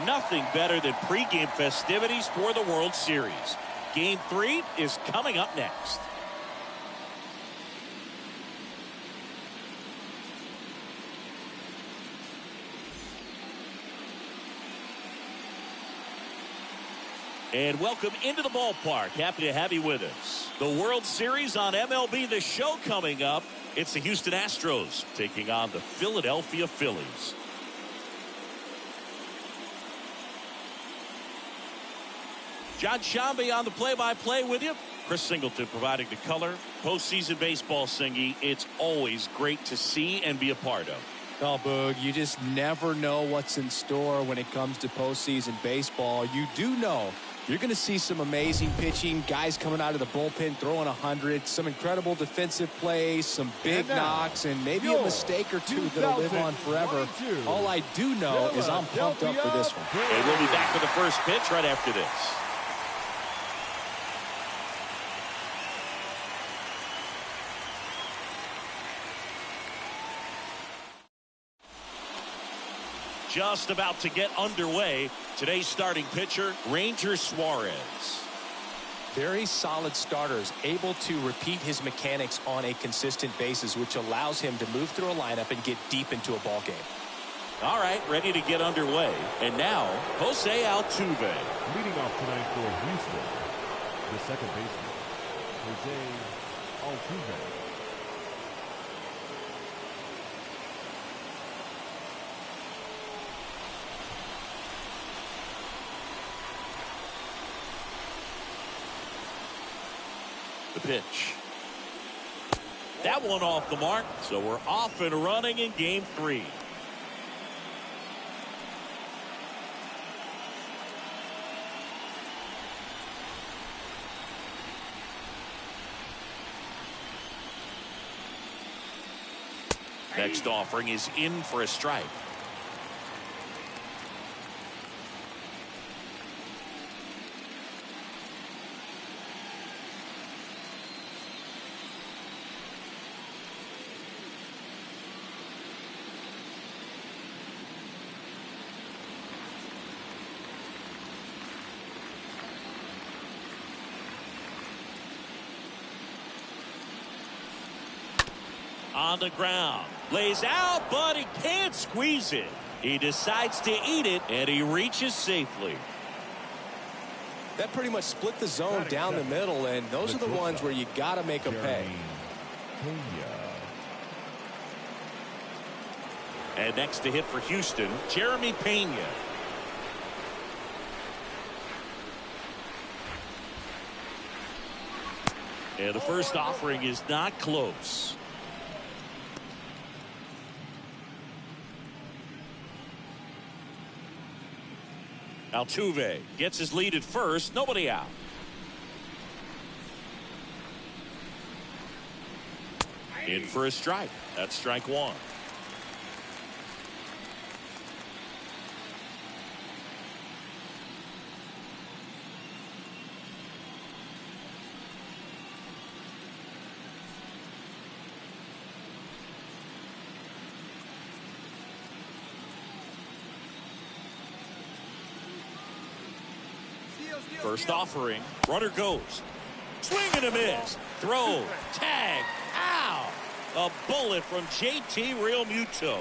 nothing better than pregame festivities for the World Series. Game 3 is coming up next. And welcome into the ballpark. Happy to have you with us. The World Series on MLB, the show coming up. It's the Houston Astros taking on the Philadelphia Phillies. John Shambi on the play-by-play with you. Chris Singleton providing the color. Postseason baseball, Singy, it's always great to see and be a part of. Oh, Boog, you just never know what's in store when it comes to postseason baseball. You do know you're going to see some amazing pitching, guys coming out of the bullpen throwing 100, some incredible defensive plays, some big knocks, and maybe a mistake or two that'll live on forever. All I do know is I'm pumped up for this one. And we'll be back with the first pitch right after this. Just about to get underway. Today's starting pitcher, Ranger Suarez. Very solid starters, able to repeat his mechanics on a consistent basis, which allows him to move through a lineup and get deep into a ball game. All right, ready to get underway. And now, Jose Altuve. Leading off tonight for Houston, the second baseman, Jose Altuve. The pitch. That one off the mark, so we're off and running in game 3. Next offering is in for a strike. On the ground, lays out, but he can't squeeze it. He decides to eat it, and he reaches safely. That pretty much split the zone down the middle, and those are the ones where you got to make them pay. And next to hit for Houston, Jeremy Pena. And the first offering is not close. Altuve gets his lead at first, nobody out. In for a strike. That's strike 1. First offering, runner goes. Swing and a miss. Throw, tag, ow! A bullet from JT Realmuto.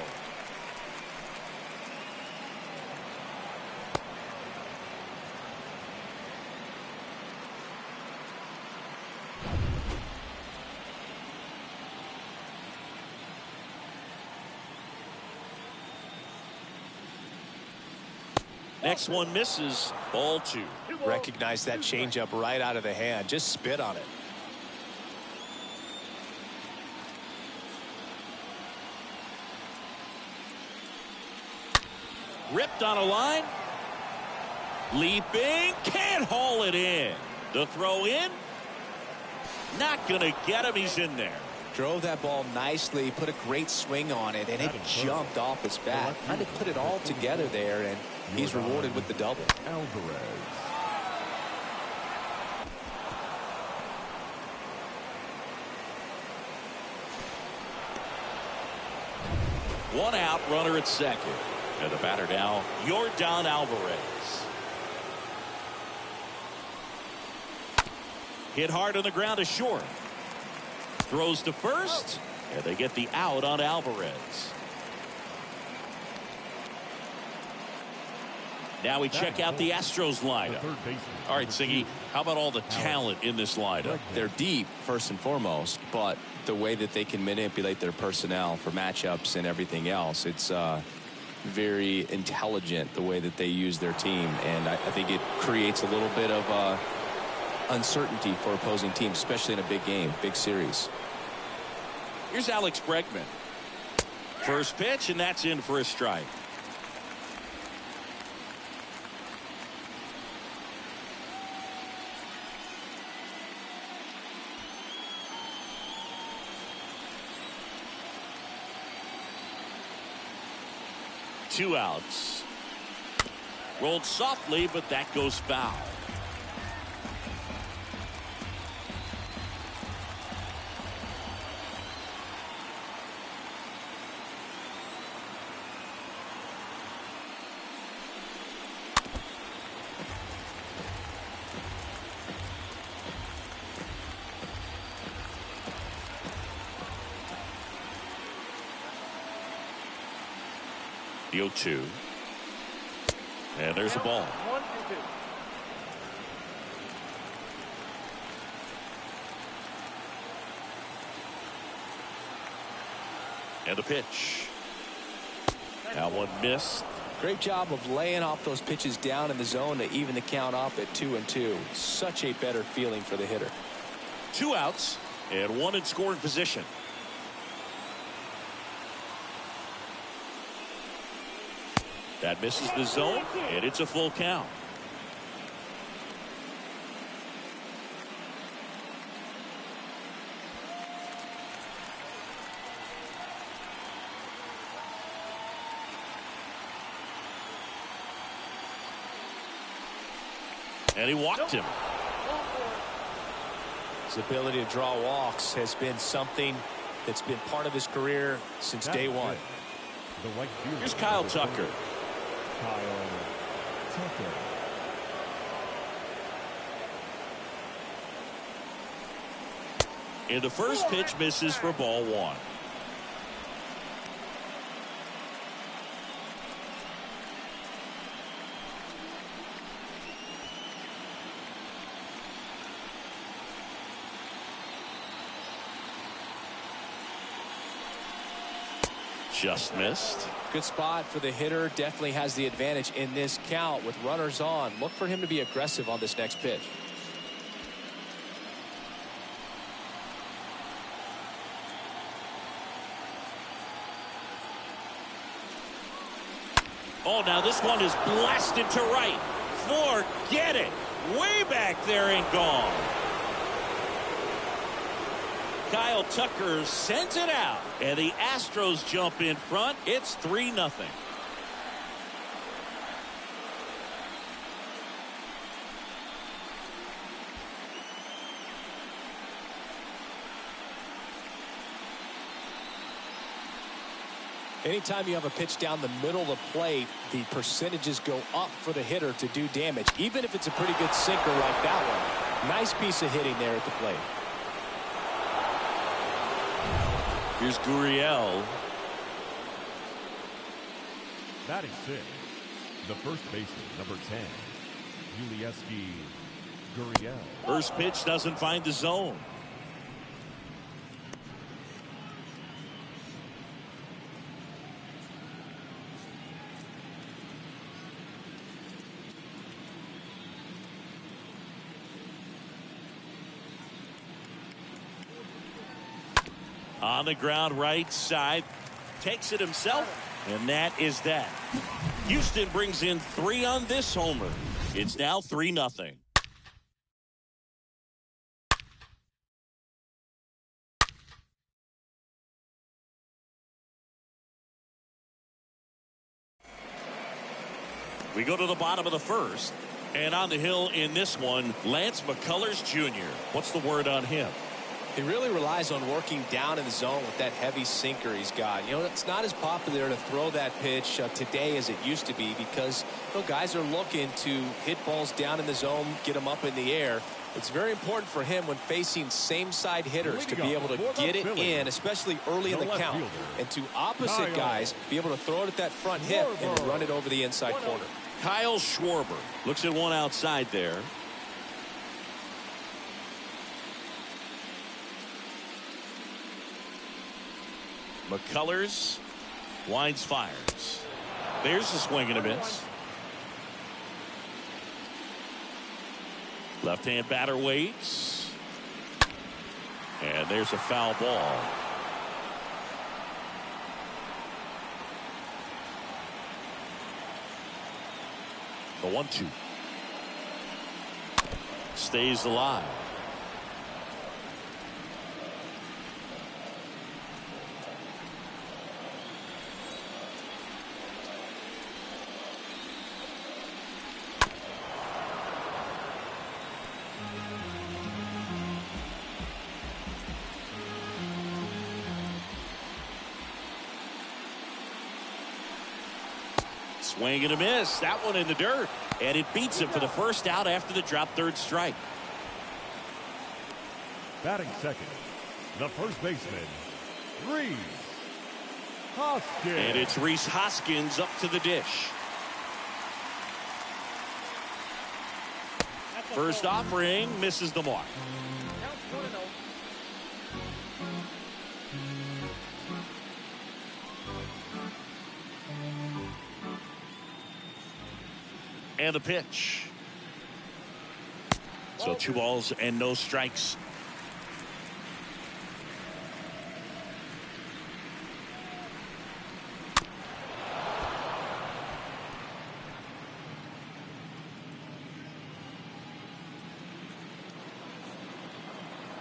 Next one misses. Ball 2. Recognize that changeup right out of the hand. Just spit on it. Ripped on a line. Leaping. Can't haul it in. The throw in. Not going to get him. He's in there. Drove that ball nicely, put a great swing on it, and it jumped off his bat. Kind of put it all together there, and he's rewarded with the double. Alvarez. One out, runner at second. And the batter now, Yordan Alvarez. Hit hard on the ground to short. Throws to first, and they get the out on Alvarez. Now we check out the Astros lineup. All right, Siggy, how about all the talent in this lineup? They're deep, first and foremost, but the way that they can manipulate their personnel for matchups and everything else, it's very intelligent the way that they use their team, and I think it creates a little bit of uncertainty for opposing teams, especially in a big game, big series. Here's Alex Bregman. First pitch, and that's in for a strike. Two outs. Rolled softly, but that goes foul. The 0-2. And there's a ball. And the pitch. That one missed. Great job of laying off those pitches down in the zone to even the count up at 2-2. Such a better feeling for the hitter. Two outs and one in scoring position. That misses the zone, and it's a full count. And he walked him. His ability to draw walks has been something that's been part of his career since day one. Here's Kyle Tucker. And the first pitch misses for ball one. Just missed. Good spot for the hitter. Definitely has the advantage in this count with runners on. Look for him to be aggressive on this next pitch. Oh, now this one is blasted to right. Forget it. Way back there and gone. Kyle Tucker sends it out, and the Astros jump in front. It's 3-0. Anytime you have a pitch down the middle of the plate, the percentages go up for the hitter to do damage, even if it's a pretty good sinker like that one. Nice piece of hitting there at the plate. Here's Gurriel. Batting six, the first baseman, number 10, Yulieski Gurriel. First pitch doesn't find the zone. On the ground right side, takes it himself, and that is that. Houston brings in 3 on this homer. It's now 3-0. We go to the bottom of the first, and on the hill in this one, Lance McCullers Jr. What's the word on him? He really relies on working down in the zone with that heavy sinker he's got. You know, it's not as popular to throw that pitch today as it used to be because, you know, guys are looking to hit balls down in the zone, get them up in the air. It's very important for him when facing same-side hitters to be able to get it in, especially early in the count, and to opposite guys be able to throw it at that front hip and run it over the inside corner. Kyle Schwarber looks at one outside there. McCullers winds, fires. There's the swing and a miss. Left-hand batter waits. And there's a foul ball. The 1-2. Stays alive. Swing and a miss. That one in the dirt. And it beats him for the first out after the drop third strike. Batting second, the first baseman, Rhys Hoskins. And it's Rhys Hoskins up to the dish. First offering misses the mark. And the pitch. So 2 balls and no strikes.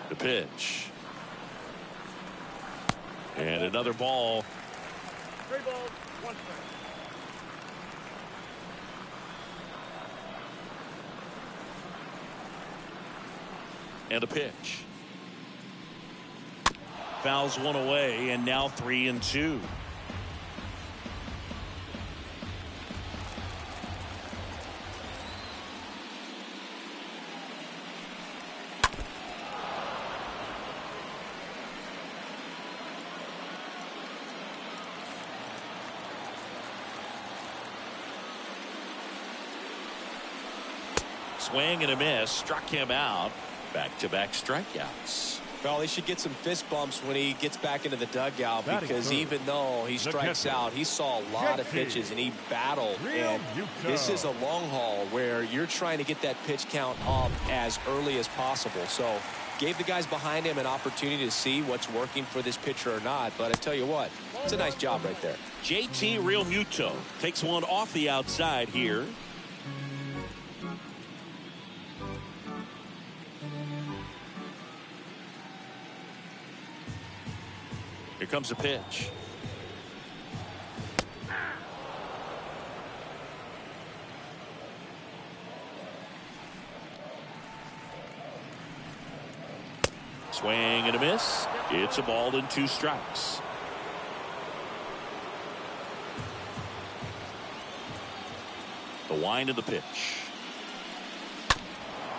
The pitch. And another ball. 3 balls, 1 strike. And a pitch. Fouls one away, and now 3-2. Swing and a miss, struck him out. Back-to-back strikeouts. Well, he should get some fist bumps when he gets back into the dugout because even though he strikes out, he saw a lot of pitches and he battled. And this is a long haul where you're trying to get that pitch count up as early as possible. So gave the guys behind him an opportunity to see what's working for this pitcher or not. But I tell you what, it's a nice job right there. JT Realmuto takes one off the outside here. Here comes the pitch. Swing and a miss. It's a ball and 2 strikes. The wind of the pitch.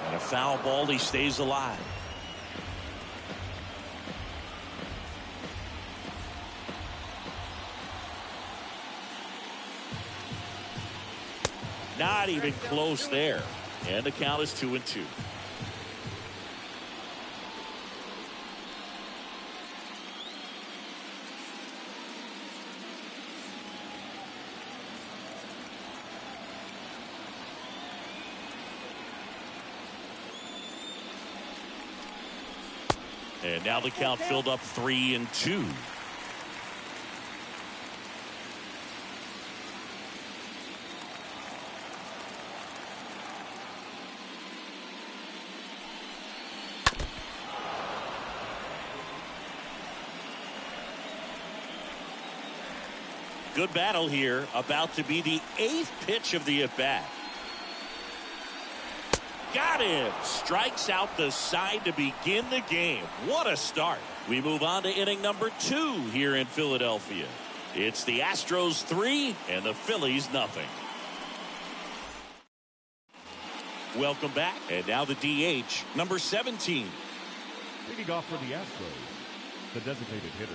And a foul ball. He stays alive. Not even close there. And the count is 2-2. And now the count filled up 3-2. Good battle here, about to be the 8th pitch of the at-bat. Got him. Strikes out the side to begin the game. What a start. We move on to inning number 2 here in Philadelphia. It's the Astros 3 and the Phillies nothing. Welcome back. And now the DH, number 17. Leading off for the Astros, the designated hitter,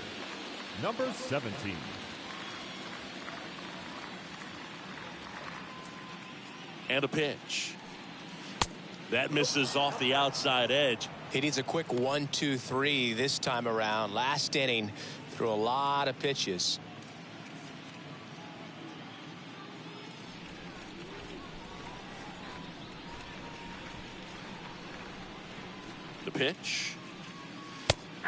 number 17. And a pitch. That misses off the outside edge. He needs a quick 1-2-3 this time around. Last inning, threw a lot of pitches. The pitch.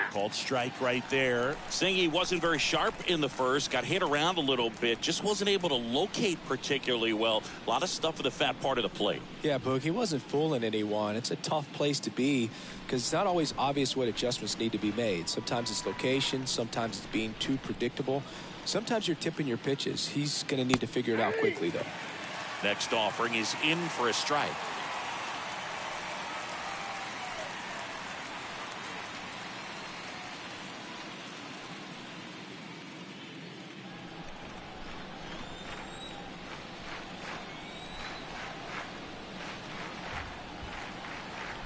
Called strike right there. Saying he wasn't very sharp in the first. Got hit around a little bit. Just wasn't able to locate particularly well. A lot of stuff for the fat part of the plate. Yeah, Boog, he wasn't fooling anyone. It's a tough place to be because it's not always obvious what adjustments need to be made. Sometimes it's location. Sometimes it's being too predictable. Sometimes you're tipping your pitches. He's going to need to figure it out quickly, though. Next offering is in for a strike.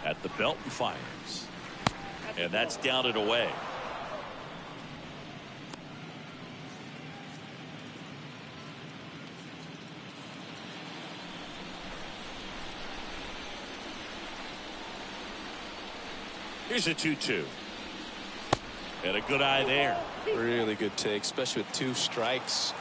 At the belt and fires. And that's down and away. Here's a 2-2. And a good eye there. Really good take, especially with 2 strikes.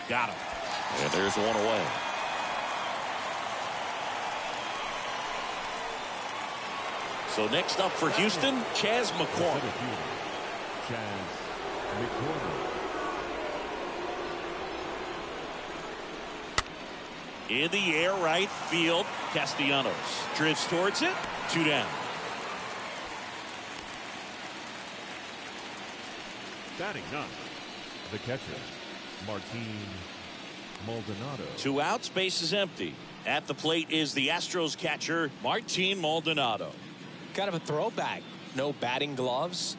Got him. And there's one away. So next up for Houston, Chas McCormick. Chas McCormick. In the air, right field. Castellanos drifts towards it. 2 down. Batting 9th, the catcher, Martin Maldonado. 2 outs, base is empty. At the plate is the Astros catcher, Martin Maldonado. Kind of a throwback. No batting gloves.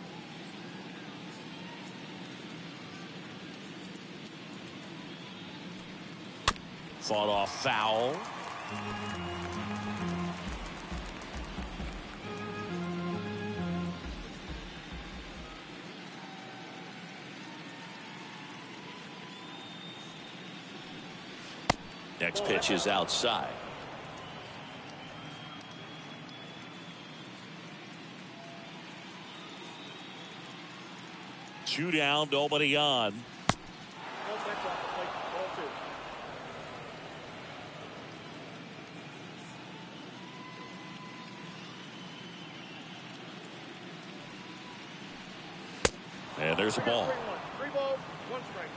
Fought off foul. Next pitch is outside. Two down, nobody on. And there's a ball. 3 balls, 1 strike.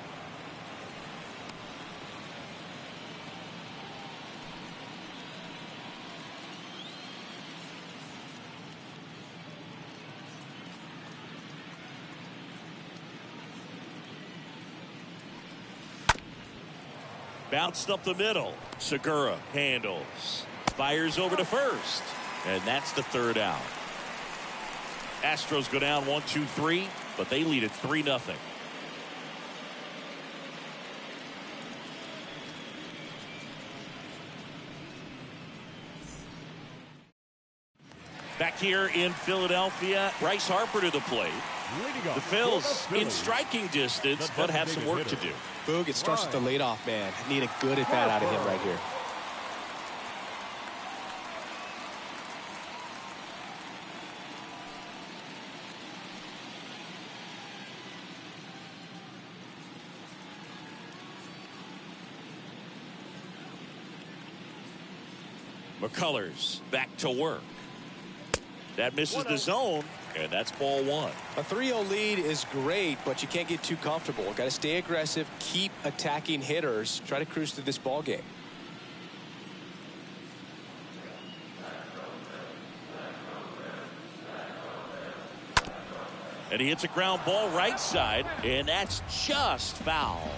Bounced up the middle. Segura handles. Fires over to first. And that's the 3rd out. Astros go down 1-2-3, but they lead it 3-0. Back here in Philadelphia, Bryce Harper to the plate. The Phils in striking distance, but have some work to do. Boog, it starts with the leadoff man. Need a good at bat out of him right here. McCullers back to work. That misses the zone, and that's ball 1. A 3-0 lead is great, but you can't get too comfortable. Got to stay aggressive, keep attacking hitters, try to cruise through this ball game. And he hits a ground ball right side, and that's just foul.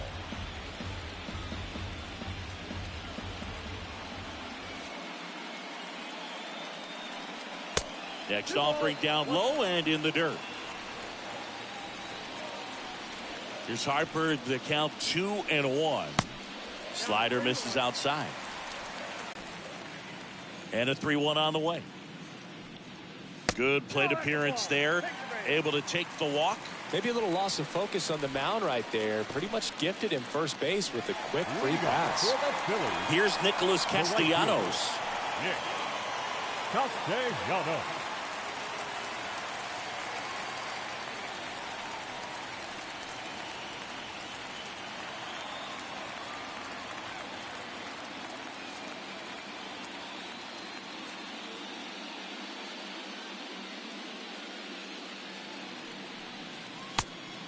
Next offering down low and in the dirt. Here's Harper, the count 2-1. Slider misses outside. And a 3-1 on the way. Good plate appearance there. Able to take the walk. Maybe a little loss of focus on the mound right there. Pretty much gifted him first base with a quick free pass. Here's Nicholas Castellanos. Nick Castellanos.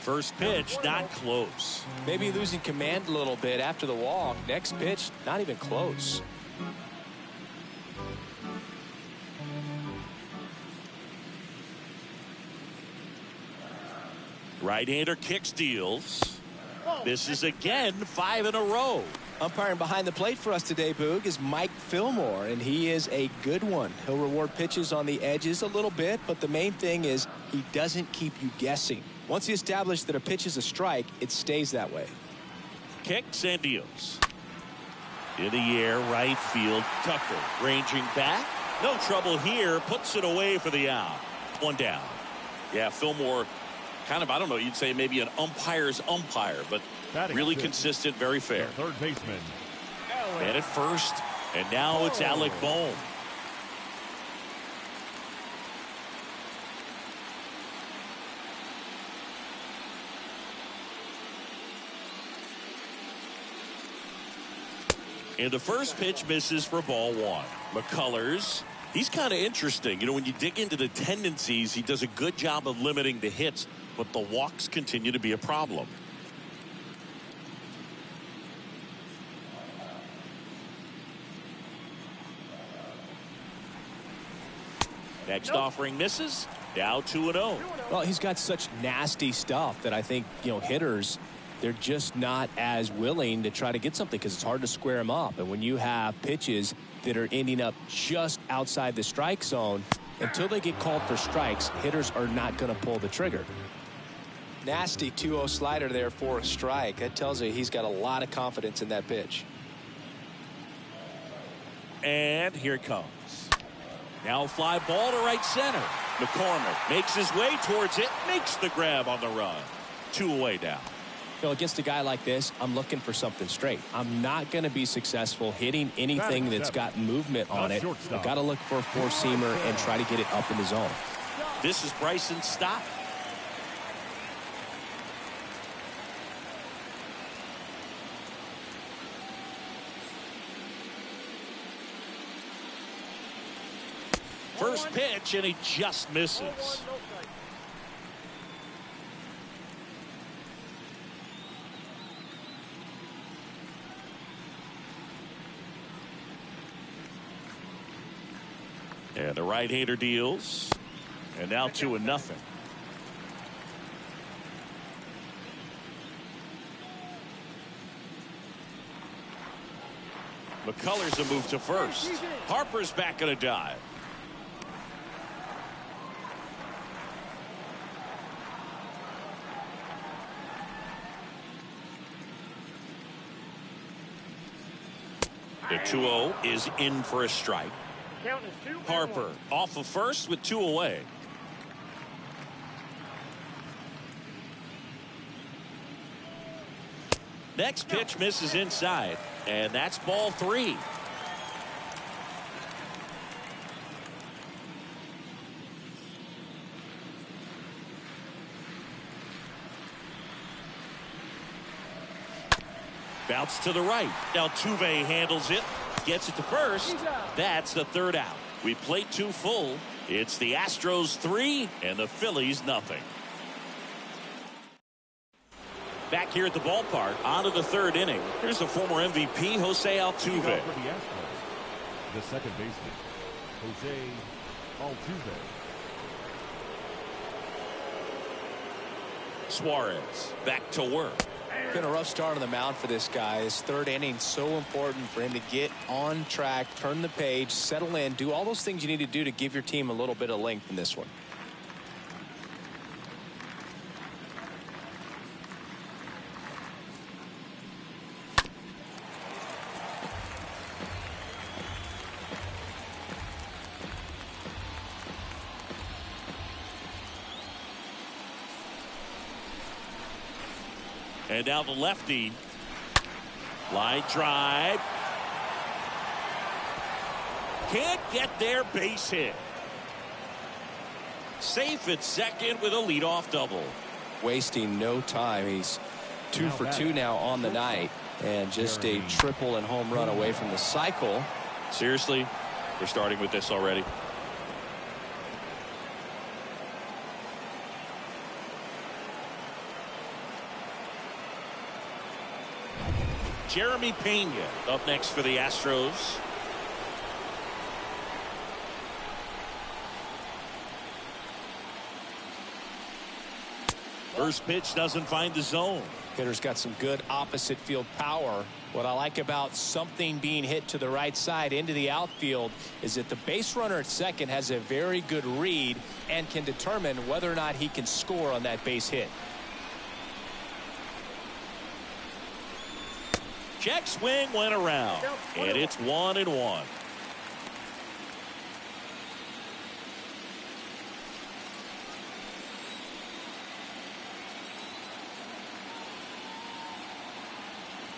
First pitch, not close. Maybe losing command a little bit after the walk. Next pitch, not even close. Right-hander kick steals. Misses again, 5 in a row. Umpiring behind the plate for us today, Boog, is Mike Fillmore, and he is a good one. He'll reward pitches on the edges a little bit, but the main thing is he doesn't keep you guessing. Once he established that a pitch is a strike, it stays that way. Kicks and deals. In the air, right field. Tucker ranging back. No trouble here. Puts it away for the out. One down. Yeah, Fillmore, kind of, I don't know, you'd say maybe an umpire's umpire, but really consistent, very fair. Third baseman. Man at first, and now it's Alec Bohm. And the first pitch misses for ball 1. McCullers, he's kind of interesting. You know, when you dig into the tendencies, he does a good job of limiting the hits, but the walks continue to be a problem. Next offering misses. Now 2-0. Well, he's got such nasty stuff that I think, you know, hitters, they're just not as willing to try to get something because it's hard to square him up. And when you have pitches that are ending up just outside the strike zone, until they get called for strikes, hitters are not going to pull the trigger. Nasty 2-0 slider there for a strike. That tells you he's got a lot of confidence in that pitch. And here it comes. Now fly ball to right center. McCormick makes his way towards it, makes the grab on the run. 2 away now. You know, against a guy like this, I'm looking for something straight. I'm not going to be successful hitting anything that's got movement on it. I've got to look for a four-seamer and try to get it up in the zone. This is Bryson's stop. First pitch, and he just misses. And the right-hander deals. And now 2-0. McCullers a move to first. Harper's back in a dive. The 2-0 is in for a strike. Harper off of first with 2 away. Next pitch misses inside, and that's ball 3. Bounce to the right. Altuve handles it. Gets it to first. That's the 3rd out. We played 2 full. It's the Astros 3 and the Phillies nothing. Back here at the ballpark, on to the 3rd inning. Here's the former MVP, Jose Altuve. The second baseman, Jose Altuve. Suarez back to work. Been a rough start on the mound for this guy. His third inning so important for him to get on track, turn the page, settle in, do all those things you need to do to give your team a little bit of length in this one. And now the lefty. Line drive. Can't get their base hit. Safe at second with a leadoff double. Wasting no time. He's 2 for 2 now on the night. And just a triple and home run away from the cycle. Seriously, we're starting with this already. Jeremy Pena up next for the Astros. First pitch doesn't find the zone. Hitter's got some good opposite field power. What I like about something being hit to the right side into the outfield is that the base runner at second has a very good read and can determine whether or not he can score on that base hit. Check swing went around, and it's 1-1.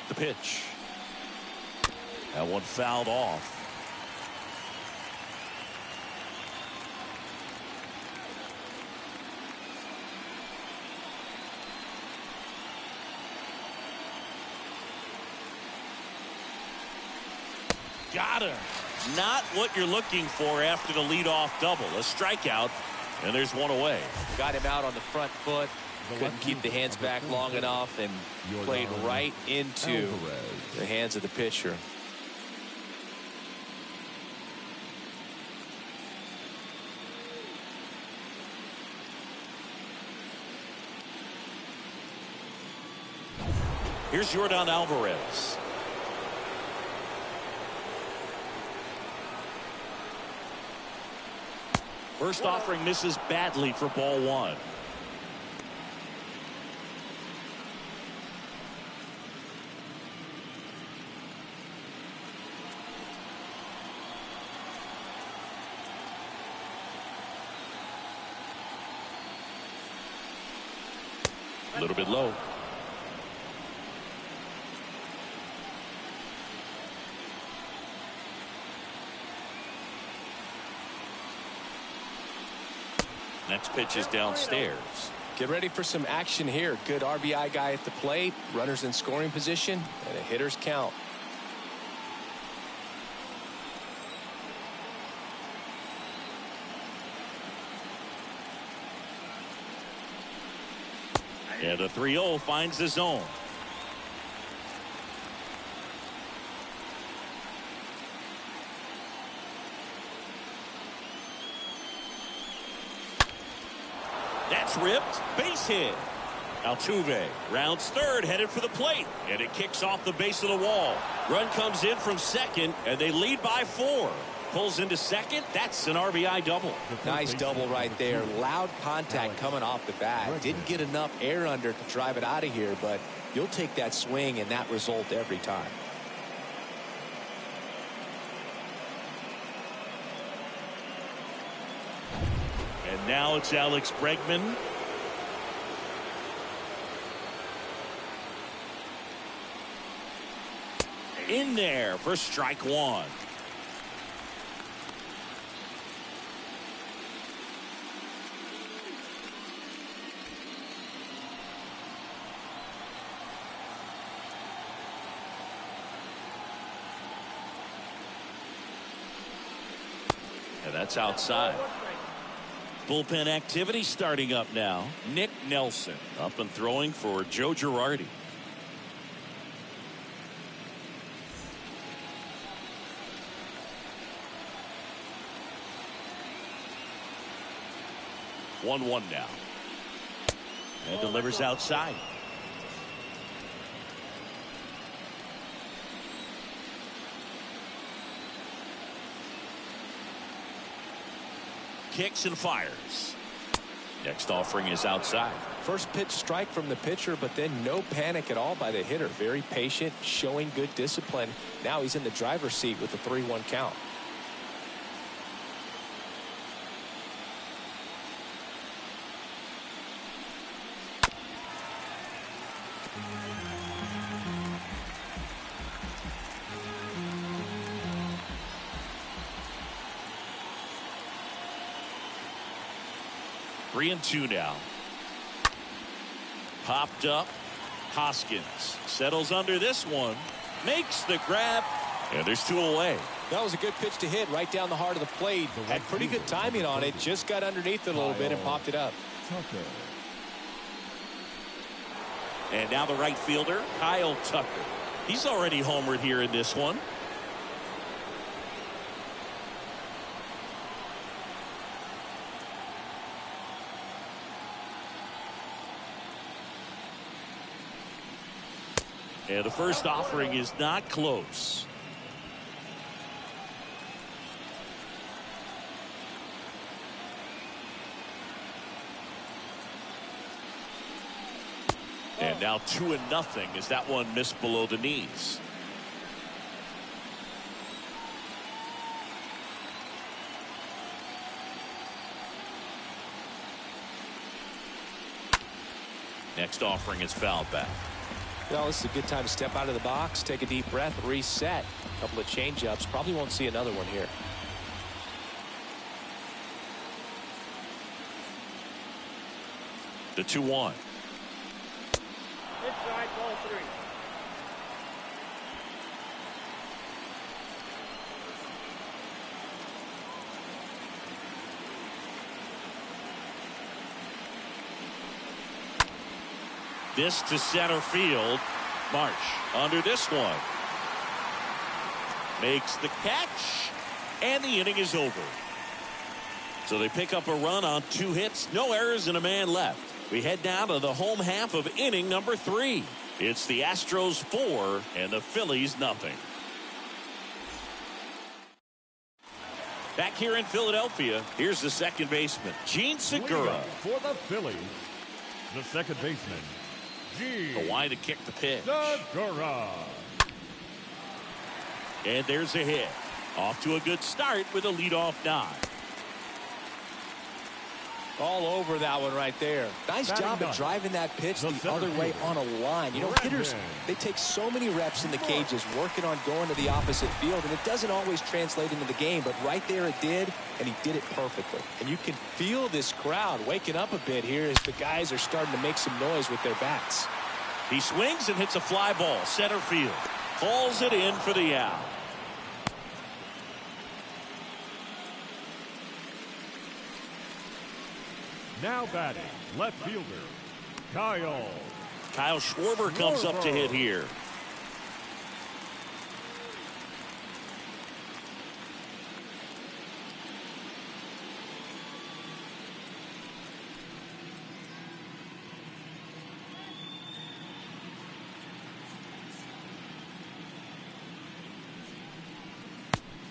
The pitch. That one fouled off. Got him. Not what you're looking for after the leadoff double. A strikeout, and there's one away. Got him out on the front foot. Couldn't keep the hands back long enough and played right into the hands of the pitcher. Here's Yordan Alvarez. First offering misses badly for ball one. A little bit low. Next pitch is downstairs. Get ready for some action here. Good RBI guy at the plate. Runners in scoring position and a hitter's count. And the 3-0 finds the zone. That's ripped. Base hit. Altuve rounds third, headed for the plate, and it kicks off the base of the wall. Run comes in from second, and they lead by 4. Pulls into second. That's an RBI double. Nice double right there. Loud contact coming off the bat. Didn't get enough air under to drive it out of here, but you'll take that swing and that result every time. And now it's Alex Bregman. In there for strike one. And that's outside. Bullpen activity starting up now. Nick Nelson up and throwing for Joe Girardi. One now. And delivers outside. Kicks and fires. Next offering is outside. First pitch strike from the pitcher, but then no panic at all by the hitter. Very patient, showing good discipline. Now he's in the driver's seat with the 3-1 count. Three and two now. Popped up. Hoskins settles under this one. Makes the grab. And there's two away. That was a good pitch to hit right down the heart of the plate. Had pretty good timing on it. Just got underneath it a little bit and popped it up. Tucker. And now the right fielder, Kyle Tucker. He's already homered here in this one. And the first offering is not close. And now 2-0 as that one missed below the knees. Next offering is fouled back. Well, this is a good time to step out of the box, take a deep breath, reset. A couple of change-ups. Probably won't see another one here. The 2-1. Inside, ball 3. This to center field. Marsh under this one. Makes the catch. And the inning is over. So they pick up a run on 2 hits. No errors and a man left. We head down to the home half of inning number 3. It's the Astros 4 and the Phillies nothing. Back here in Philadelphia, here's the second baseman, Gene Segura. For the Phillies, the second baseman, Gene The line to kick the pitch. Segura. And there's a hit. Off to a good start with a leadoff nod. All over that one right there. Nice job of driving that pitch the other way on a line. You know, hitters, they take so many reps in the cages working on going to the opposite field, and it doesn't always translate into the game, but right there it did, and he did it perfectly. And you can feel this crowd waking up a bit here as the guys are starting to make some noise with their bats. He swings and hits a fly ball center field. Calls it in for the out. Now batting, left fielder, Kyle Schwarber comes up to hit here.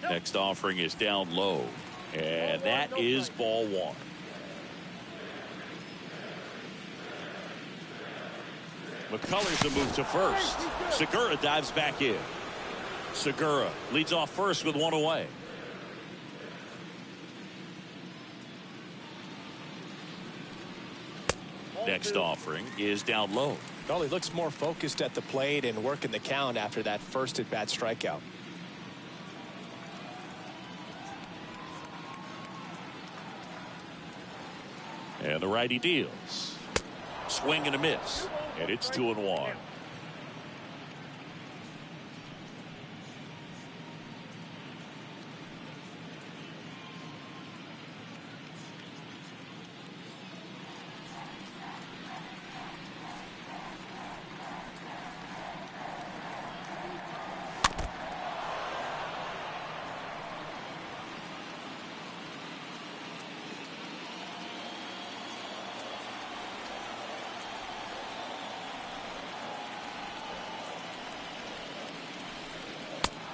Next offering is down low. And that is ball 1. McCullers a move to first. Segura dives back in. Segura leads off first with 1 away. Next offering is down low. Well, he looks more focused at the plate and working the count after that first at-bat strikeout. And the righty deals. Swing and a miss. And it's 2-1.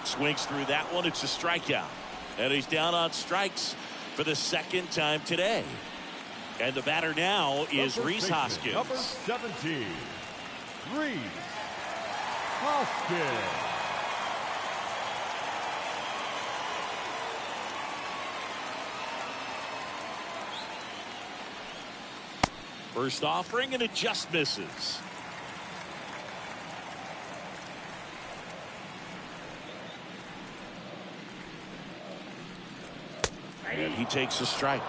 Swings through that one. It's a strikeout. And he's down on strikes for the second time today. And the batter now is Rhys Hoskins. Number 17, Rhys Hoskins. First offering, and it just misses. And he takes a strike.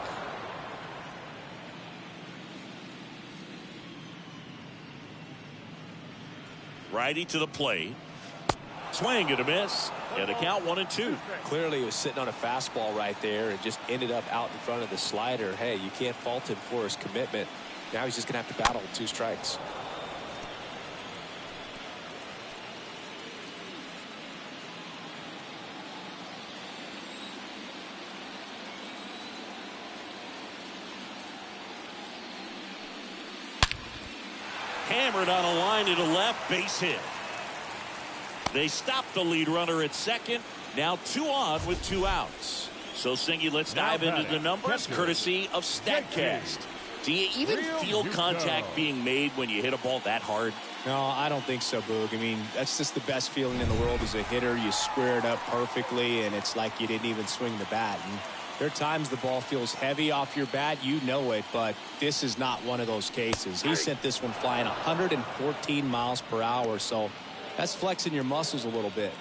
Righty to the plate. Swing and a miss. And the count 1-2. Clearly, he was sitting on a fastball right there and just ended up out in front of the slider. Hey, you can't fault him for his commitment. Now he's just going to have to battle with 2 strikes. Hammered on a line to the left, base hit. They stop the lead runner at second. Now 2 on with 2 outs. So, Singy, let's dive into the numbers, courtesy of StatCast. Do you even feel contact being made when you hit a ball that hard? No, I don't think so, Boog. I mean, that's just the best feeling in the world as a hitter. You square it up perfectly, and it's like you didn't even swing the bat. And there are times the ball feels heavy off your bat. You know it, but this is not one of those cases. He sent this one flying 114 miles per hour, so that's flexing your muscles a little bit.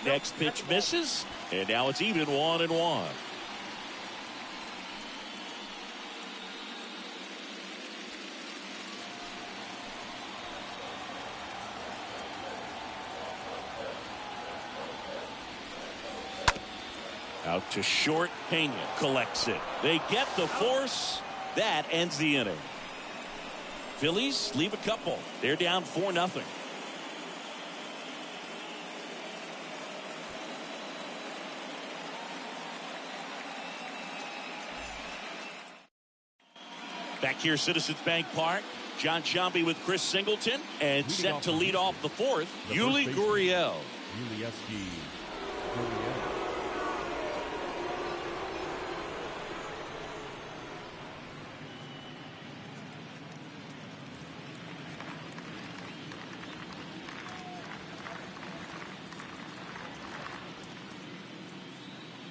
Next pitch misses, and now it's even 1-1. Out to short, Pena collects it. They get the force. That ends the inning. Phillies leave a couple. They're down 4-0. Back here, Citizens Bank Park. John Sciambi with Chris Singleton, and set to lead off the 4th, Yuli Gurriel. Gurriel.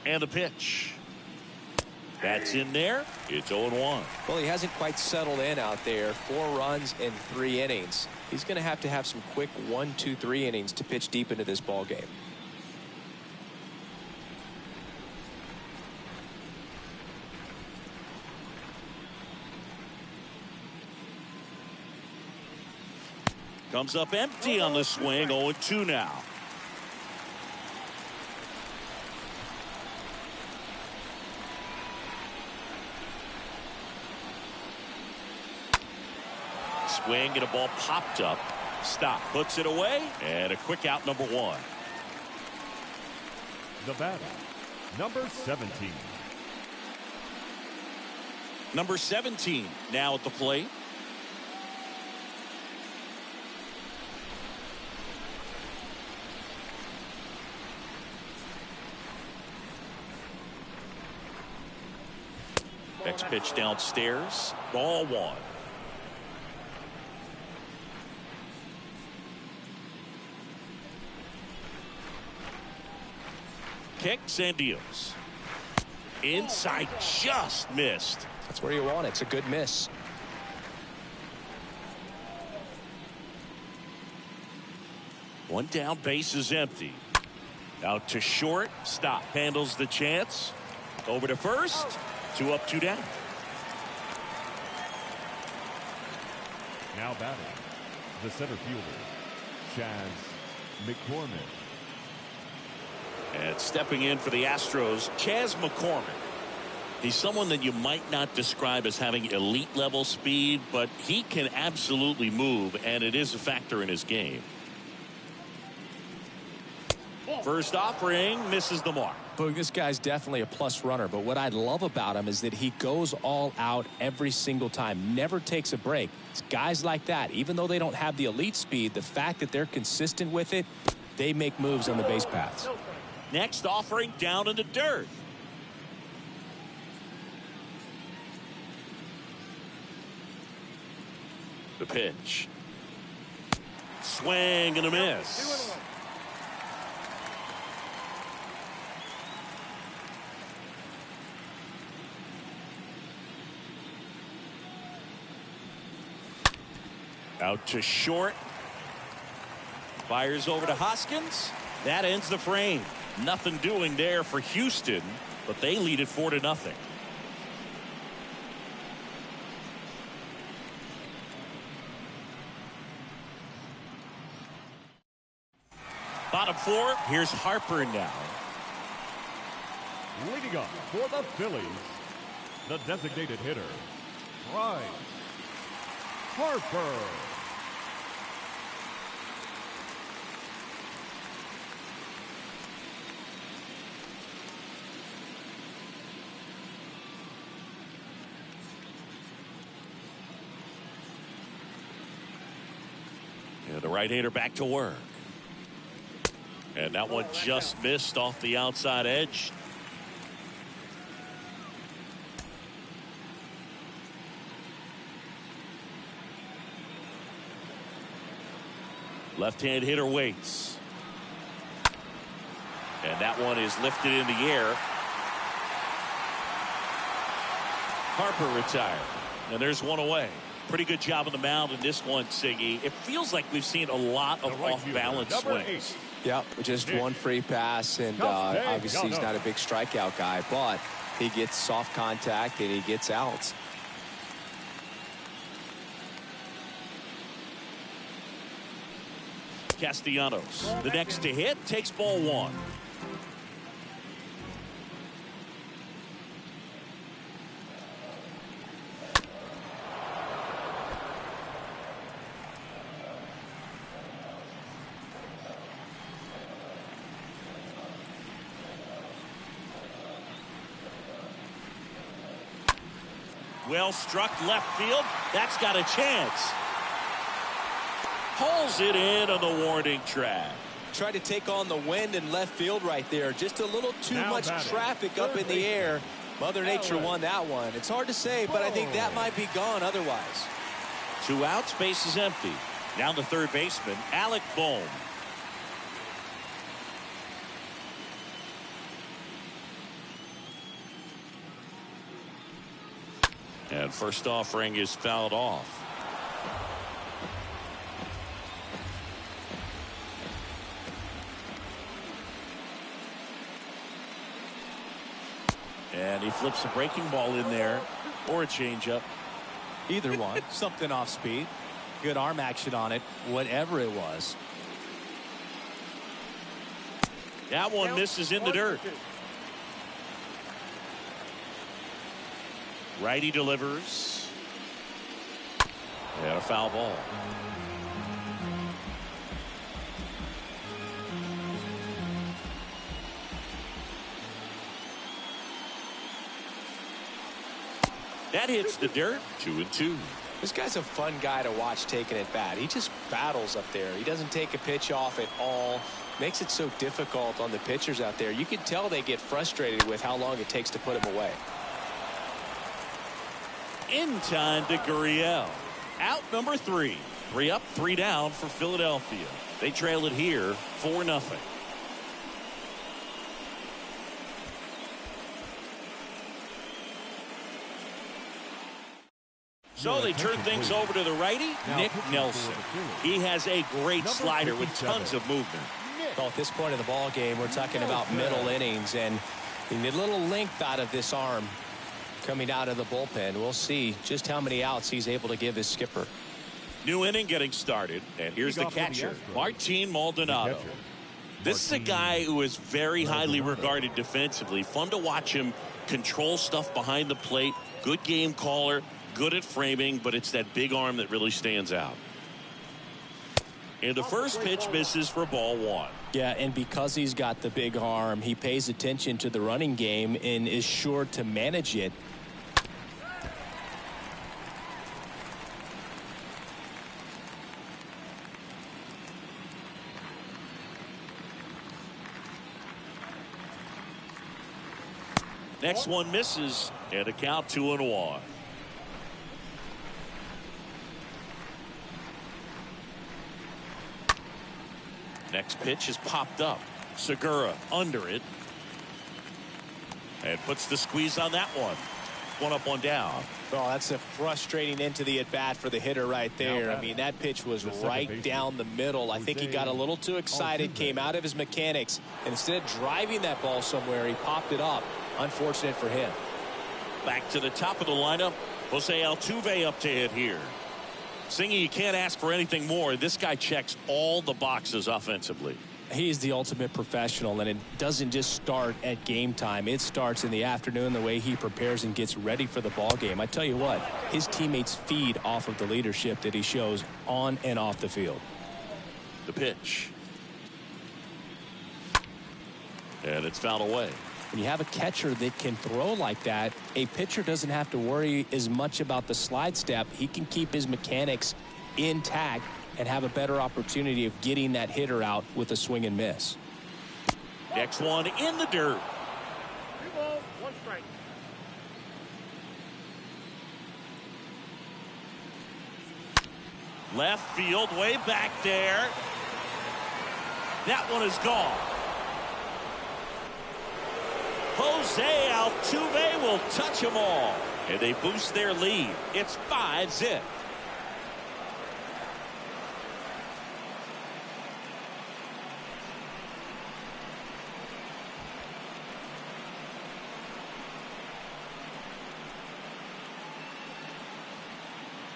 And the pitch. That's in there. It's 0-1. Well, he hasn't quite settled in out there. 4 runs in 3 innings. He's going to have some quick 1, 2, 3 innings to pitch deep into this ball game. Comes up empty on the swing. 0-2 now. Swing and a ball popped up. Stop. Puts it away. And a quick out, number 1. The batter, number 17. Number 17 now at the plate. Next pitch downstairs. Ball 1. Kicks and deals. Inside, just missed. That's where you want it. It's a good miss. One down, base is empty. Out to short. Stop. Handles the chance. Over to first. 2 up, 2 down. Now batting, the center fielder, Chas McCormick. And stepping in for the Astros, Chas McCormick. He's someone that you might not describe as having elite level speed, but he can absolutely move, and it is a factor in his game. First offering misses the mark. Boog, this guy's definitely a plus runner, but what I love about him is that he goes all out every single time, never takes a break. It's guys like that, even though they don't have the elite speed, the fact that they're consistent with it, they make moves on the base paths. Next offering down in the dirt. The pitch. Swing and a miss. Out to short. Fires over to Hoskins. That ends the frame. Nothing doing there for Houston, but they lead it 4-0. Bottom 4, here's Harper now. Leading up for the Phillies, the designated hitter, Bryce Harper. Yeah, the right-hander back to work. And that one just missed off the outside edge. Left-hand hitter waits. And that one is lifted in the air. Harper retired. And there's one away. Pretty good job on the mound in this one, Siggy. It feels like we've seen a lot of off-balance swings. Yeah, just one free pass, and obviously he's not a big strikeout guy, but he gets soft contact and he gets outs. Castellanos, the next to hit, takes ball 1. Well struck left field. That's got a chance. Pulls it in on the warning track. Tried to take on the wind in left field right there. Just a little too much traffic up in the air. Mother Nature won that one. It's hard to say, but I think that might be gone otherwise. 2 outs, base is empty. Down to third baseman, Alec Bohm. And first offering is fouled off. And he flips a breaking ball in there, or a changeup. Either one. Something off speed. Good arm action on it, whatever it was. That one misses in the dirt. Righty delivers. And a foul ball. That hits the dirt. 2-2. This guy's a fun guy to watch taking at bat. He just battles up there. He doesn't take a pitch off at all. Makes it so difficult on the pitchers out there. You can tell they get frustrated with how long it takes to put him away. In time to Gurriel. Out number 3. 3 up, 3 down for Philadelphia. They trail it here 4-0. So they turn things over to the righty, Nick Nelson. He has a great slider with tons of movement. Well, at this point of the ball game, we're talking about middle innings, and you need a little length out of this arm coming out of the bullpen. We'll see just how many outs he's able to give his skipper. New inning getting started, and here's the catcher, Martin Maldonado. This is a guy who is very highly regarded defensively. Fun to watch him control stuff behind the plate. Good game caller, good at framing, but it's that big arm that really stands out. And the first pitch misses for ball 1. Yeah, and because he's got the big arm, he pays attention to the running game and is sure to manage it. Next one misses, and a count 2-1. Next pitch is popped up. Segura under it. And puts the squeeze on that one. One up, one down. Oh, that's a frustrating end to the at-bat for the hitter right there. I mean, that pitch was right down the middle. I think he got a little too excited, came out of his mechanics, and instead of driving that ball somewhere, he popped it up. Unfortunate for him. Back to the top of the lineup. Jose Altuve up to hit here. Singy, you can't ask for anything more. This guy checks all the boxes offensively. He's the ultimate professional, and it doesn't just start at game time. It starts in the afternoon, the way he prepares and gets ready for the ball game. I tell you what, his teammates feed off of the leadership that he shows on and off the field. The pitch. And it's fouled away. When you have a catcher that can throw like that, a pitcher doesn't have to worry as much about the slide step. He can keep his mechanics intact and have a better opportunity of getting that hitter out with a swing and miss. Next one in the dirt. 3 balls, 1 strike. Left field, way back there. That one is gone. Jose Altuve will touch them all. And they boost their lead. It's 5-zip.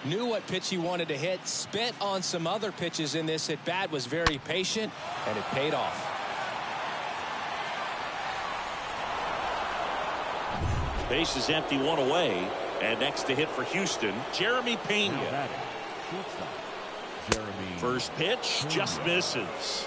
Knew what pitch he wanted to hit, spent on some other pitches in this at bat, was very patient, and it paid off. Base is empty, one away. And next to hit for Houston, Jeremy Pena. First pitch just misses.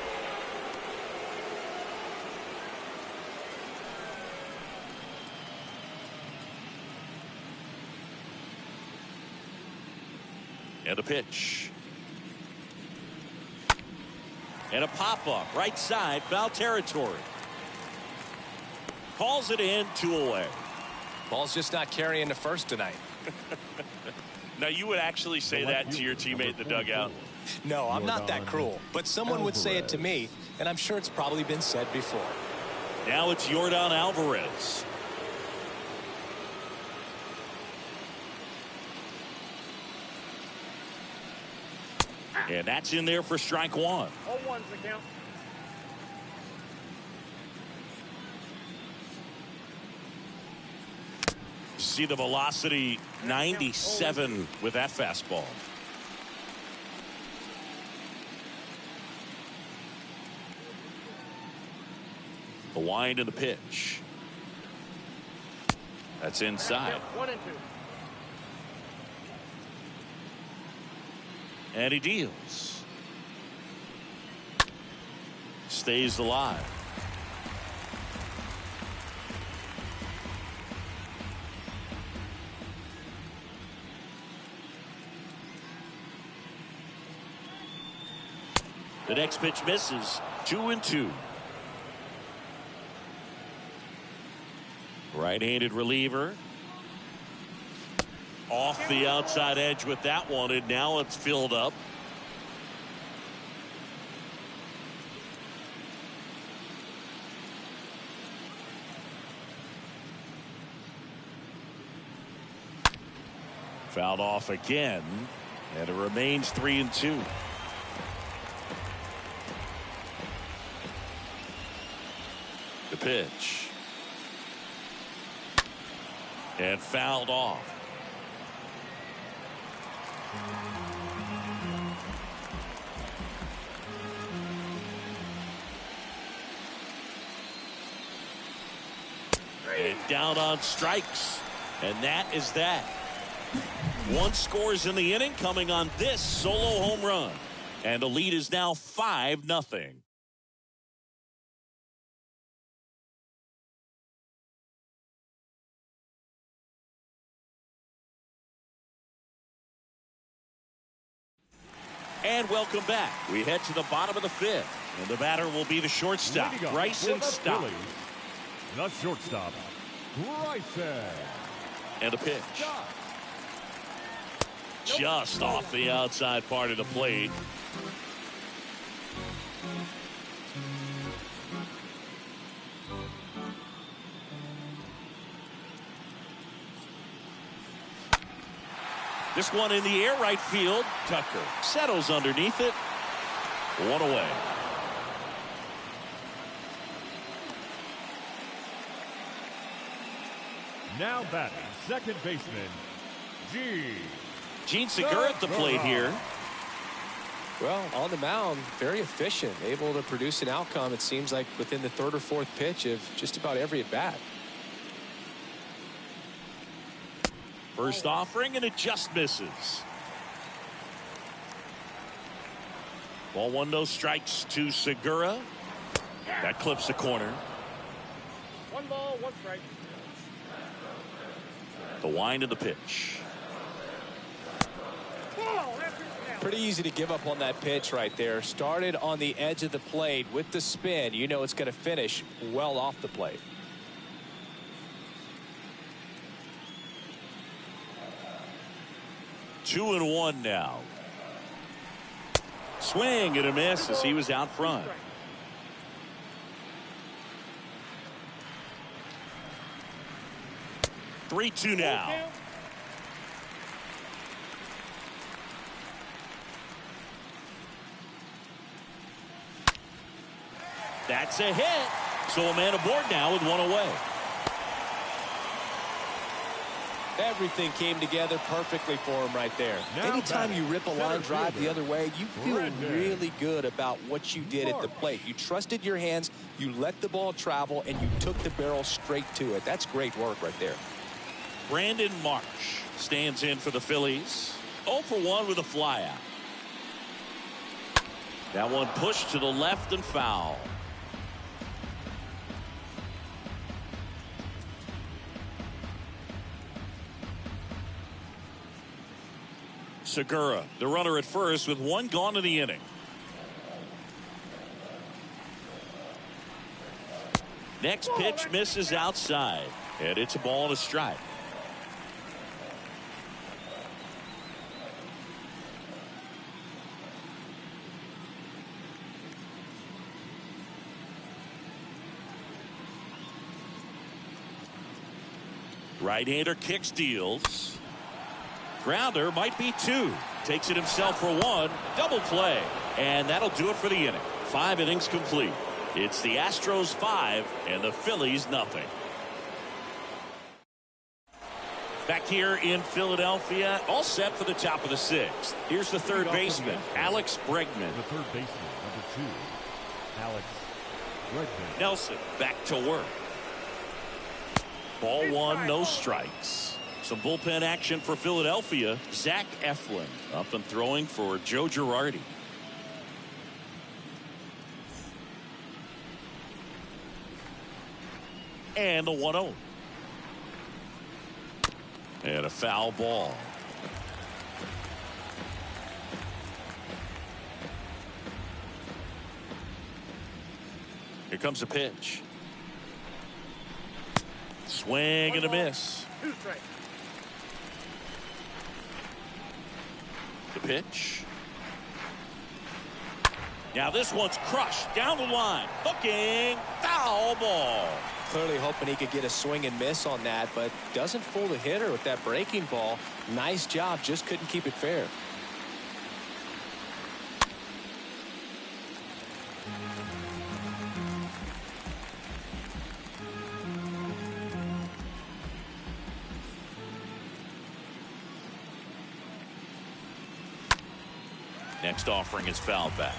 And a pitch. And a pop-up, right side, foul territory. Calls it in, 2 away. Ball's just not carrying the first tonight. Now, you would actually say that to your teammate in the dugout? No, I'm not that cruel. But someone would say it to me, and I'm sure it's probably been said before. Now it's Yordan Alvarez. And that's in there for strike 1. All ones the count. See the velocity, 97 with that fastball. The wind and the pitch. That's inside. 1 and 2. And he deals. Stays alive. The next pitch misses. 2-2. Right-handed reliever. Off the outside edge with that one, and now it's filled up. Fouled off again, and it remains 3-2. The pitch. And fouled off. And down on strikes. And that is that. 1 scores in the inning coming on this solo home run. And the lead is now 5-0. And welcome back. We head to the bottom of the fifth. And the batter will be the shortstop, Bryson Stott. The shortstop, Bryson. And a pitch. Just off the outside part of the plate. This one in the air, right field. Tucker settles underneath it. One away. Now batting, second baseman, Gene Segura at the plate here. Well, on the mound, very efficient, able to produce an outcome, it seems like, within the third or fourth pitch of just about every at bat. First offering, and it just misses. Ball one, no strikes to Segura. That clips the corner. 1 ball, 1 strike. The wind of the pitch. Pretty easy to give up on that pitch right there. Started on the edge of the plate with the spin. You know it's going to finish well off the plate. Two and one now. Swing and a miss as he was out front. Three-two now. That's a hit. So a man aboard now with one away. Everything came together perfectly for him right there. Now Anytime you rip a line drive the other way, you feel Brendan. really good about what you did at the plate. You trusted your hands, you let the ball travel, and you took the barrel straight to it. That's great work right there. Brandon Marsh stands in for the Phillies. 0 for 1 with a flyout. That one pushed to the left and foul. Segura, the runner at first with one gone in the inning. Next pitch misses outside, and it's a ball and a strike. Right-hander kicks, deals. Grounder might be 2. Takes it himself for 1. Double play. And that'll do it for the inning. 5 innings complete. It's the Astros 5 and the Phillies nothing. Back here in Philadelphia, all set for the top of the 6th. Here's the third baseman, Alex Bregman. The third baseman, number 2, Alex Bregman. Nelson back to work. Ball 1, no strikes. Some bullpen action for Philadelphia. Zach Eflin up and throwing for Joe Girardi. And the 1-0. And a foul ball. Here comes a pitch. Swing and a miss. 2 strikes. The pitch. Now this one's crushed down the line. Hooking. Foul ball. Clearly hoping he could get a swing and miss on that, but doesn't fool the hitter with that breaking ball. Nice job, just couldn't keep it fair. Next offering is fouled back.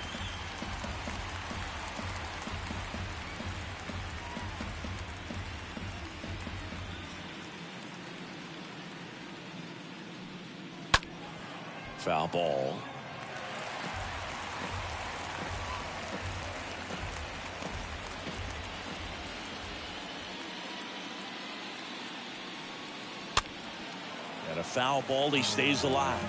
Foul ball. And a foul ball. He stays alive.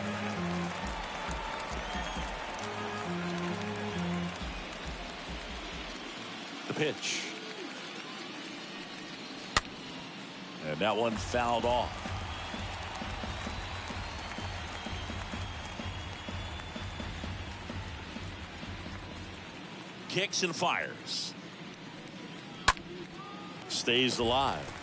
pitch. And that one fouled off. Kicks and fires. Stays alive.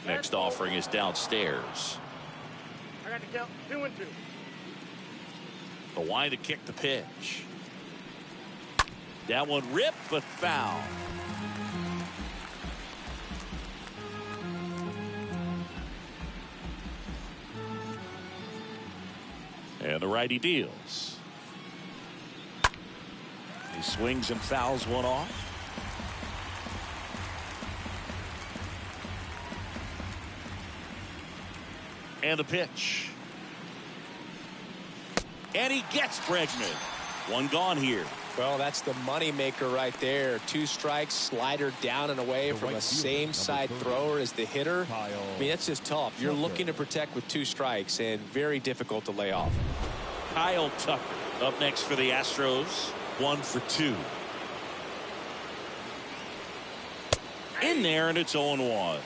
Next offering is downstairs. I got to count 2-2. The wind to kick the pitch. That one ripped but foul. And the righty deals. He swings and fouls one off. And the pitch. And he gets Bregman. One gone here. Well, that's the money maker right there. 2 strikes, slider down and away from a same side thrower as the hitter. I mean, that's just tough. You're looking to protect with 2 strikes and very difficult to lay off. Kyle Tucker up next for the Astros. 1 for 2. In there, and it's 0-1.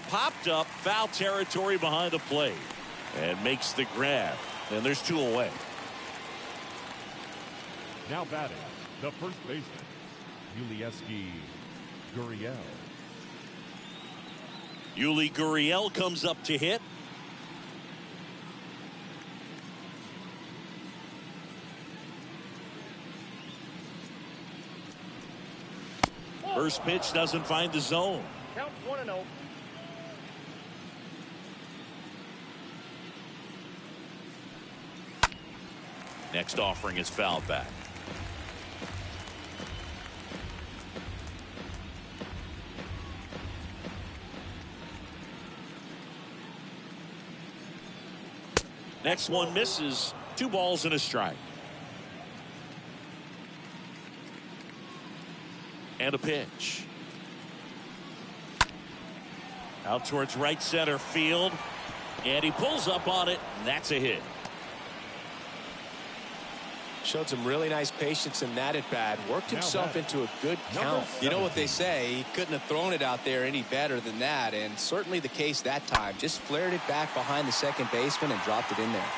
Popped up, foul territory behind the plate, and makes the grab. And there's 2 away. Now batting, the first baseman, Yuli Gurriel. Yuli Gurriel comes up to hit. First pitch doesn't find the zone. Count 1-0. Next offering is fouled back. Next one misses. 2 balls and a strike. And a pitch. Out towards right center field. And he pulls up on it. And that's a hit. Showed some really nice patience in that at bat. Worked himself into a good count. You know what they say, he couldn't have thrown it out there any better than that, and certainly the case that time. Just flared it back behind the second baseman and dropped it in there.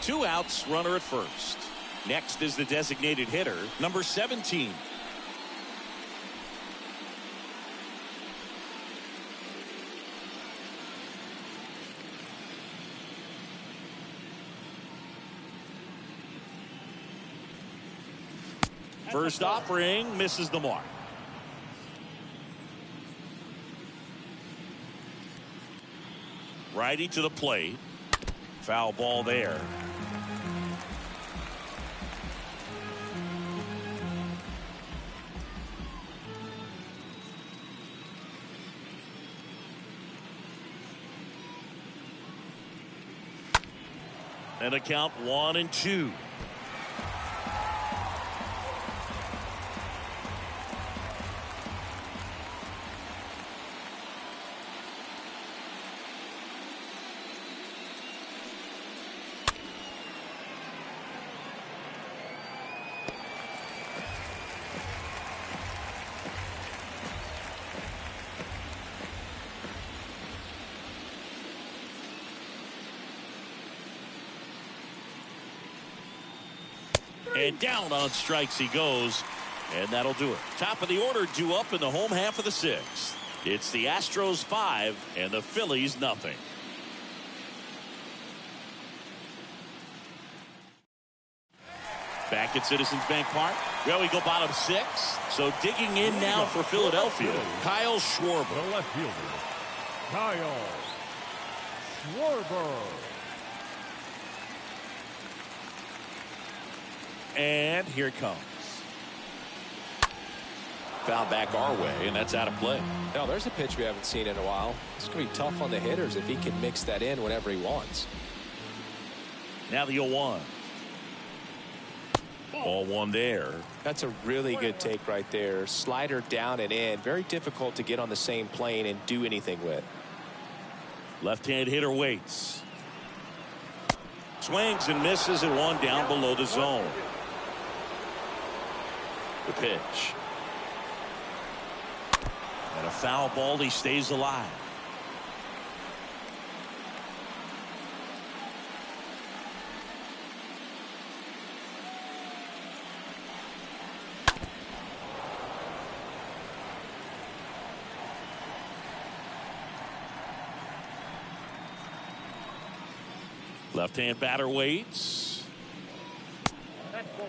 2 outs, runner at first. Next is the designated hitter, number 17. First offering misses the mark. Righty to the plate. Foul ball there. And a count 1-2. And down on strikes he goes, and that'll do it. Top of the order due up in the home half of the 6th. It's the Astros 5 and the Phillies nothing. Back at Citizens Bank Park. Well, we go bottom 6. So digging in now for Philadelphia, Kyle Schwarber. The left fielder, Kyle Schwarber. And here it comes. foul back our way, and that's out of play. Now, there's a pitch we haven't seen in a while. It's going to be tough on the hitters if he can mix that in whenever he wants. Now the 0-1. Ball one there. That's a really good take right there. Slider down and in. Very difficult to get on the same plane and do anything with. Left-hand hitter waits. Swings and misses at one down below the zone. The pitch. And a foul ball. He stays alive. Left-hand batter waits. That's ball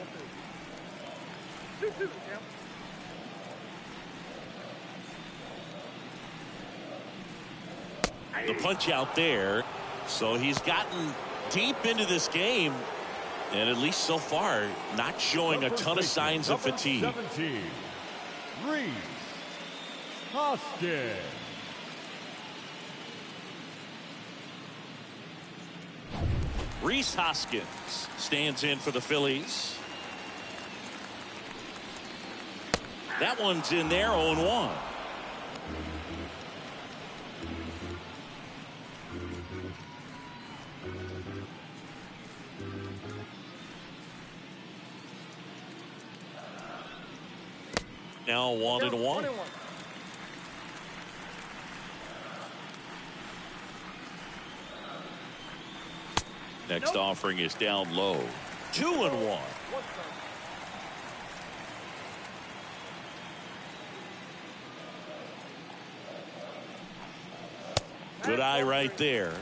two. 2-2, Jim. The punch out there. So he's gotten deep into this game, and at least so far not showing a ton of signs of fatigue. 17, Reese Hoskins. Reese Hoskins stands in for the Phillies. That one's in there, 0-1. Now 1-1. Next offering is down low. 2-1. Good eye right there.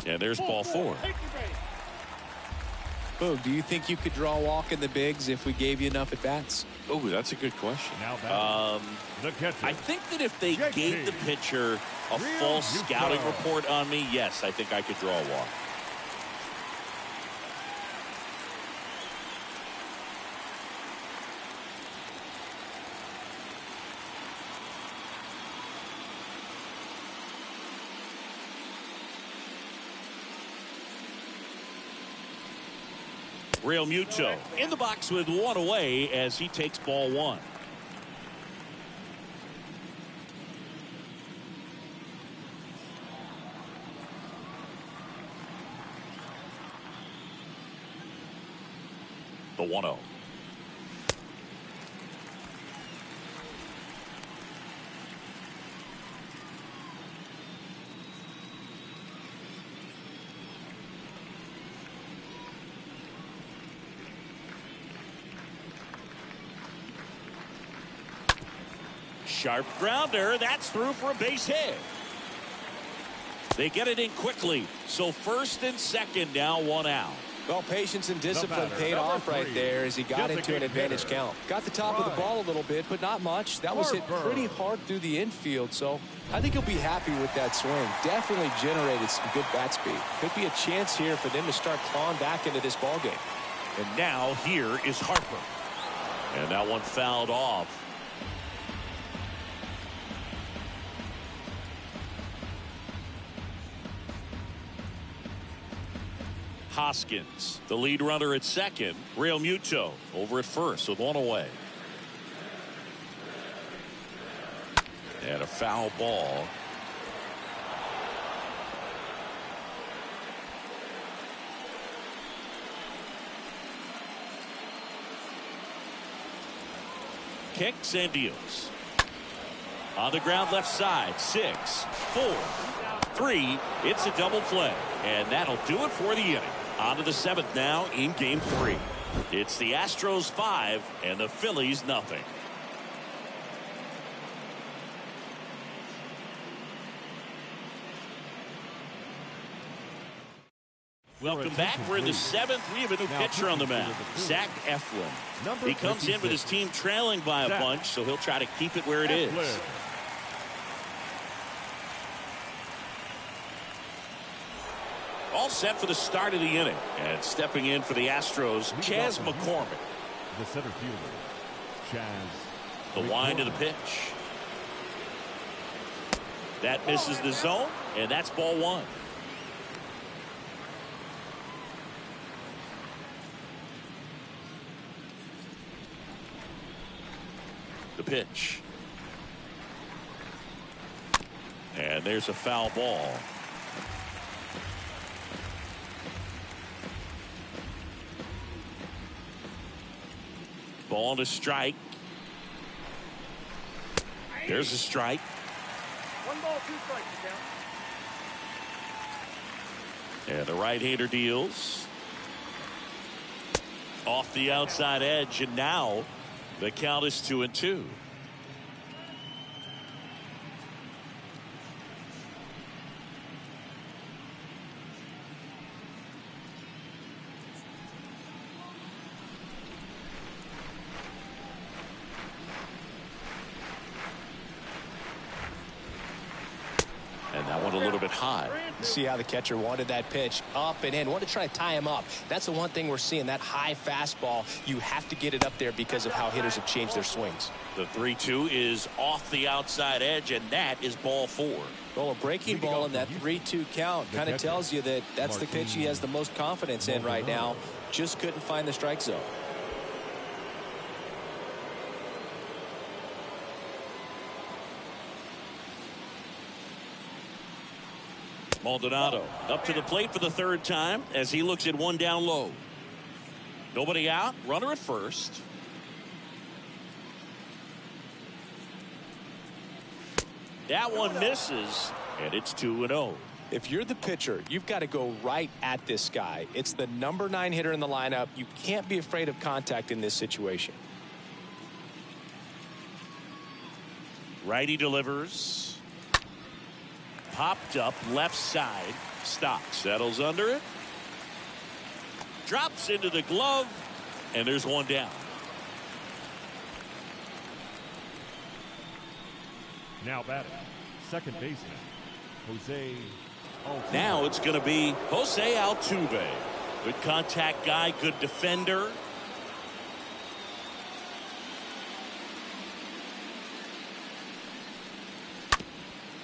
And there's ball four. Boog, do you think you could draw a walk in the bigs if we gave you enough at bats? Oh, that's a good question. The catcher. I think that if they gave the pitcher a false scouting report on me, yes, I think I could draw a walk. Real Muto in the box with one away as he takes ball one. The 1-0. Sharp grounder. That's through for a base hit. They get it in quickly. So first and second, now one out. Well, patience and discipline paid off right there as he got into an advantage count. Got the top of the ball a little bit, but not much. That was hit pretty hard through the infield, so I think he'll be happy with that swing. Definitely generated some good bat speed. Could be a chance here for them to start clawing back into this ball game. And now here is Harper. And that one fouled off. Hoskins, the lead runner at second. Real Muto over at first with one away. And a foul ball. Kicks and deals. On the ground left side. 6, 4, 3. It's a double play. And that'll do it for the inning. On to the 7th now in game 3. It's the Astros 5 and the Phillies nothing. Welcome back. We're in the 7th. We have a new pitcher on the mound, Zach Eflin. He comes in with his team trailing by a bunch, so he'll try to keep it where it is. All set for the start of the inning. And stepping in for the Astros, Chas McCormick. The center fielder, Chas. The wind of the pitch. That misses the zone, and that's ball one. The pitch. And there's a foul ball. Ball to strike. There's a strike. 1 ball, 2 strikes, count. And the right-hander deals. Off the outside edge, and now the count is 2-2. And that one a little bit high. You see how the catcher wanted that pitch up and in. Wanted to try to tie him up. That's the one thing we're seeing. That high fastball, you have to get it up there because of how hitters have changed their swings. The 3-2 is off the outside edge, and that is ball 4. Well, a breaking ball in that 3-2 count kind of tells you that that's the pitch he has the most confidence in right now. Just couldn't find the strike zone. Maldonado up to the plate for the 3rd time as he looks at one down low. Nobody out, runner at first. That one misses, and it's 2-0. If you're the pitcher, you've got to go right at this guy. It's the number 9 hitter in the lineup. You can't be afraid of contact in this situation. Righty delivers. Popped up left side. Stock settles under it. Drops into the glove. And there's one down. Now batting, second baseman, Jose Altuve. Now it's going to be Jose Altuve. Good contact guy, good defender.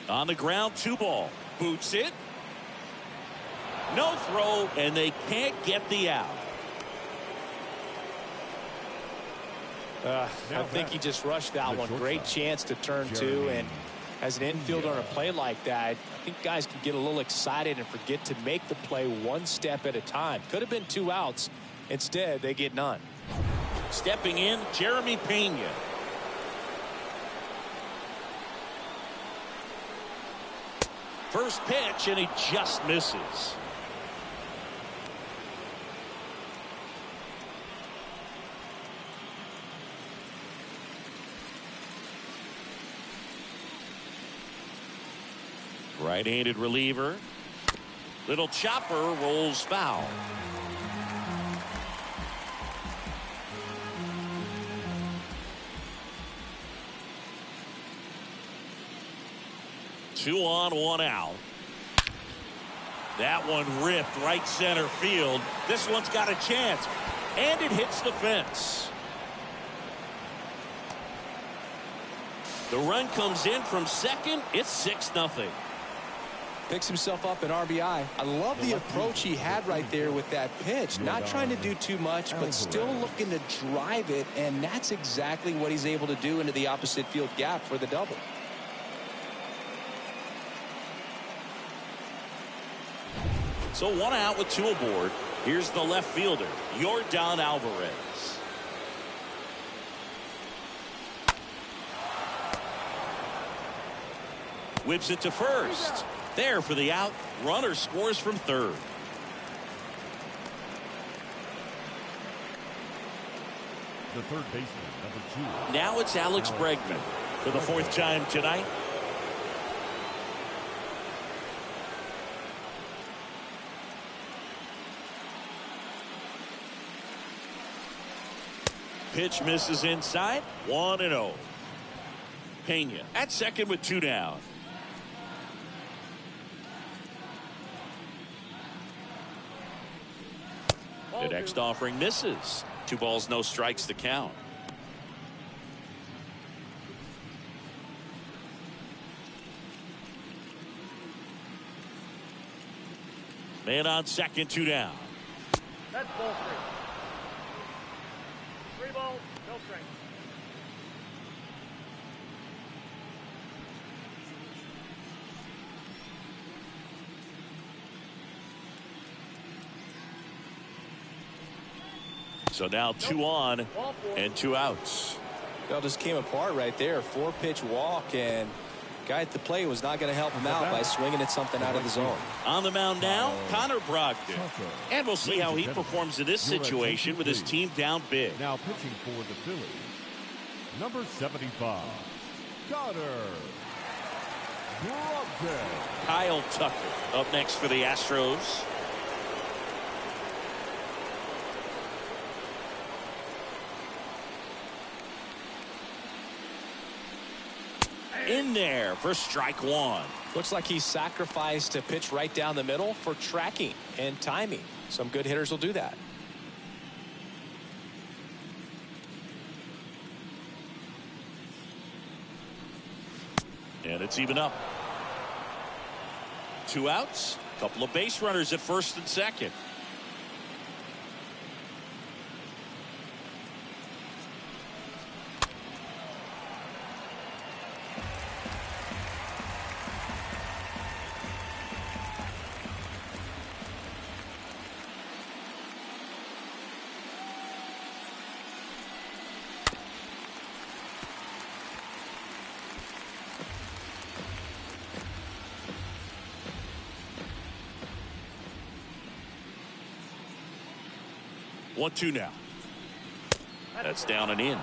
On the ground, 2 ball. Boots it. No throw, and they can't get the out. I think he just rushed that one. Great chance to turn 2, and as an infielder on a play like that, I think guys can get a little excited and forget to make the play one step at a time. Could have been 2 outs. Instead, they get none. Stepping in, Jeremy Pena. First pitch, and he just misses. Right-handed reliever. Little chopper rolls foul. Two on, 1 out. That one ripped right center field. This one's got a chance, and it hits the fence. The run comes in from second. It's 6-0. Picks himself up an RBI. I love the approach he had right there with that pitch. Not trying to do too much, but still looking to drive it, and that's exactly what he's able to do into the opposite field gap for the double. So 1 out with 2 aboard. Here's the left fielder, Yordan Alvarez. Whips it to first. There for the out. Runner scores from third. The third baseman, number 2. Now it's Alex Bregman for the 4th time tonight. Pitch misses inside. 1-0. Pena at second with 2 down. Next offering misses. 2 balls, no strikes to count. Man on second, 2 down. That's ball 3. 3 balls, no strikes. So now 2 on and 2 outs. It all just came apart right there. 4-pitch walk, and guy at the plate was not going to help him out by swinging at something out of the zone. On the mound now, Connor Brogdon. And we'll see how he performs in this situation with his team down big. Now pitching for the Phillies, number 75, Connor Brogdon. Kyle Tucker up next for the Astros. In there for strike 1. Looks like he sacrificed a pitch right down the middle for tracking and timing. Some good hitters will do that. And it's even up. 2 outs. Couple of base runners at first and second. One, 2 now. That's down and in.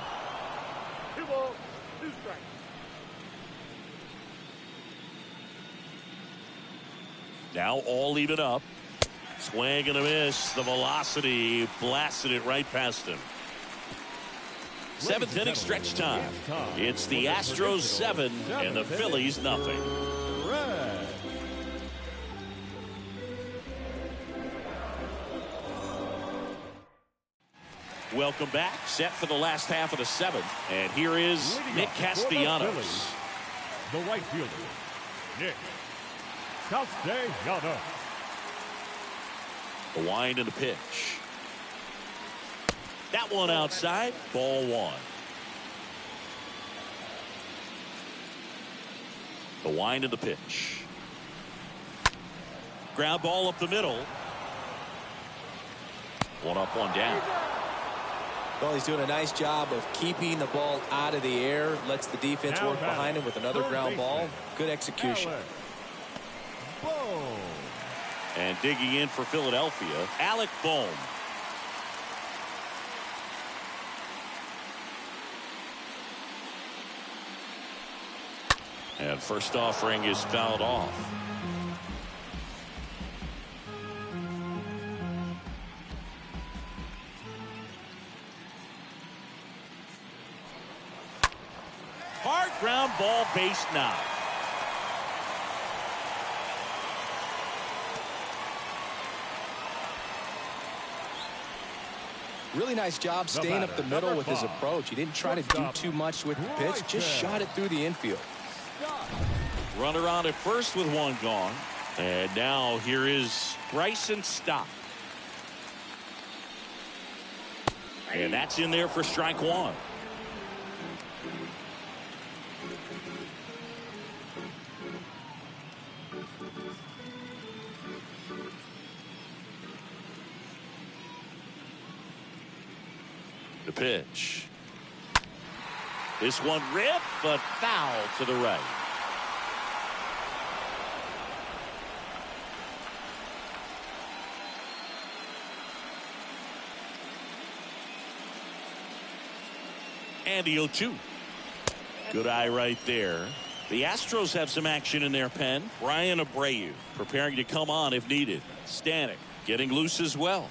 2 balls, 2 strikes. Now all even up. Swing and a miss. The velocity blasted it right past him. 7th inning stretch time. It's the Astros 7 and the Phillies nothing. Red. Welcome back. Set for the last half of the 7th. And here is Nick Castellanos. The right fielder, Nick Castellanos. The wind and the pitch. That one outside. Ball 1. The wind and the pitch. Ground ball up the middle. 1 up, 1 down. Well, he's doing a nice job of keeping the ball out of the air. Lets the defense work behind him with another ground ball. Good execution. And digging in for Philadelphia, Alec Bohm. And first offering is fouled off. Hard ground ball, base knock. Really nice job staying up the middle with his approach. He didn't try to do too much with the pitch, just shot it through the infield. Runner on at first with 1 gone. And now here is Bryson Stott. And that's in there for strike 1. The pitch. This one ripped, but foul to the right. And the 0-2. Good eye right there. The Astros have some action in their pen. Brian Abreu preparing to come on if needed. Stanek getting loose as well.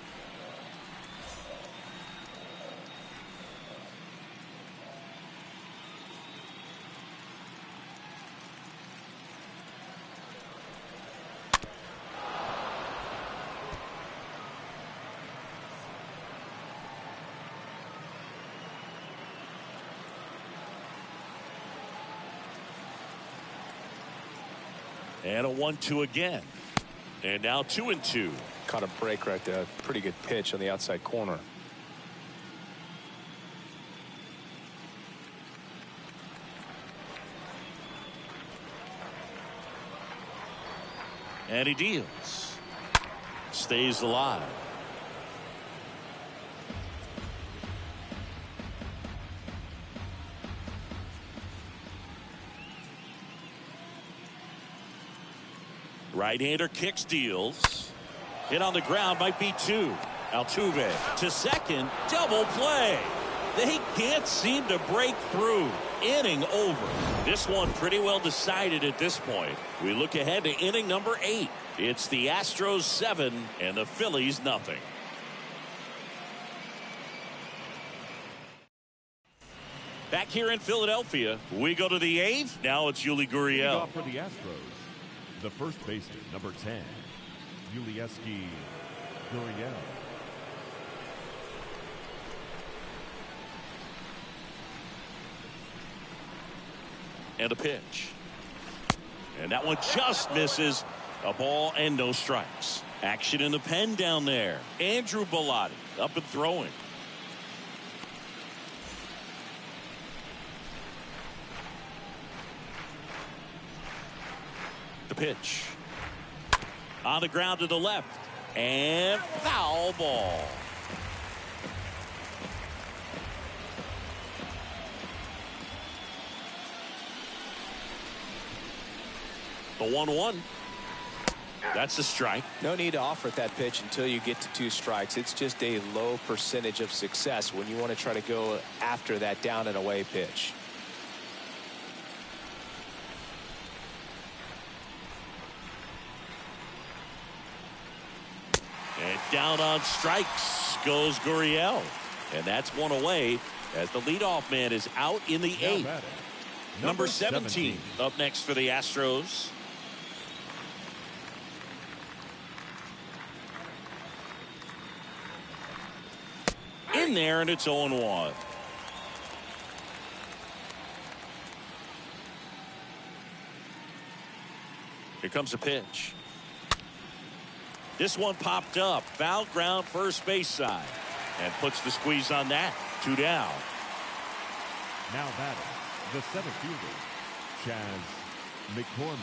And a 1-2 again. And now 2-2. Caught a break right there. Pretty good pitch on the outside corner. And he deals. Stays alive. Right-hander kicks, deals. Hit on the ground, might be 2. Altuve to second, double play. They can't seem to break through. Inning over. This one pretty well decided at this point. We look ahead to inning number 8. It's the Astros 7 and the Phillies nothing. Back here in Philadelphia, we go to the 8th. Now it's Yuli Gurriel. Off for the Astros, the first baseman, number 10, Yulieski Gurriel. And a pitch. And that one just misses. A ball and no strikes. Action in the pen down there. Andrew Bellotti up and throwing. The pitch. On the ground to the left. And foul ball. The 1-1. That's a strike. No need to offer at that pitch until you get to 2 strikes. It's just a low percentage of success when you want to try to go after that down and away pitch. And down on strikes goes Gurriel. And that's one away as the leadoff man is out in the 8th. Number 17 up next for the Astros. In there, and it's 0-1. Here comes a pitch. This one popped up. Foul ground first base side. And puts the squeeze on that. 2 down. Now batting, the center fielder, Chas McCormick.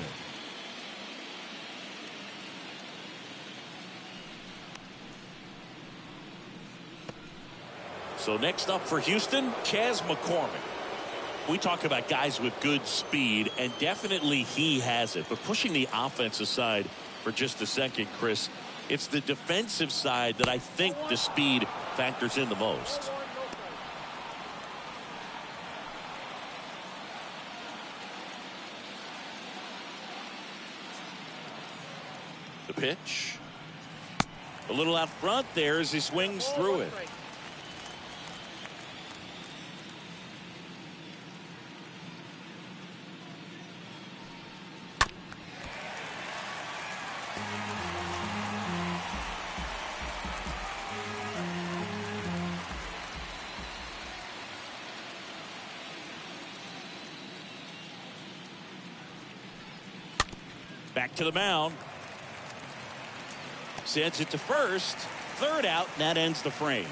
So next up for Houston, Chas McCormick. We talk about guys with good speed, and definitely he has it. But pushing the offense aside for just a second, Chris, it's the defensive side that I think the speed factors in the most. The pitch. A little out front there as he swings through it. Back to the mound. Sends it to first. Third out, and that ends the frame.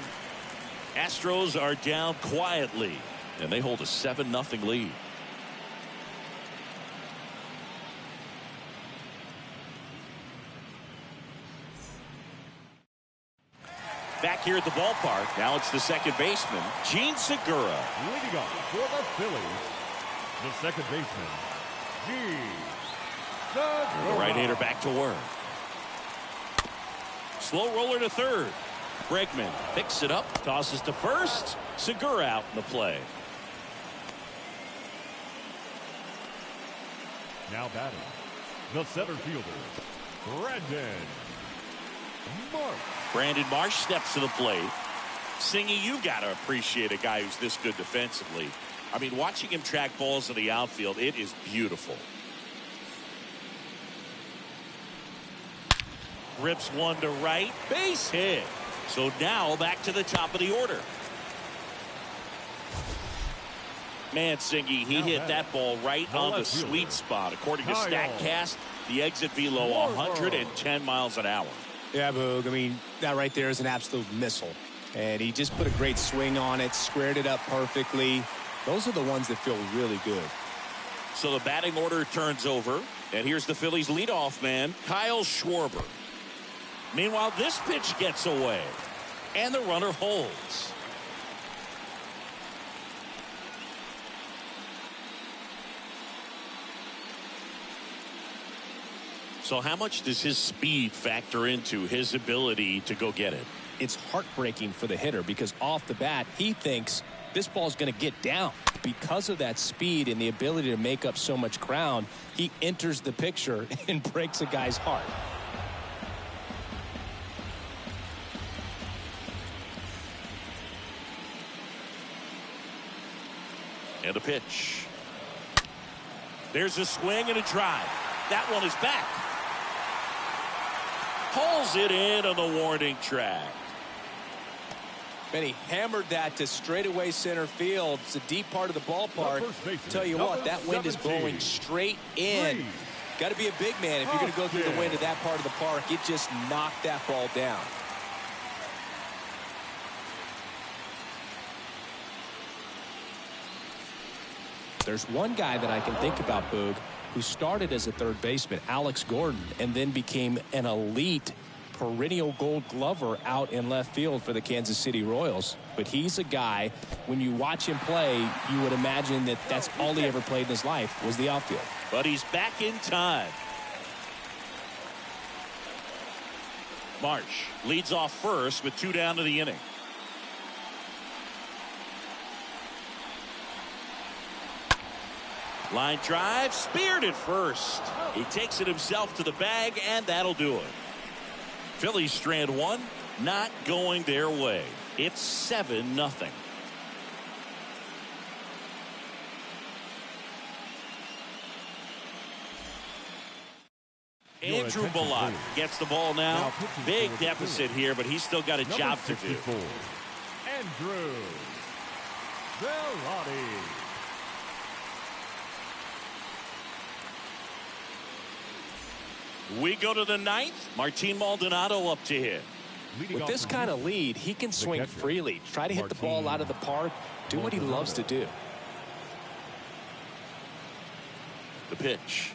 Astros are down quietly, and they hold a 7-0 lead. Back here at the ballpark, now it's the second baseman, Gene Segura. Leading off for the Phillies, the second baseman, Gene Segura. The right-hander back to work. Slow roller to third. Bregman picks it up, tosses to first. Segura out in the play. Now batting, the center fielder, Brandon Marsh. Brandon Marsh steps to the plate. Singy, you got to appreciate a guy who's this good defensively. I mean, watching him track balls in the outfield, it is beautiful. Rips one to right, base hit. So now back to the top of the order. Man, Singy, he hit that ball right on the sweet spot. According to StatCast, The exit velo 110 miles an hour. Yeah, Boog. I mean, that right there is an absolute missile. And he just put a great swing on it, squared it up perfectly. Those are the ones that feel really good. So the batting order turns over. And here's the Phillies leadoff man, Kyle Schwarber. Meanwhile, this pitch gets away. And the runner holds. So how much does his speed factor into his ability to go get it? It's heartbreaking for the hitter because off the bat, he thinks this ball's going to get down. Because of that speed and the ability to make up so much ground, he enters the picture and breaks a guy's heart. And a pitch. There's a swing and a drive. That one is back. Pulls it in on the warning track. And he hammered that to straightaway center field. It's a deep part of the ballpark. Tell you what, that wind is blowing straight in. Got to be a big man if you're going to go through the wind of that part of the park. It just knocked that ball down. There's one guy that I can think about, Boog, who started as a third baseman, Alex Gordon, and then became an elite perennial gold glover out in left field for the Kansas City Royals. But he's a guy, when you watch him play, you would imagine that that's all he ever played in his life was the outfield. But he's back in time. Marsh leads off first with 2 down to the inning. Line drive, speared at first. He takes it himself to the bag, and that'll do it. Phillies strand one, not going their way. It's 7-0. Andrew Bullock gets the ball now. Big deficit here, but he's still got a job to do. Andrew Bullock. We go to the 9th. Martin Maldonado up to hit. With this kind of lead, he can swing freely. Try to hit the ball out of the park. Do what he loves to do. The pitch.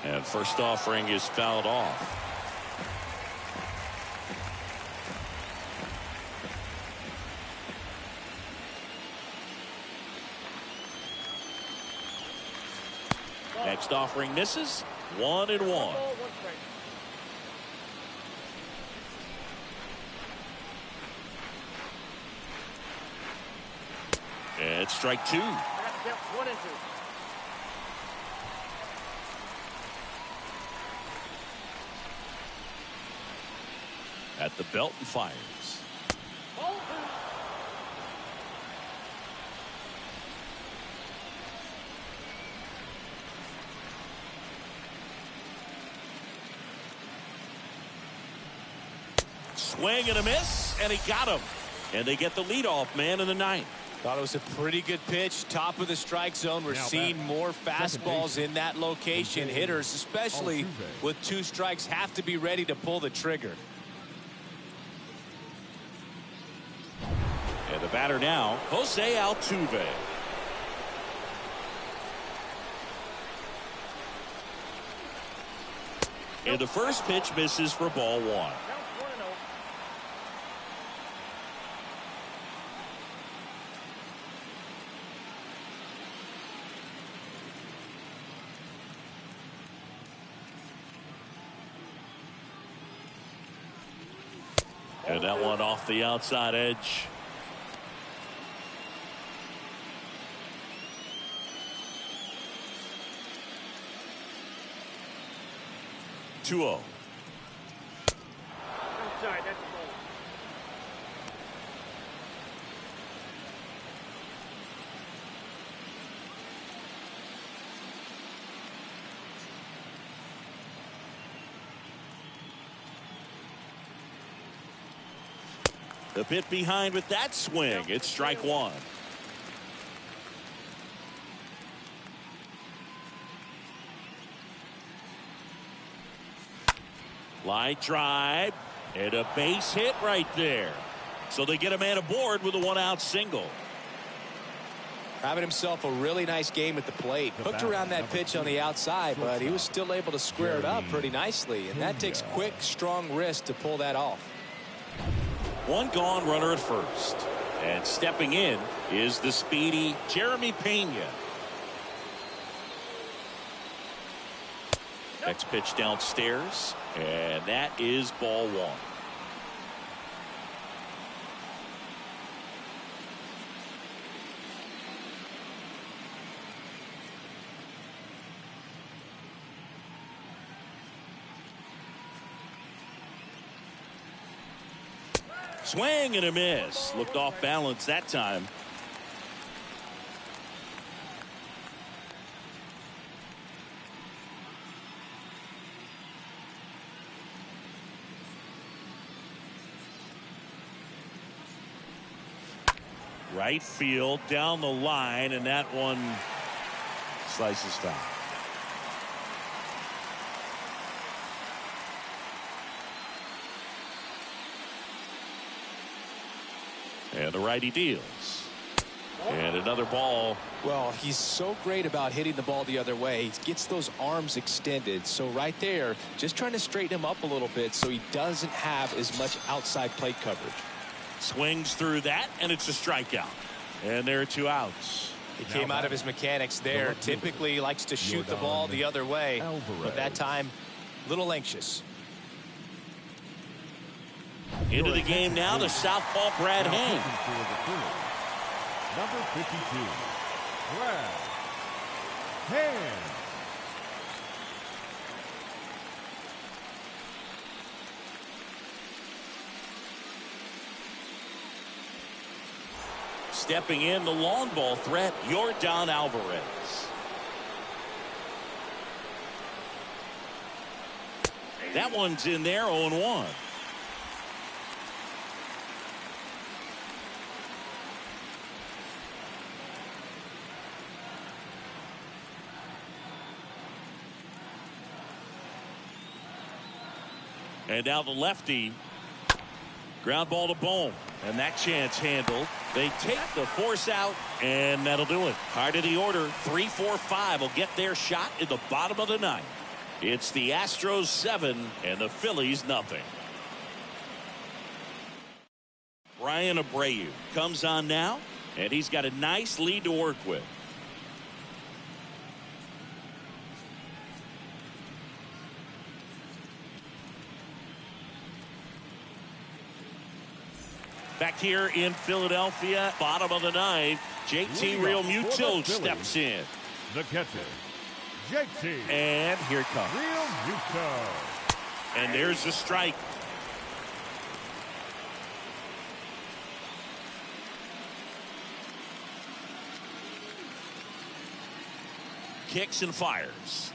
And first offering is fouled off. Next offering misses. 1-1. And strike 2. 1-2. At the belt and fires. Swing and a miss, and he got him. And they get the leadoff man in the 9th. Thought it was a pretty good pitch. Top of the strike zone. We're seeing more fastballs in that location. Hitters, especially with 2 strikes, have to be ready to pull the trigger. And the batter now, Jose Altuve. And the first pitch misses for ball 1. And that one off the outside edge. Inside, that's a ball. The bit behind with that swing. It's strike 1. Line drive and a base hit right there. So they get a man aboard with a 1-out single. Having himself a really nice game at the plate. Hooked around that pitch on the outside, but he was still able to square it up pretty nicely. And that takes quick, strong wrist to pull that off. One gone, runner at first. And stepping in is the speedy Jeremy Pena. Next pitch downstairs, and that is ball one. Swing and a miss. Looked off balance that time. Right field down the line, and that one slices foul. And the righty deals. And another ball. Well, he's so great about hitting the ball the other way. He gets those arms extended. So right there, just trying to straighten him up a little bit so he doesn't have as much outside plate coverage. Swings through that, and it's a strikeout. And there are 2 outs. He came out of his mechanics there. Typically he likes to shoot the ball the other way. But that time, a little anxious. Into the game now, the southpaw Brad Hand. Number 52, Brad Hand. Stepping in, the long ball threat, Yordan Alvarez. That one's in there, 0-1. And now the lefty. Ground ball to Bohm. And that chance handled. They take the force out, and that'll do it. Heart of the order, 3-4-5 will get their shot in the bottom of the ninth. It's the Astros 7 and the Phillies nothing. Brian Abreu comes on now, and he's got a nice lead to work with. Back here in Philadelphia, bottom of the ninth, JT Realmuto steps in. The catcher, JT. And here it comes. Realmuto. And there's the strike. Kicks and fires.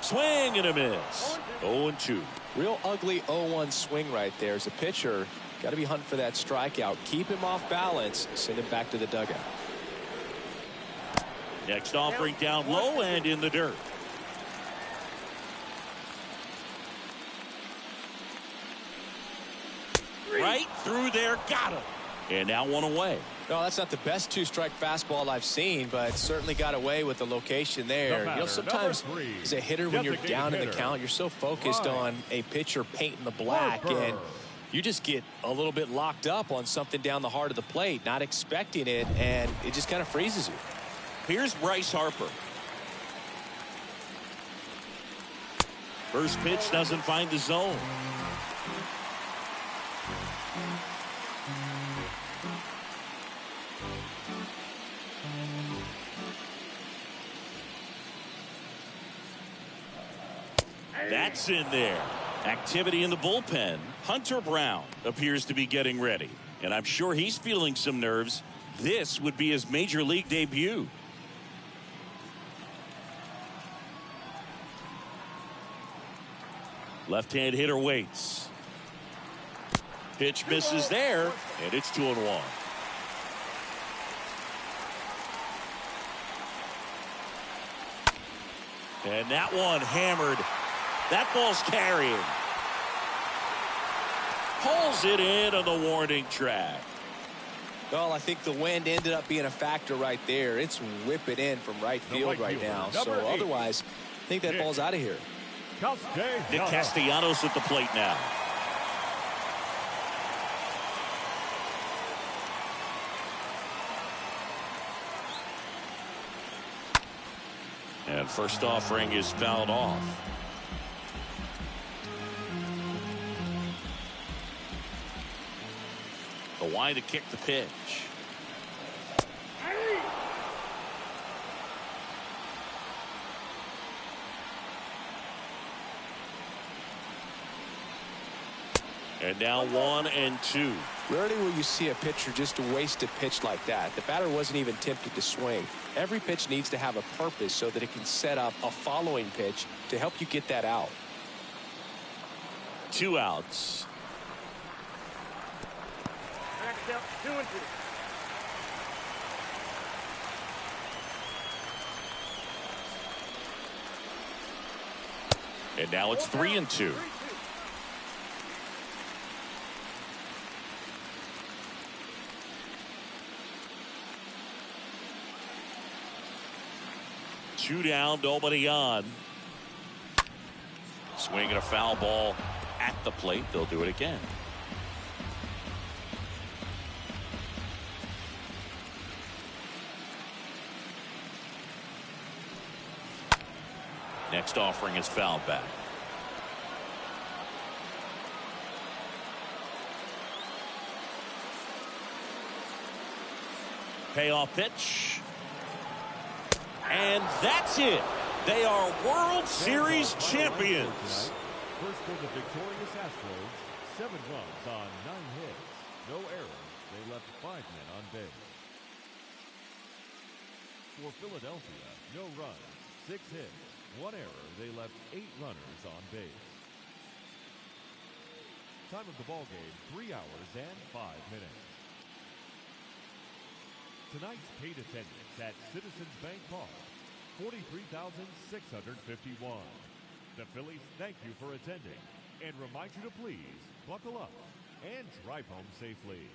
Swing and a miss. 0-2. Real ugly 0-1 swing right there. As a pitcher, got to be hunting for that strikeout. Keep him off balance. Send him back to the dugout. Next offering down low and in the dirt. Right through there. Got him. And now one away. No, that's not the best 2-strike fastball I've seen, but certainly got away with the location there. You know, sometimes as a hitter, when you're down in the count, you're so focused on a pitcher painting the black, and you just get a little bit locked up on something down the heart of the plate, not expecting it, and it just kind of freezes you. Here's Bryce Harper. First pitch doesn't find the zone. That's in there. Activity in the bullpen. Hunter Brown appears to be getting ready, and I'm sure he's feeling some nerves. This would be his major league debut. Left-hand hitter waits. Pitch misses there, and it's 2-1. And that one hammered. That ball's carrying. Pulls it in on the warning track. Well, I think the wind ended up being a factor right there. It's whipping in from right field right now. So otherwise, I think that ball's out of here. Nick Castellanos at the plate now. And first offering is fouled off. Kawhi to kick the pitch. And now 1-2. Rarely will you see a pitcher just waste a pitch like that. The batter wasn't even tempted to swing. Every pitch needs to have a purpose so that it can set up a following pitch to help you get that out. 2 outs. Next up, 2-2. And now it's 3-2. Two down, nobody on. Swinging a foul ball at the plate. They'll do it again. Next offering is fouled back. Payoff pitch. And that's it. They are World Series champions. First for the victorious Astros, 7 runs on 9 hits. No errors. They left 5 men on base. For Philadelphia, no runs, 6 hits, 1 error. They left 8 runners on base. Time of the ball game, 3 hours and 5 minutes. Tonight's paid attendance at Citizens Bank Park, 43,651. The Phillies thank you for attending and remind you to please buckle up and drive home safely.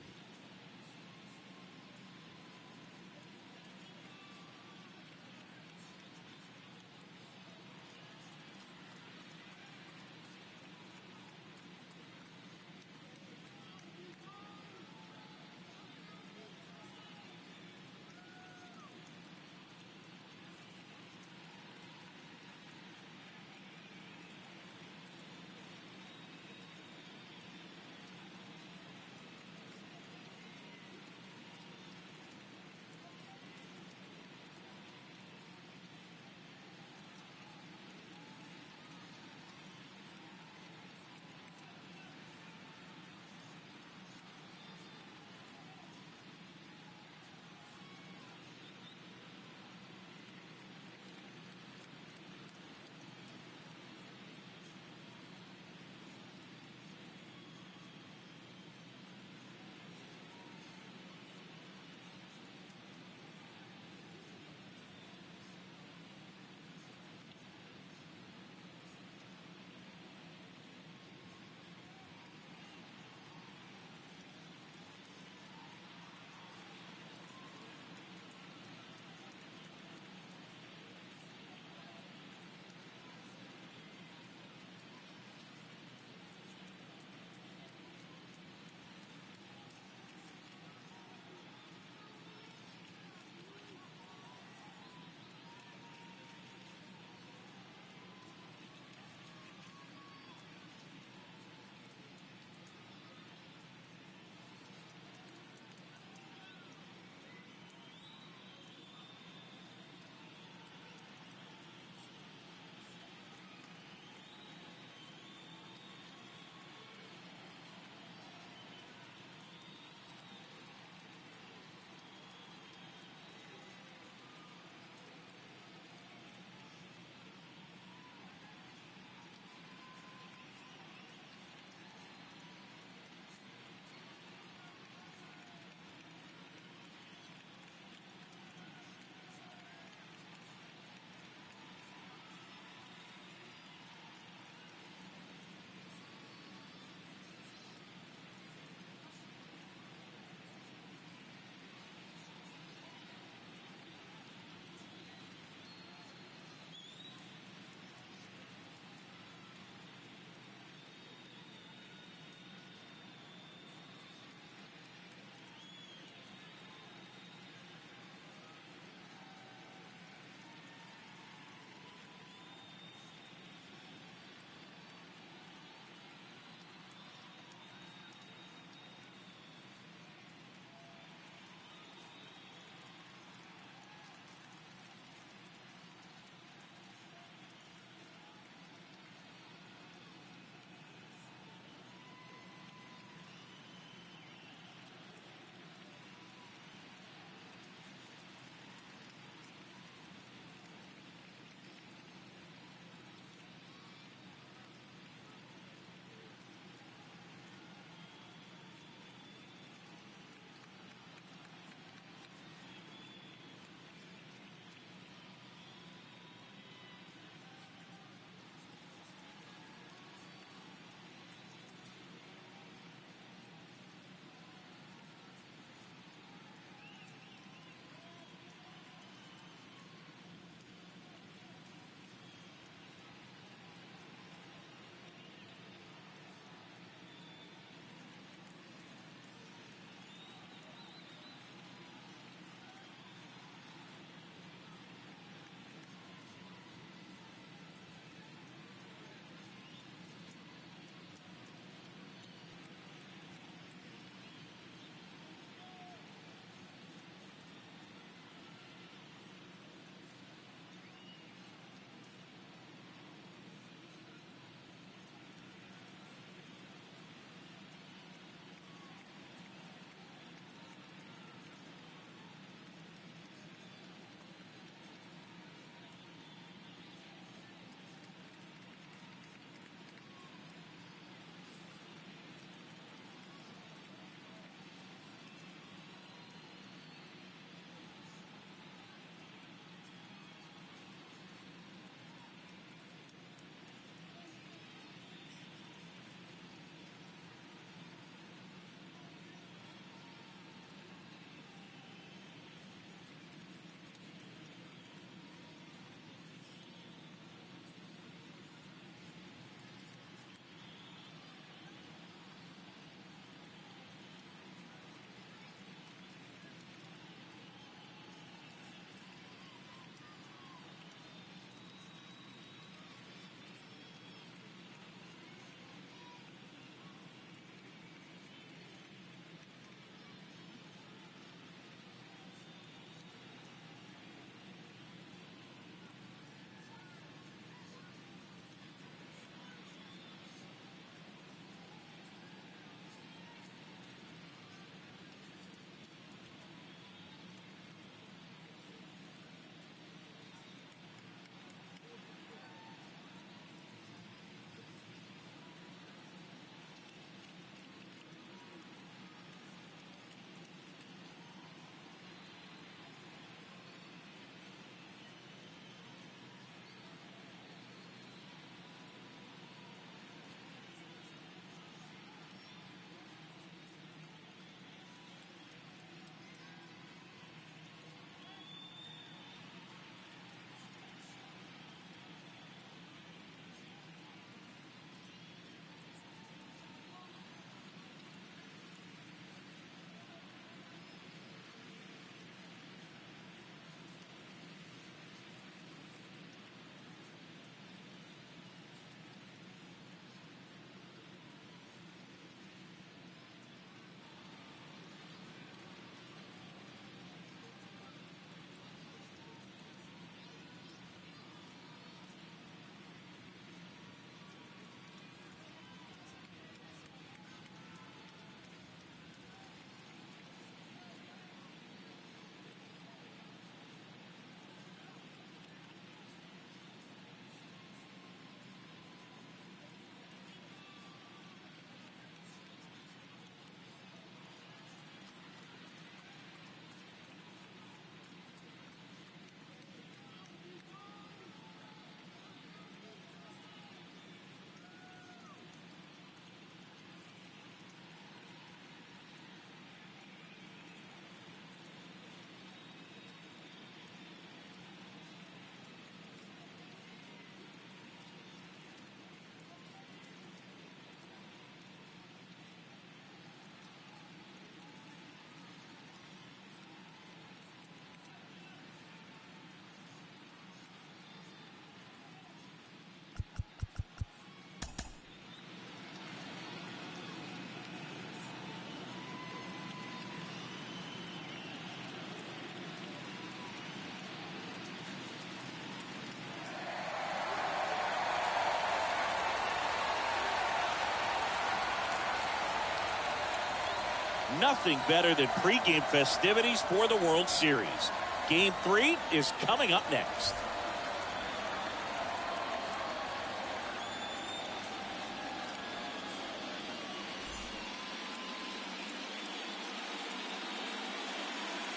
nothing better than pregame festivities for the World Series. Game 3 is coming up next.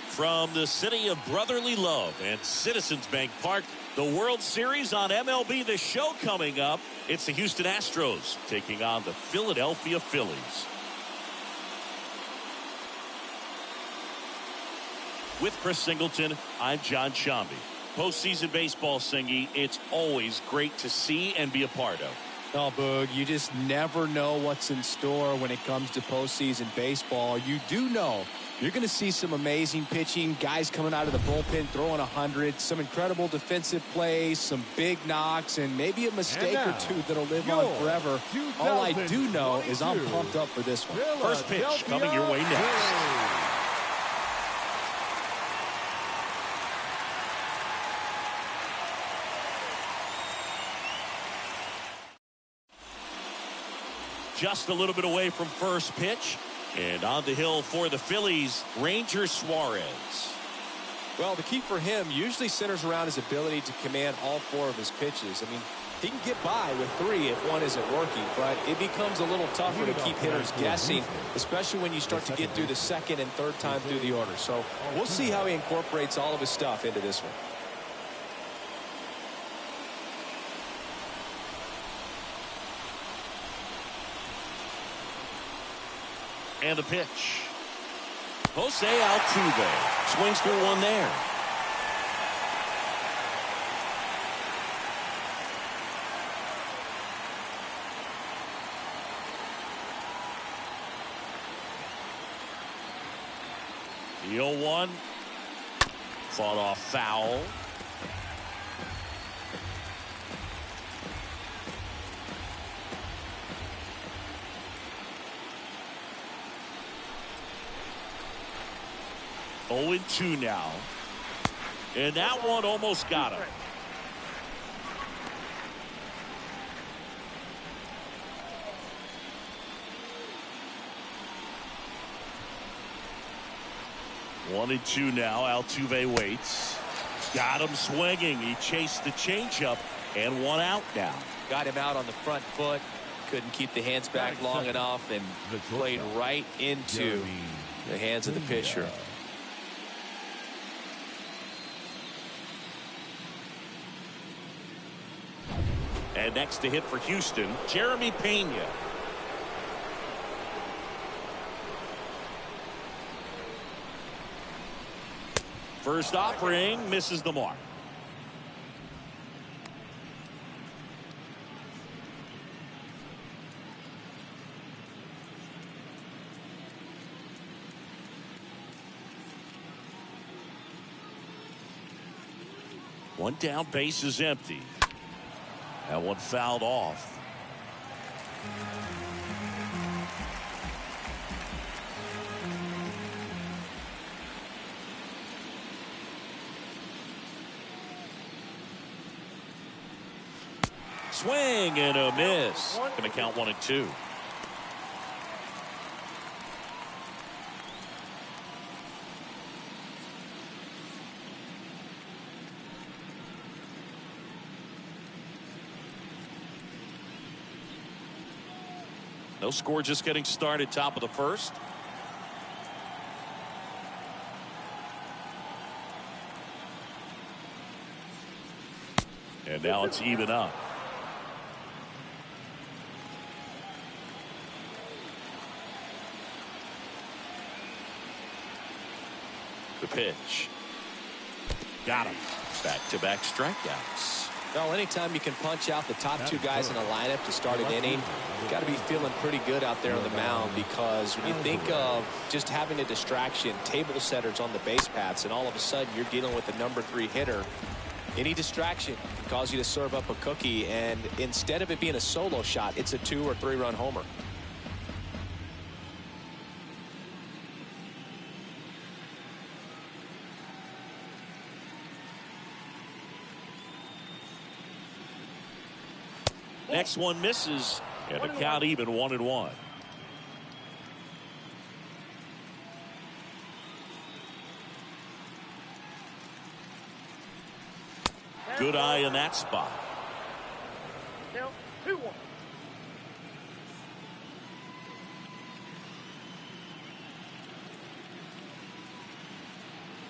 From the city of brotherly love and Citizens Bank Park, the World Series on MLB The Show coming up. It's the Houston Astros taking on the Philadelphia Phillies. With Chris Singleton, I'm John Shambi. Postseason baseball, Singy, it's always great to see and be a part of. Oh, Boog, you just never know what's in store when it comes to postseason baseball. You do know you're going to see some amazing pitching, guys coming out of the bullpen throwing 100, some incredible defensive plays, some big knocks, and maybe a mistake or two that'll live on forever. All I do know is I'm pumped up for this one. First pitch coming your way next. Just a little bit away from first pitch. And on the hill for the Phillies, Ranger Suarez. Well, the key for him usually centers around his ability to command all 4 of his pitches. I mean, he can get by with 3 if one isn't working, but it becomes a little tougher to keep hitters guessing, especially when you start to get through the second and third time through the order. So we'll see how he incorporates all of his stuff into this one. And the pitch. Jose Altuve swings through one there. The 0-1. Fought off foul. Oh, 0-2 now. And that one almost got him. One and two now. Altuve waits. Got him swinging. He chased the changeup and one out now. Got him out on the front foot. Couldn't keep the hands back long enough and played right into the hands of the pitcher. And next to hit for Houston, Jeremy Pena. First offering misses the mark. One down, base is empty. That one fouled off. Swing and a miss. Going to count 1 and 2. No score, just getting started, top of the first. And now it's even up. The pitch. Got him. Back-to-back strikeouts. Well, anytime you can punch out the top 2 guys in a lineup to start an inning, you got to be feeling pretty good out there on the mound, because when you think of just having a distraction, table setters on the base paths, and all of a sudden you're dealing with the number 3 hitter, any distraction can cause you to serve up a cookie, and instead of it being a solo shot, it's a 2 or 3 run homer. Next one misses, and the count even 1 and 1. Good eye in that spot. Count 2-1.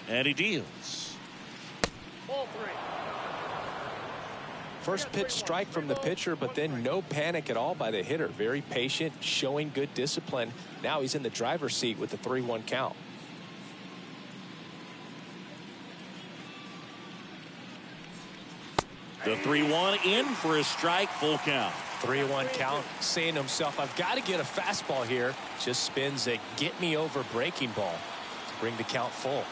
And he deals. Ball 3. First pitch strike from the pitcher, but then no panic at all by the hitter. Very patient, showing good discipline. Now he's in the driver's seat with the 3-1 count. The 3-1 in for a strike, full count. 3-1 count, saying to himself, I've got to get a fastball here. Just spins a get me over breaking ball to bring the count full.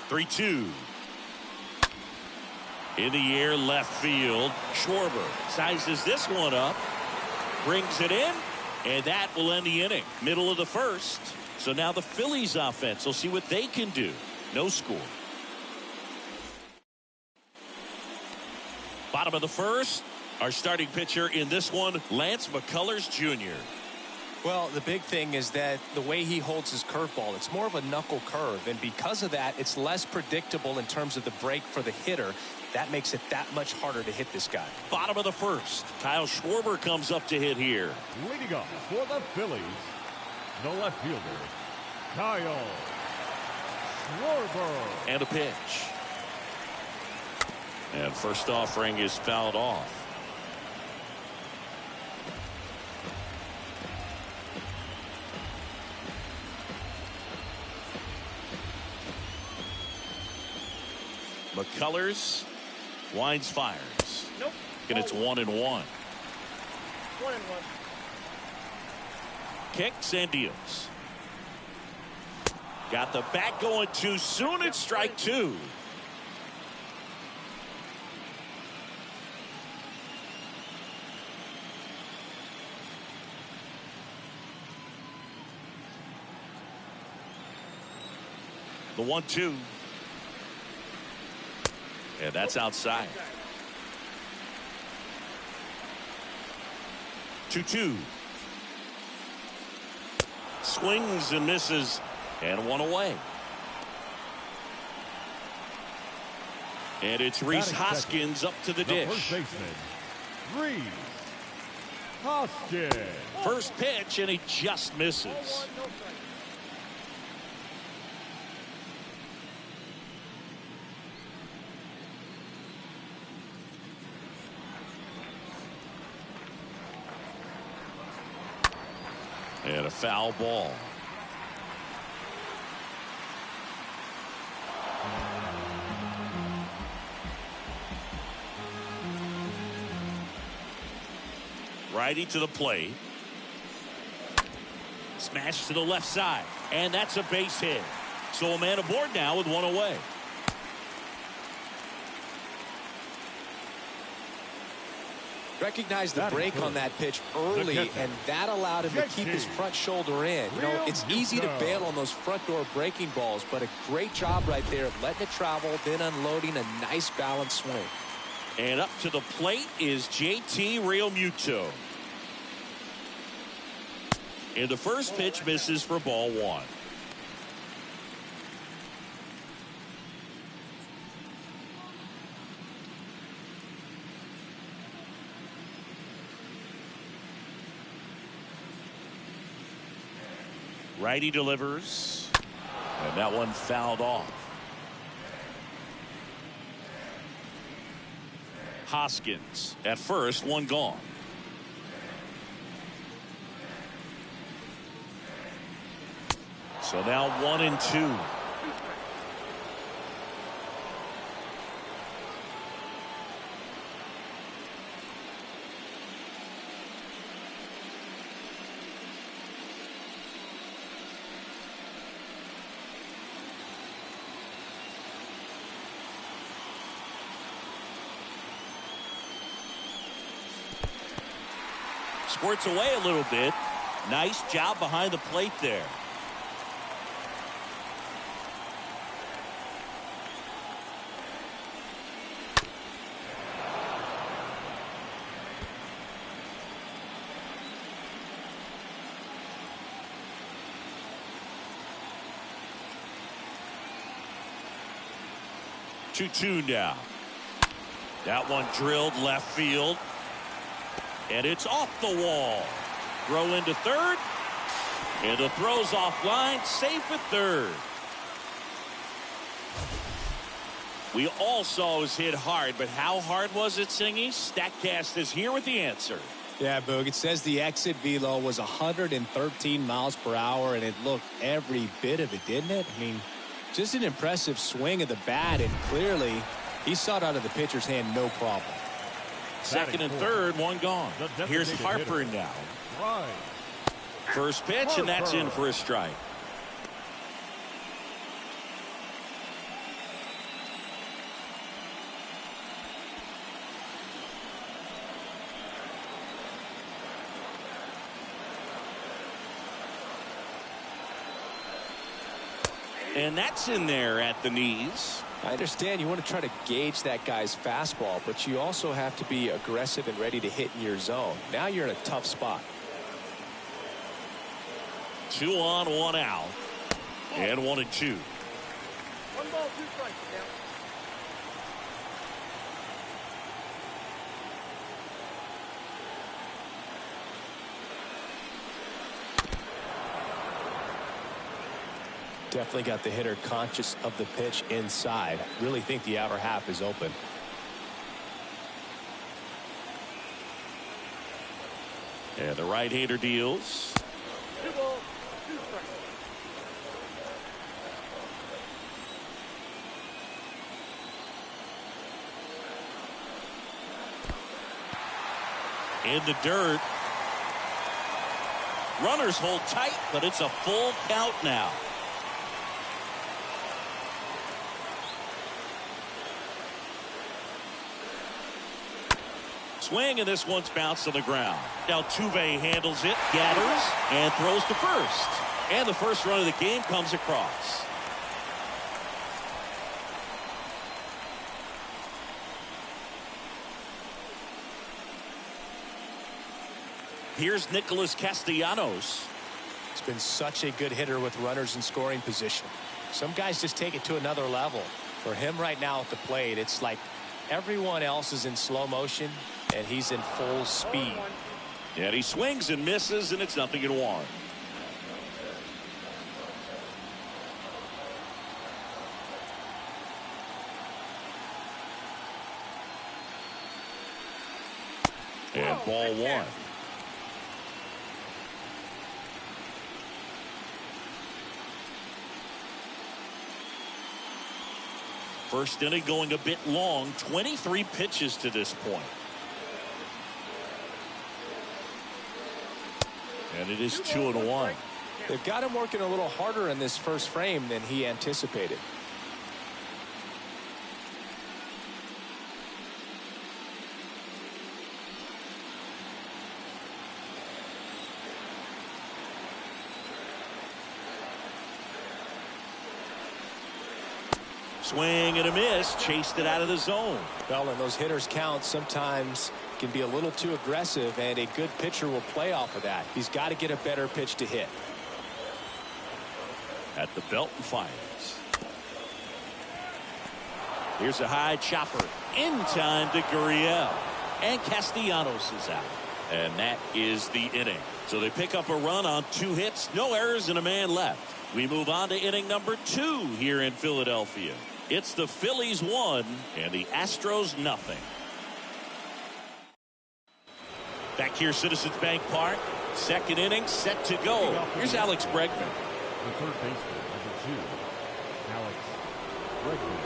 3-2. In the air, left field. Schwarber sizes this one up, brings it in, and that will end the inning. Middle of the first. So now the Phillies offense will see what they can do. No score. Bottom of the first. Our starting pitcher in this one, Lance McCullers Jr. Well, the big thing is that the way he holds his curveball, it's more of a knuckle curve, and because of that, it's less predictable in terms of the break for the hitter. That makes it that much harder to hit this guy. Bottom of the first. Kyle Schwarber comes up to hit here. Leading off for the Phillies, the left fielder, Kyle Schwarber. And a pitch. And first offering is fouled off. McCullers winds, fires. Nope. And it's 1-1. 1-1. Kicks and deals. Got the bat going too soon. It's strike 2. The 1-2. And that's outside. 2-2. Swings and misses, and one away. And it's Rhys Hoskins up to the dish. First baseman, Rhys Hoskins. First pitch, and he just misses. 0-1, no strike. And a foul ball. Righty to the plate. Smash to the left side. And that's a base hit. So a man aboard now with one away. Recognized the break on that pitch early, and that allowed him to keep his front shoulder in. You know, it's easy to bail on those front door breaking balls, but a great job right there of letting it travel, then unloading a nice balanced swing. And up to the plate is JT Realmuto. And the first pitch misses for ball 1. Righty delivers, and that one fouled off. Hoskins at first, one gone. So now 1-2. Squirts away a little bit. Nice job behind the plate there. Two now. That one drilled left field. And it's off the wall. Throw into third. And the throw's offline. Safe at third. We all saw it was hit hard, but how hard was it, Singy? StatCast is here with the answer. Yeah, Boog, it says the exit velo was 113 miles per hour, and it looked every bit of it, didn't it? I mean, just an impressive swing of the bat, and clearly he saw it out of the pitcher's hand no problem. Second and third, one gone. Here's Harper now. First pitch, and that's in for a strike. And that's in there at the knees. I understand you want to try to gauge that guy's fastball, but you also have to be aggressive and ready to hit in your zone. Now you're in a tough spot. 2 on, 1 out. And 1-2. 1 ball, 2 strikes now. Definitely got the hitter conscious of the pitch inside. Really think the outer half is open. And the right-hander deals. 2 balls, 2 strikes. In the dirt. Runners hold tight, but it's a full count now. Swing, and this one's bounced on the ground. Now Tuve handles it, gathers, and throws to first. And the first run of the game comes across. Here's Nicholas Castellanos. He's been such a good hitter with runners in scoring position. Some guys just take it to another level. For him right now at the plate, it's like everyone else is in slow motion and he's in full speed. And he swings and misses, and it's 0-1. And ball 1. First inning going a bit long. 23 pitches to this point. And it is 2-1. They've got him working a little harder in this first frame than he anticipated. Swing and a miss. Chased it out of the zone. Well, and those hitters count sometimes can be a little too aggressive, and a good pitcher will play off of that. He's got to get a better pitch to hit. At the belt and fires. Here's a high chopper. In time to Gurriel. And Castellanos is out. And that is the inning. So they pick up a run on 2 hits. No errors and a man left. We move on to inning number 2 here in Philadelphia. It's the Phillies 1 and the Astros nothing. Back here, Citizens Bank Park. Second inning set to go. Here's Alex Bregman. The third baseman, number 2, Alex Bregman.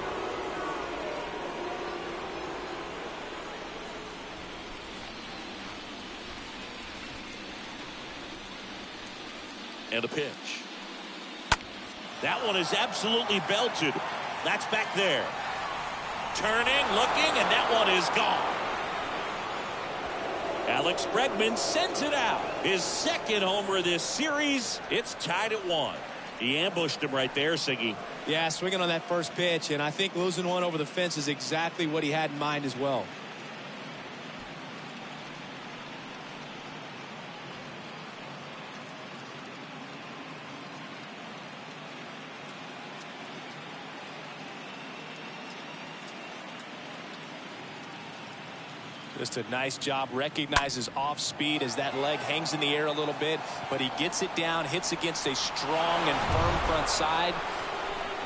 And a pitch. That one is absolutely belted. That's back there. Turning, looking, and that one is gone. Alex Bregman sends it out. His second homer this series. It's tied at 1. He ambushed him right there, Siggy. Yeah, swinging on that first pitch, and I think losing one over the fence is exactly what he had in mind as well. Just a nice job. Recognizes off speed as that leg hangs in the air a little bit, but he gets it down, hits against a strong and firm front side,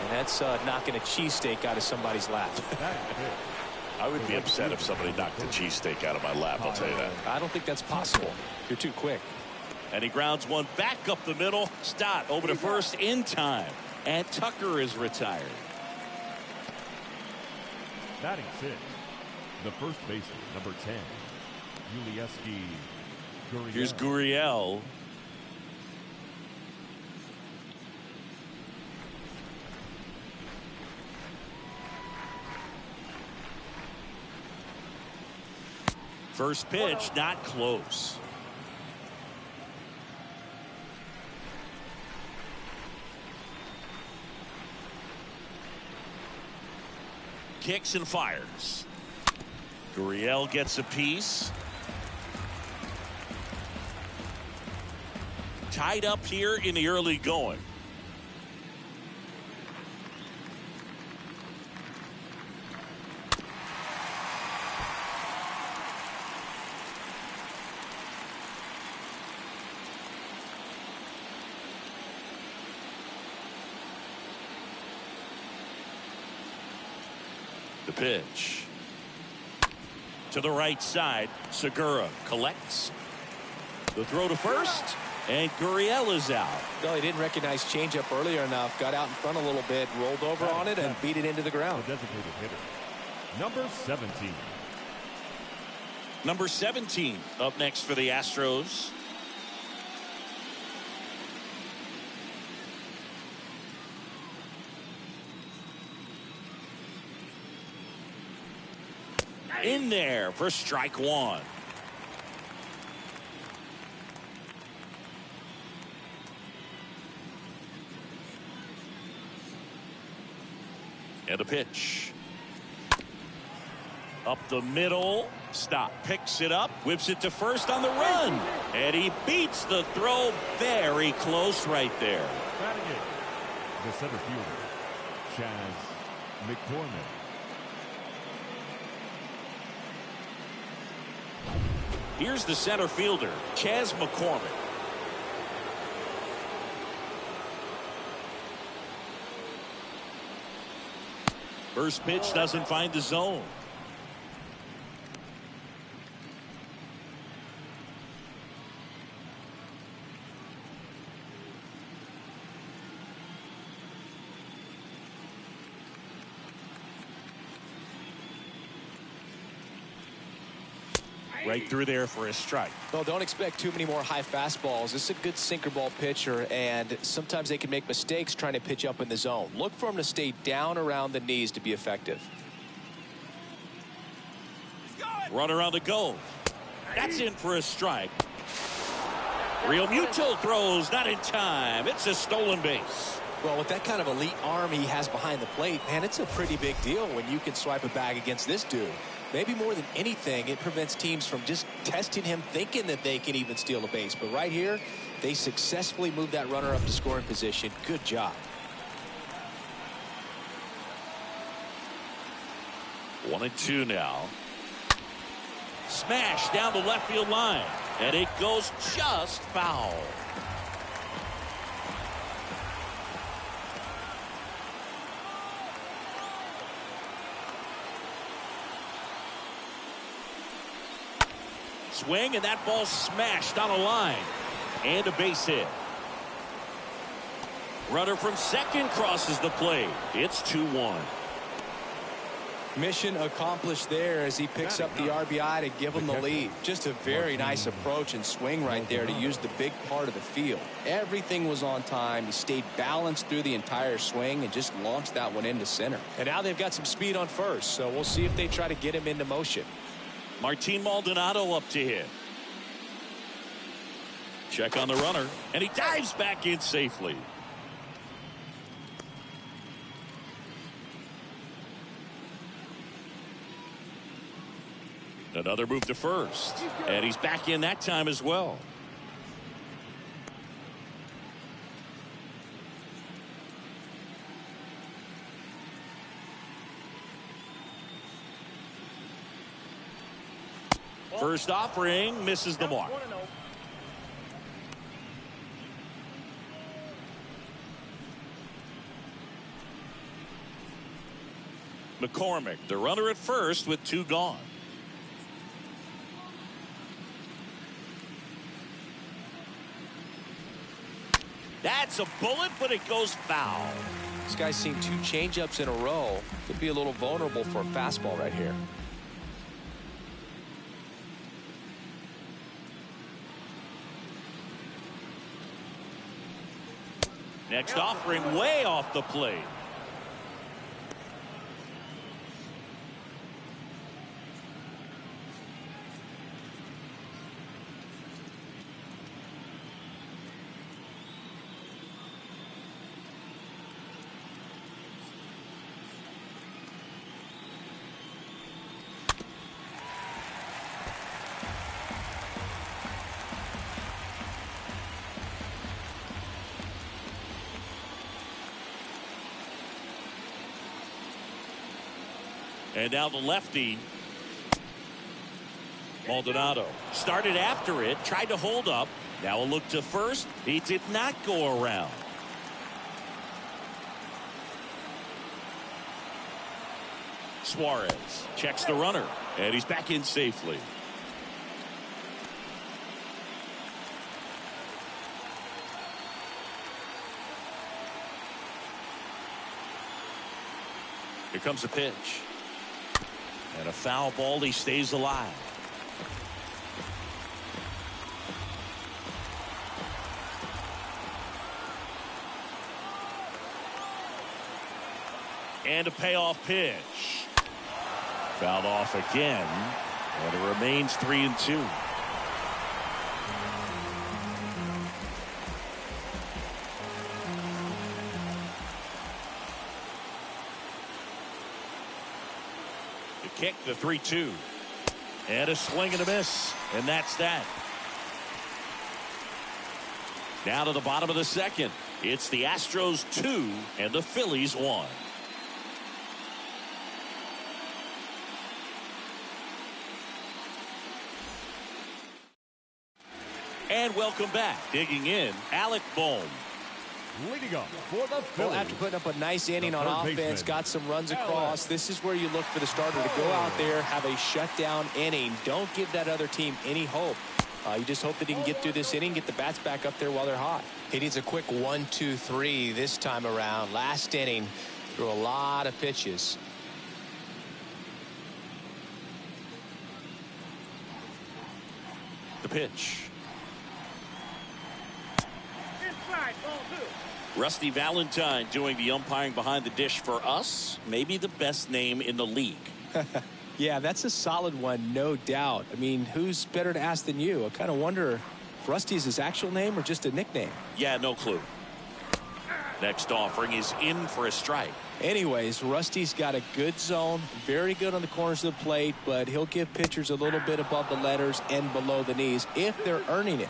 and that's knocking a cheesesteak out of somebody's lap. I would be upset if somebody knocked a cheesesteak out of my lap, I'll tell you that. I don't think that's possible. You're too quick. And he grounds one back up the middle. Stott over to first in time. And Tucker is retired. Batting six, the first baseman, number 10, Yulieski Gurriel. Here's Gurriel. First pitch, not close. Kicks and fires. Gurriel gets a piece. Tied up here in the early going. The pitch to the right side. Segura collects the throw to first, and Gurriel is out. No, he didn't recognize changeup earlier enough. Got out in front a little bit, rolled over on it, and beat it into the ground. The designated hitter, number 17. Number 17 up next for the Astros. In there for strike one. And a pitch. Up the middle. Stop. Picks it up. Whips it to first on the run. And he beats the throw very close right there. Batting eighth, the center fielder, Chaz McCormick. Here's the center fielder, Chaz McCormick. First pitch doesn't find the zone. Right through there for a strike. Well, don't expect too many more high fastballs. This is a good sinker ball pitcher, and sometimes they can make mistakes trying to pitch up in the zone. Look for him to stay down around the knees to be effective. Runner on the go. That's in for a strike. Real Muto throws not in time. It's a stolen base. Well, with that kind of elite arm he has behind the plate, man, it's a pretty big deal when you can swipe a bag against this dude. Maybe more than anything, it prevents teams from just testing him, thinking that they can even steal a base. But right here, they successfully moved that runner up to scoring position. Good job. 1-2 now. Smash down the left field line. And it goes just foul. Swing, and that ball smashed on a line. And a base hit. Runner from second crosses the plate. It's 2-1. Mission accomplished there as he picks up the RBI to give him the lead. Just a very nice approach and swing right there to use the big part of the field. Everything was on time. He stayed balanced through the entire swing and just launched that one into center. And now they've got some speed on first, so we'll see if they try to get him into motion. Martin Maldonado up to hit. Check on the runner, and he dives back in safely. Another move to first, and he's back in that time as well. First offering misses the mark. 1-0. McCormick, the runner at first with 2 gone. That's a bullet, but it goes foul. This guy's seen 2 changeups in a row. Could be a little vulnerable for a fastball right here. Next offering way off the plate. And now the lefty, Maldonado, started after it, tried to hold up. Now a look to first. He did not go around. Suarez checks the runner, and he's back in safely. Here comes a pitch. And a foul ball. He stays alive. And a payoff pitch. Fouled off again. And it remains 3-2. Kick, the 3-2. And a swing and a miss. And that's that. Now to the bottom of the second. It's the Astros 2 and the Phillies 1. And welcome back. Digging in, Alec Bohm. Leading up for the Phillies. Well, after putting up a nice inning on offense, got some runs across, this is where you look for the starter to go out there, have a shutdown inning. Don't give that other team any hope. You just hope that he can get through this inning, get the bats back up there while they're hot. He needs a quick 1-2-3 this time around. Last inning, threw a lot of pitches. The pitch. Inside, ball 2. Rusty Valentine doing the umpiring behind the dish for us. Maybe the best name in the league. Yeah, that's a solid one, no doubt. I mean, who's better to ask than you? I kind of wonder if Rusty is his actual name or just a nickname. Yeah, no clue. Next offering is in for a strike. Anyways, Rusty's got a good zone, very good on the corners of the plate, but he'll give pitchers a little bit above the letters and below the knees if they're earning it.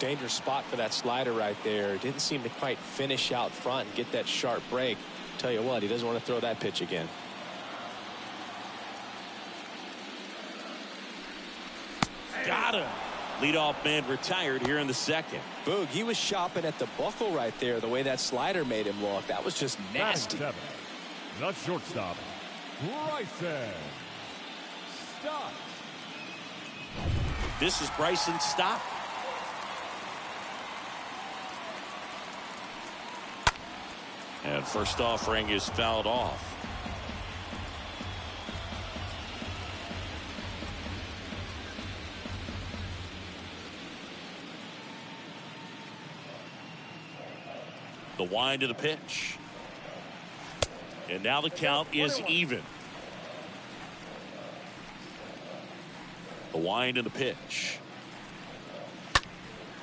Dangerous spot for that slider right there. Didn't seem to quite finish out front and get that sharp break. Tell you what, he doesn't want to throw that pitch again. Got him. Leadoff man retired here in the second. Boog, he was shopping at the buckle right there, the way that slider made him look. That was just nasty. Batting 7. The shortstop, Bryson Stott. This is Bryson Stott. And first offering is fouled off. The wind of the pitch. And now the count is even. The wind of the pitch.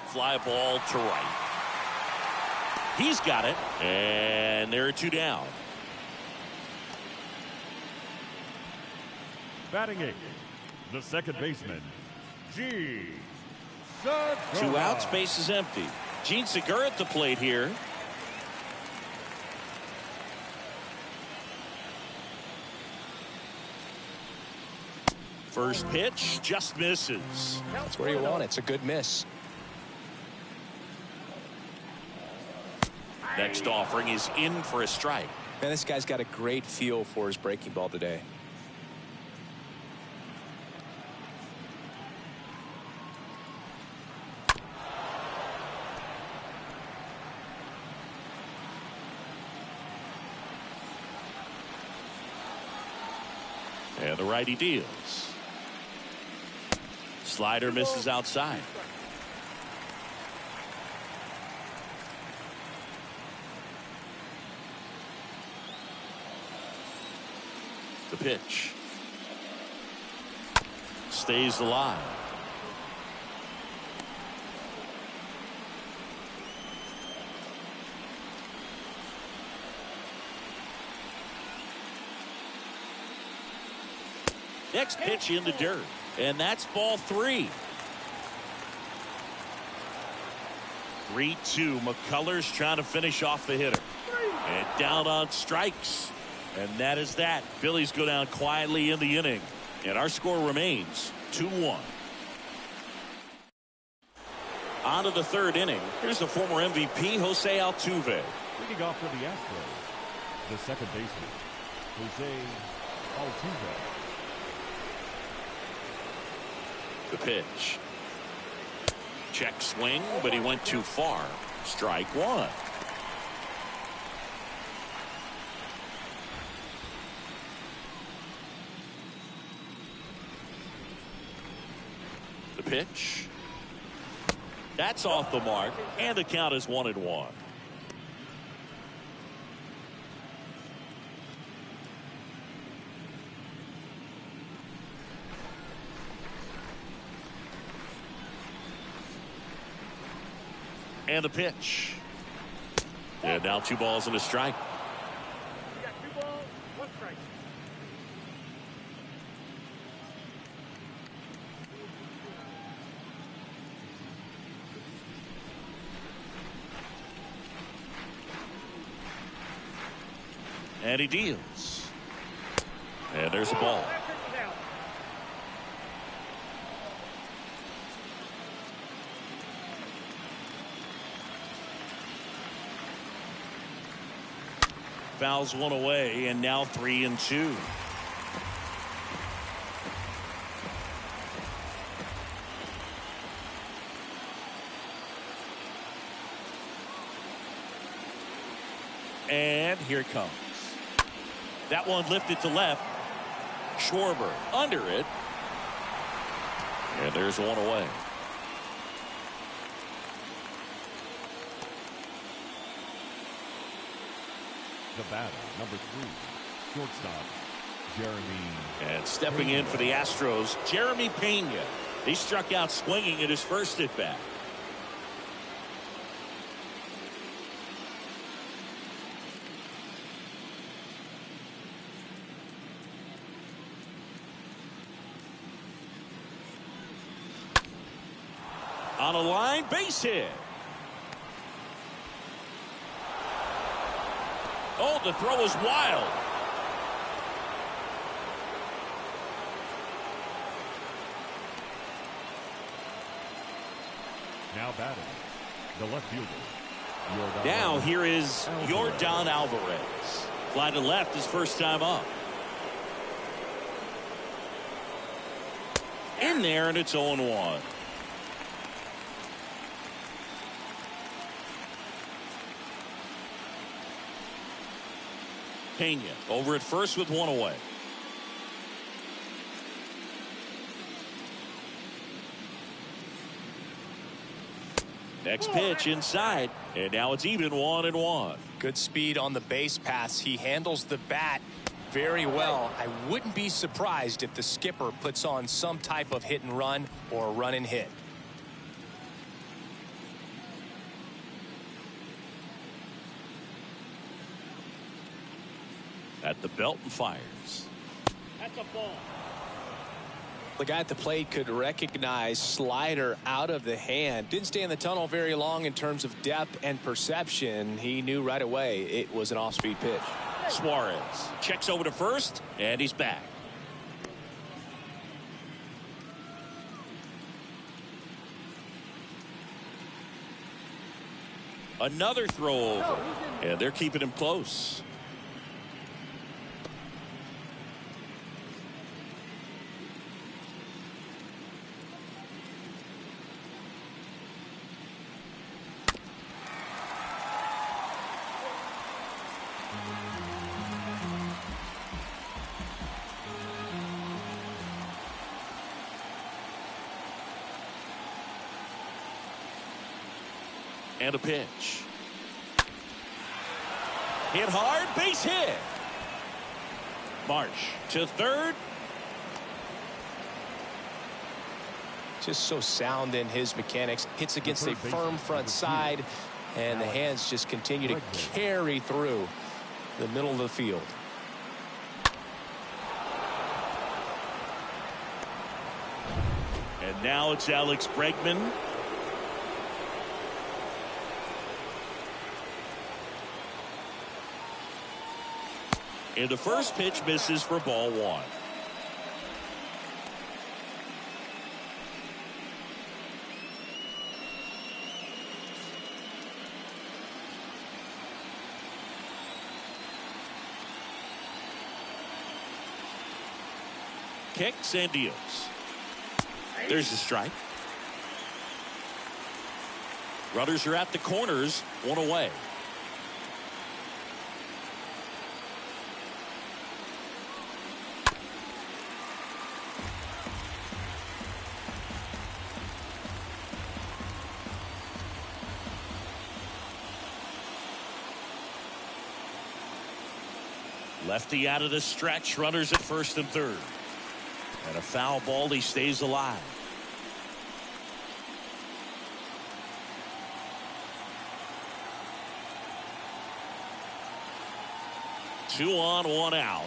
Fly ball to right. He's got it. And there are 2 down. Batting 8. The second baseman, G. 2 outs, base is empty. Gene Segura at the plate here. First pitch just misses. That's where you want it. It's a good miss. Next offering is in for a strike. Man, this guy's got a great feel for his breaking ball today. And the righty deals. Slider misses outside. The pitch. Stays alive. Next pitch in the dirt. And that's ball 3. 3-2. McCullers trying to finish off the hitter. And down on strikes. And that is that. Phillies go down quietly in the inning. And our score remains 2-1. On to the third inning. Here's the former MVP, Jose Altuve. Leading off for the Astros, the second baseman, Jose Altuve. The pitch. Check swing, but he went too far. Strike 1. The pitch. That's off the mark, and the count is 1-1. And the pitch. And now 2 balls and a strike. You got 2 balls, 1 strike. And he deals. And there's a ball. Fouls 1 away, and now 3-2. And here it comes. That one lifted to left. Schwarber under it. And there's 1 away. The batter, number 3, shortstop, Jeremy. And stepping in for the Astros, Jeremy Pena. He struck out swinging at his first at bat. On a line, base hit. Oh, the throw is wild. Now batting, the left fielder. Now here is Yordan Alvarez. Fly to left his first time up. In there, and it's 0-1. Pena over at first with 1 away. Next pitch inside, and now it's even 1-1. Good speed on the base pass. He handles the bat very well. I wouldn't be surprised if the skipper puts on some type of hit and run or a run and hit. At the belt and fires. That's a ball. The guy at the plate could recognize slider out of the hand. Didn't stay in the tunnel very long in terms of depth and perception. He knew right away it was an off-speed pitch. Suarez checks over to first, and he's back. Another throw over. And they're keeping him close. And a pitch. Hit hard, base hit. Marsh to third. Just so sound in his mechanics. Hits against a firm front side, and the hands just continue to carry through the middle of the field. And now it's Alex Bregman. And the first pitch misses for ball one. Kicks and deals. There's the strike. Runners are at the corners, one away. Lefty out of the stretch, runners at first and third. And a foul ball, he stays alive. Two on, one out.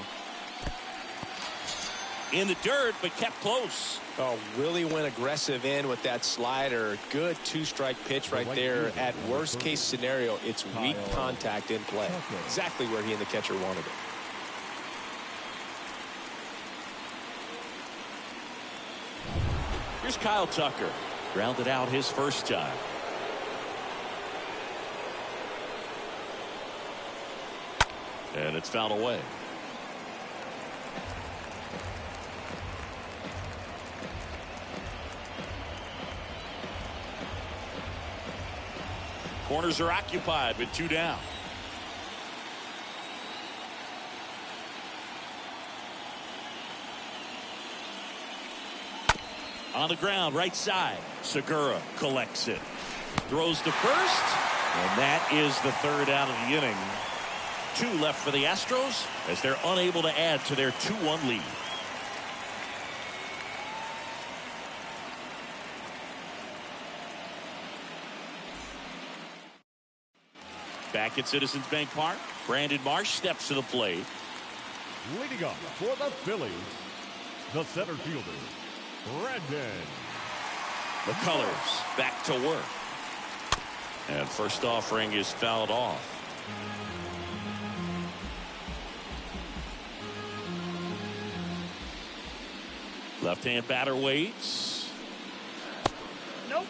In the dirt, but kept close. Oh, really went aggressive in with that slider. Good two-strike pitch right there. At worst case scenario, it's weak contact in play. Exactly where he and the catcher wanted it. Here's Kyle Tucker. Grounded out his first time. And it's fouled away. Corners are occupied with two down. On the ground, right side. Segura collects it. Throws to first. And that is the third out of the inning. Two left for the Astros as they're unable to add to their 2-1 lead. Back at Citizens Bank Park, Brandon Marsh steps to the plate. Leading up for the Phillies, the center fielder, Brandon. McCullers back to work. And first offering is fouled off. Left-hand batter waits. Nope.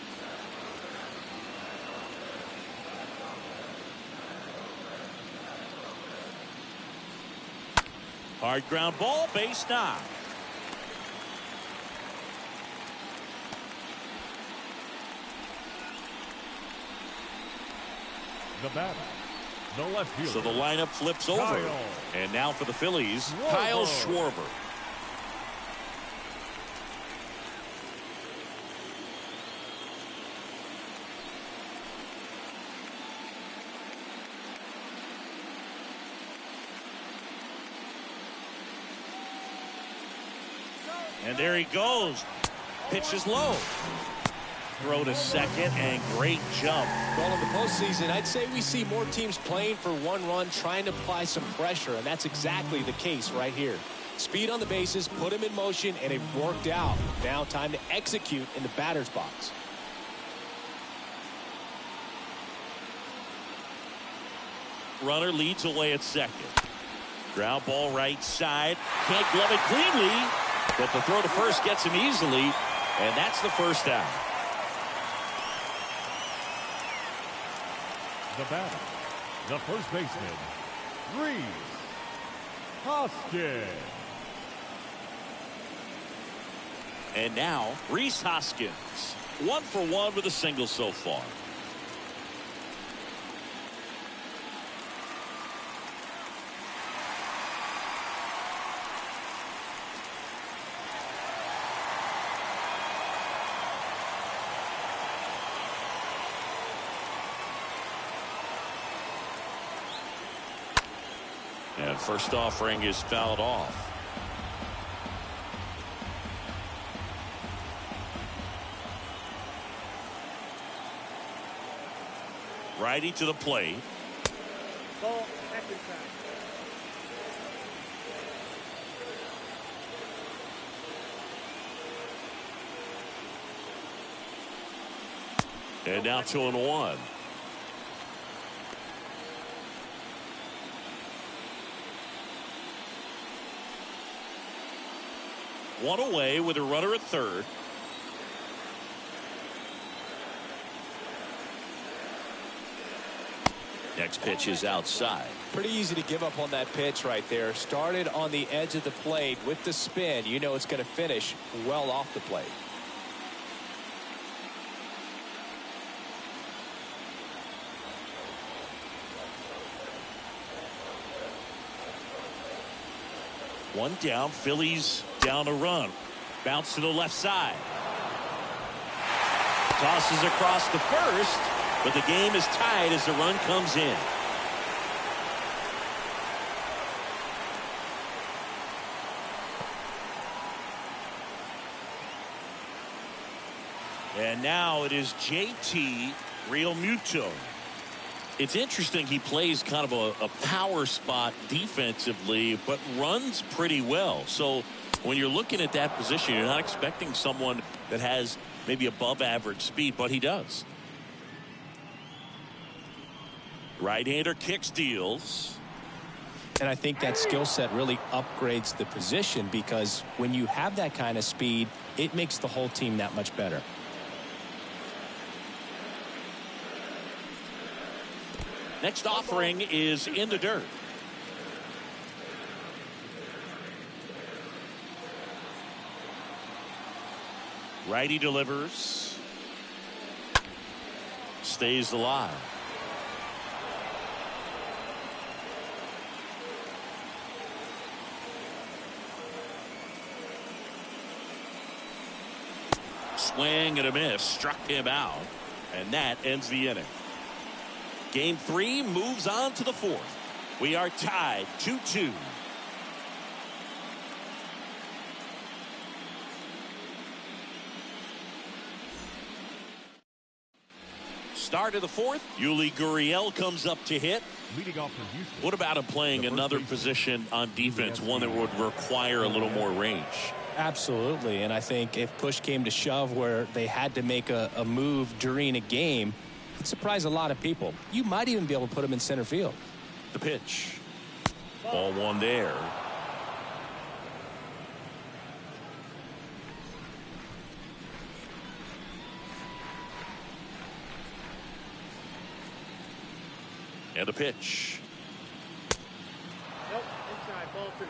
Hard ground ball, base knock. The batter, the left fielder. So the lineup flips over. Kyle. And now for the Phillies, Schwarber. Kyle Schwarber. And there he goes. Pitch is low. Throw to second and great jump. Well, in the postseason, I'd say we see more teams playing for one run, trying to apply some pressure, and that's exactly the case right here. Speed on the bases, put him in motion, and it worked out. Now time to execute in the batter's box. Runner leads away at second. Ground ball right side. Can't glove it cleanly, but the throw to first gets him easily, and that's the first out. The batter, the first baseman, Rhys Hoskins. And now, Rhys Hoskins. 1 for 1 with a single so far. And first offering is fouled off. Righty to the plate. Ball, second time. And now 2-1. One away with a runner at third. Next pitch is outside. Pretty easy to give up on that pitch right there. Started on the edge of the plate with the spin. You know it's going to finish well off the plate. One down. Phillies down a run. Bounce to the left side. Tosses across the first, but the game is tied as the run comes in. And now it is JT Realmuto. It's interesting, he plays kind of a power spot defensively, but runs pretty well. So when you're looking at that position, you're not expecting someone that has maybe above average speed, but he does. Right-hander kick steals. And I think that skill set really upgrades the position, because when you have that kind of speed, it makes the whole team that much better. Next offering is in the dirt. Righty delivers. Stays alive. Swing and a miss. Struck him out. And that ends the inning. Game 3 moves on to the 4th. We are tied 2-2. Start of the 4th. Yuli Gurriel comes up to hit. Leading off for Houston. What about him playing another position on defense, one that would require a little more range? Absolutely. And I think if push came to shove where they had to make a move during a game, it'd surprise a lot of people. You might even be able to put him in center field. The pitch. Ball one there. And a pitch. Nope, inside, ball 2.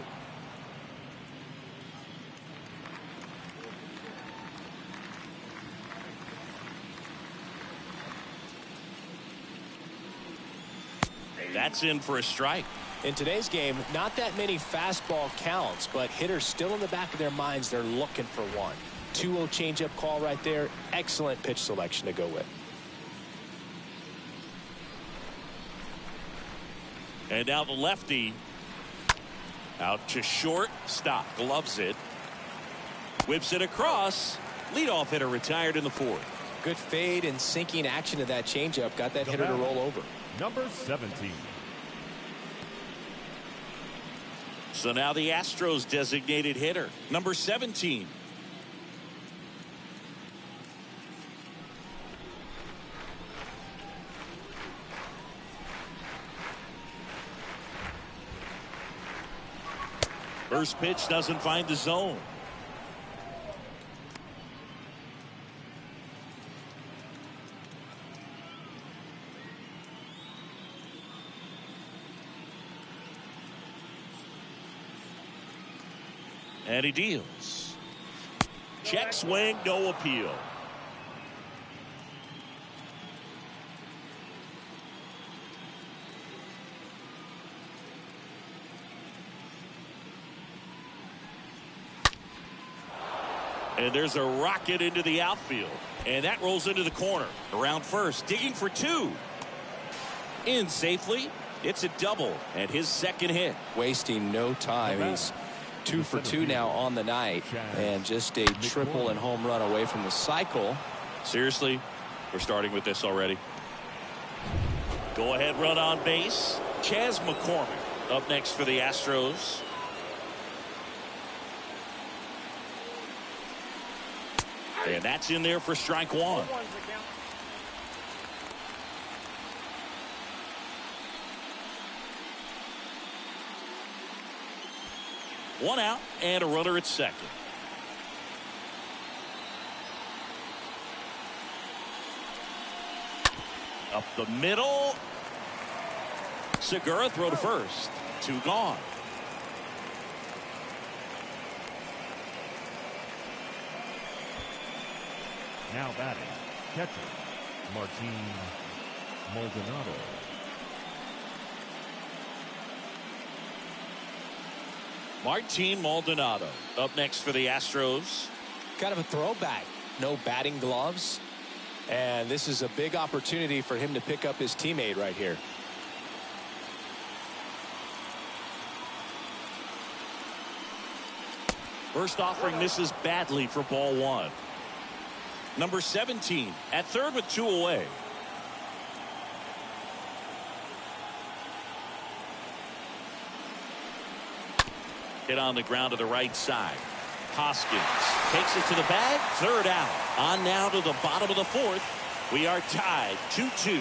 That's in for a strike. In today's game, not that many fastball counts, but hitters still in the back of their minds, they're looking for one. 2-0 changeup call right there. Excellent pitch selection to go with. And now the lefty out to short. Stop. Gloves it. Whips it across. Leadoff hitter retired in the 4th. Good fade and sinking action to that changeup. Got that hitter to roll over. Number 17. So now the Astros designated hitter, number 17. First pitch doesn't find the zone. And he deals. Check swing, no appeal. And there's a rocket into the outfield. And that rolls into the corner. Around first, digging for two. In safely. It's a double. And his second hit. Wasting no time. He's 2 for 2 now on the night. And just a triple and home run away from the cycle. Seriously, we're starting with this already. Go ahead run on base. Chas McCormick up next for the Astros. And that's in there for strike one. One out and a runner at second. Up the middle. Segura throw to first. 2 gone. Now batting, catcher, Martin Maldonado. Martin Maldonado up next for the Astros. Kind of a throwback. No batting gloves. And this is a big opportunity for him to pick up his teammate right here. First offering misses badly for ball 1. Number 17 at third with 2 away. Hit on the ground to the right side. Hoskins takes it to the bag. Third out. On now to the bottom of the 4th. We are tied 2-2.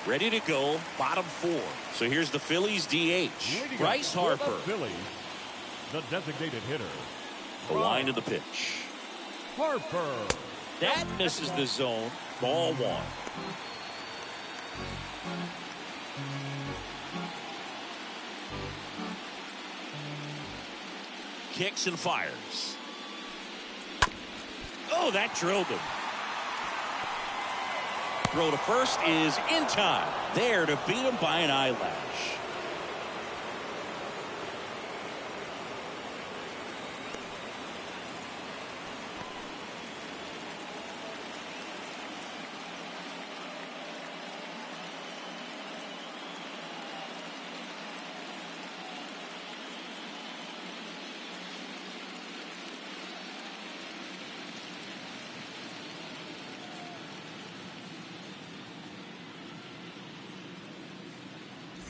Ready to go. Bottom 4. So here's the Phillies DH. Bryce Harper. Phillies, the designated hitter. The line to the pitch. Harper. That misses the zone. Ball 1. Kicks and fires. Oh, that drilled him. Throw to first is in time. There to beat him by an eyelash.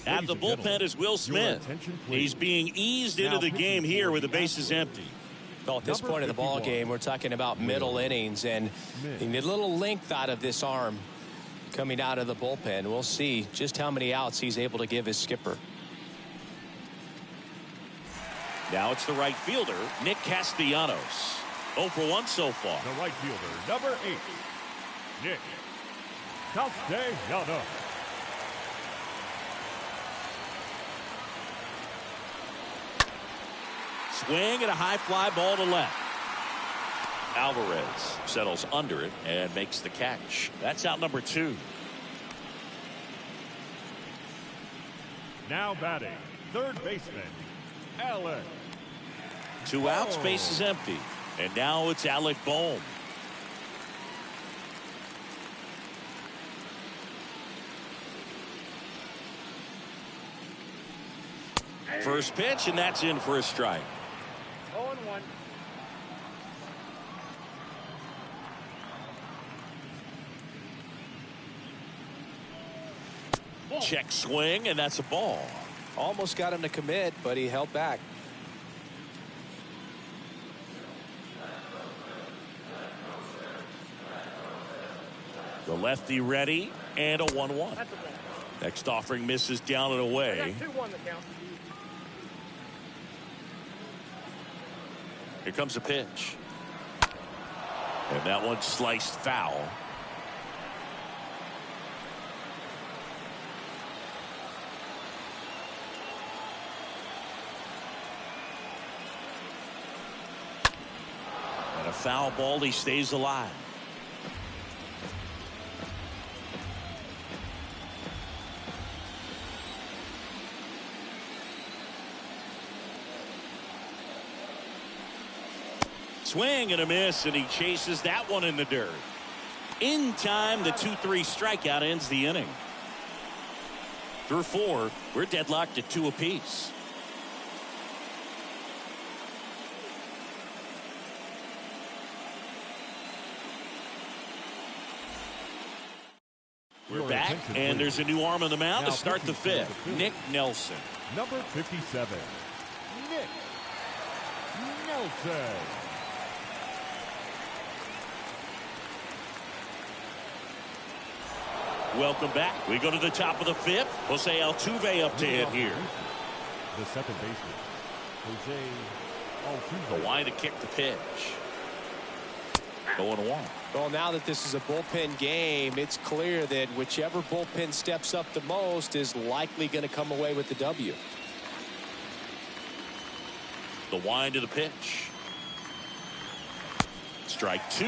At the bullpen is Will Smith. He's being eased into the game here with the bases empty. Well, at this point of the ball game, we're talking about middle innings, and you need a little length out of this arm coming out of the bullpen. We'll see just how many outs he's able to give his skipper. Now it's the right fielder, Nick Castellanos. 0 for 1 so far. The right fielder, number 8, Nick Castellanos. Swing and a high fly ball to left. Alvarez settles under it and makes the catch. That's out number 2. Now batting, third baseman, Alec. 2 outs, base is empty. And now it's Alec Bohm. First pitch, and that's in for a strike. 0-1. Check swing, and that's a ball. Almost got him to commit, but he held back. The lefty ready, and a 1-1. That's a ball. Next offering misses down and away. 2-1 the count. Here comes a pitch. And that one sliced foul. A foul ball. He stays alive. Swing and a miss, and he chases that one in the dirt. In time, the 2-3 strikeout ends the inning. Through 4, we're deadlocked at 2 apiece. We're back, and there's a new arm on the mound to start the 5th. Nick Nelson. Number 57, Nick Nelson. Welcome back. We go to the top of the 5th. Jose Altuve up to hit here. The second baseman, Jose Altuve. The line to kick the pitch. 0-1. Well, now that this is a bullpen game, it's clear that whichever bullpen steps up the most is likely going to come away with the W. The wind to the pitch. Strike 2.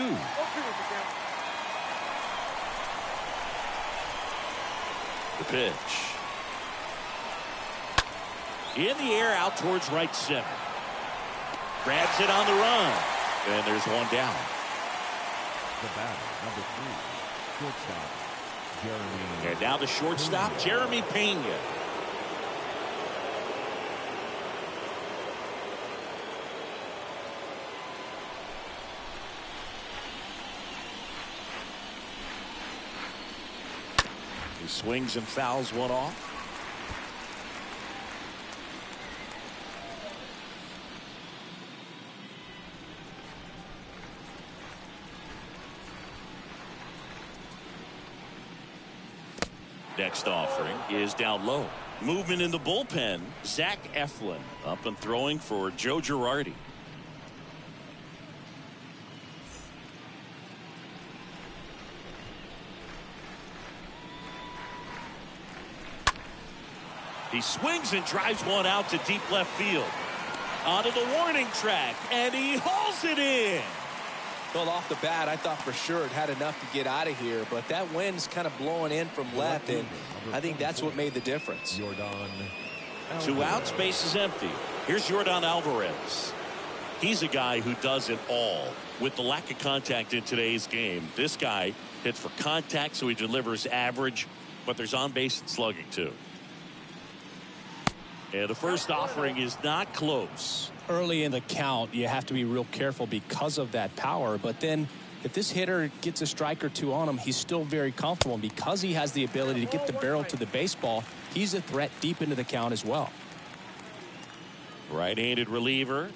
The pitch. In the air out towards right center. Grabs it on the run. And there's one down. The batter, number 3, shortstop, Jeremy. And now the shortstop, Jeremy Pena. He swings and fouls one off. Next offering is down low. Movement in the bullpen. Zach Eflin up and throwing for Joe Girardi. He swings and drives one out to deep left field. Onto the warning track, and he hauls it in. Well, off the bat, I thought for sure it had enough to get out of here, but that wind's kind of blowing in from left, and I think that's what made the difference. 2 outs, base is empty. Here's Yordan Alvarez. He's a guy who does it all. With the lack of contact in today's game, this guy hits for contact, so he delivers average, but there's on-base and slugging, too. And the first offering is not close. Early in the count, you have to be real careful because of that power. But then if this hitter gets a strike or 2 on him, he's still very comfortable. And because he has the ability to get the barrel to the baseball, he's a threat deep into the count as well. Right-handed reliever.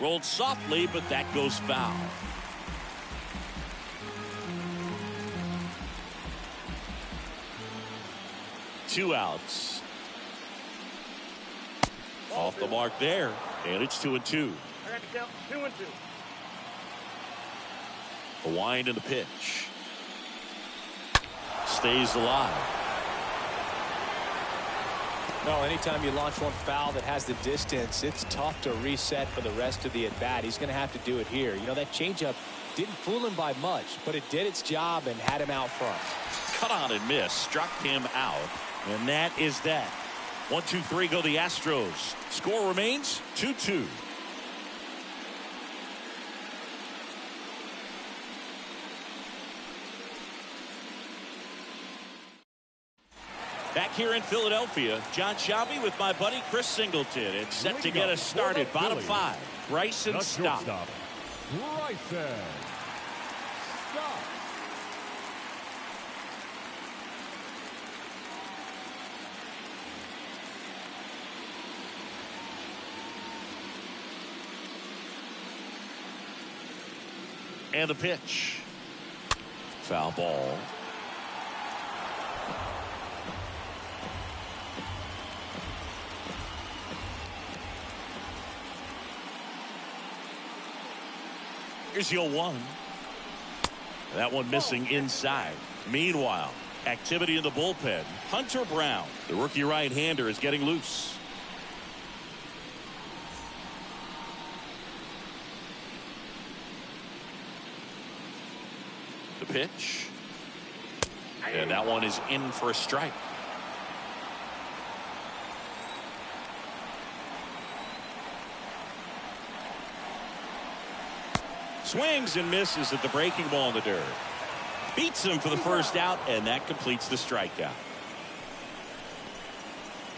Rolled softly, but that goes foul. Two outs. Off the mark there, and it's 2-2. I got to count 2-2. A wind and the pitch. Stays alive. No, anytime you launch one foul that has the distance, it's tough to reset for the rest of the at-bat. He's going to have to do it here. You know, that changeup didn't fool him by much, but it did its job and had him out front. Cut on and miss, struck him out, and that is that. 1-2-3 go the Astros. Score remains 2-2. Back here in Philadelphia, John Shelby with my buddy Chris Singleton. It's set to get us started. Bottom 5, Bryson Stott. Bryson Stott. And the pitch. Foul ball. Here's the 0-1. That one missing inside. Meanwhile, activity in the bullpen. Hunter Brown, the rookie right-hander, is getting loose. pitch. And that one is in for a strike. Swings and misses at the breaking ball in the dirt. Beats him for the first out, and that completes the strikeout.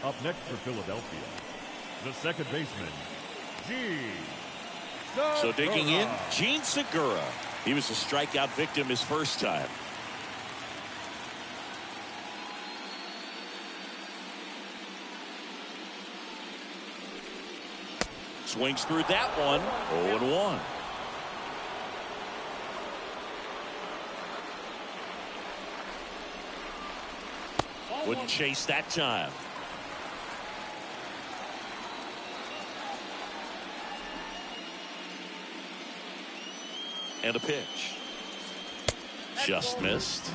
Up next for Philadelphia, the second baseman, Gene. So digging in, Gene Segura. He was a strikeout victim his first time. Swings through that one. 0-1. Wouldn't chase that time. And a pitch. Just missed.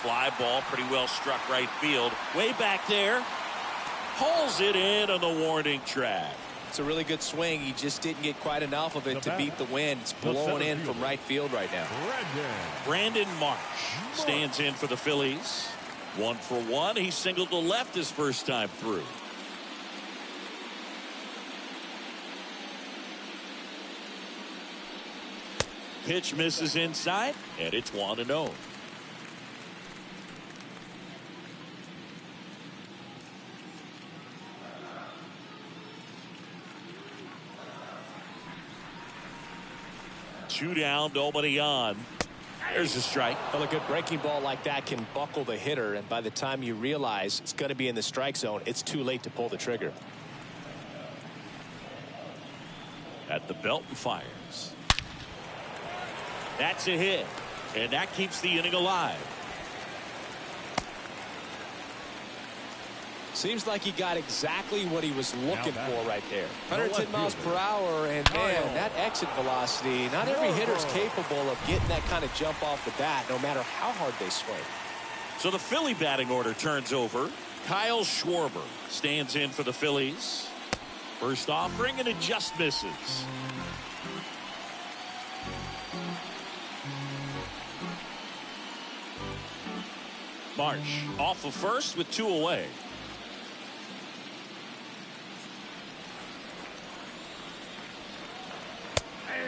Fly ball, pretty well struck right field. Way back there. Pulls it in on the warning track. It's a really good swing. He just didn't get quite enough of it to beat the wind. It's blowing in from right field right now. Brandon Marsh stands in for the Phillies. 1 for 1. He singled to left his first time through. Pitch misses inside, and it's 1-0. Two down, nobody on. There's a strike. Well, a good breaking ball like that can buckle the hitter, and by the time you realize it's going to be in the strike zone, it's too late to pull the trigger. At the belt and fires. That's a hit, and that keeps the inning alive. Seems like he got exactly what he was looking for right there. 110 miles per hour, and man, that exit velocity, not every hitter's capable of getting that kind of jump off the bat, no matter how hard they swing. So the Philly batting order turns over. Kyle Schwarber stands in for the Phillies. First offering, and it just misses. Marsh off of first with 2 away.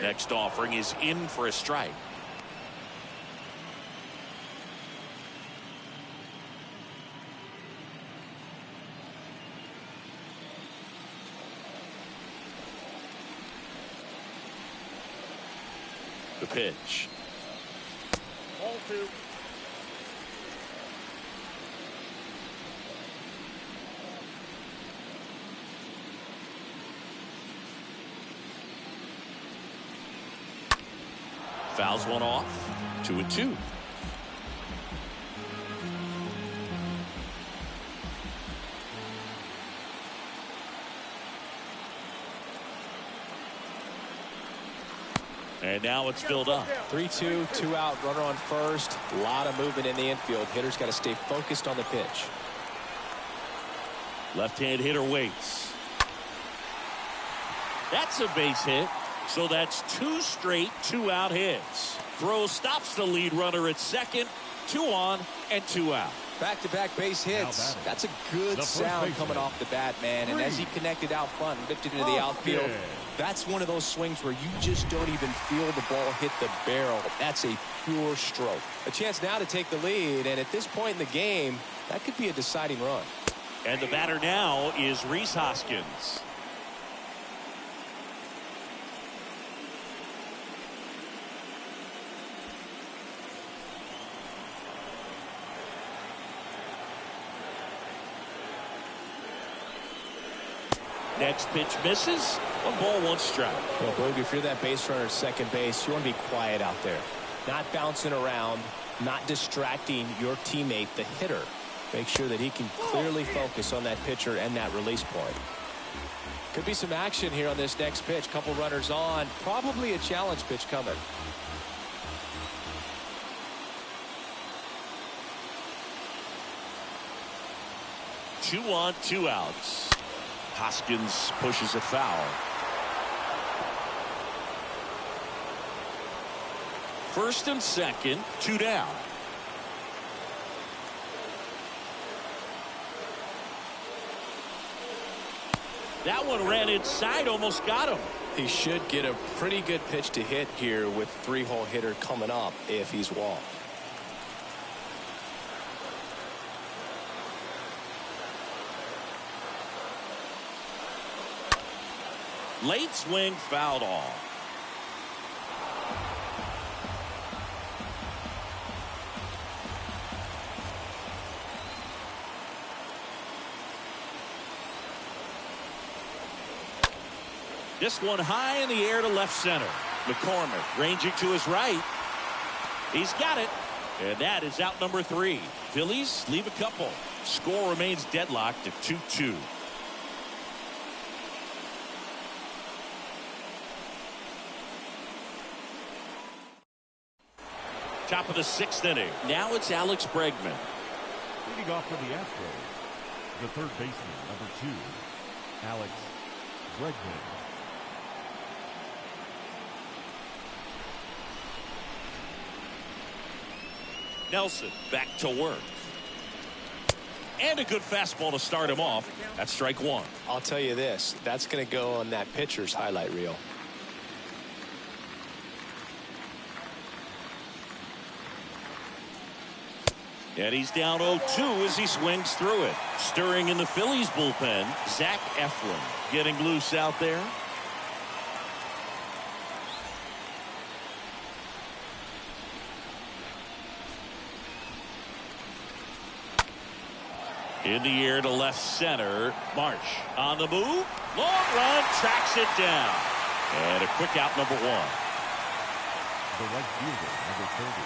Next offering is in for a strike. The pitch. Ball 2. Fouls one off. 2-2. And now it's filled up. 3-2, 2 out, runner on first. A lot of movement in the infield. Hitter's got to stay focused on the pitch. Left-hand hitter waits. That's a base hit. So that's 2 straight 2-out hits. Throw stops the lead runner at second. 2 on and 2 out. Back-to-back base hits. That's a good sound coming off the bat, man. And as he connected out front and lifted into the outfield, that's one of those swings where you just don't even feel the ball hit the barrel. That's a pure stroke. A chance now to take the lead, and at this point in the game, that could be a deciding run. And the batter now is Rhys Hoskins. Next pitch misses. 1 ball, 1 strike. Well, Boog, if you're that base runner at second base, you want to be quiet out there. Not bouncing around, not distracting your teammate, the hitter. Make sure that he can clearly focus on that pitcher and that release point. Could be some action here on this next pitch. Couple runners on. Probably a challenge pitch coming. Two on, 2 outs. Hoskins pushes it foul. First and second, 2 down. That one ran inside, almost got him. He should get a pretty good pitch to hit here with 3-hole hitter coming up if he's walked. Late swing fouled off. This one high in the air to left center. McCormick ranging to his right. He's got it. And that is out number 3. Phillies leave a couple. Score remains deadlocked at 2-2. Top of the 6th inning. Now it's Alex Bregman. Leading off for the Astros, the third baseman, number 2, Alex Bregman. Nelson back to work. And a good fastball to start him off. That's strike 1. I'll tell you this, that's going to go on that pitcher's highlight reel. And he's down 0-2 as he swings through it. Stirring in the Phillies bullpen, Zach Eflin getting loose out there. In the air to left center. Marsh on the move. Long run, tracks it down. And a quick out, number 1. The right fielder, number 30,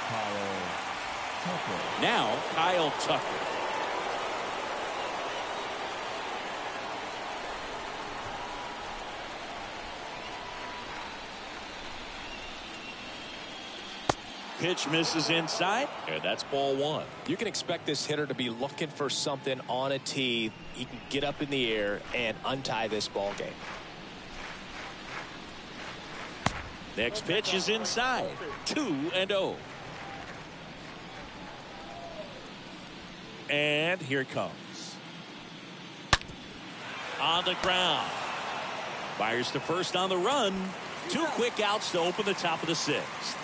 Kyle Tucker. Now Kyle Tucker. Pitch misses inside, and that's ball 1. You can expect this hitter to be looking for something on a tee. He can get up in the air and untie this ball game. Next pitch is inside. 2-0. And here it comes. On the ground. Fires to first on the run. 2 quick outs to open the top of the 6th.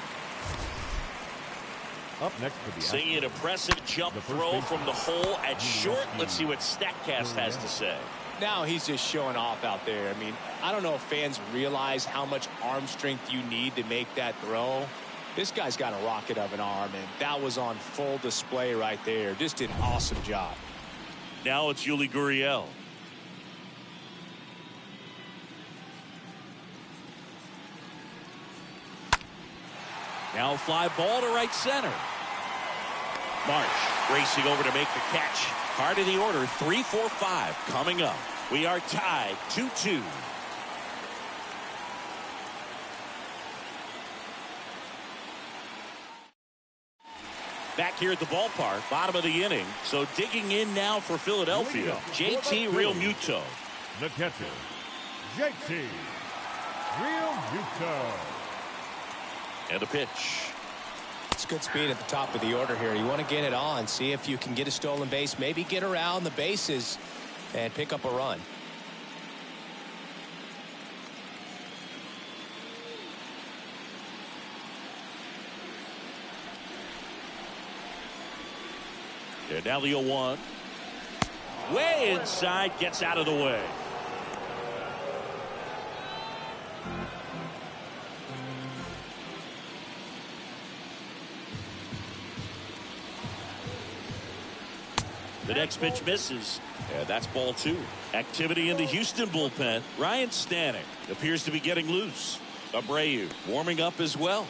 Up next for the Seeing an Astros, impressive jump throw from the hole at short. Let's see what StatCast has to say. Now he's just showing off out there. I mean, I don't know if fans realize how much arm strength you need to make that throw. This guy's got a rocket of an arm, and that was on full display right there. Just an awesome job. Now it's Yuli Gurriel. Now a fly ball to right center. Marsh racing over to make the catch. Heart of the order, 3-4-5 coming up. We are tied 2-2. Back here at the ballpark, bottom of the inning. So digging in now for Philadelphia, JT Realmuto. the catcher, JT Realmuto. And a pitch. It's good speed at the top of the order here. You want to get it on, see if you can get a stolen base, maybe get around the bases and pick up a run. And now the 0-1. Way inside, gets out of the way. The next pitch misses. And that's ball 2. Activity in the Houston bullpen. Ryan Stanek appears to be getting loose. Abreu warming up as well.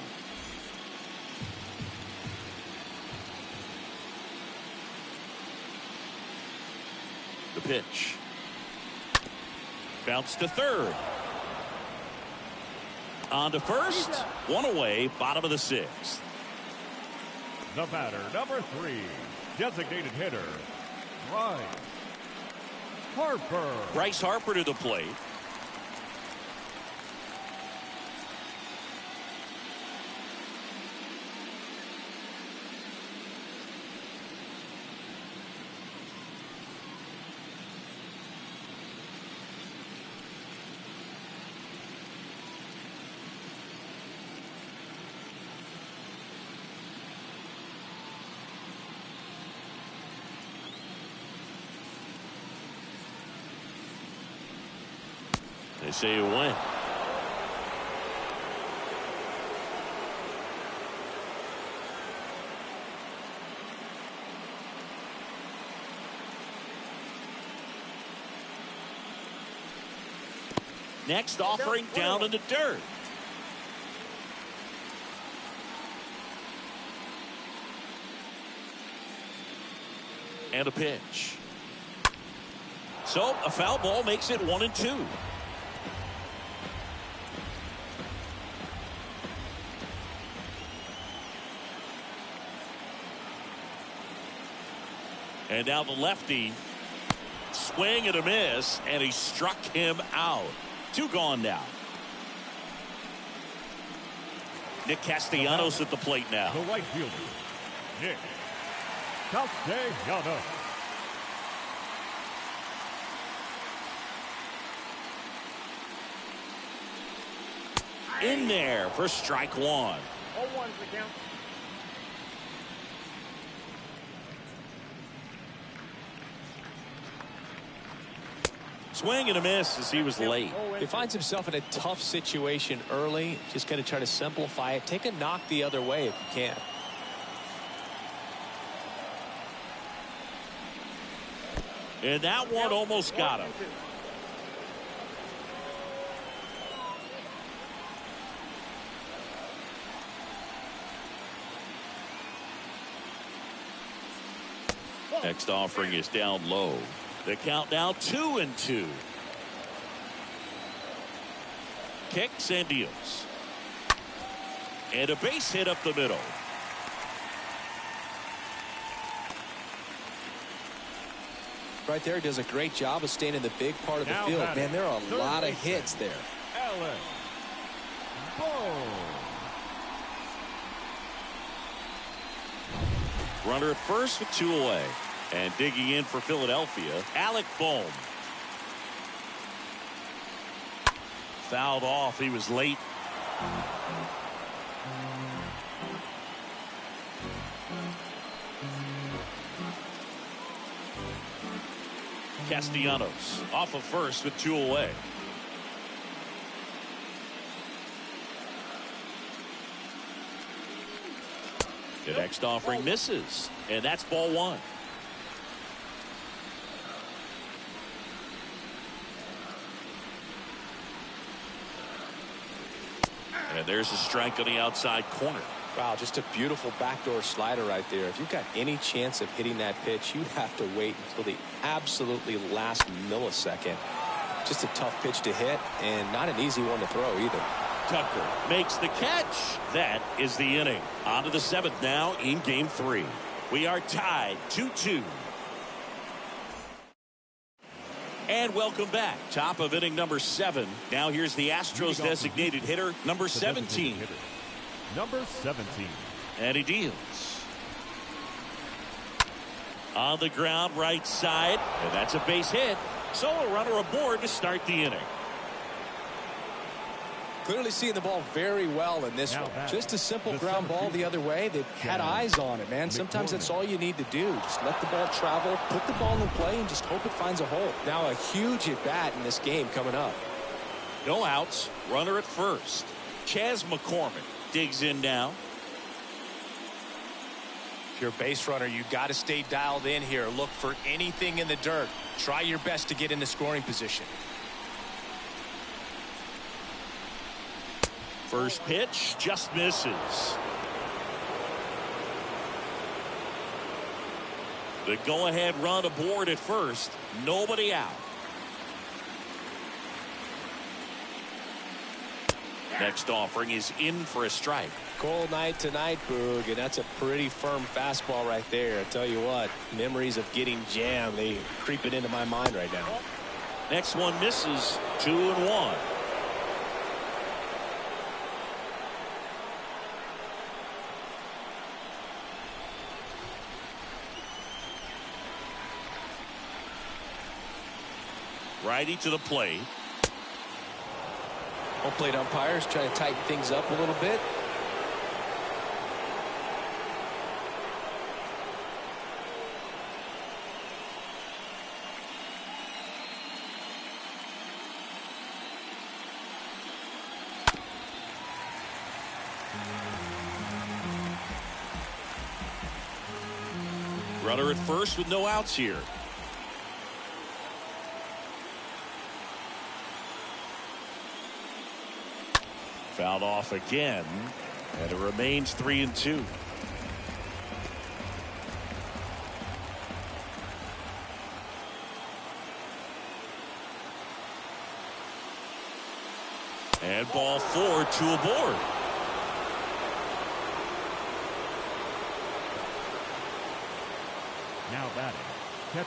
The pitch. Bounce to third. On to first. One away, bottom of the 6th. The batter, number 3, designated hitter, Ryan Harper. Bryce Harper to the plate. They say you win. Next offering down in the dirt. And a pitch. So a foul ball makes it 1-2. And now the lefty, swing and a miss, and he struck him out. 2 gone now. Nick Castellanos at the plate now. The right fielder, Nick Castellanos. In there for strike 1. 0-1's the count. Swing and a miss as he was late. He finds himself in a tough situation early. Just going to try to simplify it. Take a knock the other way if you can. And that one almost got him. Next offering is down low. The count now 2-2. Kicks and deals. And a base hit up the middle. Right there, does a great job of staying in the big part of the field. Man, there are a lot of hits there. Alex Bohm. Runner at first with 2 away. And digging in for Philadelphia, Alec Bohm. Fouled off. He was late. Castellanos off of first with 2 away. The next offering misses, and that's ball 1. And there's a strike on the outside corner. Wow, just a beautiful backdoor slider right there. If you've got any chance of hitting that pitch, you have to wait until the absolutely last millisecond. Just a tough pitch to hit, and not an easy one to throw either. Tucker makes the catch. That is the inning. On to the 7th now in game 3. We are tied 2-2. And welcome back. Top of inning number 7. Now here's the Astros designated hitter, number 17. Number 17. And he deals. On the ground, right side. And that's a base hit. So a runner aboard to start the inning. Clearly seeing the ball very well in this one. Just a simple ground ball the other way. They had eyes on it, man. Sometimes that's all you need to do. Just let the ball travel, put the ball in play, and just hope it finds a hole. Now a huge at-bat in this game coming up. No outs. Runner at first. Chas McCormick digs in now. If you're a base runner, you got to stay dialed in here. Look for anything in the dirt. Try your best to get into scoring position. First pitch just misses. The go-ahead run aboard at first. Nobody out. Next offering is in for a strike. Cold night tonight, Boog, and that's a pretty firm fastball right there. I tell you what, memories of getting jammed, they creeping into my mind right now. Next one misses. 2-1. Righty to the plate. Home plate umpires trying to tighten things up a little bit. Runner at first with no outs here. Fouled off again, and it remains 3-2. And ball 4, 2 aboard. Now batting, catcher.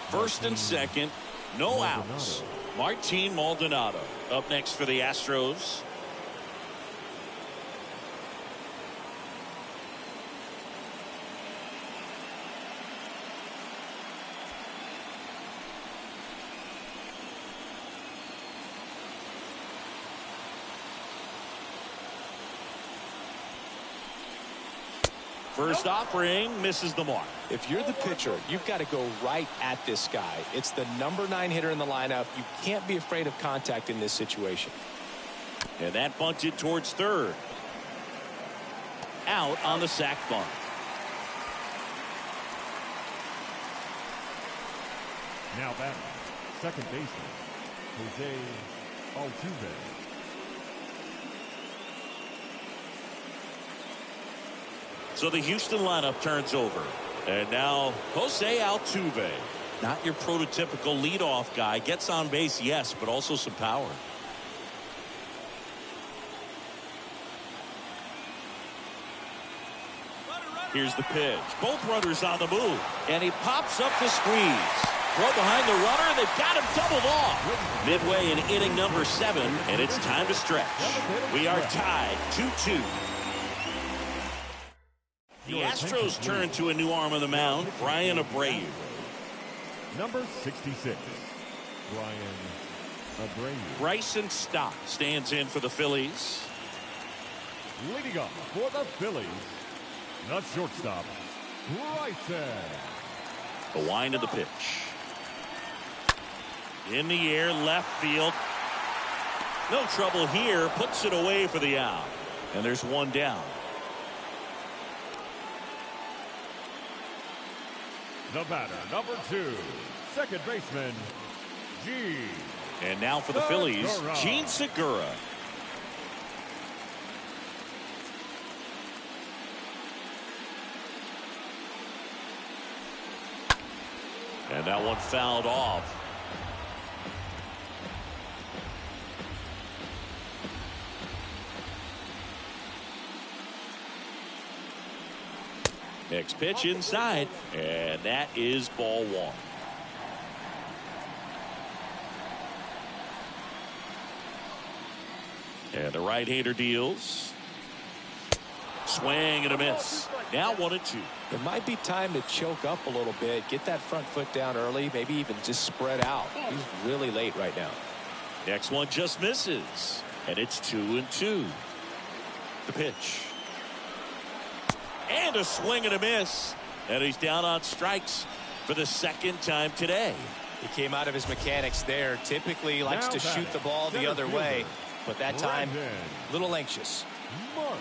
First and second, no outs. Martin Maldonado up next for the Astros. First offering misses the mark. If you're the pitcher, you've got to go right at this guy. It's the number 9 hitter in the lineup. You can't be afraid of contact in this situation. And that bunted towards third. Out on the sac bunt. Now batting, second baseman, Jose Altuve. So the Houston lineup turns over. And now Jose Altuve. Not your prototypical leadoff guy. Gets on base, yes, but also some power. Here's the pitch. Both runners on the move. And he pops up the squeeze. Throw behind the runner. They've got him doubled off. Midway in inning number 7, and it's time to stretch. We are tied 2-2. The Astros turn to a new arm on the mound, Brian Abreu. Number 66, Brian Abreu. Bryson Stott stands in for the Phillies. Leading up for the Phillies, the shortstop, Bryson. The wind of the pitch. In the air, left field. No trouble here. Puts it away for the out. And there's one down. The batter, number 2, second baseman, Gene. And now for the Phillies, Segura. Gene Segura. And that one fouled off. Next pitch inside, and that is ball 1. And the right-hander deals. Swing and a miss. Now 1-2. It might be time to choke up a little bit, get that front foot down early, maybe even just spread out. He's really late right now. Next one just misses, and it's 2-2. The pitch. And a swing and a miss. And he's down on strikes for the second time today. He came out of his mechanics there. Typically he likes to shoot the ball the other way, but that time a little anxious. March.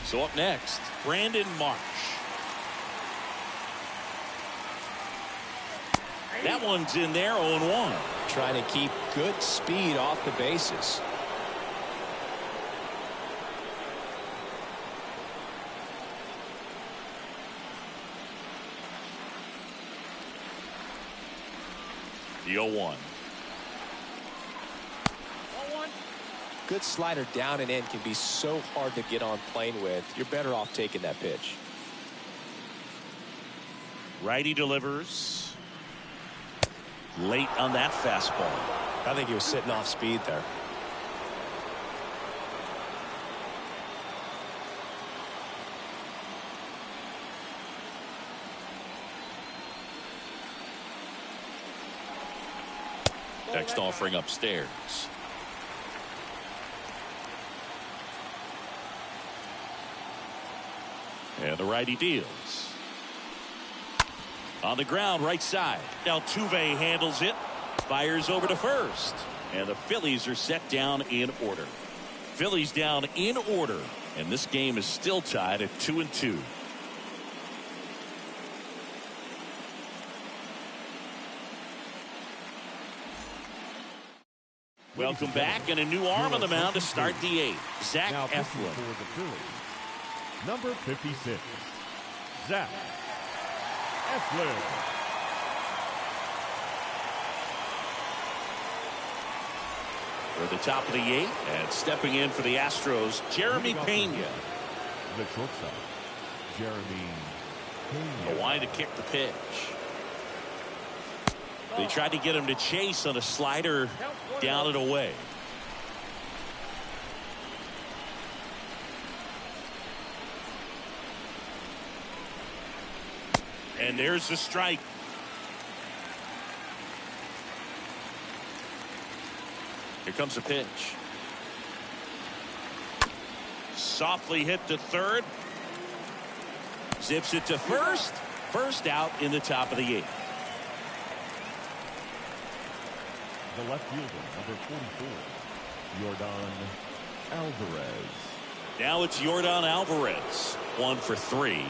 So up next, Brandon Marsh. That one's in there, 0-1. Trying to keep good speed off the bases. The 0-1. 0-1. Good slider down and in can be so hard to get on plane with. You're better off taking that pitch. Righty delivers. Late on that fastball. I think he was sitting off speed there. Next offering upstairs. And the righty deals. On the ground, right side. Altuve handles it. Fires over to first. And the Phillies are set down in order. Phillies down in order. And this game is still tied at 2-2. Welcome back, and a new arm on the mound to start the 8th. Zach Now pitching Eflin. for the Phillies, number 56, Zach Eflin. For the top of the 8th, and stepping in for the Astros, Jeremy Pena. The shortstop, Jeremy A Pena. line to kick the pitch. They tried to get him to chase on a slider down and away. And there's the strike. Here comes the pitch. Softly hit to third. Zips it to first. First out in the top of the 8th. The left fielder, number 44, Yordan Alvarez. Now it's Yordan Alvarez. 1 for 3.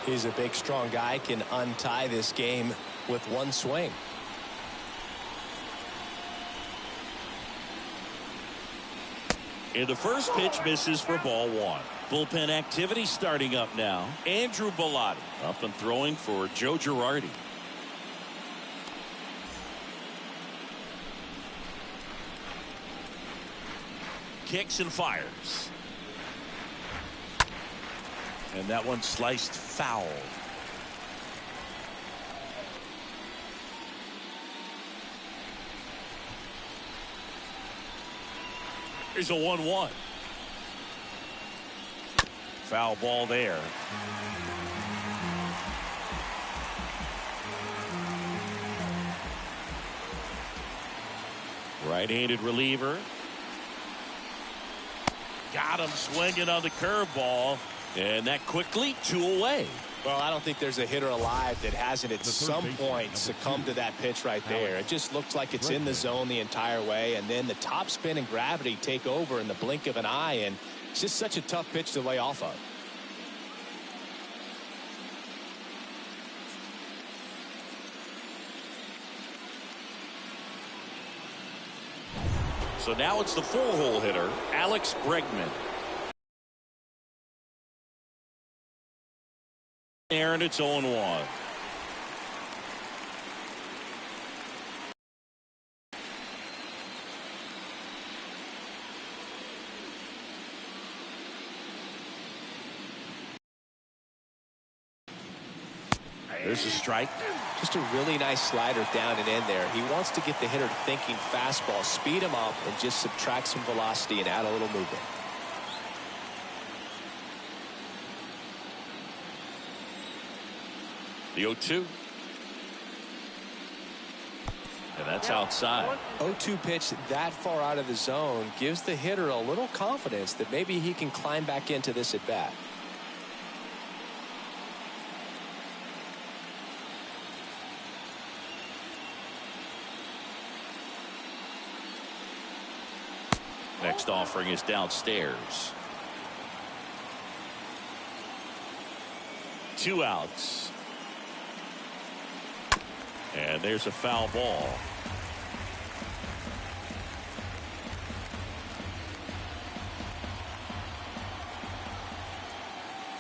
He's a big, strong guy, can untie this game with one swing. And the first pitch misses for ball 1. Bullpen activity starting up now. Andrew Bellotti up and throwing for Joe Girardi. Kicks and fires. And that one sliced foul. Here's a 1-1. Foul ball there. Right-handed reliever. Got him swinging on the curveball. And that quickly 2 away. Well, I don't think there's a hitter alive that hasn't at some point succumbed to that pitch right there. It just looks like it's in the zone the entire way, and then the top spin and gravity take over in the blink of an eye, and it's just such a tough pitch to lay off of. So now it's the 4-hole hitter, Alex Bregman. And it's 0-1. There's a strike. Just a really nice slider down and in there. He wants to get the hitter thinking fastball, speed him up, and just subtract some velocity and add a little movement. The 0-2. And that's outside. 0-2 pitch that far out of the zone gives the hitter a little confidence that maybe he can climb back into this at bat. Next offering is downstairs. 2 outs. And there's a foul ball.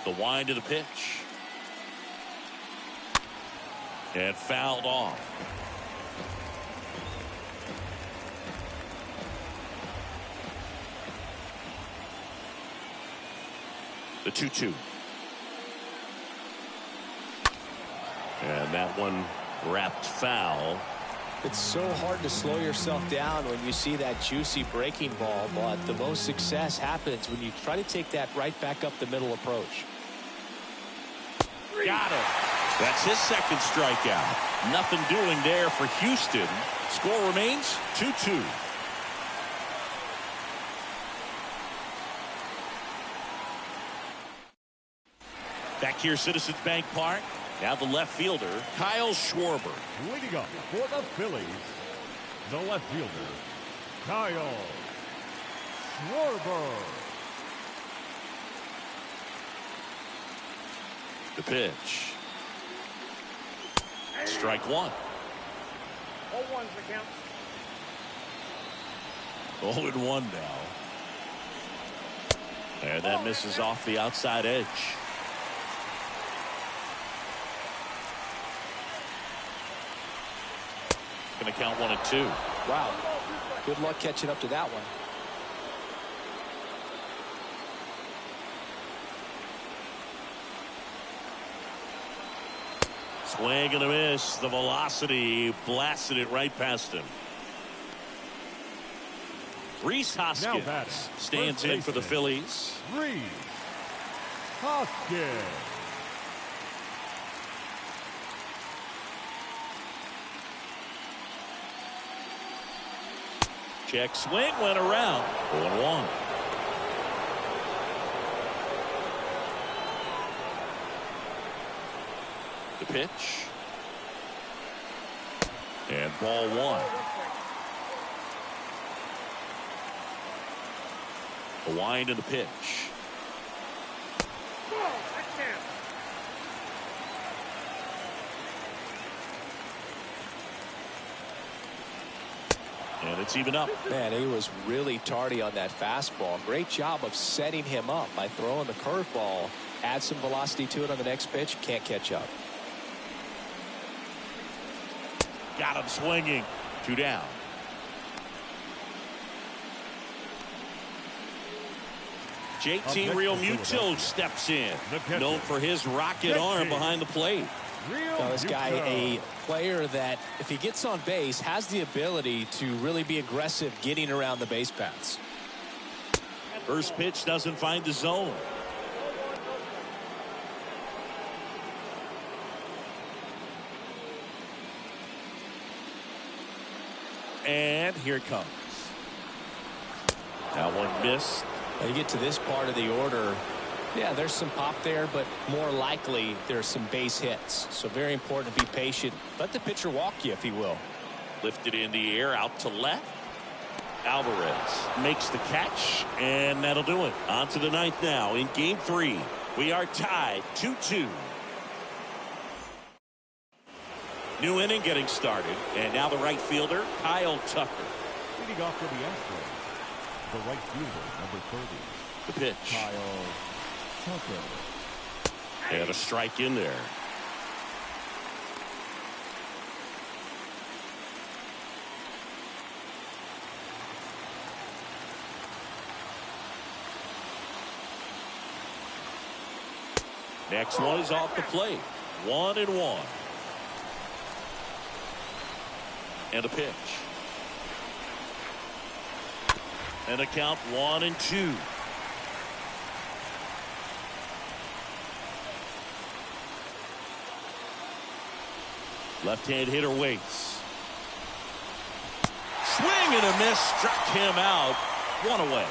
The wind of the pitch. And fouled off. The 2-2. And that one wrapped foul. It's so hard to slow yourself down when you see that juicy breaking ball, but the most success happens when you try to take that right back up the middle approach. Got it. That's his second strikeout. Nothing doing there for Houston. Score remains 2-2. Back here, Citizens Bank Park. Now the left fielder, Kyle Schwarber. Leading up for the Phillies, the left fielder, Kyle Schwarber. The pitch. Strike one. 0-1's the count. 0-1 now. And that misses off the outside edge. Going to count 1-2. Wow. Good luck catching up to that one. Swing and a miss. The velocity blasted it right past him. Rhys Hoskins stands in for the Phillies. Rhys Hoskins. Check swing, went around. 0-1. The pitch. And ball one. The wind and the pitch. And it's even up. Man, he was really tardy on that fastball. Great job of setting him up by throwing the curveball. Add some velocity to it on the next pitch. Can't catch up. Got him swinging. 2 down. JT Real Muto steps in. Known for his rocket arm behind the plate. Now, this guy, a player that, if he gets on base, has the ability to really be aggressive getting around the base paths. First pitch doesn't find the zone. And here it comes. That one missed. Now you get to this part of the order. Yeah, there's some pop there, but more likely there's some base hits. So very important to be patient. Let the pitcher walk you, if he will. Lifted in the air out to left. Alvarez makes the catch, and that'll do it. On to the ninth now in game 3. We are tied 2-2. New inning getting started, and now the right fielder, Kyle Tucker. Leading off for the Astros, the right fielder, number 30. The pitch. Kyle Tucker. And a strike in there. Next one is off the plate. 1-1. And a pitch. And a count 1-2. Left-hand hitter waits. Swing and a miss. Struck him out. 1 away.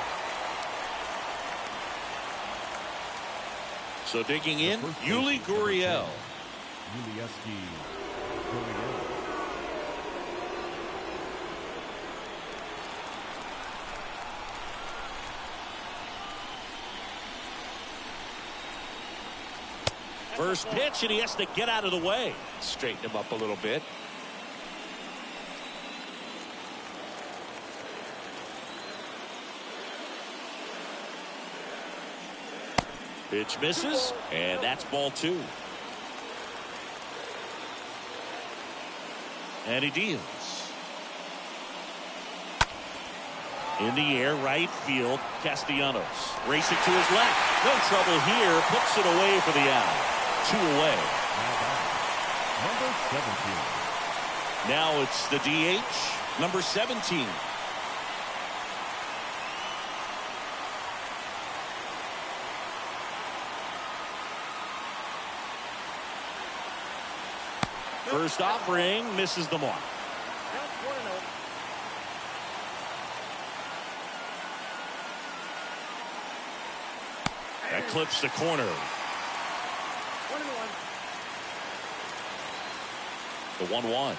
So digging in, Yuli Gurriel. Yuli Gurriel. First pitch, and he has to get out of the way. Straighten him up a little bit. Pitch misses, and that's ball 2. And he deals. In the air, right field, Castellanos racing to his left. No trouble here, puts it away for the out. 2 away. Number 17. Now it's the DH, number 17. First offering misses the mark. Count 1-0. That clips the corner. 1-1. The 1-1.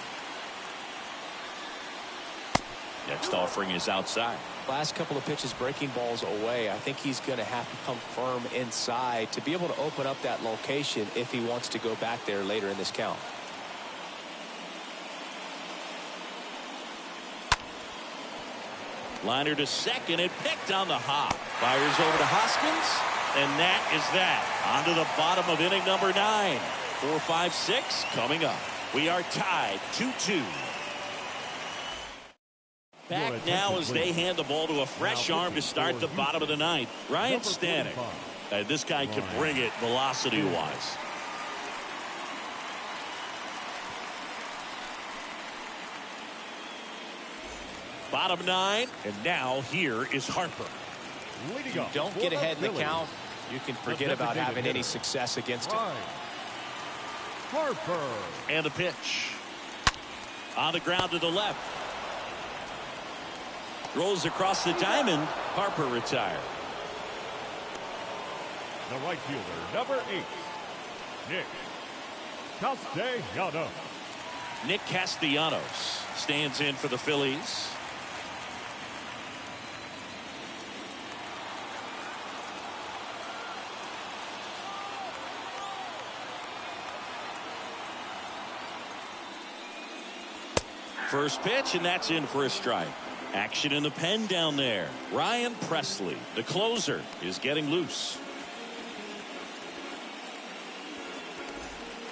Next offering is outside. Last couple of pitches breaking balls away. I think he's going to have to come firm inside to be able to open up that location if he wants to go back there later in this count. Liner to second and picked on the hop. Fires over to Hoskins. And that is that. On to the bottom of inning number 9. 4, 5, 6 coming up. We are tied 2-2. Back now as they hand the ball to a fresh arm to start the bottom of the 9th. Ryan Stanek. This guy can bring it velocity-wise. Bottom 9, and now here is Harper. Don't get ahead in the count. You can forget about having any success against him. Harper. And the pitch. On the ground to the left. Rolls across the diamond. Harper retired. The right fielder, number 8, Nick Castellanos. Nick Castellanos stands in for the Phillies. First pitch, and that's in for a strike. Action in the pen down there. Ryan Presley, the closer, is getting loose.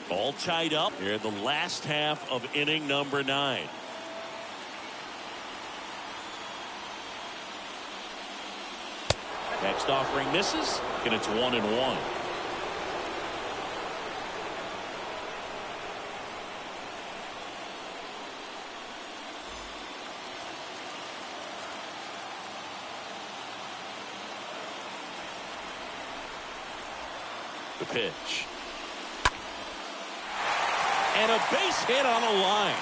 All tied up here in the last half of inning number 9. Next offering misses, and it's 1-1. The pitch. And a base hit on the line.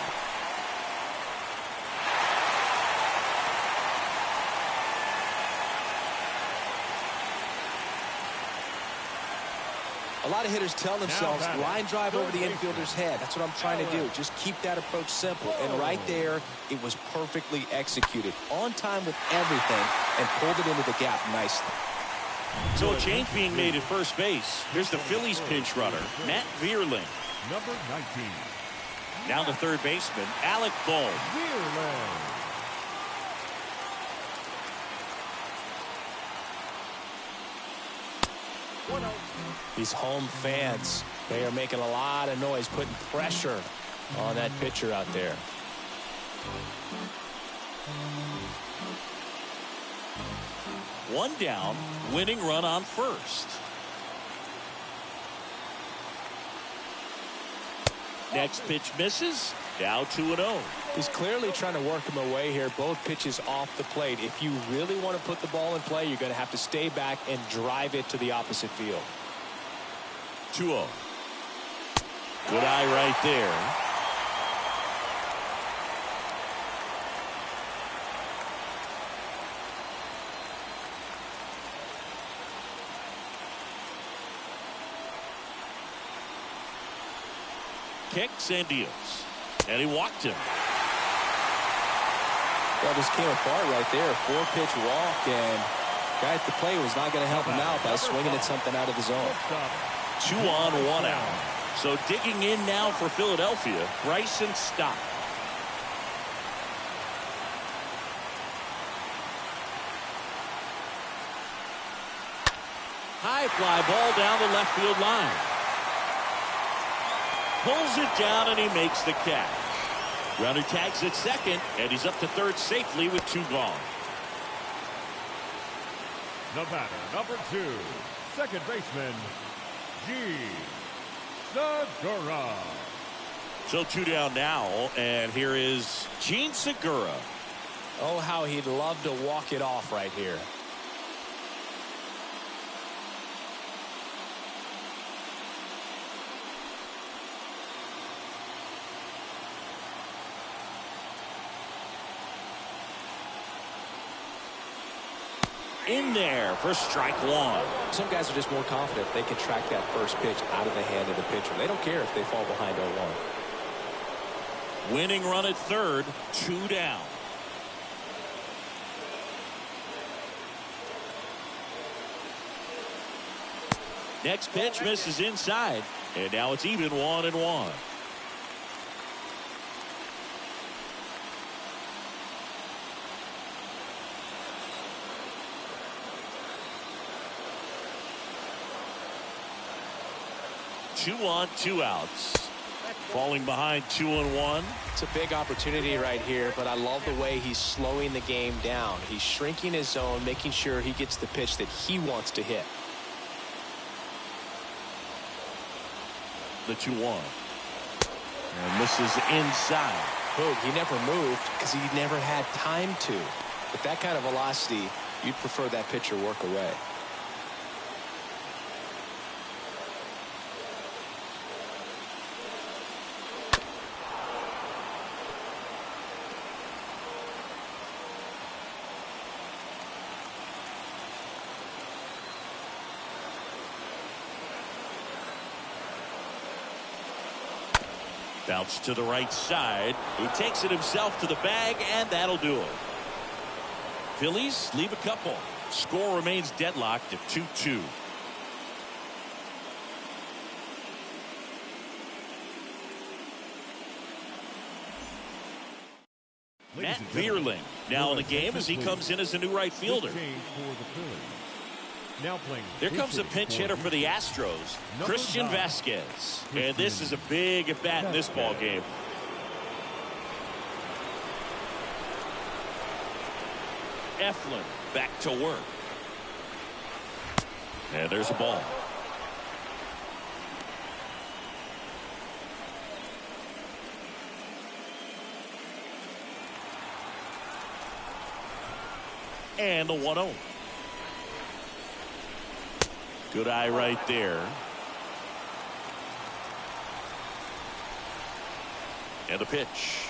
A lot of hitters tell themselves line drive over the infielder's head. That's what I'm trying to do. Just keep that approach simple. And right there, it was perfectly executed. On time with everything and pulled it into the gap nicely. So a change being made at first base. Here's the Phillies pinch runner, Matt Vierling. Number 19. Now the third baseman, Alec Bohm. Vierling. These home fans, they are making a lot of noise, putting pressure on that pitcher out there. One down, winning run on first. Next pitch misses. Now 2-0. He's clearly trying to work him away here. Both pitches off the plate. If you really want to put the ball in play, you're going to have to stay back and drive it to the opposite field. 2-0. Good eye right there. Kicks and deals. And he walked him. Well, this came apart right there. 4-pitch walk, and guy at the plate was not going to help him out by swinging at something out of the zone. 2 on, 1 out. So digging in now for Philadelphia, Bryson Stott. High fly ball down the left field line. Pulls it down and he makes the catch. Runner tags at second, and he's up to third safely with 2 gone. The batter, number 2, second baseman, Segura. So 2 down now, and here is Gene Segura. Oh, how he'd love to walk it off right here. In there for strike 1. Some guys are just more confident if they can track that first pitch out of the hand of the pitcher. They don't care if they fall behind 0-1. Winning run at third, 2 down. Next pitch misses inside, and now it's even 1-1. Two on, 2 outs. Falling behind 2-1. It's a big opportunity right here, but I love the way he's slowing the game down. He's shrinking his zone, making sure he gets the pitch that he wants to hit. The 2-1. And this is inside. Boom, he never moved because he never had time to. With that kind of velocity, you'd prefer that pitcher work away. Bounce to the right side. He takes it himself to the bag, and that'll do it. Phillies leave a couple. Score remains deadlocked at 2-2. Matt Vierling now in the game as he comes in as a new right fielder. There comes a pinch hitter for the Astros, Christian Vasquez. And this is a big at bat in this ball game. Eflin back to work. And there's a ball. And the 1-0. Good eye right there. And a pitch.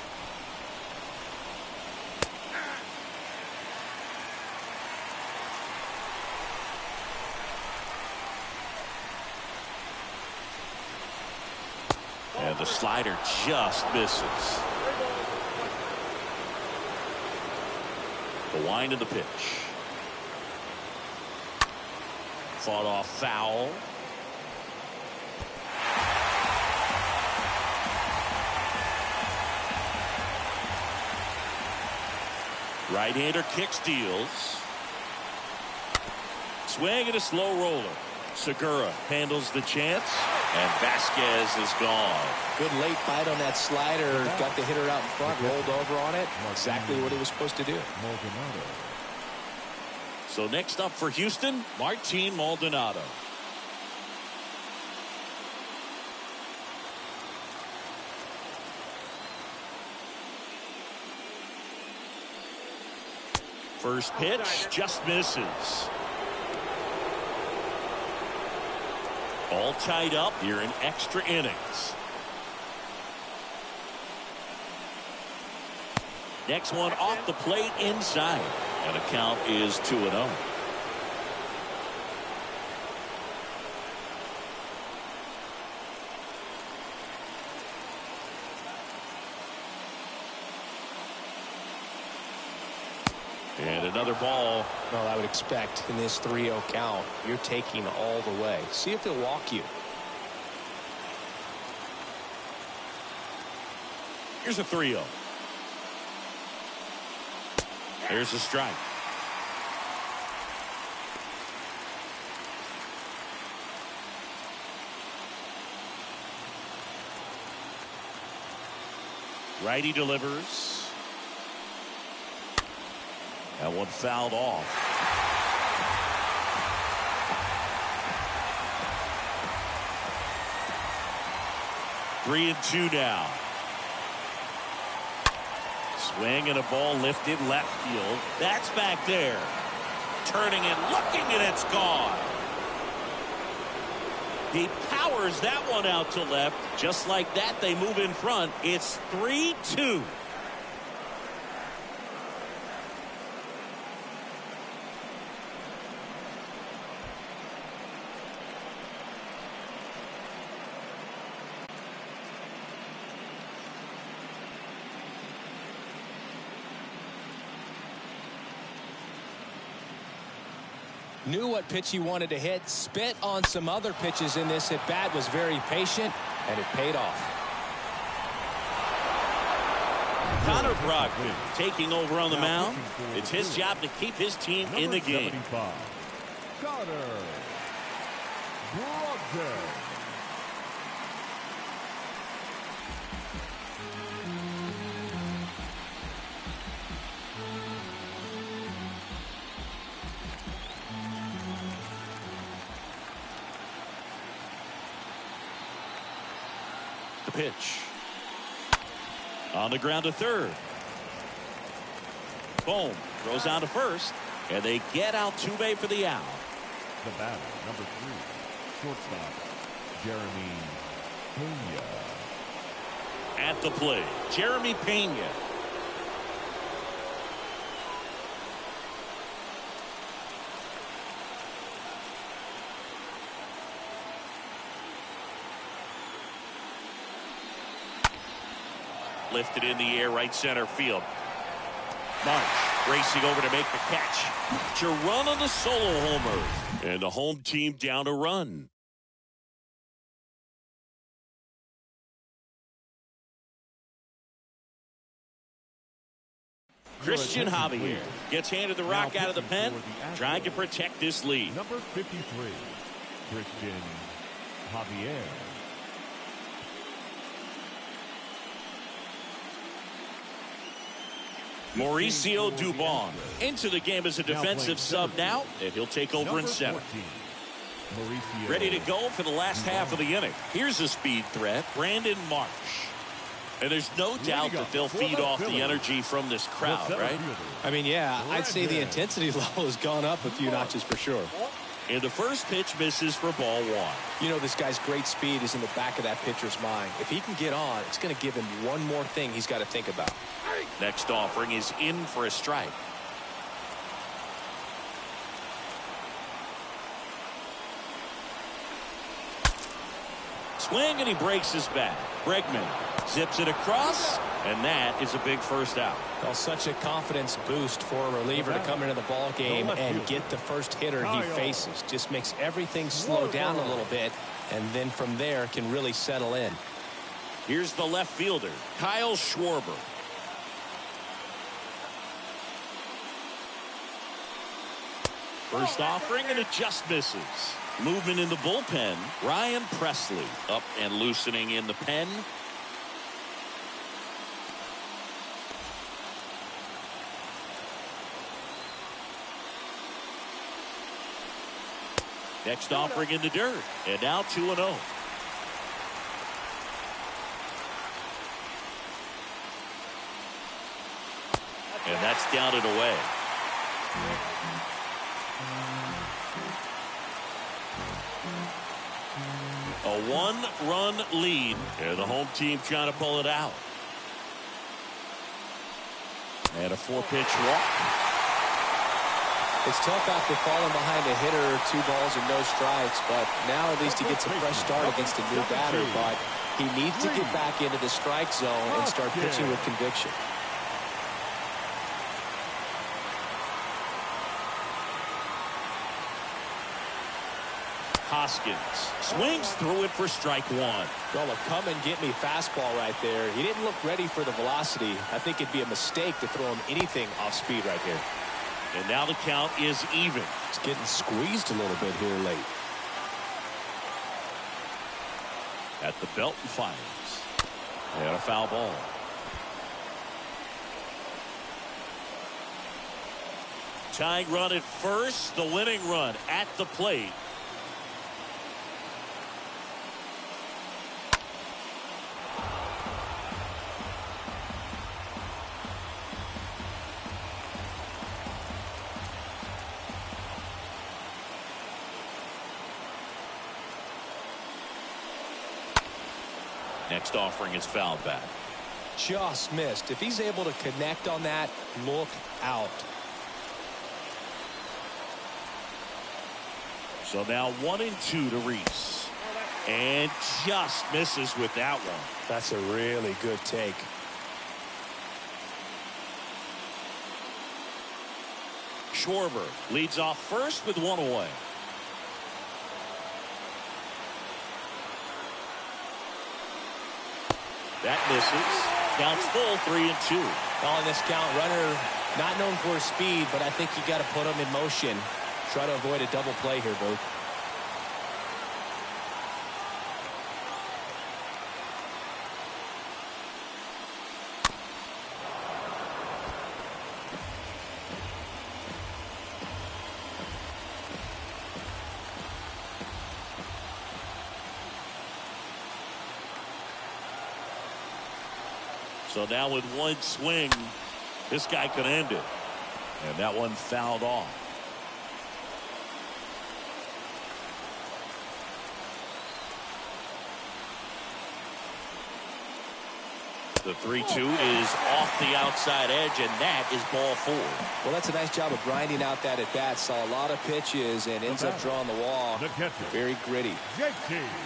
And the slider just misses. The wind of the pitch. Fought off foul. Right-hander kick steals. Swing and a slow roller. Segura handles the chance, and Vasquez is gone. Good late bite on that slider. Got the hitter out in front, rolled over on it. Exactly what he was supposed to do. So next up for Houston, Martin Maldonado. First pitch just misses. All tied up here in extra innings. Next one off the plate inside. And the count is 2-0. And another ball. Well, I would expect in this 3-0 count, you're taking all the way. See if they'll walk you. Here's a 3-0. Here's a strike. Righty delivers. That one fouled off. 3-2 now. Swing and a ball lifted left field. That's back there. Turning and looking, and it's gone. He powers that one out to left. Just like that, they move in front. It's 3-2. Knew what pitch he wanted to hit, spit on some other pitches in this at bat, was very patient, and it paid off. Connor Brogdon taking over on the mound. It's his job to keep his team in the game. Connor Brogdon. The pitch. On the ground to third. Boom. Throws out to first. And they get Altuve for the out. The batter, number 3, shortstop, Jeremy Pena. At the plate, Jeremy Pena. Lifted in the air, right center field. Marsh racing over to make the catch. To run on the solo homer. And the home team down a run. Christian Javier gets handed the rock out of the pen, trying to protect this lead. Number 53, Christian Javier. Mauricio Dubon into the game as a defensive sub now, and he'll take over in center. Ready to go for the last half of the inning. Here's a speed threat, Brandon Marsh. And there's no doubt that they'll feed off the energy from this crowd, right? I mean, yeah, I'd say the intensity level has gone up a few notches for sure. And the first pitch misses for ball 1. You know, this guy's great speed is in the back of that pitcher's mind. If he can get on, it's going to give him one more thing he's got to think about. Next offering is in for a strike. Swing, and he breaks his bat. Bregman zips it across, and that is a big first out. Well, such a confidence boost for a reliever to come into the ball game and get the first hitter he faces. Just makes everything slow down a little bit, and then from there can really settle in. Here's the left fielder, Kyle Schwarber. First offering, and it just misses. Movement in the bullpen. Ryan Presley up and loosening in the pen. Next offering in the dirt. And now 2-0. And that's down and away. A 1-run lead, and the home team trying to pull it out. And a 4-pitch walk. It's tough after falling behind a hitter, 2 balls and no strikes, but now at least he gets a fresh start against a new batter, but he needs to get back into the strike zone and start pitching with conviction. Hoskins swings through it for strike 1. Well, a come and get me fastball right there. He didn't look ready for the velocity. I think it'd be a mistake to throw him anything off speed right here. And now the count is even. It's getting squeezed a little bit here late. At the belt and fires. And a foul ball. Tying run at first, the winning run at the plate. Next offering is fouled back. Just missed. If he's able to connect on that, look out. So now 1-2 to Reese. And just misses with that one. That's a really good take. Schwarber leads off first with one away. That misses. Counts full, 3-2. Calling this count, runner not known for his speed, but I think you got to put him in motion. Try to avoid a double play here, Booth. So now with one swing, this guy could end it. And that one fouled off. The 3-2 is off the outside edge, and that is ball 4. Well, that's a nice job of grinding out that at bat. Saw a lot of pitches and ends up drawing the wall. Very gritty.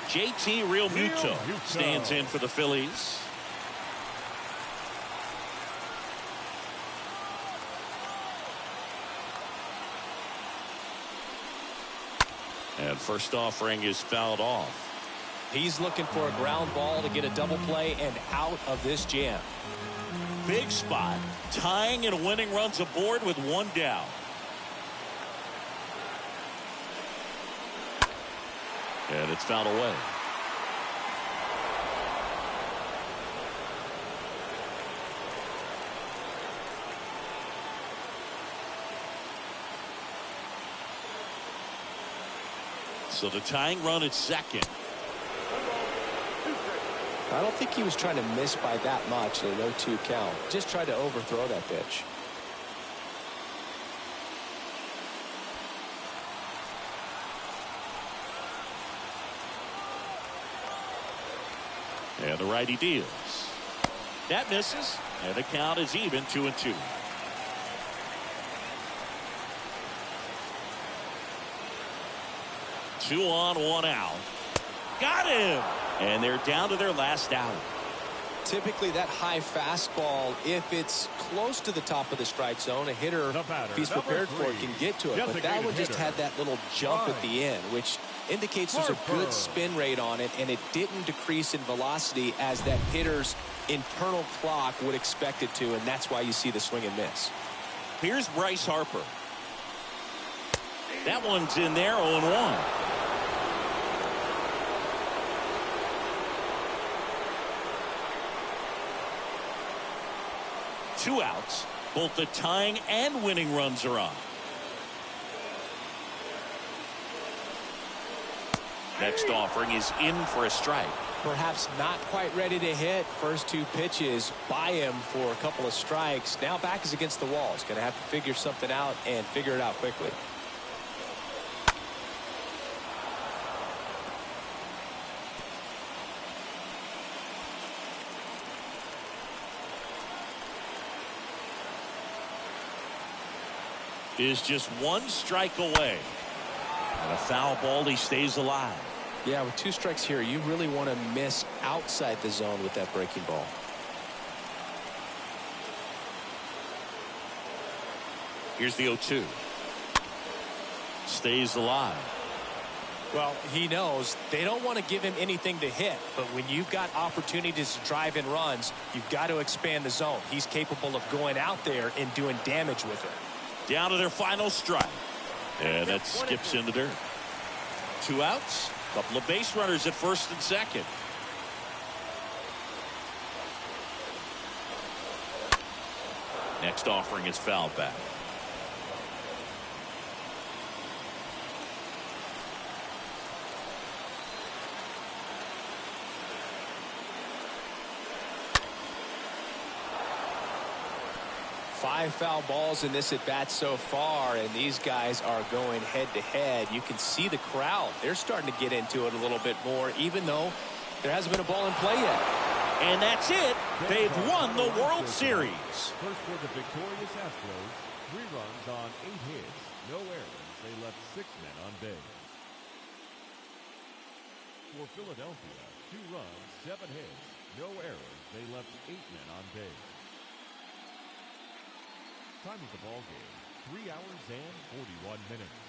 JT Realmuto stands in for the Phillies. And first offering is fouled off. He's looking for a ground ball to get a double play and out of this jam. Big spot. Tying and winning runs aboard with one down. And it's fouled away. So the tying run at second. I don't think he was trying to miss by that much in an 0-2 count. Just tried to overthrow that pitch. And the righty deals. That misses. And the count is even, 2-2. Two on, one out. Got him. And they're down to their last out. Typically that high fastball, if it's close to the top of the strike zone, a hitter, if he's prepared for it, can get to it. But that one just had that little jump at the end, which indicates there's a good spin rate on it, and it didn't decrease in velocity as that hitter's internal clock would expect it to, and that's why you see the swing and miss. Here's Bryce Harper. That one's in there, 0-1. Two outs. Both the tying and winning runs are on. Next offering is in for a strike. Perhaps not quite ready to hit. First two pitches by him for a couple of strikes. Now back is against the wall. He's going to have to figure something out and figure it out quickly. Is just one strike away. And a foul ball, he stays alive. Yeah, with two strikes here, you really want to miss outside the zone with that breaking ball. Here's the 0-2. Stays alive. Well, he knows they don't want to give him anything to hit, but when you've got opportunities to drive in runs, you've got to expand the zone. He's capable of going out there and doing damage with it. Down to their final strike. And that skips into dirt. Two outs. Couple of base runners at first and second. Next offering is fouled back. Five foul balls in this at bat so far, and these guys are going head to head. You can see the crowd. They're starting to get into it a little bit more, even though There hasn't been a ball in play yet. And that's it. They've won the World Series. First for the victorious Astros, 3 runs on 8 hits, no errors. They left 6 men on base. For Philadelphia, 2 runs, 7 hits, no errors. They left 8 men on base. Time of the ball game, 3 hours and 41 minutes.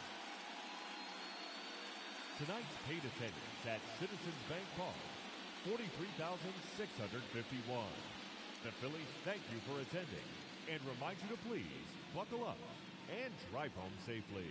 Tonight's paid attendance at Citizens Bank Park, 43,651. The Phillies thank you for attending and remind you to please buckle up and drive home safely.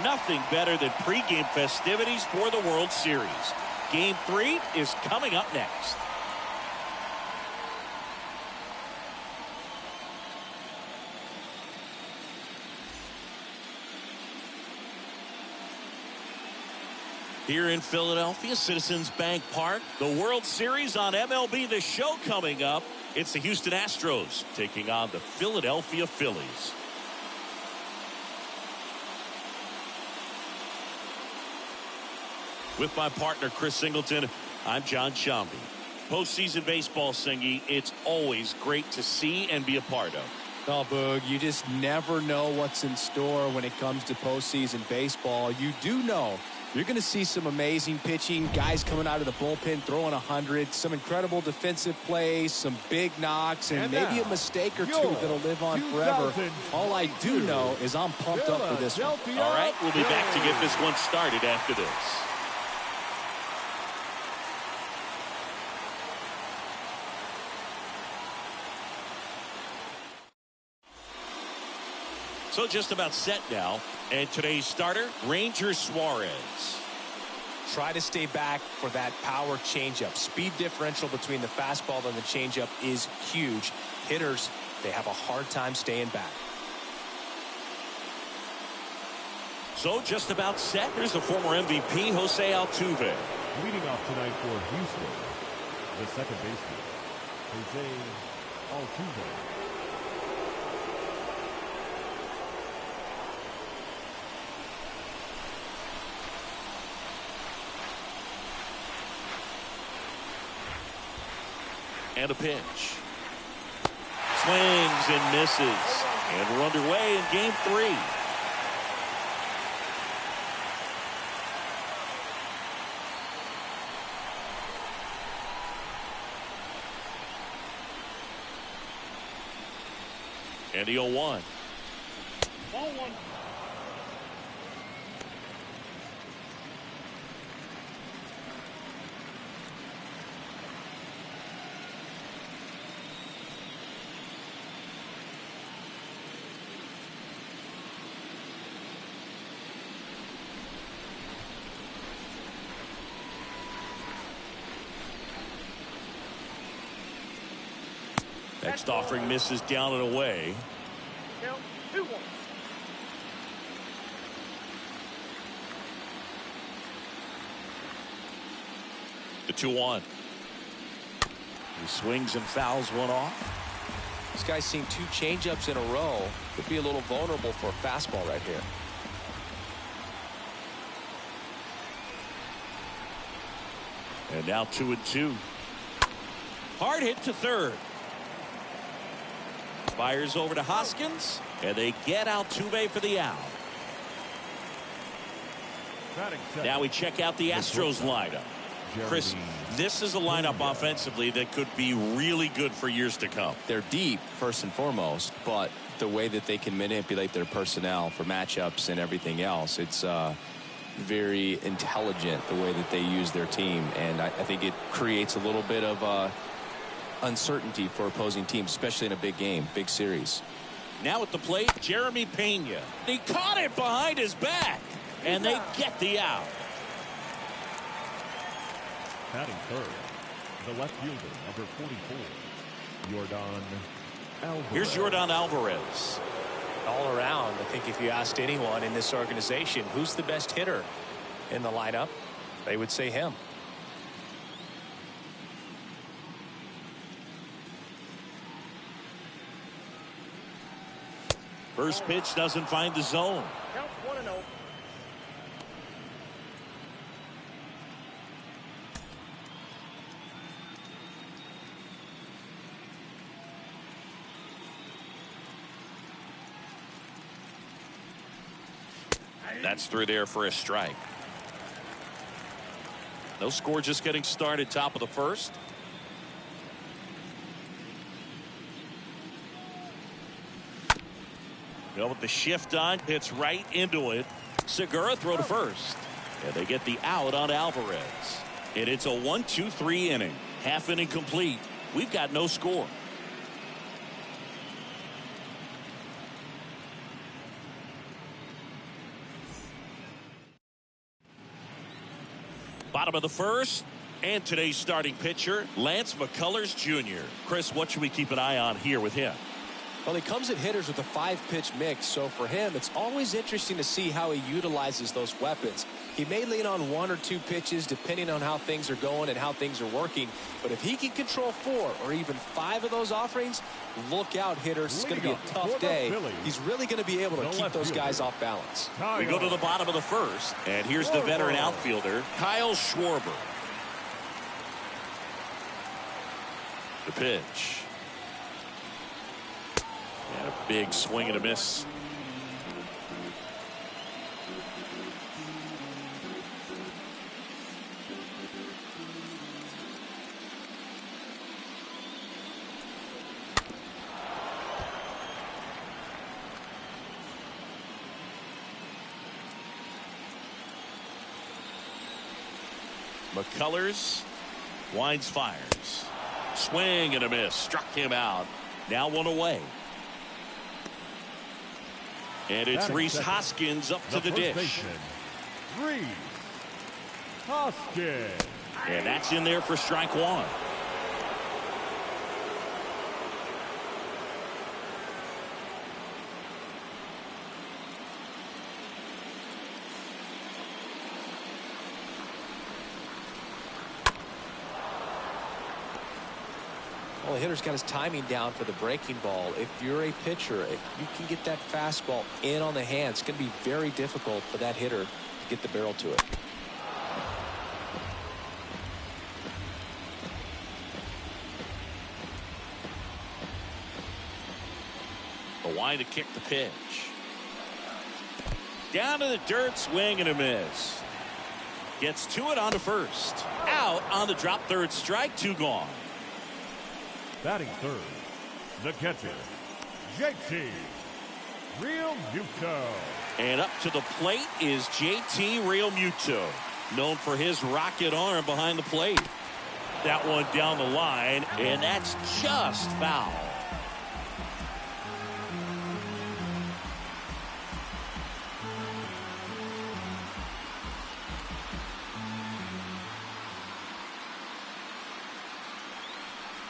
Nothing better than pregame festivities for the World Series. Game 3 is coming up next. Here in Philadelphia, Citizens Bank Park, the World Series on MLB The Show coming up. It's the Houston Astros taking on the Philadelphia Phillies. With my partner, Chris Singleton, I'm John Shambi. Postseason baseball, Singy, it's always great to see and be a part of. Oh, Boog, you just never know what's in store when it comes to postseason baseball. You do know you're going to see some amazing pitching, guys coming out of the bullpen throwing 100, some incredible defensive plays, some big knocks, and maybe a mistake or two that'll live on forever. All I do know is I'm pumped up for this one. All right, we'll be back to get this one started after this. So just about set now. And today's starter, Ranger Suarez. Try to stay back for that power changeup. Speed differential between the fastball and the changeup is huge. Hitters, they have a hard time staying back. So just about set. Here's the former MVP, Jose Altuve. Leading off tonight for Houston, the second baseman, Jose Altuve. And a pitch. Swings and misses. And we're underway in game 3. And the 0-1. Ball 1. Next offering misses down and away. Count 2-1. The 2-1. He swings and fouls one off. This guy's seen 2 changeups in a row. Could be a little vulnerable for a fastball right here. And now 2-2. Hard hit to third. Fires over to Hoskins, and they get Altuve for the out. Now we check out the Astros lineup. Chris, this is a lineup offensively that could be really good for years to come. They're deep, first and foremost, but the way that they can manipulate their personnel for matchups and everything else, it's very intelligent the way that they use their team. And I think it creates a little bit of uncertainty for opposing teams, especially in a big game, big series. Now at the plate, Jeremy Pena. He caught it behind his back, and they get the out. Batting third, the left fielder, number 44, Yordan Alvarez. Here's Yordan Alvarez. All around, I think if you asked anyone in this organization who's the best hitter in the lineup, they would say him. First pitch doesn't find the zone. Count 1-0. That's through there for a strike. No score, just getting started, top of the first. Well, with the shift on, hits right into it. Segura throw to first. And they get the out on Alvarez. And it's a 1-2-3 inning. Half inning complete. We've got no score. Bottom of the first, and today's starting pitcher, Lance McCullers Jr. Chris, what should we keep an eye on here with him? Well, he comes at hitters with a 5-pitch mix, so for him, it's always interesting to see how he utilizes those weapons. He may lean on 1 or 2 pitches depending on how things are going and how things are working, but if he can control 4 or even 5 of those offerings, look out, hitters. It's going to be a tough day. He's really going to be able to keep those guys off balance. We go to the bottom of the first, and here's the veteran outfielder, Kyle Schwarber. The pitch. And a big swing and a miss. McCullers winds, fires. Swing and a miss. Struck him out. Now one away. And it's Rhys Hoskins up to the dish. Rhys Hoskins. And that's in there for strike one. Well, the hitter's got his timing down for the breaking ball. If you're a pitcher, if you can get that fastball in on the hand, it's going to be very difficult for that hitter to get the barrel to it. The wind to kick the pitch. Down to the dirt, swing and a miss. Gets to it on the first. Out on the drop, third strike, 2 gone. Batting third, the catcher, JT Realmuto. And up to the plate is JT Realmuto, known for his rocket arm behind the plate. That one down the line, and that's just foul.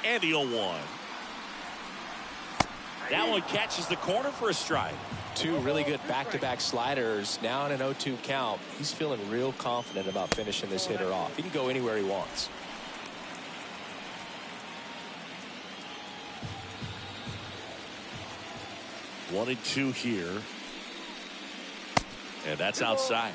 And the 0-1. That one catches the corner for a strike. 2 really good back-to-back sliders. Now in an 0-2 count. He's feeling real confident about finishing this hitter off. He can go anywhere he wants. One and 2 here. And that's outside.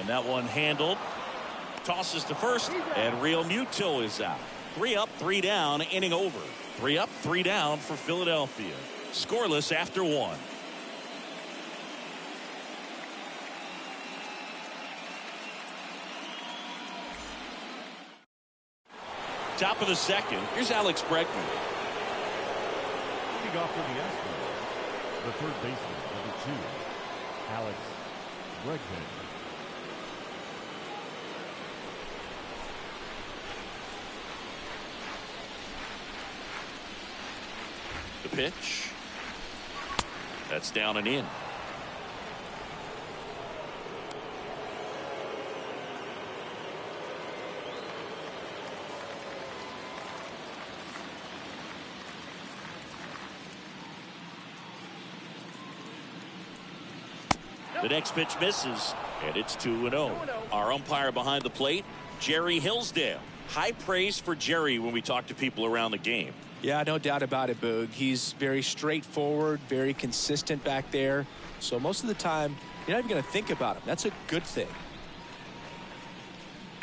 that one handled. Tosses to first, and Real Muto is out. 3 up, 3 down, inning over. 3 up, 3 down for Philadelphia. Scoreless after 1. Top of the second. Here's Alex Bregman. Leading off for the Astros, the third baseman, number 2, Alex Bregman. The pitch. That's down and in. The next pitch misses, and it's 2-0. Our umpire behind the plate, Jerry Hillsdale. High praise for Jerry when we talk to people around the game. Yeah, no doubt about it, Boog. He's very straightforward, very consistent back there. So most of the time, you're not even going to think about him. That's a good thing.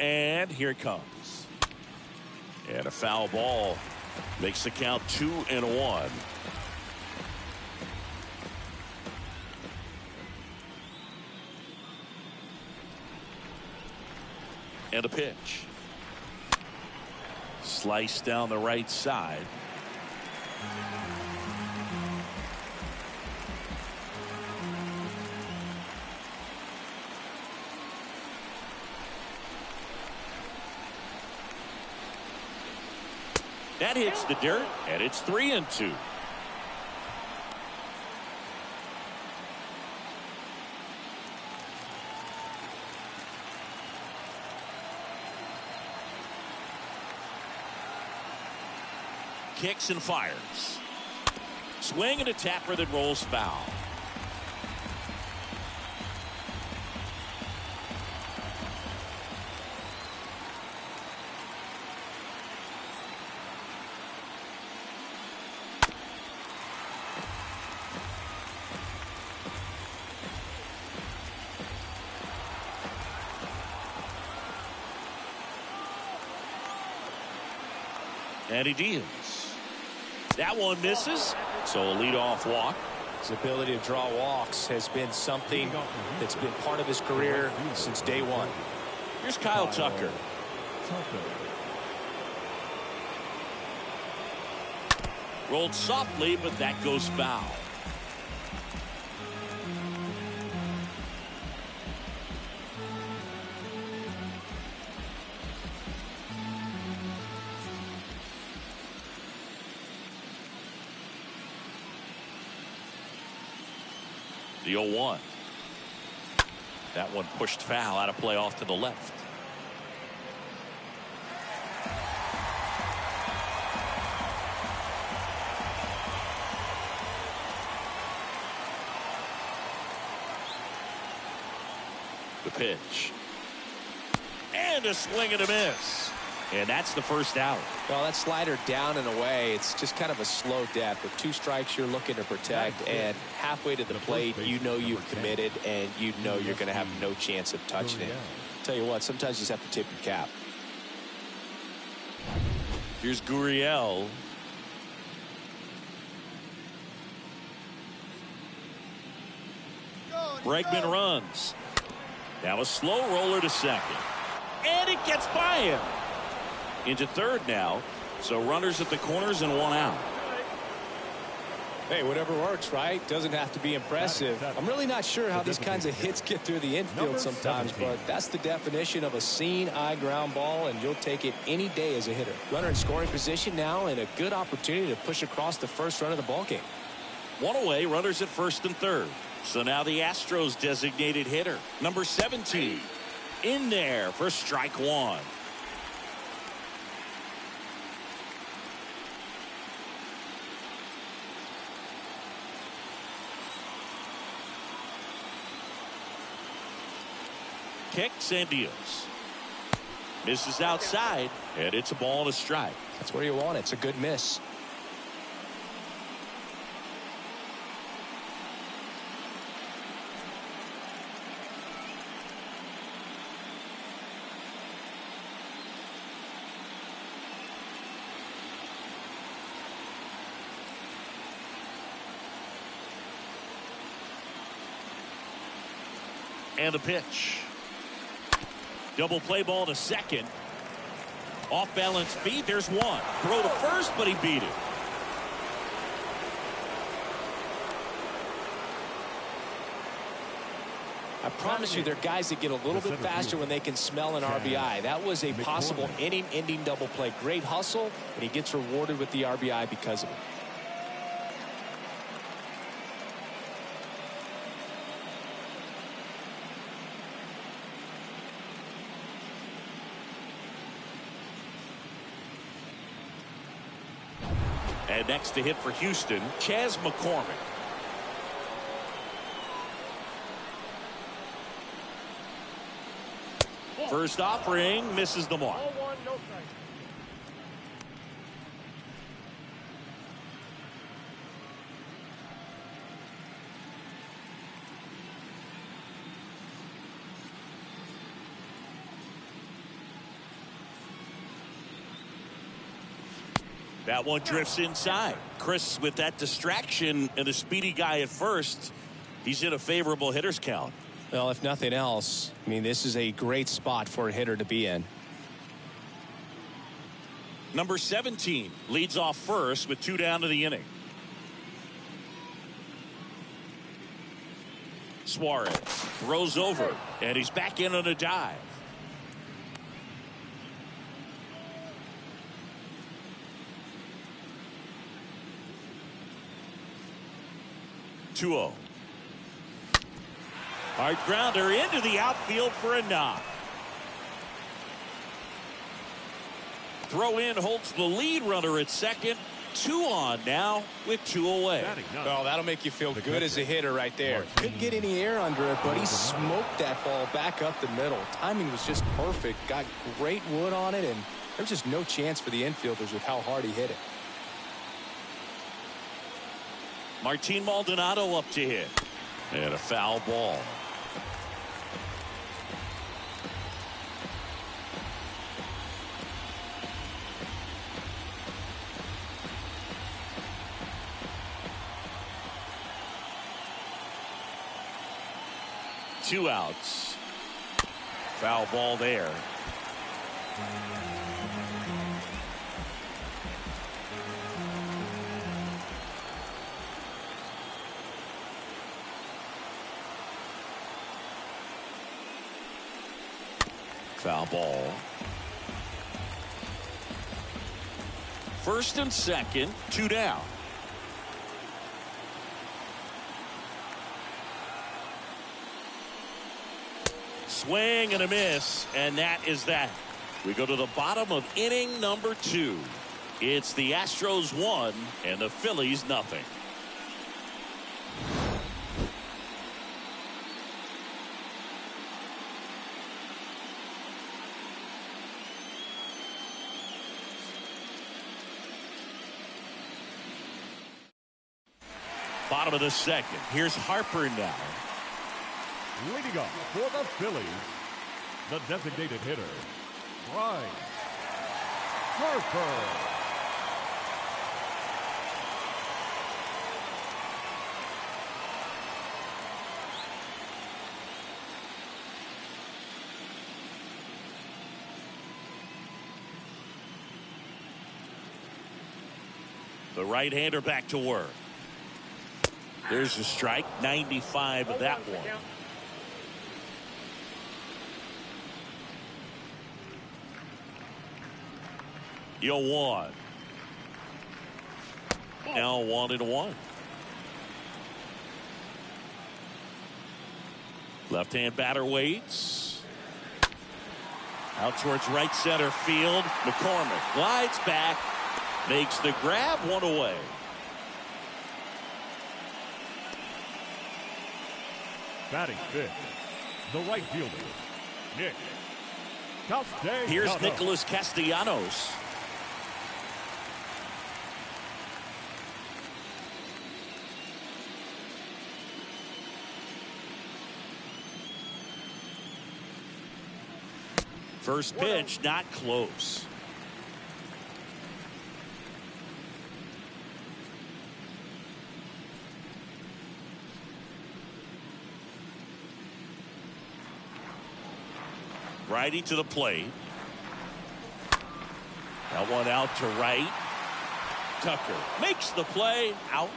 And here it comes. And a foul ball makes the count 2-1. And a pitch. Slice down the right side. That hits the dirt, and it's 3-2. Kicks and fires. Swing and a tapper that rolls foul. And he deals. That one misses, so a leadoff walk. His ability to draw walks has been something that's been part of his career since day one. Here's Kyle Tucker. Rolled softly, but that goes foul. The 0-1. That one pushed foul, out of play off to the left. The pitch. And a swing and a miss. And that's the first out. Well, that slider down and away, it's just kind of a slow death. With 2 strikes you're looking to protect, and halfway to the plate, you know you've committed, and you know you're going to have no chance of touching it. Tell you what, sometimes you just have to tip your cap. Here's Gurriel. Bregman runs. Now a slow roller to second. And it gets by him. Into third now. So runners at the corners and 1 out. Hey, whatever works, right? Doesn't have to be impressive. I'm really not sure how these kinds of hits get through the infield sometimes, but that's the definition of a seeing eye ground ball, and you'll take it any day as a hitter. Runner in scoring position now, and a good opportunity to push across the first run of the ballgame. 1 away, runners at first and third. So now the Astros designated hitter, number 17, in there for strike 1. Kicks and deals. Misses outside, and it's a ball and a strike. That's where you want it. It's a good miss. And the pitch. Double play ball to second. Off balance feet. There's one. Throw to first, but he beat it. I promise you, there are guys that get a little bit faster when they can smell an RBI. That was a possible inning-ending double play. Great hustle, and he gets rewarded with the RBI because of it. And next to hit for Houston, Chas McCormick. First offering misses the mark. Ball one, no strike. That one drifts inside. Chris, with that distraction and a speedy guy at first, he's in a favorable hitter's count. Well, if nothing else, I mean, this is a great spot for a hitter to be in. Number 17 leads off first with 2 down to the inning. Suarez throws over, and he's back in on a dive. Two-0. Hard grounder into the outfield for a knock. Throw in holds the lead runner at second. 2 on now with 2 away. Well, that'll make you feel good as a hitter right there. Couldn't get any air under it, but he smoked that ball back up the middle. Timing was just perfect. Got great wood on it, and there's just no chance for the infielders with how hard he hit it. Martin Maldonado up to hit. And a foul ball. Two outs. Foul ball there. Foul ball. First and second, 2 down. Swing and a miss, and that is that. We go to the bottom of inning number 2. It's the Astros 1 and the Phillies nothing. Bottom of the second. Here's Harper now. Leading up for the Phillies, the designated hitter, Bryce Harper. The right-hander back to work. There's a strike, 95 of that one. Yo, 1. Now 1-1. Left-hand batter waits. Out towards right center field. McCormick glides back. Makes the grab, 1 away. Batting fifth, the right fielder, Nick Castellanos. Here's Nicholas Castellanos. First pitch, not close. Righty to the plate. That one out to right. Tucker makes the play. Out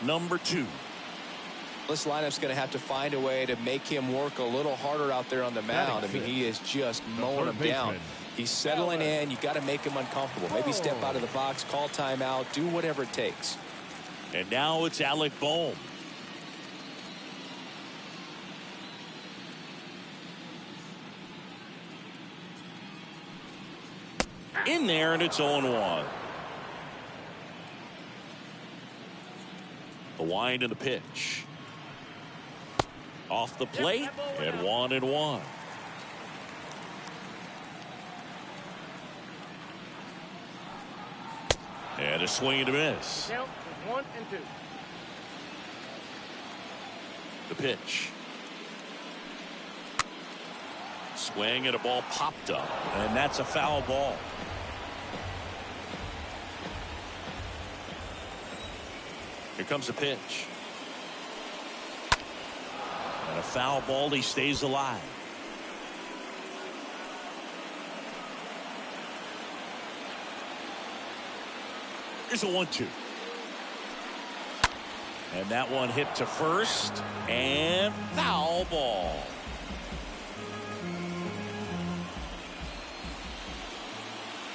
number 2. This lineup's going to have to find a way to make him work a little harder out there on the mound. I mean, he is just mowing him down. He's settling in. You got to make him uncomfortable. Maybe step out of the box, call timeout, do whatever it takes. And now it's Alec Bohm. In there, and it's 0-1. The wind and the pitch. Off the plate, and 1-1. And a swing and a miss. Count is 1 and 2. The pitch. Swing and a ball popped up, and that's a foul ball. Here comes the pitch. And a foul ball. He stays alive. Here's a 1-2. And that one hit to first. And foul ball.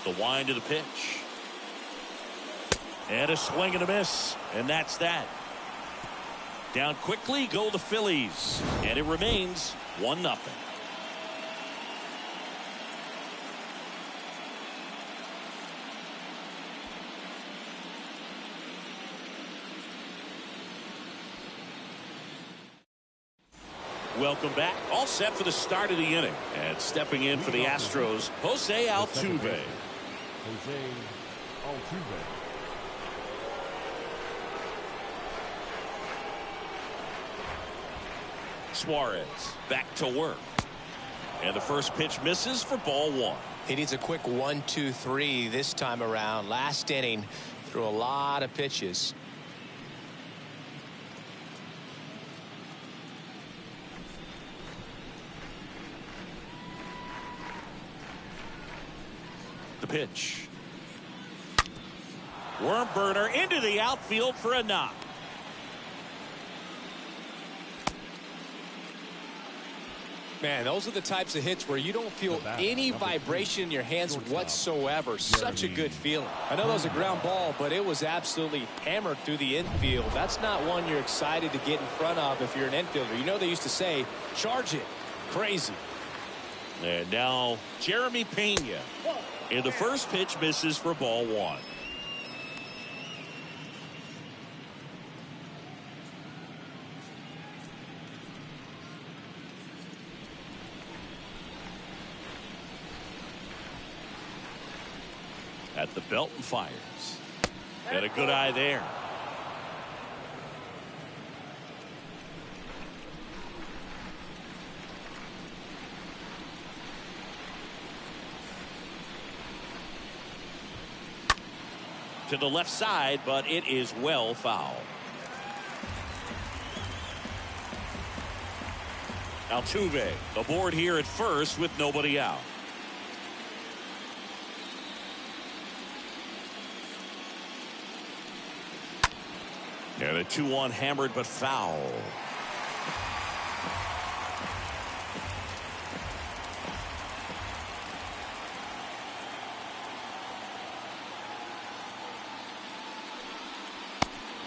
The wind of the pitch. And a swing and a miss. And that's that. Down quickly go the Phillies. And it remains 1-0. Welcome back. All set for the start of the inning. And stepping in for the Astros, Jose Altuve. Jose Altuve. Suarez back to work. And the first pitch misses for ball 1. He needs a quick 1-2-3 this time around. Last inning, threw a lot of pitches. The pitch. Worm burner into the outfield for a knock. Man, those are the types of hits where you don't feel any vibration in your hands whatsoever. Such a good feeling. I know that was a ground ball, but it was absolutely hammered through the infield. That's not one you're excited to get in front of if you're an infielder. You know they used to say, charge it. Crazy. And now Jeremy Pena. And the first pitch misses for ball 1. At the belt and fires. Got a good eye there. To the left side, but it is well foul. Altuve aboard here at first with nobody out. And a 2-1 hammered but foul.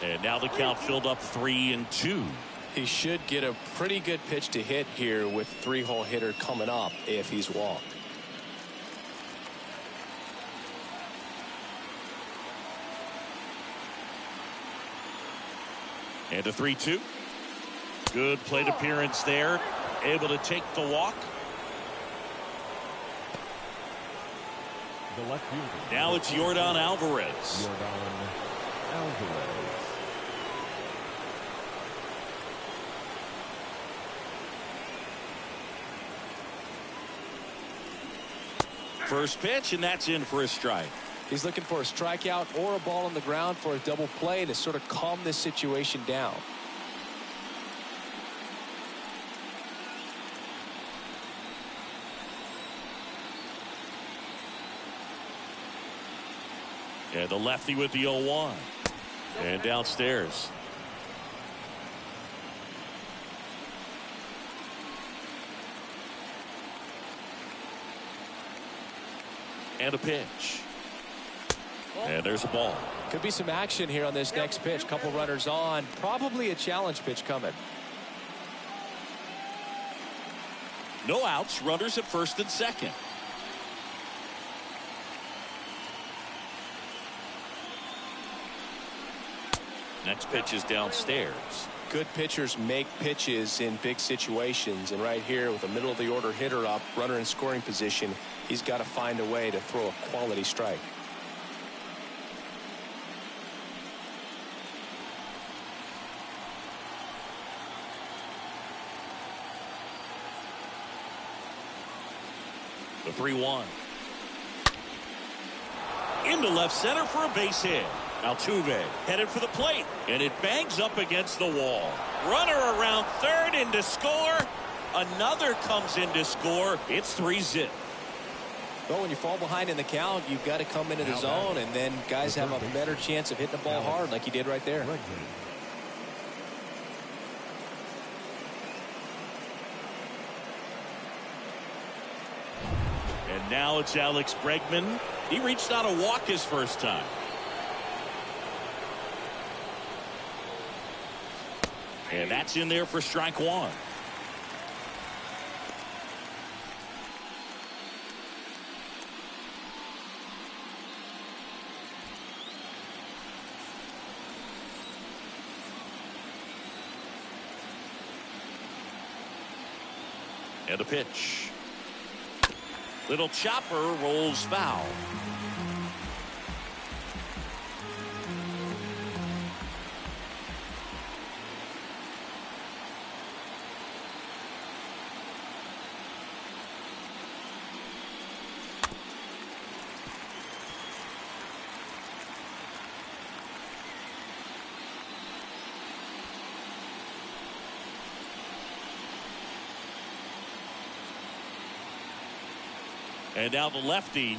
And now the count filled up 3-2. He should get a pretty good pitch to hit here with 3-hole hitter coming up if he's walked. And a 3-2. Good plate appearance there. Able to take the walk. The left fielder. Now it's Yordan Alvarez. Yordan Alvarez. First pitch, and that's in for a strike. He's looking for a strikeout or a ball on the ground for a double play to sort of calm this situation down. And the lefty with the 0-1. And downstairs. And a pitch. And there's a ball. Could be some action here on this next pitch. Couple runners on. Probably a challenge pitch coming. No outs. Runners at first and second. Next pitch is downstairs. Good pitchers make pitches in big situations, and right here with a middle of the order hitter up, runner in scoring position, he's got to find a way to throw a quality strike. The 3-1. Into left center for a base hit. Altuve headed for the plate, and it bangs up against the wall. Runner around third in to score. Another comes in to score. It's 3-zip. Well, when you fall behind in the count, you've got to come into the zone, and then guys have a better chance of hitting the ball hard like you did right there. And now it's Alex Bregman. He reached out a walk his first time. And that's in there for strike one. And a pitch. Little chopper rolls foul. And now the lefty.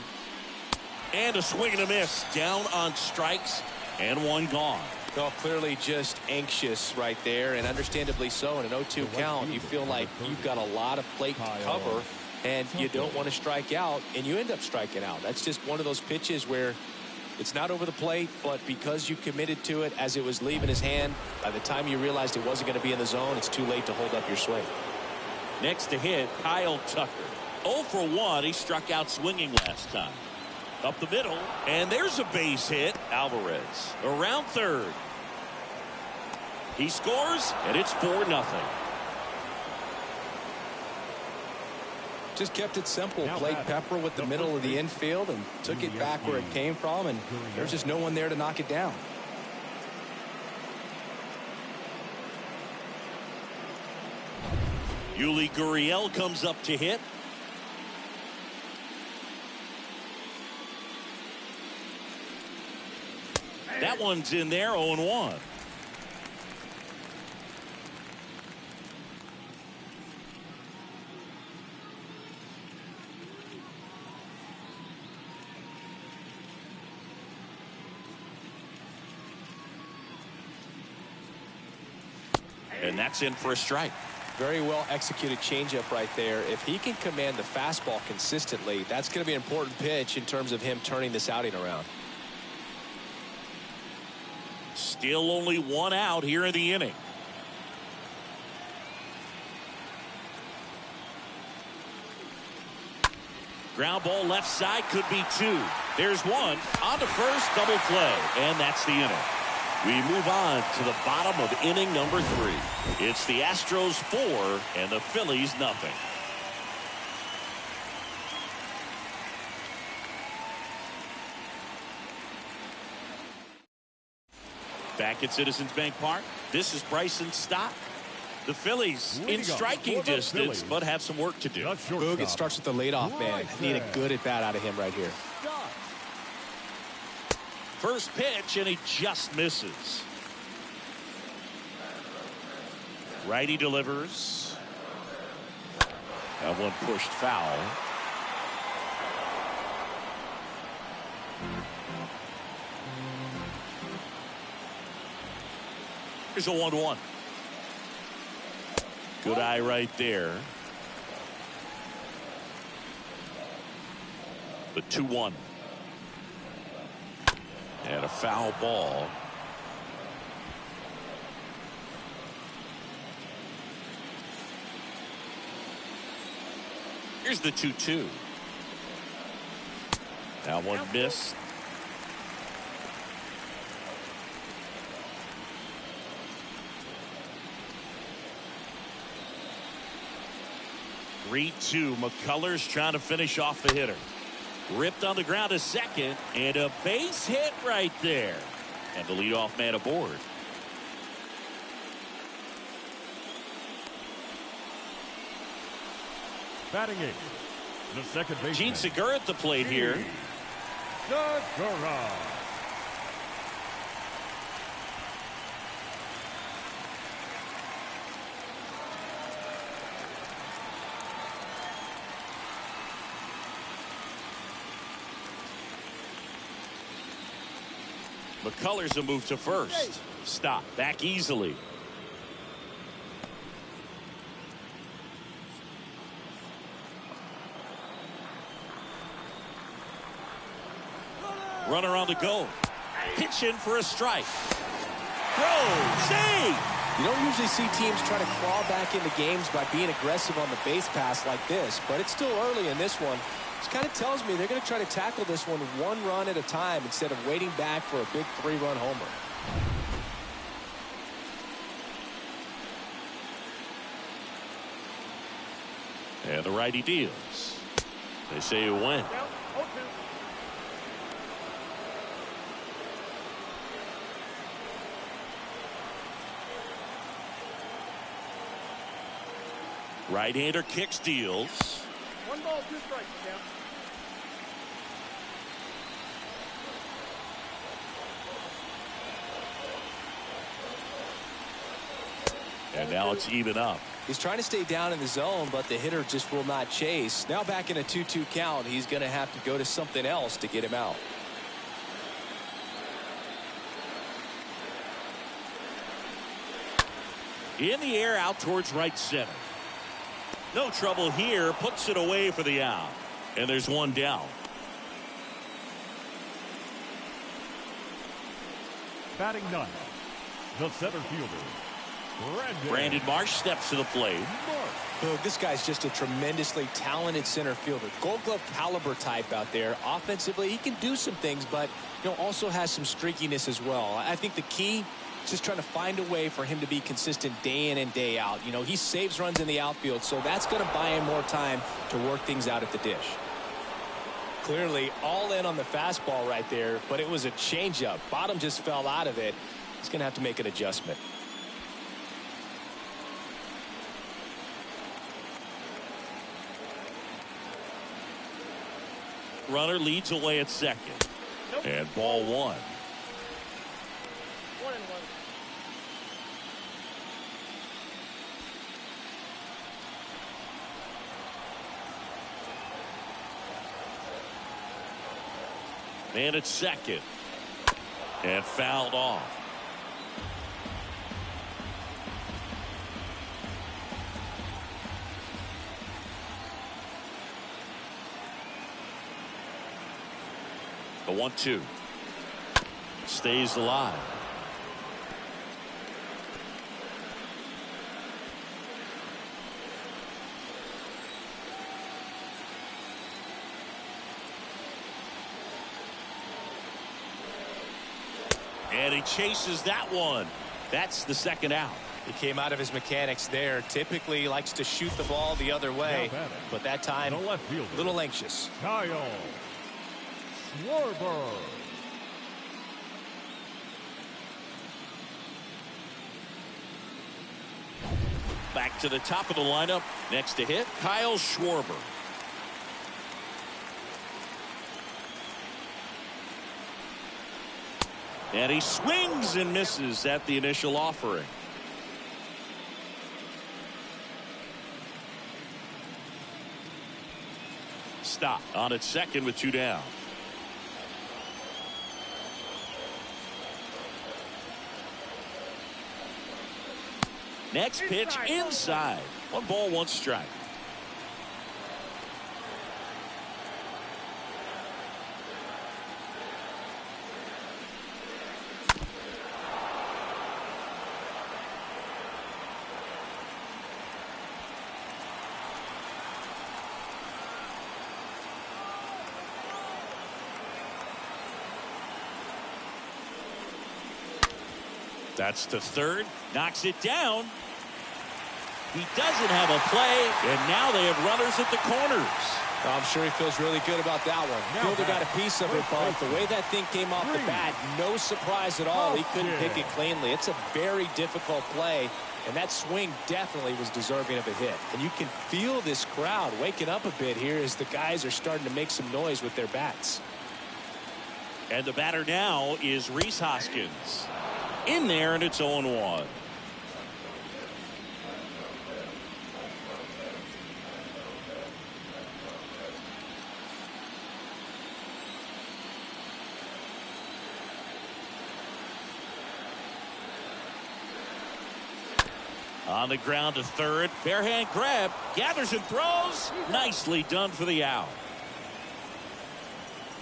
And a swing and a miss. Down on strikes. And one gone. Well, clearly just anxious right there, and understandably so. In an 0-2 count, you feel like you've got a lot of plate to cover, and you don't want to strike out, and you end up striking out. That's just one of those pitches where it's not over the plate, but because you committed to it as it was leaving his hand, by the time you realized it wasn't going to be in the zone, it's too late to hold up your swing. Next to hit, Kyle Tucker. 0 for 1. He struck out swinging last time. Up the middle, and there's a base hit. Alvarez around third. He scores, and it's 4-0. Just kept it simple. Played pepper with the middle of the infield and took it back where it came from, and there's just no one there to knock it down. Yuli Gurriel comes up to hit. That one's in there, 0-1. And that's in for a strike. Very well executed changeup right there. If he can command the fastball consistently, that's going to be an important pitch in terms of him turning this outing around. Still only one out here in the inning. Ground ball left side, could be two. There's one on the first, double play, and that's the inning. We move on to the bottom of inning number 3. It's the Astros 4 and the Phillies nothing. Back at Citizens Bank Park, this is Bryson Stott. The Phillies in striking distance, but have some work to do. Boog, it starts with the leadoff man. Need a good at bat out of him right here. First pitch, and he just misses. Righty delivers. That one pushed foul. Here's a 1-1. Good eye right there. The 2-1. And a foul ball. Here's the 2-2. That one missed. (3-2). McCullers trying to finish off the hitter. Ripped on the ground to second, and a base hit right there. And the leadoff man aboard. Batting eighth, the second baseman, Gene Segura at the plate here. Segura. McCullers a move to first. Stop. Back easily. Runner on the go. Pitch in for a strike. Throw. Save. You don't usually see teams try to claw back into games by being aggressive on the base pass like this, but it's still early in this one. This kind of tells me they're going to try to tackle this one run at a time instead of waiting back for a big 3-run homer. And the righty deals. They say you win. Down, 0-2. Right-hander kicks, deals. 1 ball, 2 strikes. Down. And now it's even up. He's trying to stay down in the zone, but the hitter just will not chase. Now back in a 2-2 count, he's going to have to go to something else to get him out. In the air, out towards right center. No trouble here. Puts it away for the out. And there's one down. Batting ninth, the center fielder, Brandon Marsh steps to the plate. This guy's just a tremendously talented center fielder. Gold Glove caliber type out there. Offensively, he can do some things, but also has some streakiness as well. I think the key is just trying to find a way for him to be consistent day in and day out. He saves runs in the outfield, so that's going to buy him more time to work things out at the dish. Clearly all in on the fastball right there, but it was a changeup. Bottom just fell out of it. He's going to have to make an adjustment. Runner leads away at second. Nope. And ball 1. 1-1. Man at second. And fouled off. The 1-2. Stays alive. And he chases that one. That's the second out. He came out of his mechanics there. Typically likes to shoot the ball the other way, but that time the left fielder, a little anxious. Kyle Schwarber. Back to the top of the lineup. Next to hit, Kyle Schwarber. And he swings and misses at the initial offering. Stop on at second with 2 down. Next pitch inside. 1 ball, 1 strike. That's to third. Knocks it down. He doesn't have a play, and now they have runners at the corners. I'm sure he feels really good about that one. Fielder got a piece of it, but the way that thing came off the bat, no surprise at all. He couldn't pick it cleanly. It's a very difficult play, and that swing definitely was deserving of a hit. And you can feel this crowd waking up a bit here as the guys are starting to make some noise with their bats. And the batter now is Rhys Hoskins. In there, and it's 0-1. On the ground to third. Barehand grab. Gathers and throws. Nicely done for the out.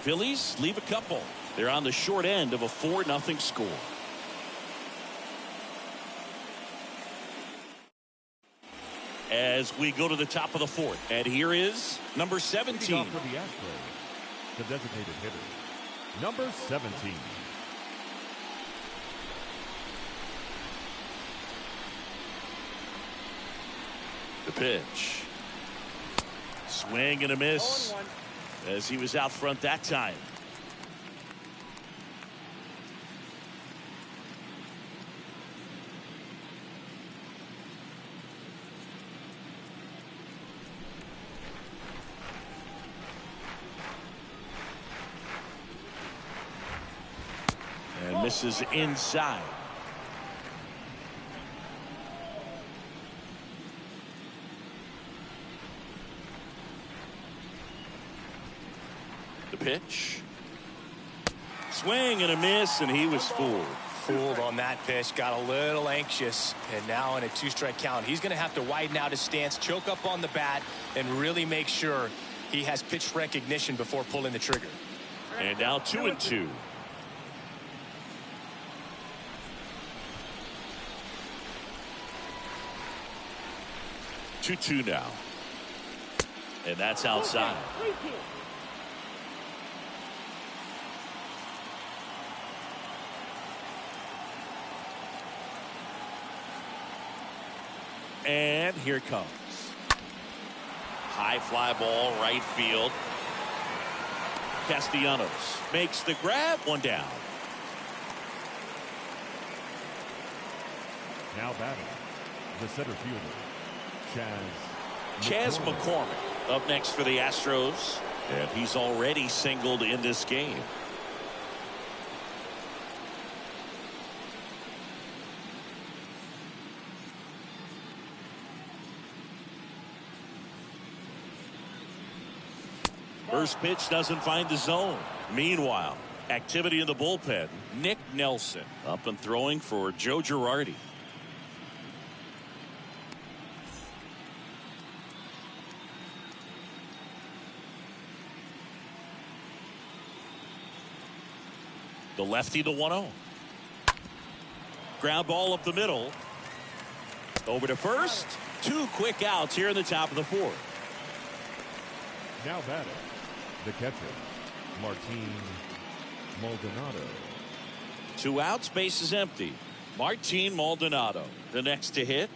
Phillies leave a couple. They're on the short end of a 4-0 score. As we go to the top of the 4th. And here is number 17. Off for the Astros, the designated hitter, number 17. The pitch. Swing and a miss. As he was out front that time. And misses inside. The pitch. Swing and a miss, and he was fooled. Fooled on that pitch, got a little anxious, and now in a 2-strike count, he's going to have to widen out his stance, choke up on the bat, and really make sure he has pitch recognition before pulling the trigger. And now 2-2. Two now. And that's outside. And here it comes. High fly ball, right field. Castellanos makes the grab, 1 down. Now batting, the center fielder, Chas McCormick up next for the Astros, and he's already singled in this game. First pitch doesn't find the zone. Meanwhile, activity in the bullpen. Nick Nelson up and throwing for Joe Girardi. The lefty to 1-0. Ground ball up the middle. Over to first. 2 quick outs here in the top of the 4th. now batting, the catcher, Martin Maldonado. 2 outs, base is empty. Martin Maldonado, the next to hit.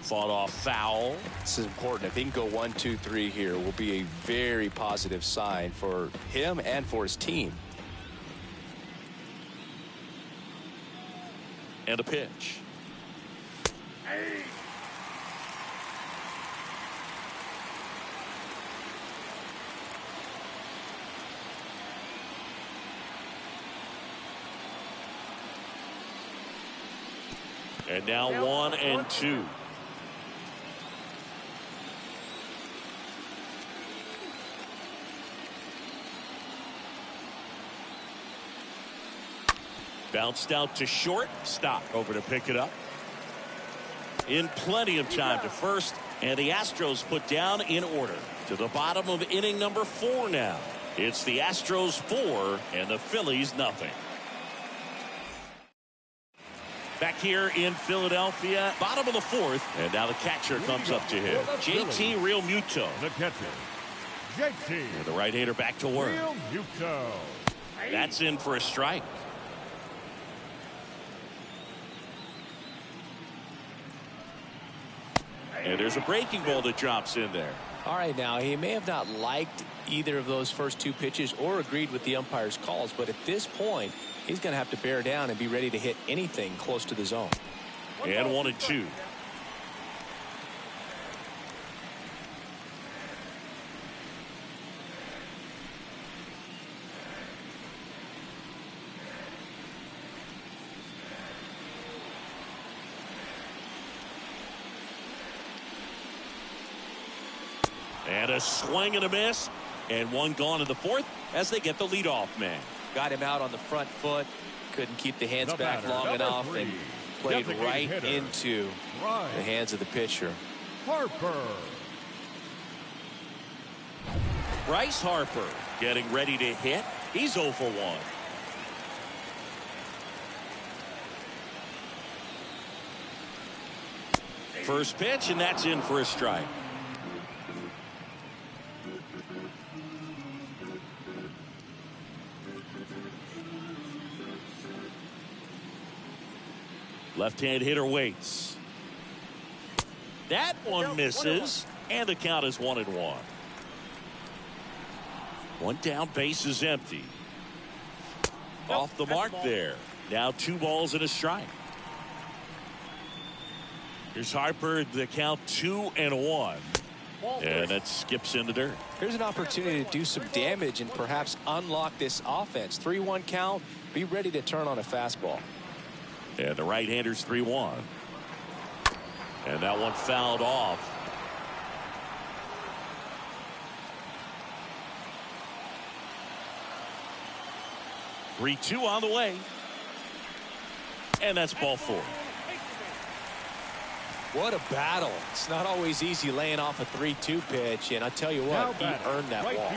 Fought off foul. This is important. If he can go 1, 2, 3 here, will be a very positive sign for him and for his team. And a pitch. And now 1-2. Bounced out to short. Stop. Over to pick it up. In plenty of time to first. And the Astros put down in order. To the bottom of inning number 4 now. It's the Astros 4 and the Phillies nothing. Back here in Philadelphia, bottom of the 4th, and now the catcher comes up to hit. JT Realmuto. The catcher, JT. And the right-hander back to work. Realmuto. That's in for a strike. And there's a breaking ball that drops in there. All right, now he may have not liked either of those first 2 pitches or agreed with the umpire's calls, but at this point he's going to have to bear down and be ready to hit anything close to the zone. And 1-2. And a swing and a miss. And one gone in the 4th as they get the leadoff man. Got him out on the front foot. Couldn't keep the hands back long enough and played right into the hands of the pitcher. Harper. Bryce Harper getting ready to hit. He's 0 for 1. First pitch, and that's in for a strike. Left-hand hitter waits. That one misses, and the count is 1-1. One down, base is empty. Off the mark there. Now 2 balls and a strike. Here's Harper, the count 2-1. And that skips in the dirt. Here's an opportunity to do some damage and perhaps unlock this offense. 3-1 count. Be ready to turn on a fastball. And the right-hander's 3-1. And that one fouled off. "3-2 on the way." And that's ball 4. What a battle. It's not always easy laying off a 3-2 pitch, and I tell you what, he earned that ball.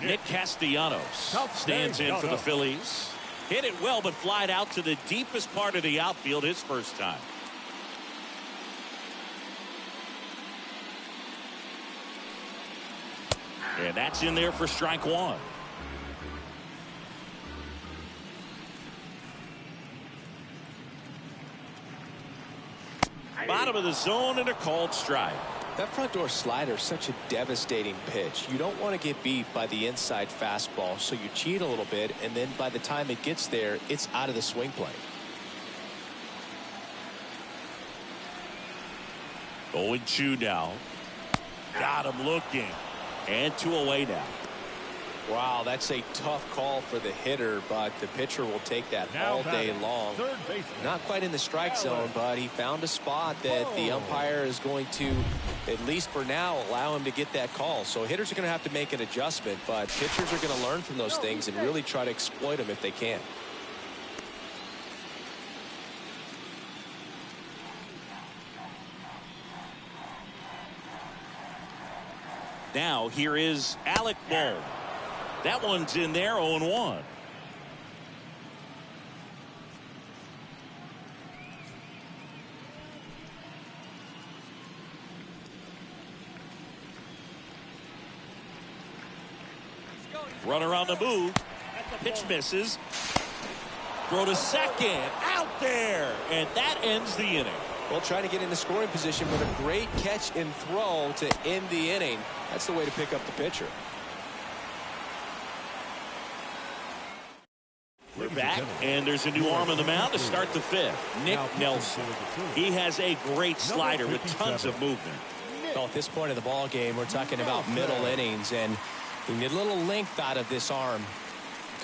Nick Castellanos stands in for the Phillies. Hit it well, but flied out to the deepest part of the outfield his first time. And that's in there for strike 1. Bottom of the zone and a called strike. That front door slider is such a devastating pitch. You don't want to get beat by the inside fastball, so you cheat a little bit, and then by the time it gets there, it's out of the swing plane. 0-2 now. Got him looking. And 2 away now. Wow, that's a tough call for the hitter, but the pitcher will take that all day long. Not quite in the strike zone, but he found a spot that the umpire is going to, at least for now, allow him to get that call. So hitters are going to have to make an adjustment, but pitchers are going to learn from those things and really try to exploit them if they can. Now here is Alec Bohm. That one's in there, 0-1. Runner on the move. Pitch misses. Throw to second. Out there. And that ends the inning. Well, trying to get in the scoring position with a great catch and throw to end the inning. That's the way to pick up the pitcher. We're back, and there's a new arm on the mound to start the 5th. Nick Nelson. He has a great slider with tons of movement. Well, at this point of the ball game, we're talking about middle innings, and we need a little length out of this arm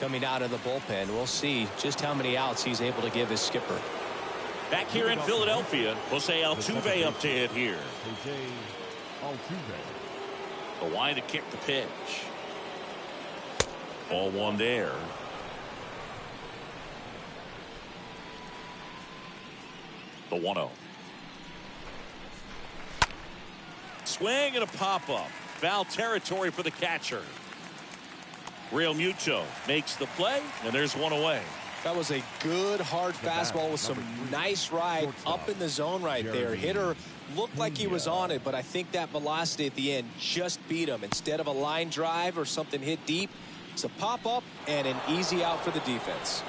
coming out of the bullpen. We'll see just how many outs he's able to give his skipper. Back here in Philadelphia, Jose Altuve up to hit here. The line to kick the pitch. Ball 1 there. The 1-0. Swing and a pop-up. Foul territory for the catcher. Real Muto makes the play, and there's one away. That was a good hard fastball with some nice ride up in the zone right there. Hitter looked like he was on it, but I think that velocity at the end just beat him. Instead of a line drive or something hit deep, it's a pop-up and an easy out for the defense.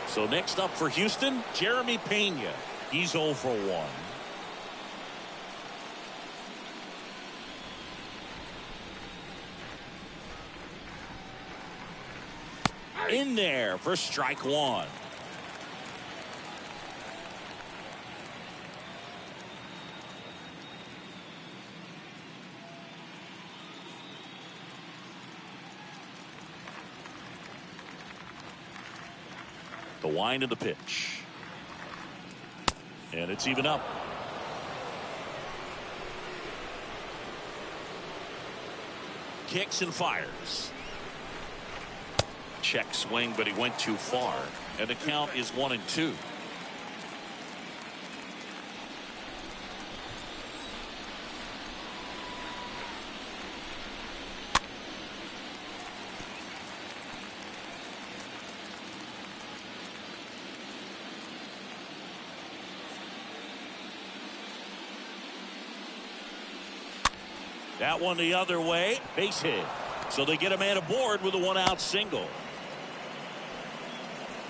So next up for Houston, Jeremy Pena. He's 0 for 1. In there for strike 1. The wind of the pitch. And it's even up. Kicks and fires. Check swing, but he went too far. And the count is 1-2. That one the other way. Base hit. So they get a man aboard with a 1-out single.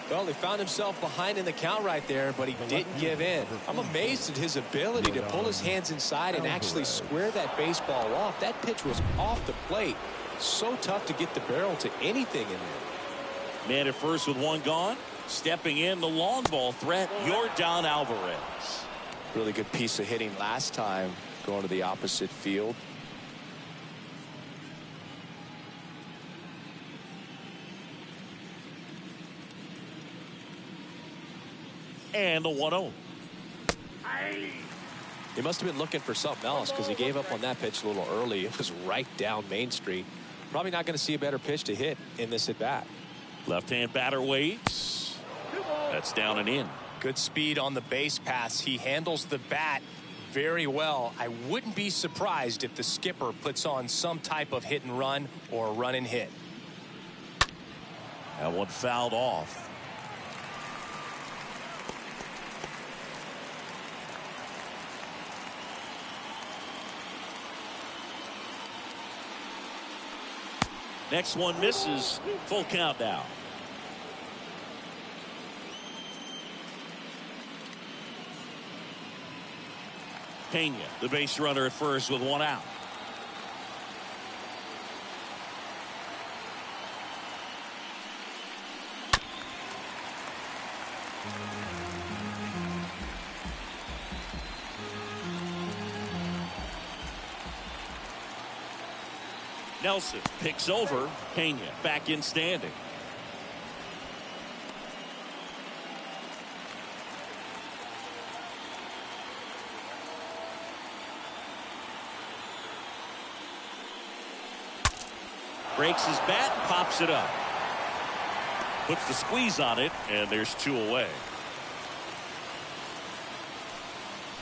Well, he found himself behind in the count right there, but he didn't give in. I'm amazed at his ability to pull his hands inside and actually square that baseball off. That pitch was off the plate. So tough to get the barrel to anything in there. Man at first with one gone. Stepping in the long ball threat, Yordan Alvarez. Really good piece of hitting last time, going to the opposite field. And the 1-0. He must have been looking for something else because he gave up on that pitch a little early. It was right down Main Street. Probably not going to see a better pitch to hit in this at bat. Left-hand batter waits. That's down and in. Good speed on the base pass. He handles the bat very well. I wouldn't be surprised if the skipper puts on some type of hit and run or run and hit. That one fouled off. Next one misses. Full count now. Pena, the base runner at first with 1 out. Nelson picks over Pena, back in standing. Breaks his bat, pops it up. Puts the squeeze on it, and there's 2 away.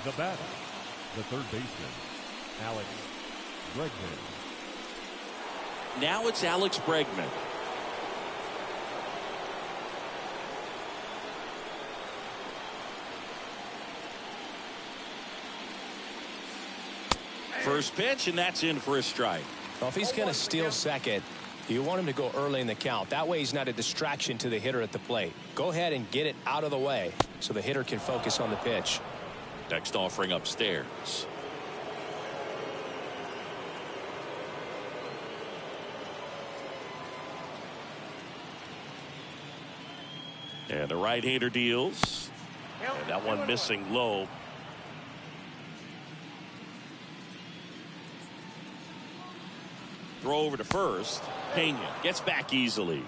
The batter, the third baseman, Alex Bregman. Now it's Alex Bregman. First pitch, and that's in for a strike. Well, if he's going to steal second, you want him to go early in the count. That way he's not a distraction to the hitter at the plate. Go ahead and get it out of the way so the hitter can focus on the pitch. Next offering upstairs. And the right-hander deals. And that one missing low. Throw over to first. Pena gets back easily.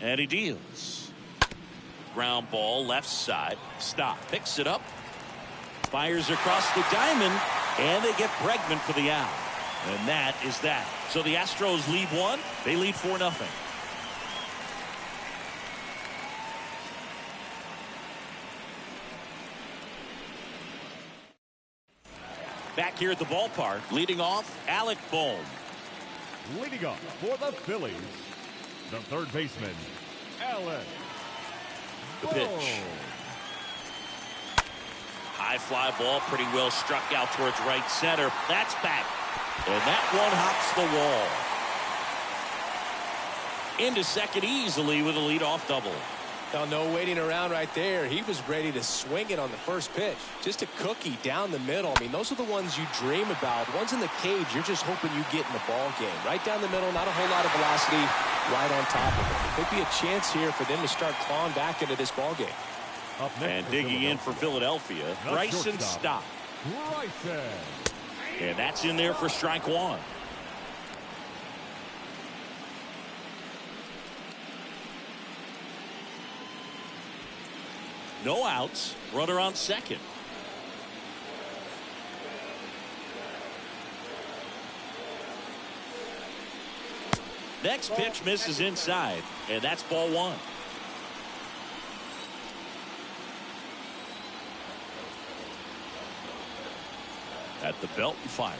And he deals. Ground ball left side. Stop. Picks it up. Fires across the diamond. And they get Bregman for the out. And that is that. So the Astros lead 1. They lead 4-0. Back here at the ballpark, leading off, Alec Bohm. Leading up for the Phillies, the third baseman, Alec. The pitch. High fly ball, pretty well struck out towards right center. That's back. And that one hops the wall. Into second easily with a leadoff double. Now, no waiting around right there. He was ready to swing it on the first pitch. Just a cookie down the middle. I mean, those are the ones you dream about. Ones in the cage, you're just hoping you get in the ball game. Right down the middle, not a whole lot of velocity, right on top of it. Could be a chance here for them to start clawing back into this ball game. And digging in for Philadelphia, Bryson Stott. And that's in there for strike 1. No outs. Runner on second. Next pitch misses inside, and that's ball 1. At the belt and fires.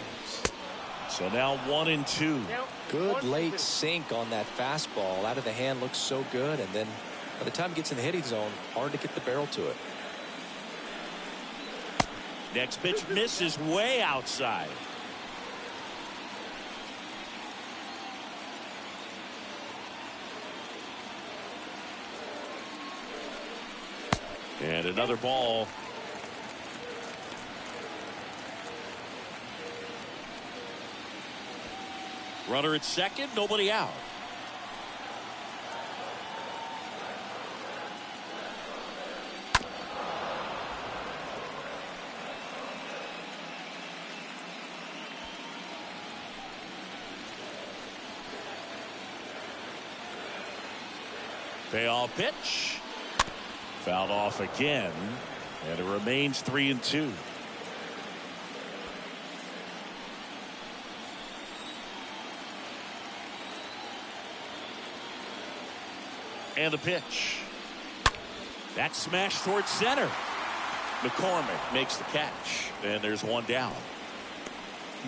So now 1-2. Good late sink on that fastball. Out of the hand, looks so good, and then by the time it gets in the hitting zone, hard to get the barrel to it. Next pitch misses way outside. And another ball. Runner at second, nobody out. Payoff pitch. Fouled off again, and it remains 3-2. And the pitch. That smash towards center. McCormick makes the catch, and there's one down.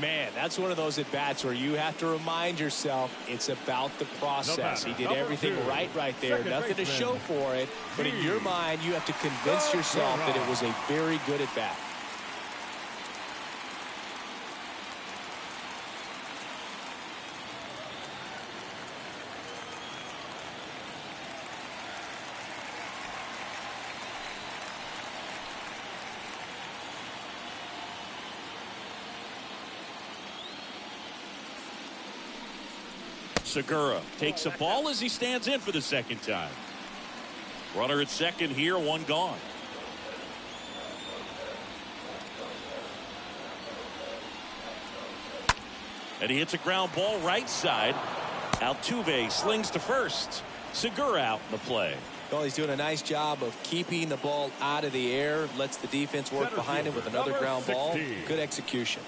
Man, that's one of those at-bats where you have to remind yourself it's about the process. He did everything right there. Nothing to show for it. But in your mind, you have to convince yourself that it was a very good at-bat. Segura takes a ball as he stands in for the second time. Runner at second here, one gone. And he hits a ground ball right side. Altuve slings to first. Segura out in the play. Well, he's doing a nice job of keeping the ball out of the air. Lets the defense work behind him with another ground ball. Good execution.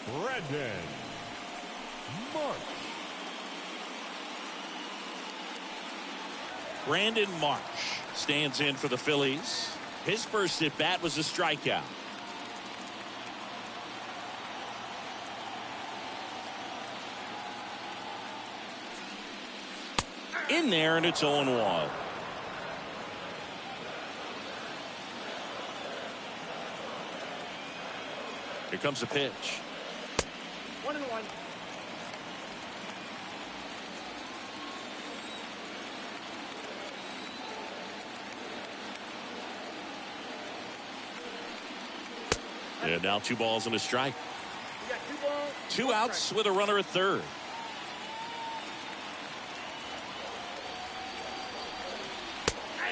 Brandon Marsh stands in for the Phillies. His first at bat was a strikeout. In there, and it's 0-1. Here comes the pitch. 1-1. And now 2 balls and a strike. We got 2 balls. 2 outs with a runner at third.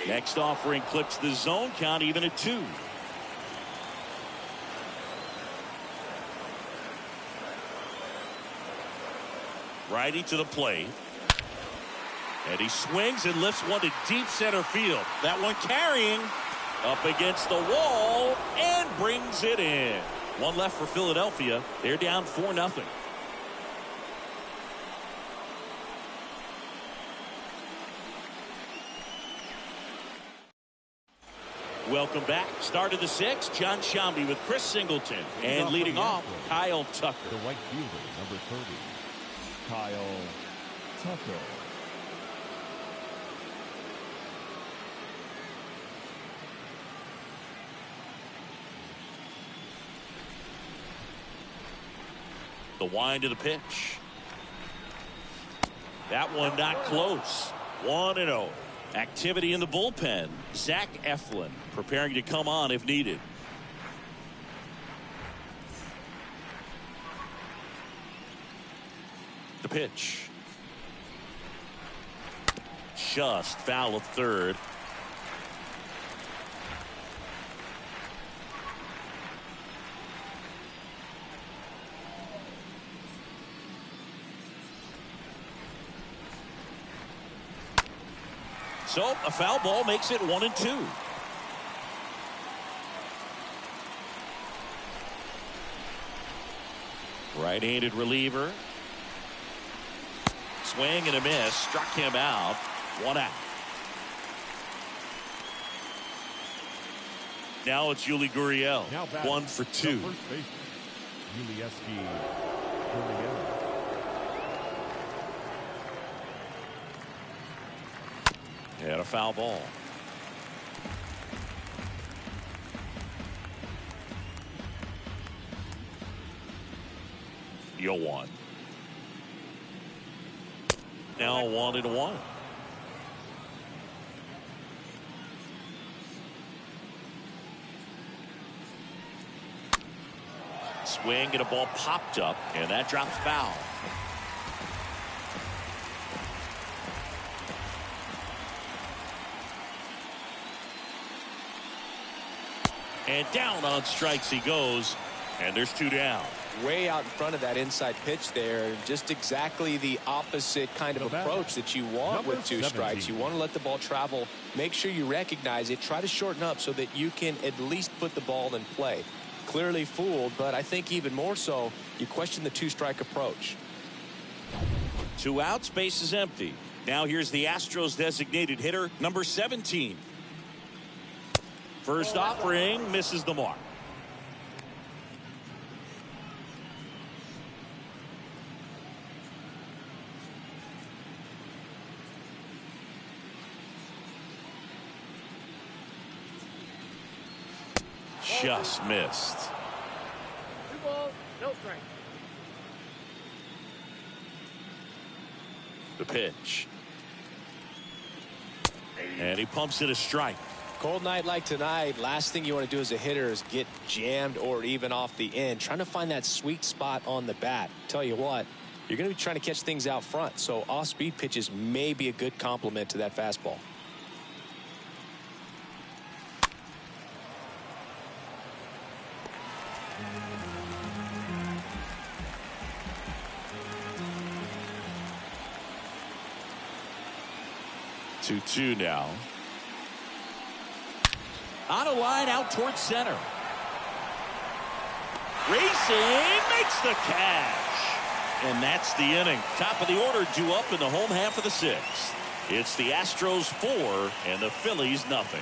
Next offering clips the zone count even at 2. Righty to the plate. And he swings and lifts one to deep center field. That one carrying up against the wall and brings it in. One left for Philadelphia. They're down 4-0. Welcome back. Start of the sixth. John Shambi with Chris Singleton. And leading off, Kyle Tucker. The right fielder, number 30, Kyle Tucker. The wind of the pitch. That one not close. 1-0. Activity in the bullpen. Zach Eflin preparing to come on if needed. The pitch. Just foul of third. So a foul ball makes it 1-2. Right-handed reliever. Swing and a miss. Struck him out. 1 out. Now it's Yuli Gurriel. 1 for 2. Yulieski Gurriel. And a foul ball. Yo one. Now 1-1. Swing and a ball popped up, and that drops foul. And down on strikes he goes, and there's 2 down. Way out in front of that inside pitch there. Just exactly the opposite kind of approach that you want with 2 strikes. You want to let the ball travel. Make sure you recognize it. Try to shorten up so that you can at least put the ball in play. Clearly fooled, but I think even more so, you question the 2-strike approach. 2 outs, base is empty. Now here's the Astros designated hitter, number 17. First offering misses the mark. Just missed. 2 balls, no strike. The pitch. And he pumps it a strike. Cold night like tonight, last thing you want to do as a hitter is get jammed or even off the end. Trying to find that sweet spot on the bat. Tell you what, you're going to be trying to catch things out front, so off-speed pitches may be a good complement to that fastball. Two now. On a line out towards center. Racing makes the catch. And that's the inning. Top of the order due up in the home half of the 6th. It's the Astros 4 and the Phillies nothing.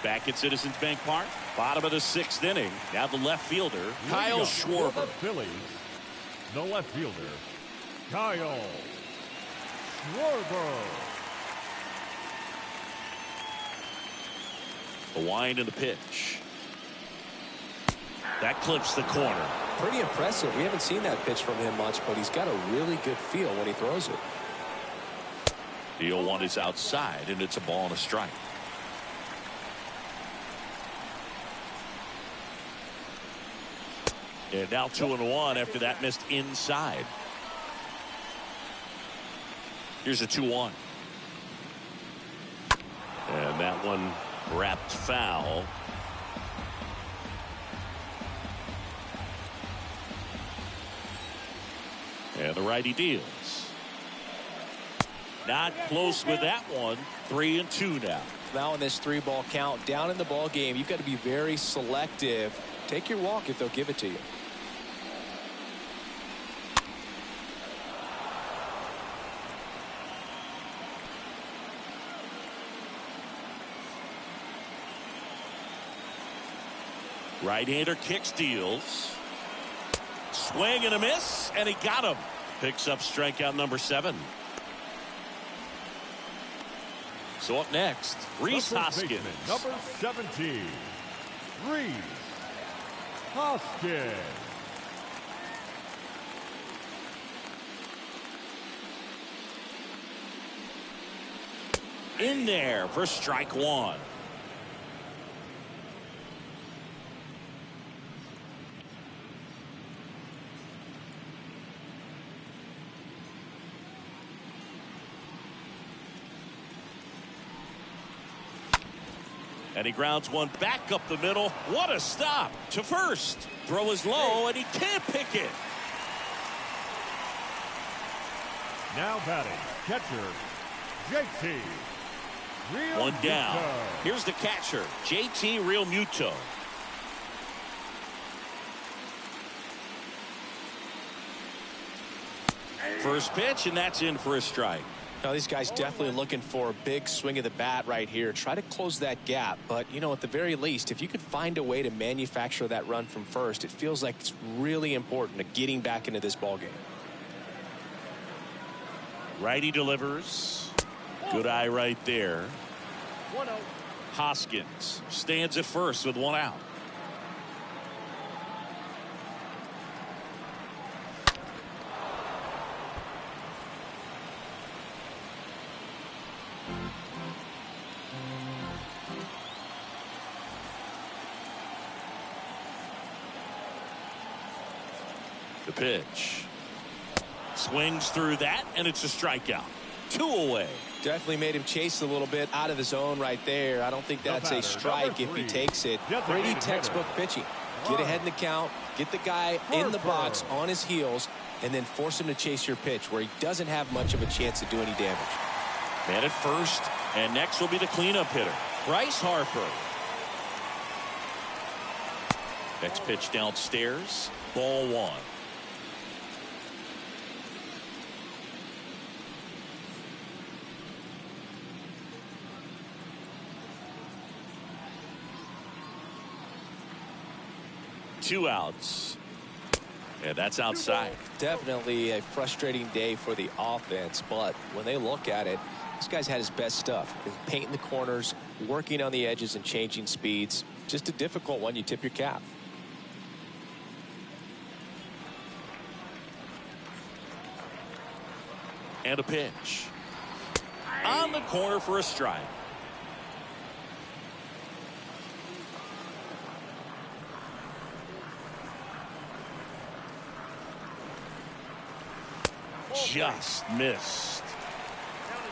Back at Citizens Bank Park. Bottom of the 6th inning. Now the left fielder, Kyle Schwarber. The Phillies, the left fielder, Kyle Schwarber. The wind and the pitch. That clips the corner. Pretty impressive. We haven't seen that pitch from him much, but he's got a really good feel when he throws it. The 0-1 is outside, and it's a ball and a strike. And now 2-1 after that missed inside. Here's a 2-1. And that one wrapped foul. And the righty deals. Not close with that one. 3-2 now. Now in this 3-ball count, down in the ball game, you've got to be very selective. Take your walk if they'll give it to you. Right-hander kicks, deals. Swing and a miss, and he got him. Picks up strikeout number 7. So up next, Rhys Hoskins. Number 17, Rhys Hoskins. In there for strike 1. And he grounds one back up the middle. What a stop to first. Throw is low, and he can't pick it. Now batting, catcher, JT Real One down. Muto. Here's the catcher, JT Real Muto. First pitch, and that's in for a strike. Now, these guys definitely looking for a big swing of the bat right here. Try to close that gap. But, you know, at the very least, if you could find a way to manufacture that run from first, it feels like it's really important to getting back into this ballgame. Righty delivers. Good eye right there. 1-0. Hoskins stands at first with one out. The pitch. Swings through that, and it's a strikeout. 2 away. Definitely made him chase a little bit out of the zone right there. I don't think that's a strike if he takes it. Pretty textbook pitching. Get ahead in the count, get the guy in the box on his heels, and then force him to chase your pitch where he doesn't have much of a chance to do any damage. Man at first, and next will be the cleanup hitter, Bryce Harper. Next pitch downstairs, ball 1. Two outs. Yeah, that's outside. Definitely a frustrating day for the offense, but when they look at it, this guy's had his best stuff. Painting the corners, working on the edges, and changing speeds. Just a difficult one. You tip your cap. And a pitch. On the corner for a strike. Just missed. Down to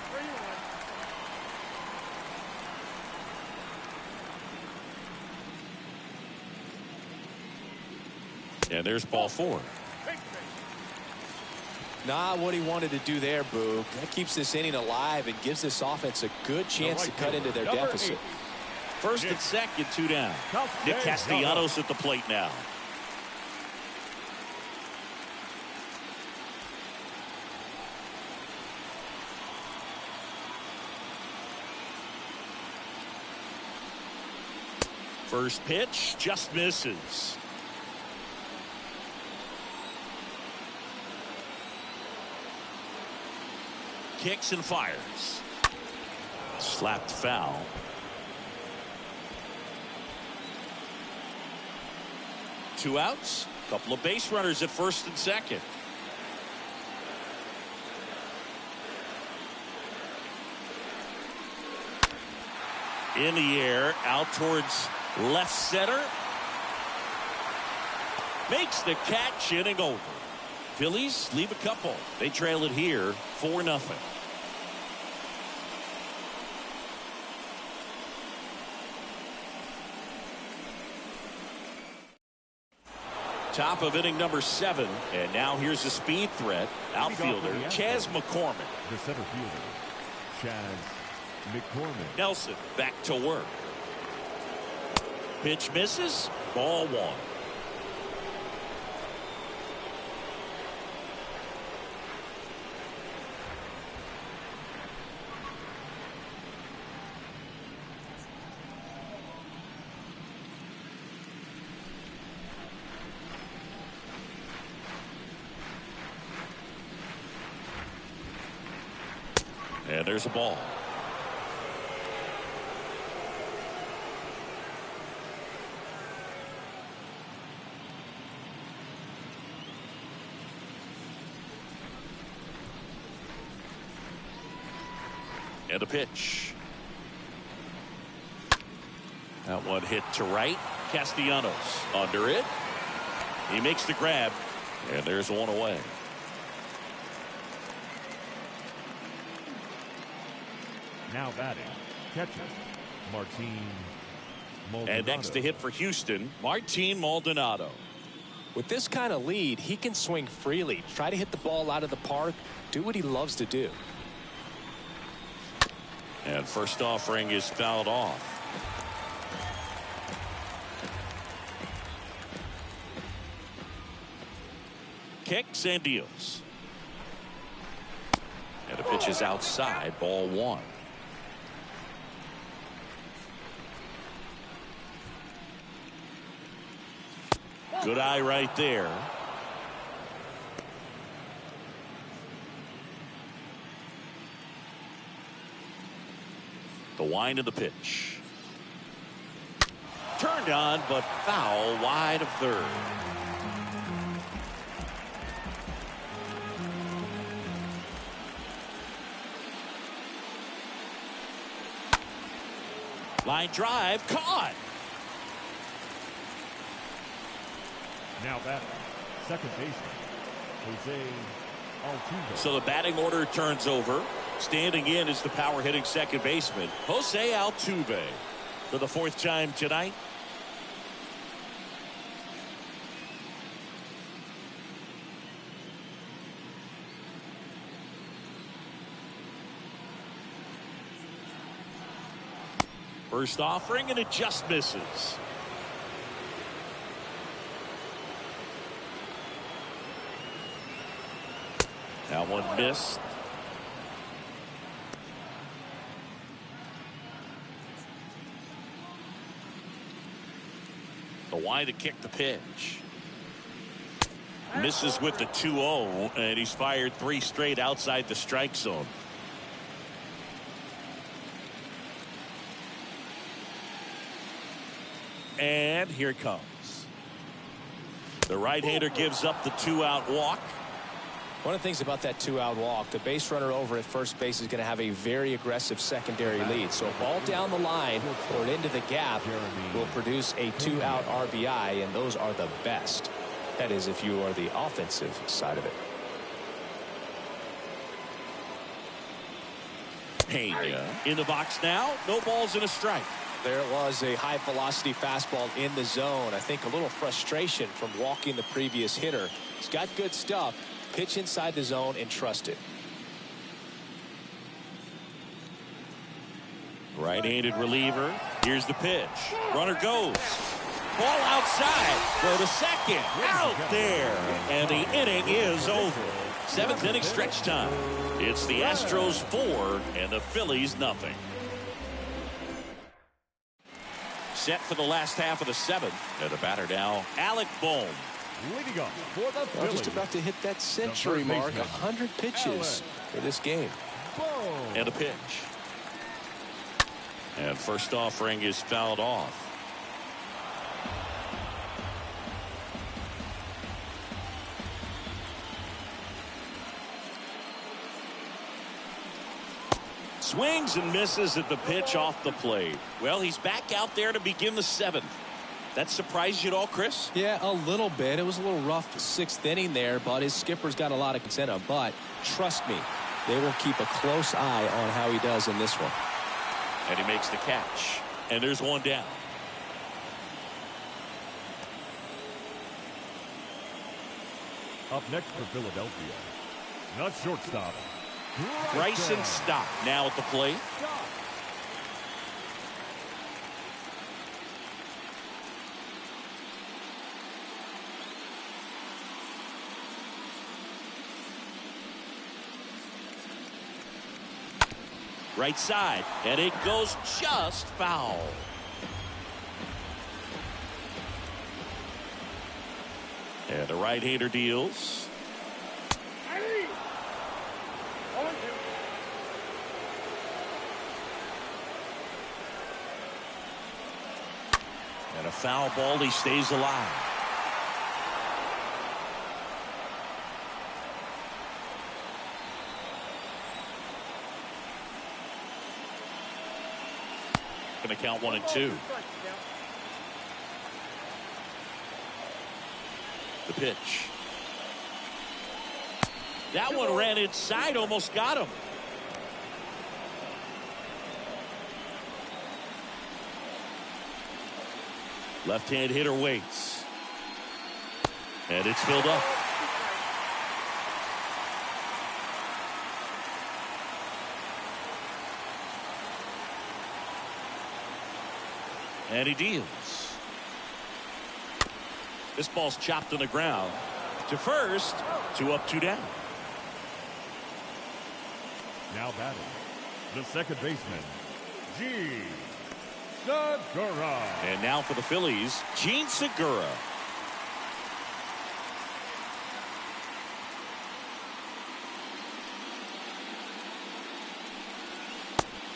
3-1. And there's ball 4. Not what he wanted to do there, Boo. That keeps this inning alive and gives this offense a good chance to cut into their deficit. First and second, 2 down. Nick Castellanos at the plate now. First pitch just misses. Kicks and fires. Slapped foul. Two outs. Couple of base runners at first and second. In the air, out towards left center. Makes the catch, inning over. Phillies leave a couple. They trail it here 4-0. Top of inning number 7. And now here's the speed threat. Outfielder Chas McCormick. The center fielder, Chas McCormick. Nelson back to work. Pitch misses. Ball 1. And there's a ball. And a pitch. That one hit to right. Castellanos under it. He makes the grab. And there's one away. Now batting, catcher, Martin Maldonado. And next to hit for Houston, Martin Maldonado. With this kind of lead, he can swing freely, try to hit the ball out of the park, do what he loves to do. And first offering is fouled off. Kicks and deals. And the pitch is outside, ball one. Good eye right there. The wind of the pitch. Turned on, but foul wide of third. Line drive, caught. Now batting, second baseman, Jose Altuve. So the batting order turns over. Standing in is the power hitting second baseman, Jose Altuve, for the fourth time tonight. First offering, and it just misses. That one missed. The wide to kick the pitch. Misses with the 2-0, and he's fired 3 straight outside the strike zone. And here it comes. The right-hander gives up the 2-out walk. One of the things about that 2-out walk, the base runner over at first base is going to have a very aggressive secondary lead. So a ball down the line or into the gap will produce a 2-out RBI, and those are the best. That is, if you are the offensive side of it. Pena in the box now. No balls and a strike. There it was, a high velocity fastball in the zone. I think a little frustration from walking the previous hitter. He's got good stuff. Pitch inside the zone and trust it. Right-handed reliever. Here's the pitch. Runner goes. Ball outside. Throw to second. Out there. And the inning is over. 7th inning stretch time. It's the Astros 4 and the Phillies nothing. Set for the last half of the 7th. And the batter now, Alec Bohm. Leading up for the Phillies. Just about to hit that century mark. 100 pitches for this game. And a pitch. And first offering is fouled off. Swings and misses at the pitch off the plate. Well, he's back out there to begin the 7th. That surprised you at all, Chris? Yeah, a little bit. It was a little rough 6th inning there, but his skipper's got a lot of incentive. But trust me, they will keep a close eye on how he does in this one. And he makes the catch. And there's one down. Up next for Philadelphia, the shortstop, Bryson Stott now at the plate. Right side, and it goes just foul. And the right-hander deals. And a foul ball. He stays alive. Going to count 1 and 2. The pitch. That one ran inside, almost got him. Left-hand hitter waits. And it's filled up. And he deals. This ball's chopped on the ground. To first. 2 up, 2 down. Now batting, the second baseman, Gene Segura. And now for the Phillies, Gene Segura.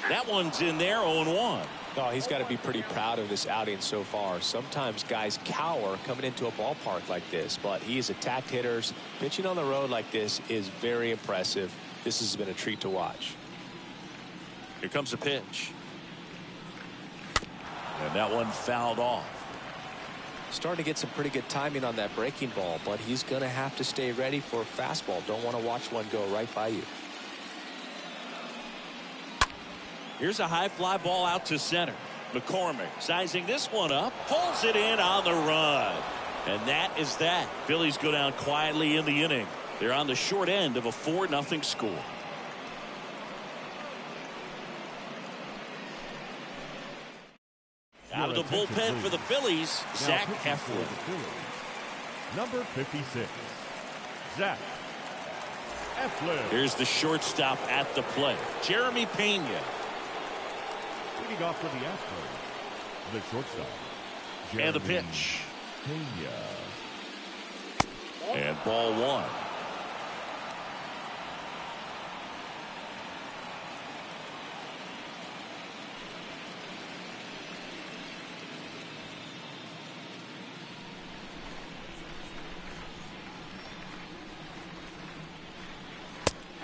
That one's in there, 0-1. Oh, he's got to be pretty proud of this outing so far. Sometimes guys cower coming into a ballpark like this, but he has attacked hitters. Pitching on the road like this is very impressive. This has been a treat to watch. Here comes the pitch. And that one fouled off. Starting to get some pretty good timing on that breaking ball, but he's going to have to stay ready for a fastball. Don't want to watch one go right by you. Here's a high fly ball out to center. McCormick sizing this one up, pulls it in on the run. And that is that. Phillies go down quietly in the inning. They're on the short end of a 4-0 score. Out of the bullpen for the Phillies, Zach Eflin. Number 56, Zach Eflin. Here's the shortstop at the plate, Jeremy Pena. Leading off for the Astros, the shortstop, And the Jeremy pitch. Pena. And ball 1.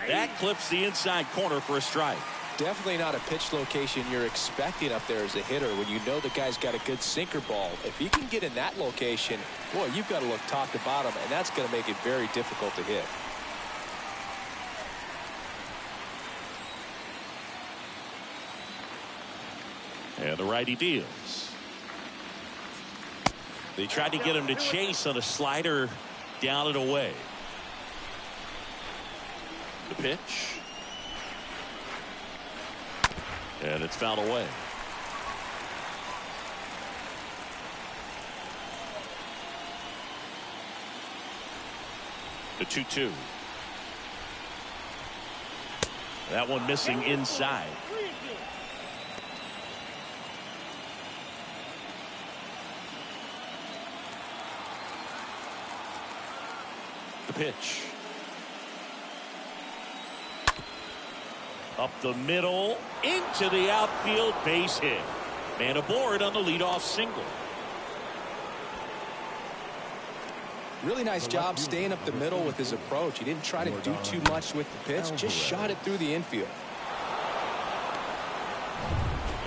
That clips the inside corner for a strike. Definitely not a pitch location you're expecting up there as a hitter when you know the guy's got a good sinker ball. If he can get in that location, boy, you've got to look top to bottom, and that's going to make it very difficult to hit. And the righty deals. They tried to get him to chase on a slider down and away. The pitch. And it's fouled away. The 2-2. That one missing inside. The pitch. Up the middle, into the outfield, base hit. Man aboard on the leadoff single. Really nice job staying up the middle with his approach. He didn't try to do too much with the pitch, just shot it through the infield.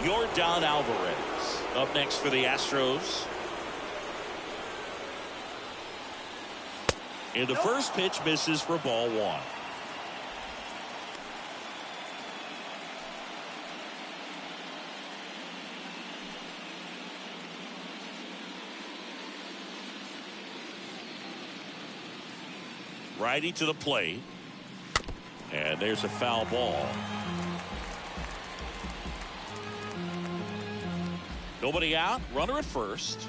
Yordan Alvarez up next for the Astros. And the first pitch misses for ball 1. Righty to the plate. And there's a foul ball. Nobody out. Runner at first.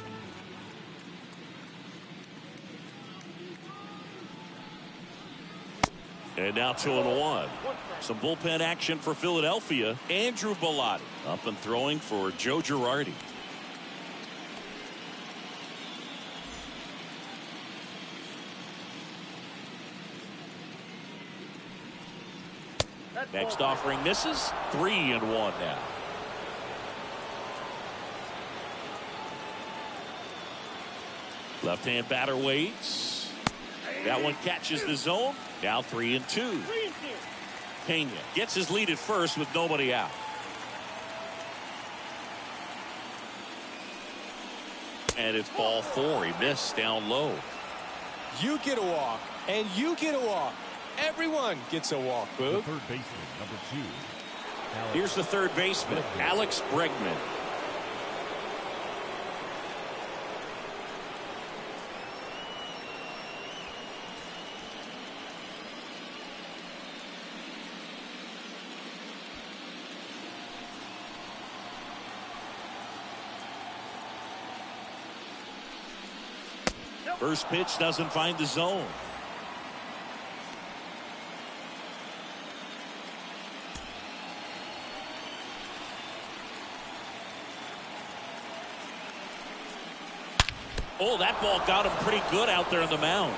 And now 2-1. Some bullpen action for Philadelphia. Andrew Bellotti up and throwing for Joe Girardi. Next offering misses. 3-1 now. Left-hand batter waits. That one catches the zone. Now 3-2. Pena gets his lead at first with nobody out. And it's ball 4. He missed down low. You get a walk, and you get a walk. Everyone gets a walk, The Boog. third baseman, number 2. Here's the third baseman, Alex Bregman. First pitch doesn't find the zone. Oh, that ball got him pretty good out there on the mound.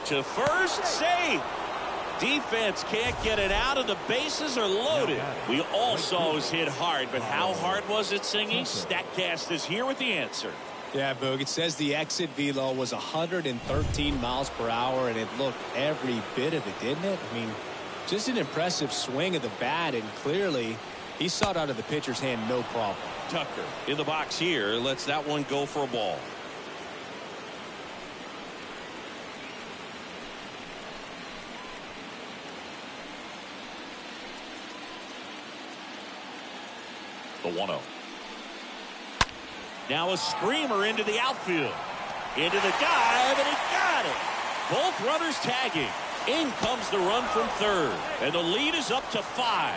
To first, save. Defense can't get it out, and the bases are loaded. We all saw it was hit hard, but how hard was it, Singy? StatCast is here with the answer. Yeah, Boog, it says the exit velo was 113 miles per hour, and it looked every bit of it, didn't it? I mean, just an impressive swing of the bat, and clearly he saw it out of the pitcher's hand no problem. Tucker in the box here lets that one go for a ball. The 1-0. Now a screamer into the outfield. Into the dive, and he got it. Both runners tagging. In comes the run from third. And the lead is up to 5.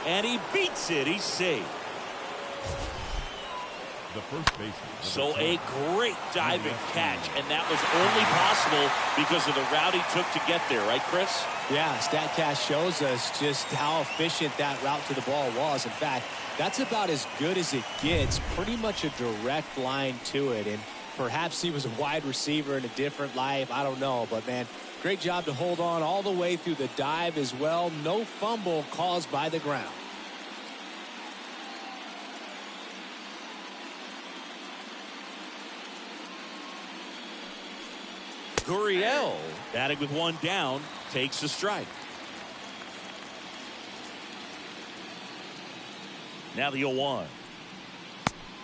And he beats it. He's safe. The first baseman. So a great diving catch. And that was only possible because of the route he took to get there. Right, Chris? Yeah, StatCast shows us just how efficient that route to the ball was. In fact, that's about as good as it gets. Pretty much a direct line to it. And perhaps he was a wide receiver in a different life. I don't know. But, man, great job to hold on all the way through the dive as well. No fumble caused by the ground. Gurriel, batting with one down, takes a strike. Now the 0-1.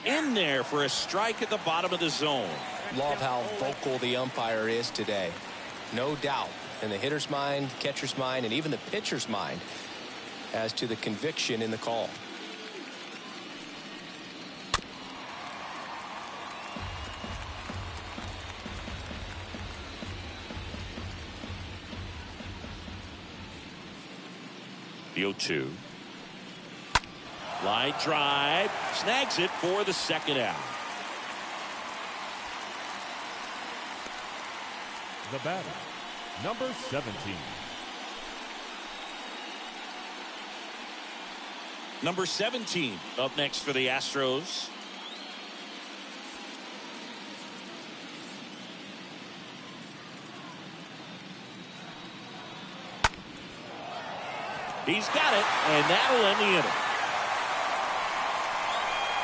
In there for a strike at the bottom of the zone. Love how vocal the umpire is today. No doubt in the hitter's mind, catcher's mind, and even the pitcher's mind as to the conviction in the call. The 0-2. Line drive. Snags it for the second out. The batter, number 17. Number 17 up next for the Astros. He's got it, and that'll end the inning.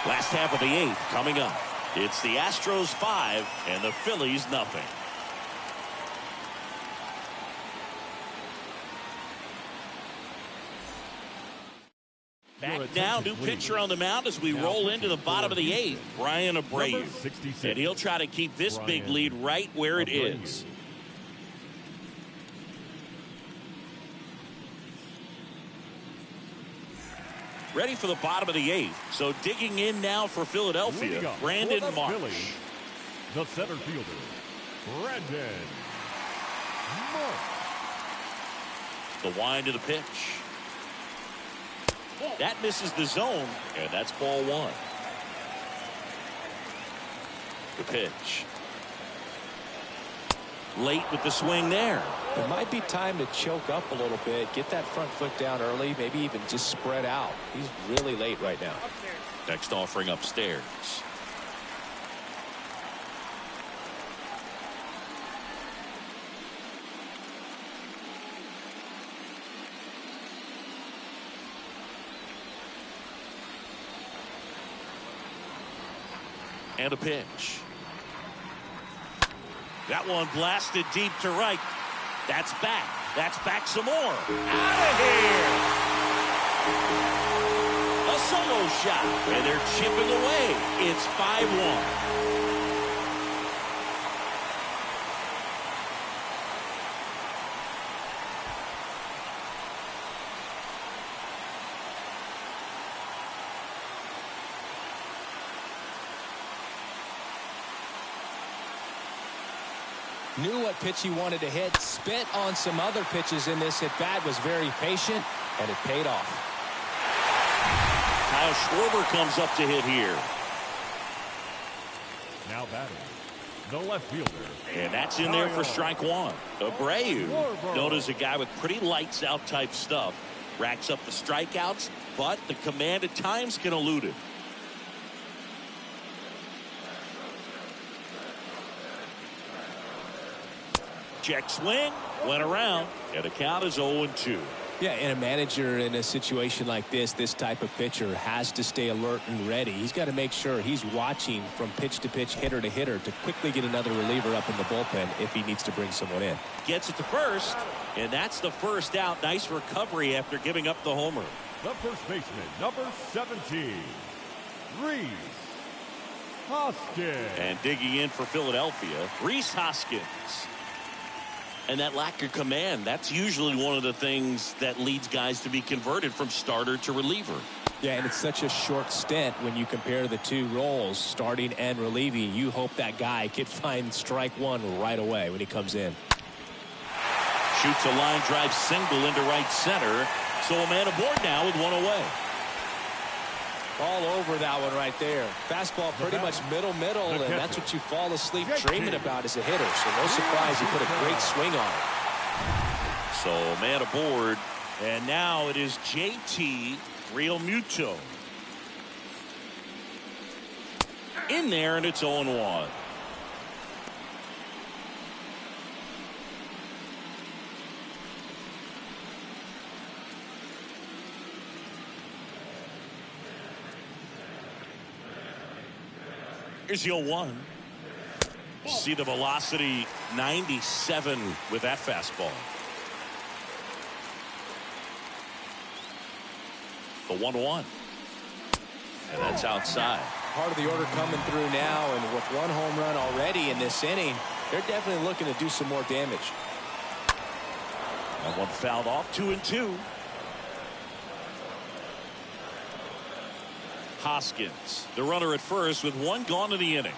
Last half of the 8th coming up. It's the Astros 5 and the Phillies nothing. Back now, new pitcher on the mound as we roll into the bottom of the 8th. Brian Abreu. And he'll try to keep this big lead right where it is. Ready for the bottom of the 8th. So digging in now for Philadelphia, Brandon Marsh. Phillies, the center fielder, Brandon Marsh. The wind to the pitch. That misses the zone, and that's ball 1. The pitch. Late with the swing there. It might be time to choke up a little bit, get that front foot down early, maybe even just spread out. He's really late right now. Next offering upstairs. And a pitch. That one blasted deep to right. That's back. That's back some more. Out of here. A solo shot. And they're chipping away. It's 5-1. Knew what pitch he wanted to hit, spit on some other pitches in this at-bat, was very patient, and it paid off. Kyle Schwarber comes up to hit here. Now batting, the left fielder. And that's in there for strike one. Abreu, known as a guy with pretty lights-out type stuff. Racks up the strikeouts, but the command at times can elude it. Check swing, went around, and the count is 0-2. Yeah, and a manager in a situation like this type of pitcher has to stay alert and ready. He's got to make sure he's watching from pitch to pitch, hitter to hitter, to quickly get another reliever up in the bullpen if he needs to bring someone in. Gets it to first, and that's the first out. Nice recovery after giving up the homer. The first baseman, number 17, Rhys Hoskins. And digging in for Philadelphia, Rhys Hoskins. And that lack of command, that's usually one of the things that leads guys to be converted from starter to reliever. Yeah, and it's such a short stint when you compare the two roles, starting and relieving. You hope that guy can find strike one right away when he comes in. Shoots a line drive single into right center. So a man aboard now with one away. All over that one right there. Fastball pretty much middle, and that's what you fall asleep dreaming about as a hitter. So no surprise he put a great swing on it. So man aboard, and now it is JT Realmuto. In there, and it's 0-1. Here's the 0-1. See the velocity, 97 with that fastball. The 1-1. And that's outside. Part of the order coming through now, and with one home run already in this inning, they're definitely looking to do some more damage. That one fouled off, 2-2. Hoskins, the runner at first with one gone in the inning.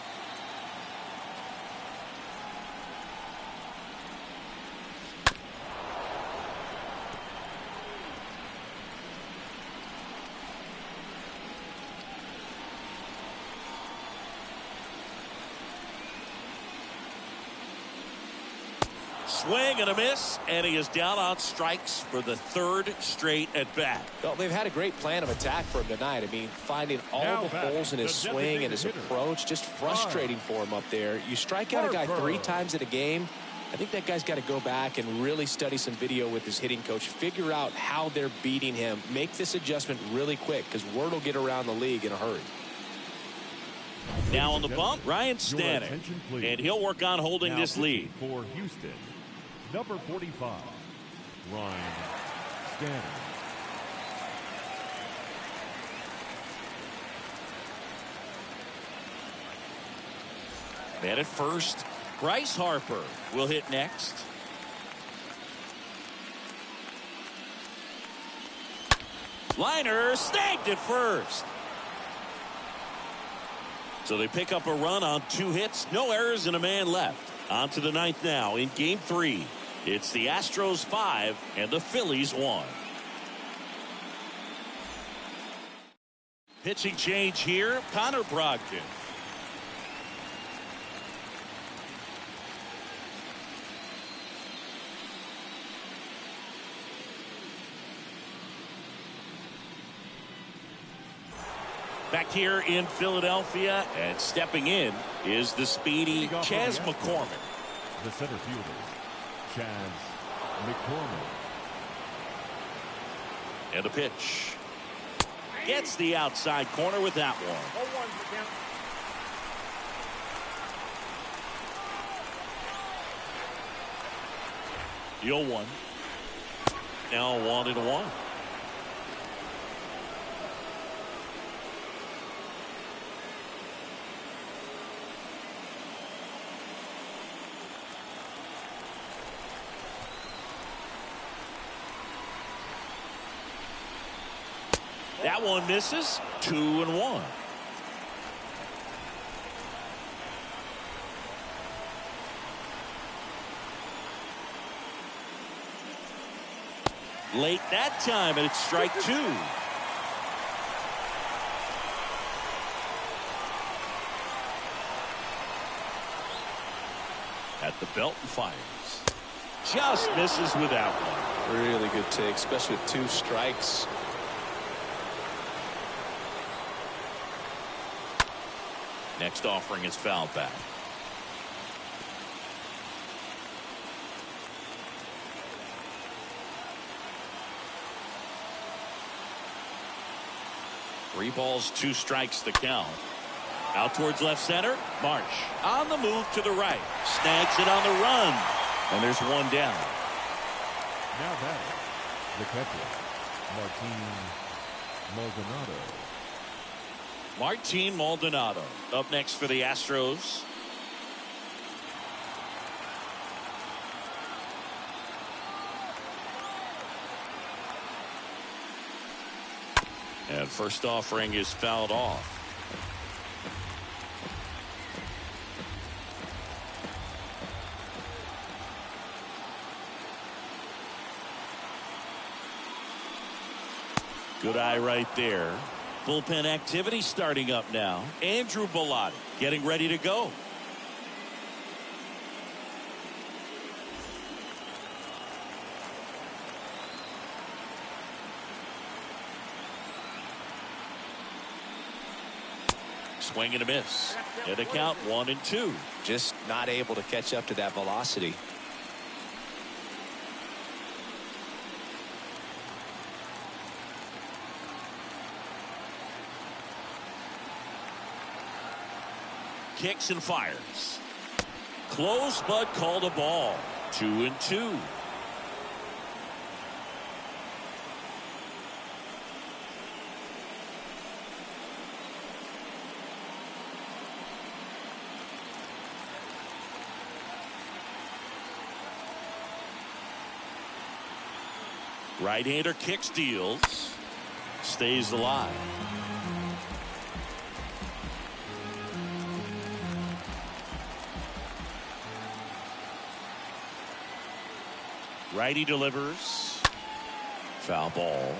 Swing and a miss, and he is down on strikes for the third straight at bat. Well, they've had a great plan of attack for him tonight. I mean, finding all the holes in his swing and his approach, just frustrating for him up there. You strike out a guy 3 times in a game, I think that guy's got to go back and really study some video with his hitting coach, figure out how they're beating him, make this adjustment really quick, because word will get around the league in a hurry. Now on the bump, Ryan Stanek, and he'll work on holding this lead. For Houston, number 45, Ryan Stanek. Man at first, Bryce Harper will hit next. Liner snagged at first. So they pick up a run on 2 hits, no errors, and a man left. On to the 9th now in Game 3. It's the Astros 5 and the Phillies 1. Pitching change here, Connor Brogdon. Back here in Philadelphia, and stepping in is the speedy Chas McCormick. The center fielder, Chas McCormick. And a pitch. Gets the outside corner with that one. 0-1. Now 1-1. That one misses. 2-1. Late that time, and it's strike 2. At the belt and fires. Just misses with that one. Really good take, especially with 2 strikes. Next offering is fouled back. Three balls, 2 strikes the count. Out towards left center. Marsh on the move to the right. Snags it on the run. And there's one down. Now batting, the catcher, Maldonado. Martin Maldonado up next for the Astros. And first offering is fouled off. Good eye right there. Bullpen activity starting up now. Andrew Bellotti getting ready to go. Swing and a miss. And the count 1-2. Just not able to catch up to that velocity. Kicks and fires. Close, but called a ball. 2-2. Right-hander kicks, deals. Stays alive. Righty delivers. Foul ball.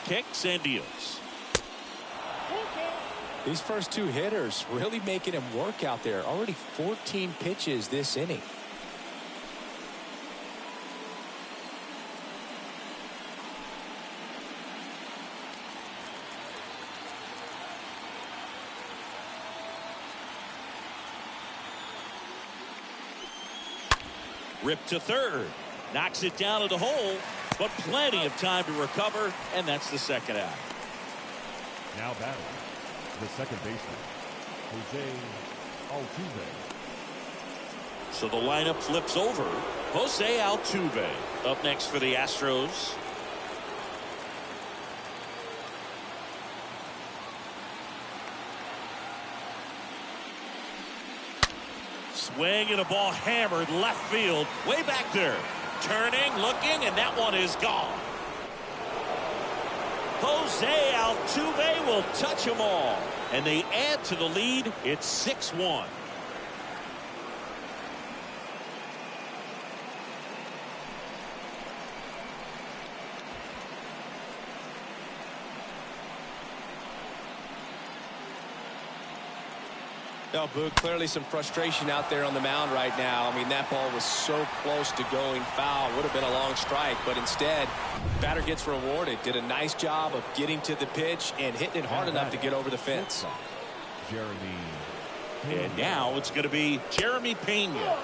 Kicks and deals. These first 2 hitters really making him work out there. Already 14 pitches this inning. Ripped to third. Knocks it down to the hole, but plenty of time to recover, and that's the second out. Now batting, the second baseman, Jose Altuve. So the lineup flips over. Jose Altuve up next for the Astros. Swing and a ball hammered left field, way back there. Turning, looking, and that one is gone. Jose Altuve will touch them all, and they add to the lead. It's 6-1. No, Boog, clearly some frustration out there on the mound right now. I mean, that ball was so close to going foul. Would have been a long strike, but instead, batter gets rewarded. Did a nice job of getting to the pitch and hitting it hard enough to get over the fence. And now it's going to be Jeremy Pena.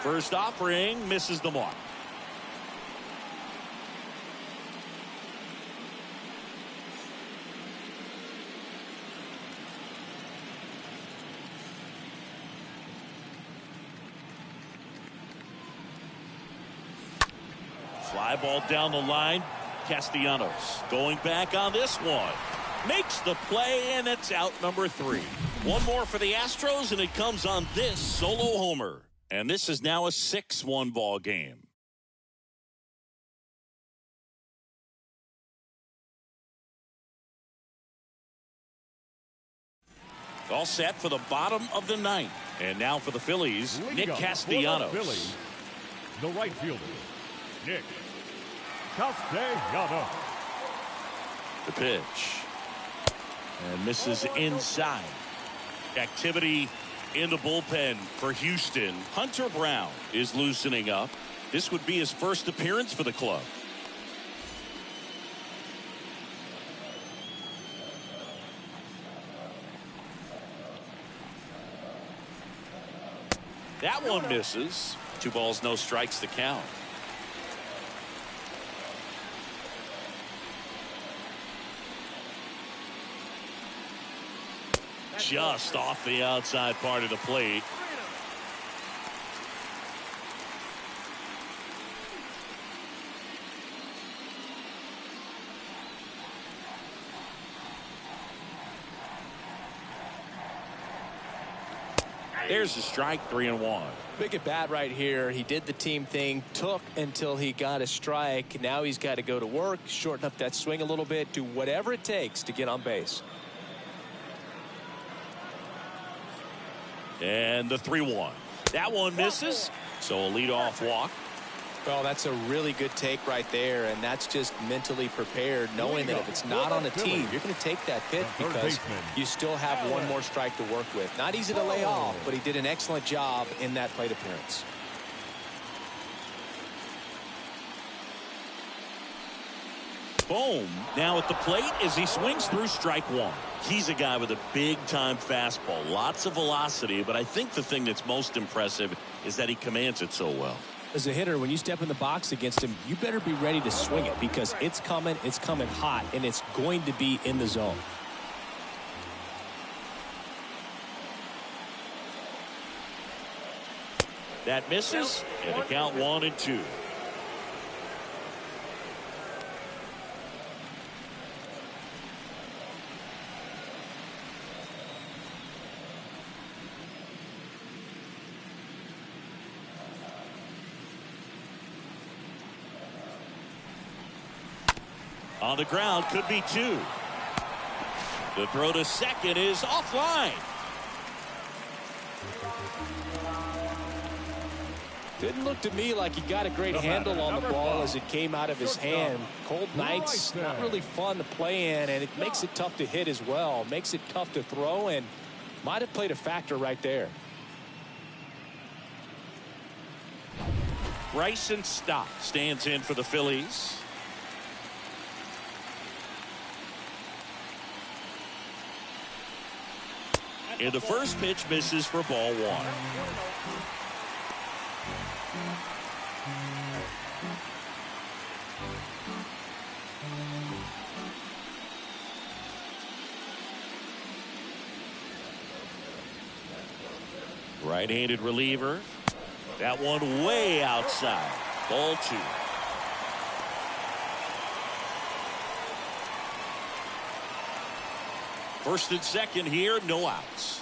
First offering misses the mark. Fly ball down the line. Castellanos going back on this one. Makes the play, and it's out number 3. One more for the Astros, and it comes on this solo homer. And this is now a 6-1 ball game. All set for the bottom of the 9th. And now for the Phillies, Nick Castellanos. For the Phillies, the right fielder, Nick Castellanos. The pitch. And misses inside. Activity in the bullpen for Houston. Hunter Brown is loosening up. This would be his first appearance for the club. That one misses. 2 balls, no strikes to count. Just off the outside part of the plate. There's the strike, 3-1. Big at bat right here. He did the team thing, took until he got a strike. Now he's got to go to work, shorten up that swing a little bit, do whatever it takes to get on base. And the 3-1. That one misses. So a leadoff walk. Well, that's a really good take right there, and that's just mentally prepared, knowing that if it's not on the tee, you're going to take that pitch because you still have one more strike to work with. Not easy to lay off, but he did an excellent job in that plate appearance. Boom. Now at the plate as he swings through strike 1. He's a guy with a big-time fastball. Lots of velocity, but I think the thing that's most impressive is that he commands it so well. As a hitter, when you step in the box against him, you better be ready to swing it because it's coming hot, and it's going to be in the zone. That misses, and the count 1-2. On the ground, could be 2. The throw to second is offline. Didn't look to me like he got a great handle on the ball as it came out of his hand. Cold nights, not really fun to play in, and it makes it tough to hit as well. Makes it tough to throw, and might have played a factor right there. Bryson Stott stands in for the Phillies. And the first pitch misses for ball 1. Right-handed reliever. That one way outside. Ball 2. First and second here, no outs.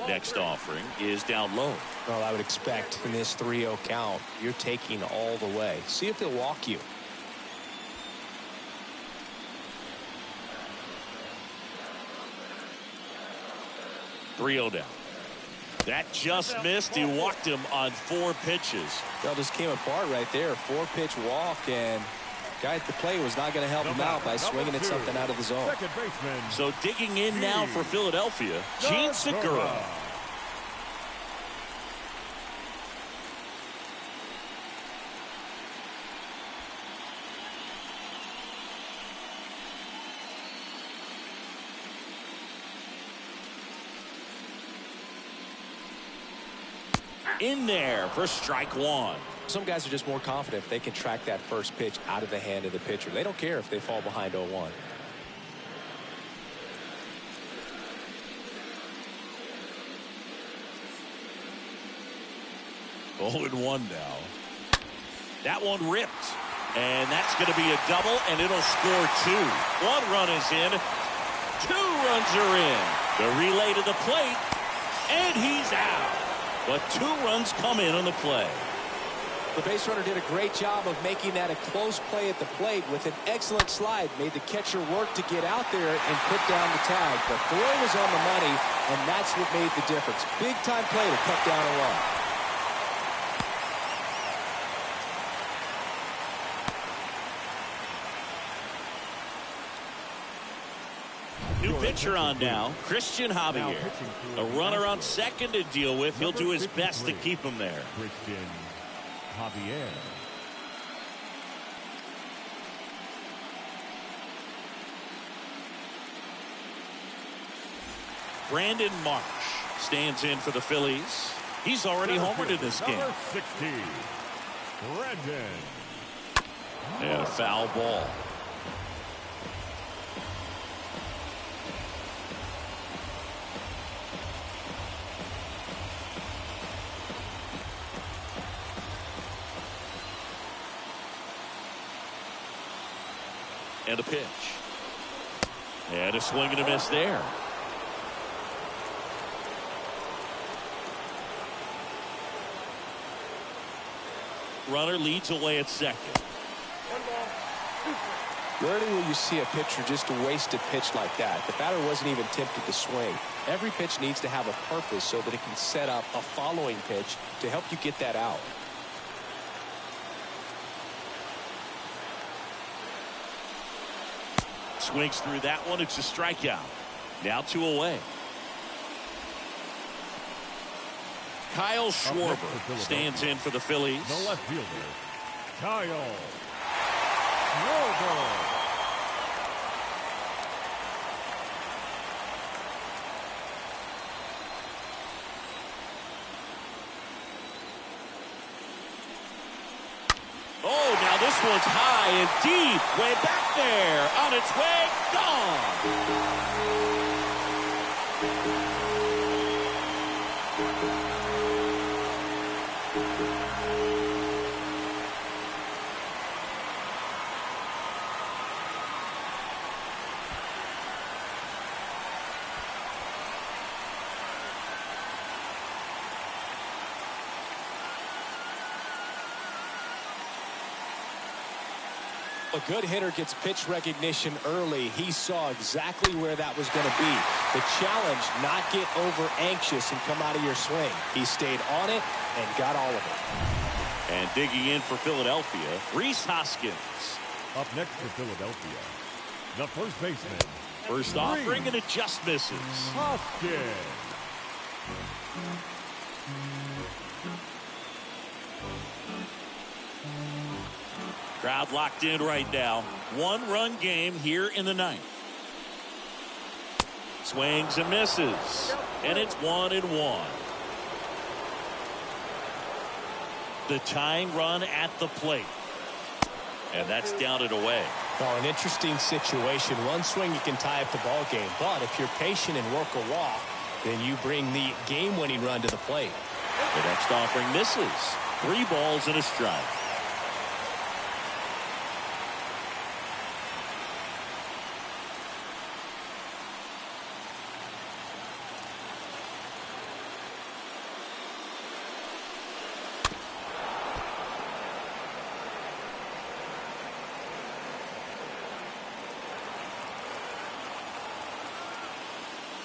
Next offering is down low. Well, I would expect in this 3-0 count, you're taking all the way. See if they'll walk you. .3-0 down. That just missed. He walked him on 4 pitches. Well, just came apart right there. 4-pitch walk, and guy at the plate was not going to help him out by swinging at something out of the zone. So digging in now for Philadelphia, Gene Segura. In there for strike 1. Some guys are just more confident if they can track that first pitch out of the hand of the pitcher. They don't care if they fall behind 0-1. 0-1 now. That one ripped. And that's going to be a double, and it'll score 2. 1 run is in. 2 runs are in. The relay to the plate, and he's out. But 2 runs come in on the play. The base runner did a great job of making that a close play at the plate with an excellent slide. Made the catcher work to get out there and put down the tag. The throw was on the money, and that's what made the difference. Big time play to cut down a run. New pitcher on now, Christian Javier. A runner on second to deal with. He'll do his best to keep him there. Christian Javier. Brandon Marsh stands in for the Phillies. He's already homered in this game. Number 60, Brandon. And a foul ball. And a pitch. And a swing and a miss there. Runner leads away at second. Rarely will you see a pitcher just waste a pitch like that. The batter wasn't even tempted to swing. Every pitch needs to have a purpose so that it can set up a following pitch to help you get that out. Swings through that one. It's a strikeout. Now 2 away. Kyle Schwarber stands in for the Phillies. The left fielder, Kyle Schwarber. Oh, now this one's high and deep. Way back there. On its way. Gone. A good hitter gets pitch recognition early. He saw exactly where that was going to be. The challenge, not get over anxious and come out of your swing. He stayed on it and got all of it. And digging in for Philadelphia, Rhys Hoskins. Up next for Philadelphia, the first baseman. First offering, and it just misses. Hoskins. Crowd locked in right now. 1-run game here in the 9th. Swings and misses. And it's 1-1. The tying run at the plate. And that's down and away. Well, an interesting situation. One swing you can tie up the ball game. But if you're patient and work a walk, then you bring the game-winning run to the plate. The next offering misses. 3 balls and a strike.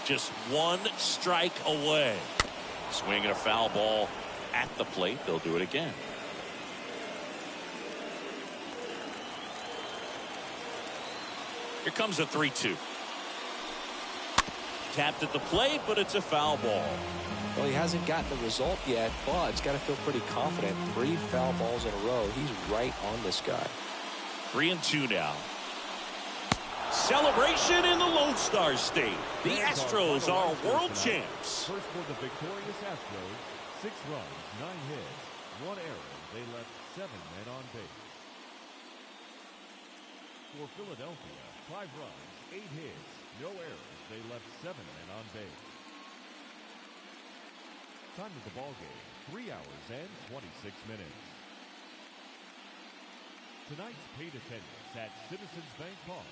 Just 1 strike away. Swinging a foul ball at the plate. They'll do it again. Here comes a 3-2. Tapped at the plate, but it's a foul ball. Well, he hasn't gotten the result yet, but he's got to feel pretty confident. 3 foul balls in a row. He's right on this guy. 3-2 now. Celebration in the Lone Star State. The Astros are world champs. First for the victorious Astros, 6 runs, 9 hits, 1 error. They left 7 men on base. For Philadelphia, 5 runs, 8 hits, no errors. They left 7 men on base. Time of the ball game, 3 hours and 26 minutes. Tonight's paid attendance at Citizens Bank Park,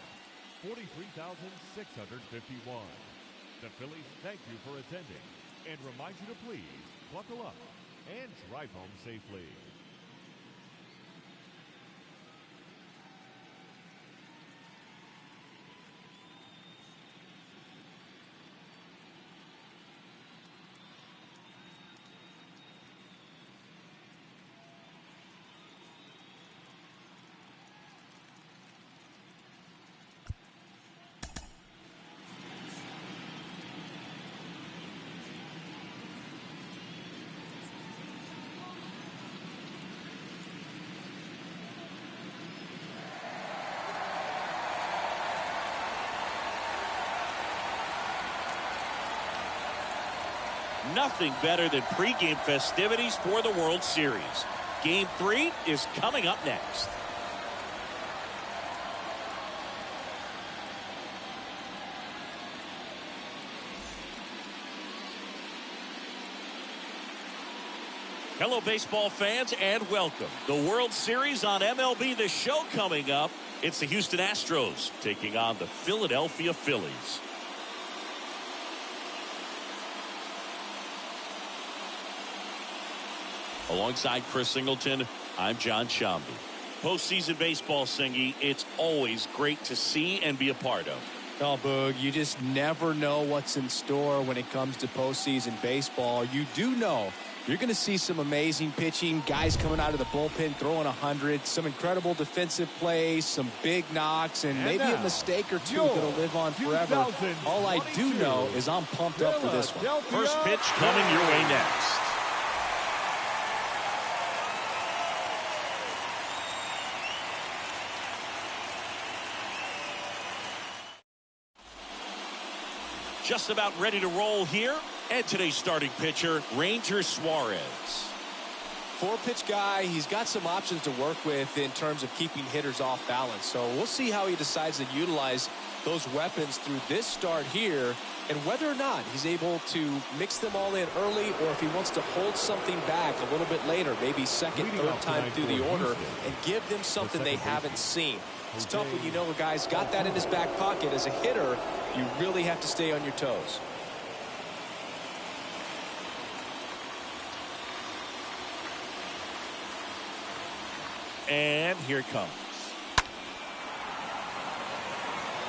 43,651. The Phillies thank you for attending and remind you to please buckle up and drive home safely. Nothing better than pregame festivities for the World Series. Game 3 is coming up next. Hello, baseball fans, and welcome. The World Series on MLB The Show coming up. It's the Houston Astros taking on the Philadelphia Phillies. Alongside Chris Singleton, I'm John Shambi. Postseason baseball, Singy, it's always great to see and be a part of. Oh, Boog, you just never know what's in store when it comes to postseason baseball. You do know you're going to see some amazing pitching, guys coming out of the bullpen throwing 100, some incredible defensive plays, some big knocks, and maybe a mistake or two that'll live on forever. All I do know is I'm pumped up for this one. First pitch coming your way next. Just about ready to roll here. And today's starting pitcher, Ranger Suarez. 4-pitch guy. He's got some options to work with in terms of keeping hitters off balance. So we'll see how he decides to utilize those weapons through this start here, and whether or not he's able to mix them all in early, or if he wants to hold something back a little bit later, maybe second, third time through the order, and give them something they haven't seen. It's tough when you know a guy's got that in his back pocket. As a hitter, you really have to stay on your toes. And here it comes.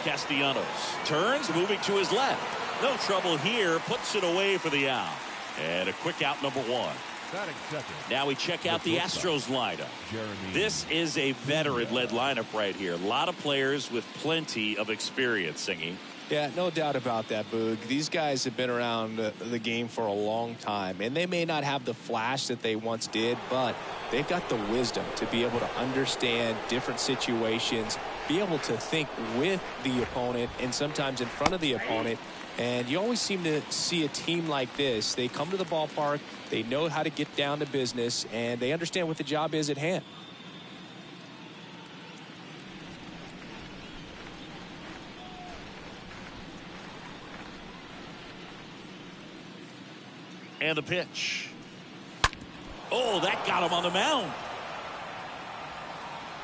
Castellanos turns, moving to his left. No trouble here, puts it away for the out. And a quick out, number 1. Now we check out the Astros lineup. This is a veteran-led lineup right here. A lot of players with plenty of experience, Singy. Yeah, no doubt about that, Boog. These guys have been around the game for a long time, and they may not have the flash that they once did, but they've got the wisdom to be able to understand different situations, be able to think with the opponent and sometimes in front of the opponent. And you always seem to see a team like this. They come to the ballpark, they know how to get down to business, and they understand what the job is at hand. And the pitch. Oh, that got him on the mound.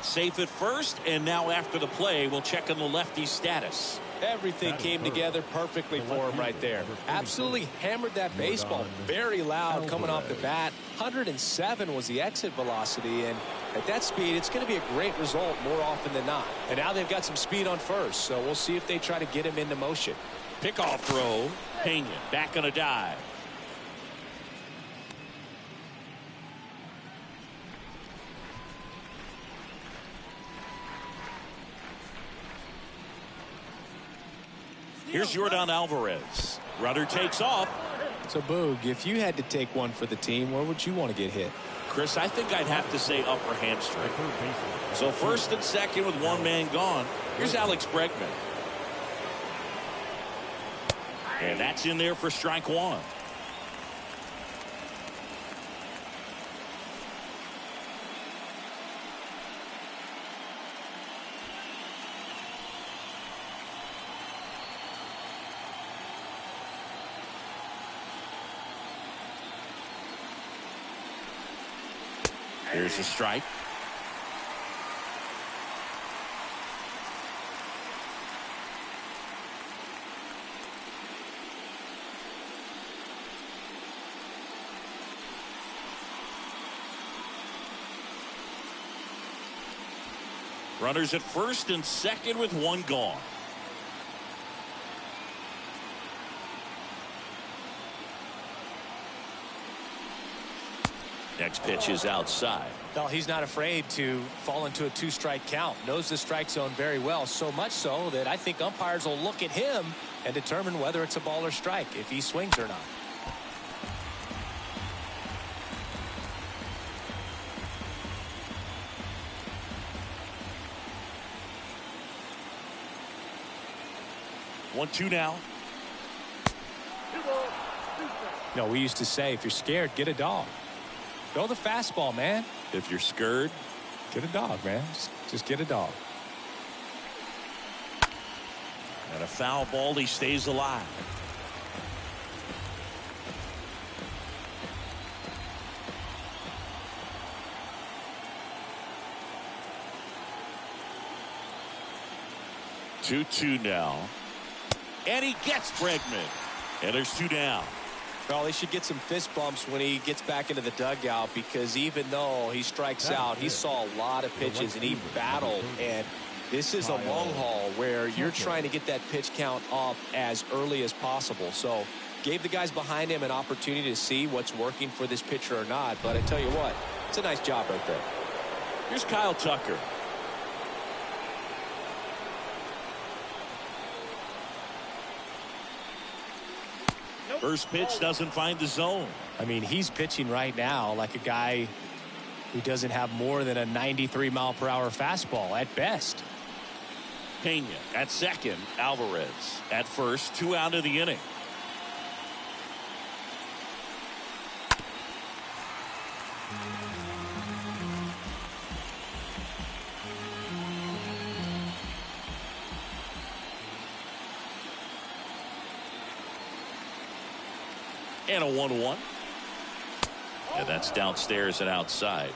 Safe at first, and now after the play, we'll check on the lefty's status. Everything came together perfectly for him right there. Absolutely hammered that baseball. Very loud coming off the bat. 107 was the exit velocity, and at that speed, it's going to be a great result more often than not. And now they've got some speed on first, so we'll see if they try to get him into motion. Pickoff throw. Pena back on a dive. Here's Yordan Alvarez. Rudder takes off. So, Boog, if you had to take one for the team, where would you want to get hit? Chris, I think I'd have to say upper hamstring. So first and second with one man gone. Here's Alex Bregman. And that's in there for strike 1. Here's a strike. Runners at first and second with one gone. Next pitch is outside. Well, he's not afraid to fall into a two-strike count. Knows the strike zone very well, so much so that I think umpires will look at him and determine whether it's a ball or strike, if he swings or not. One, two now. No, we used to say, if you're scared, get a dog. Throw the fastball, man. If you're scared, get a dog, man. Just get a dog. And a foul ball, he stays alive. Two now. And he gets Bregman. And there's two down. Well, he should get some fist bumps when he gets back into the dugout, because even though he strikes out, he saw a lot of pitches and he battled. And this is a long haul where you're trying to get that pitch count up as early as possible. So gave the guys behind him an opportunity to see what's working for this pitcher or not. But I tell you what, it's a nice job right there. Here's Kyle Tucker. First pitch doesn't find the zone. I mean, he's pitching right now like a guy who doesn't have more than a 93-mile-per-hour fastball at best. Pena at second. Alvarez at first. 2 out of the inning. And a 1-1. And that's downstairs and outside.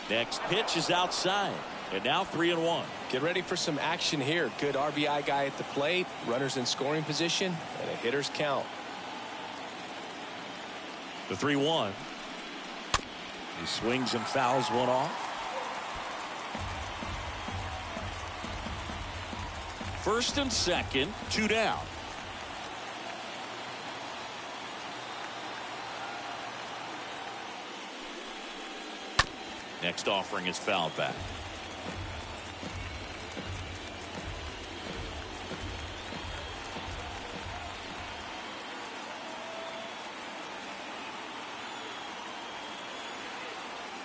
Next pitch is outside. And now 3-1. Get ready for some action here. Good RBI guy at the plate. Runners in scoring position. And a hitter's count. The 3-1. He swings and fouls one off. First and second, 2 down. Next offering is fouled back.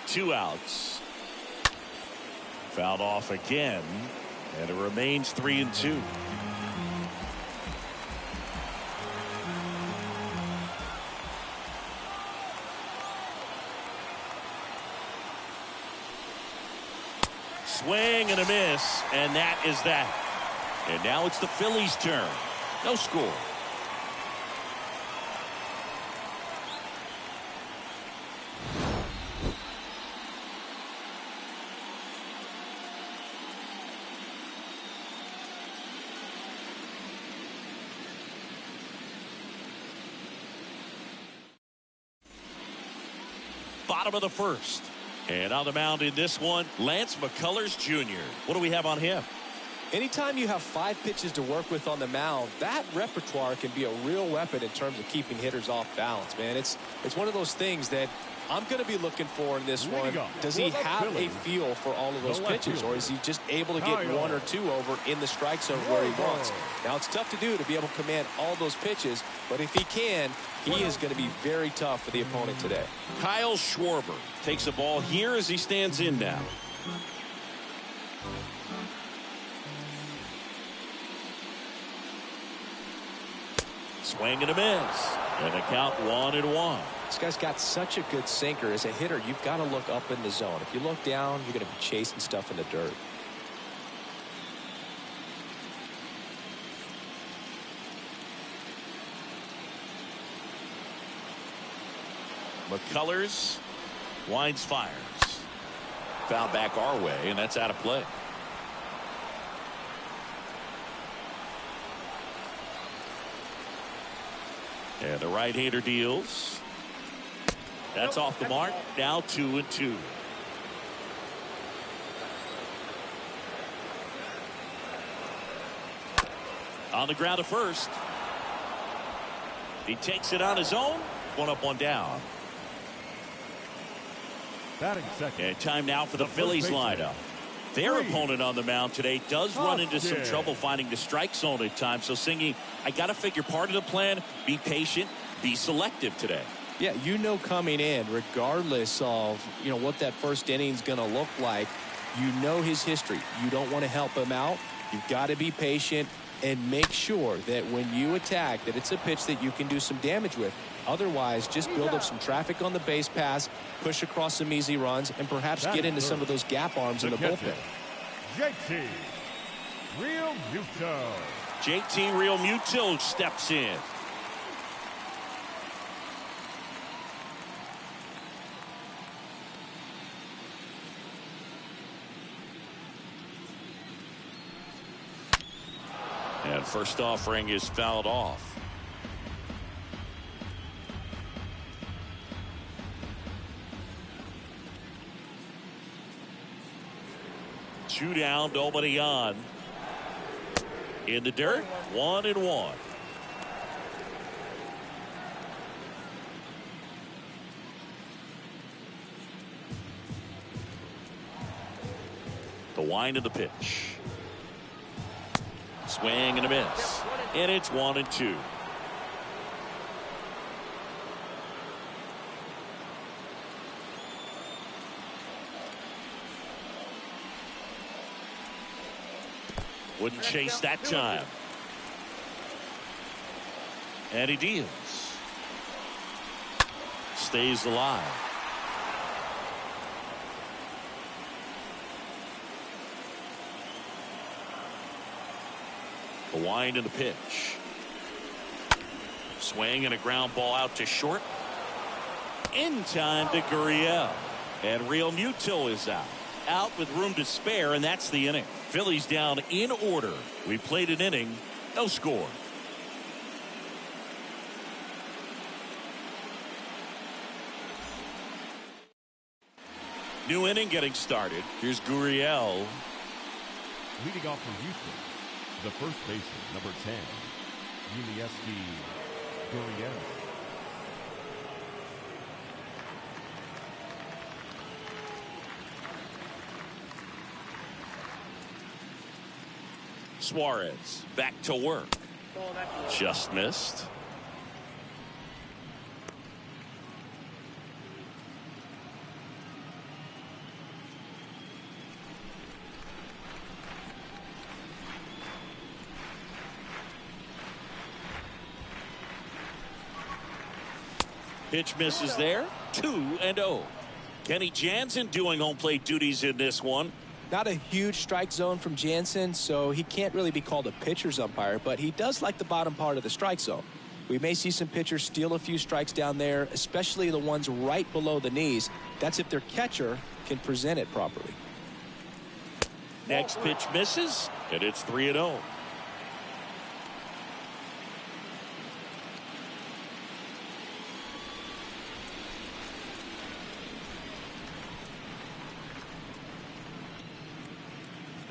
Two outs. Fouled off again, and it remains 3-2. Swing and a miss, and that is that. And now it's the Phillies' turn. No score. Bottom of the first. And on the mound in this one, Lance McCullers Jr. What do we have on him? Anytime you have 5 pitches to work with on the mound, that repertoire can be a real weapon in terms of keeping hitters off balance, man. It's one of those things that I'm going to be looking for in this one. Does he have a feel for all of those pitches, or is he just able to get 1 or 2 over in the strike zone where he wants? Now, it's tough to do to be able to command all those pitches, but if he can, he is going to be very tough for the opponent today. Kyle Schwarber takes a ball here as he stands in now. Swing and a miss. And the count 1-1. This guy's got such a good sinker. As a hitter, you've got to look up in the zone. If you look down, you're going to be chasing stuff in the dirt. McCullers winds, fires. Foul back our way, and that's out of play. And the right-hander deals. That's off the mark. Now 2-2. On the ground to first. He takes it on his own. One up, one down. Batting second. And time now for the Phillies lineup. Their opponent on the mound today does run into some trouble finding the strike zone at times. So, Singy, I got to figure part of the plan, be patient, be selective today. Yeah, coming in, regardless of, what that first inning is going to look like, his history. You don't want to help him out. You've got to be patient and make sure that when you attack, that it's a pitch that you can do some damage with. Otherwise, just build up some traffic on the base pass, push across some easy runs, and perhaps get into some of those gap arms in the bullpen. JT Realmuto. JT Realmuto steps in. And first offering is fouled off. Two down, nobody on. In the dirt, 1-1. The wind of the pitch. Swing and a miss. And it's 1-2. Wouldn't chase that time. And he deals. Stays alive. The wind and the pitch. Swing and a ground ball out to short. In time to Gurriel. And Realmuto is out. Out with room to spare, and that's the inning. Phillies down in order. We played an inning, no score. New inning getting started. Here's Gurriel. Leading off from Houston, the first baseman, number 10, Yulieski Gurriel. Suarez back to work. Just missed. Pitch misses there. 2-0. Kenny Jansen doing home plate duties in this one. Not a huge strike zone from Jansen, so he can't really be called a pitcher's umpire, but he does like the bottom part of the strike zone. We may see some pitchers steal a few strikes down there, especially the ones right below the knees. That's if their catcher can present it properly. Next pitch misses, and it's 3-0.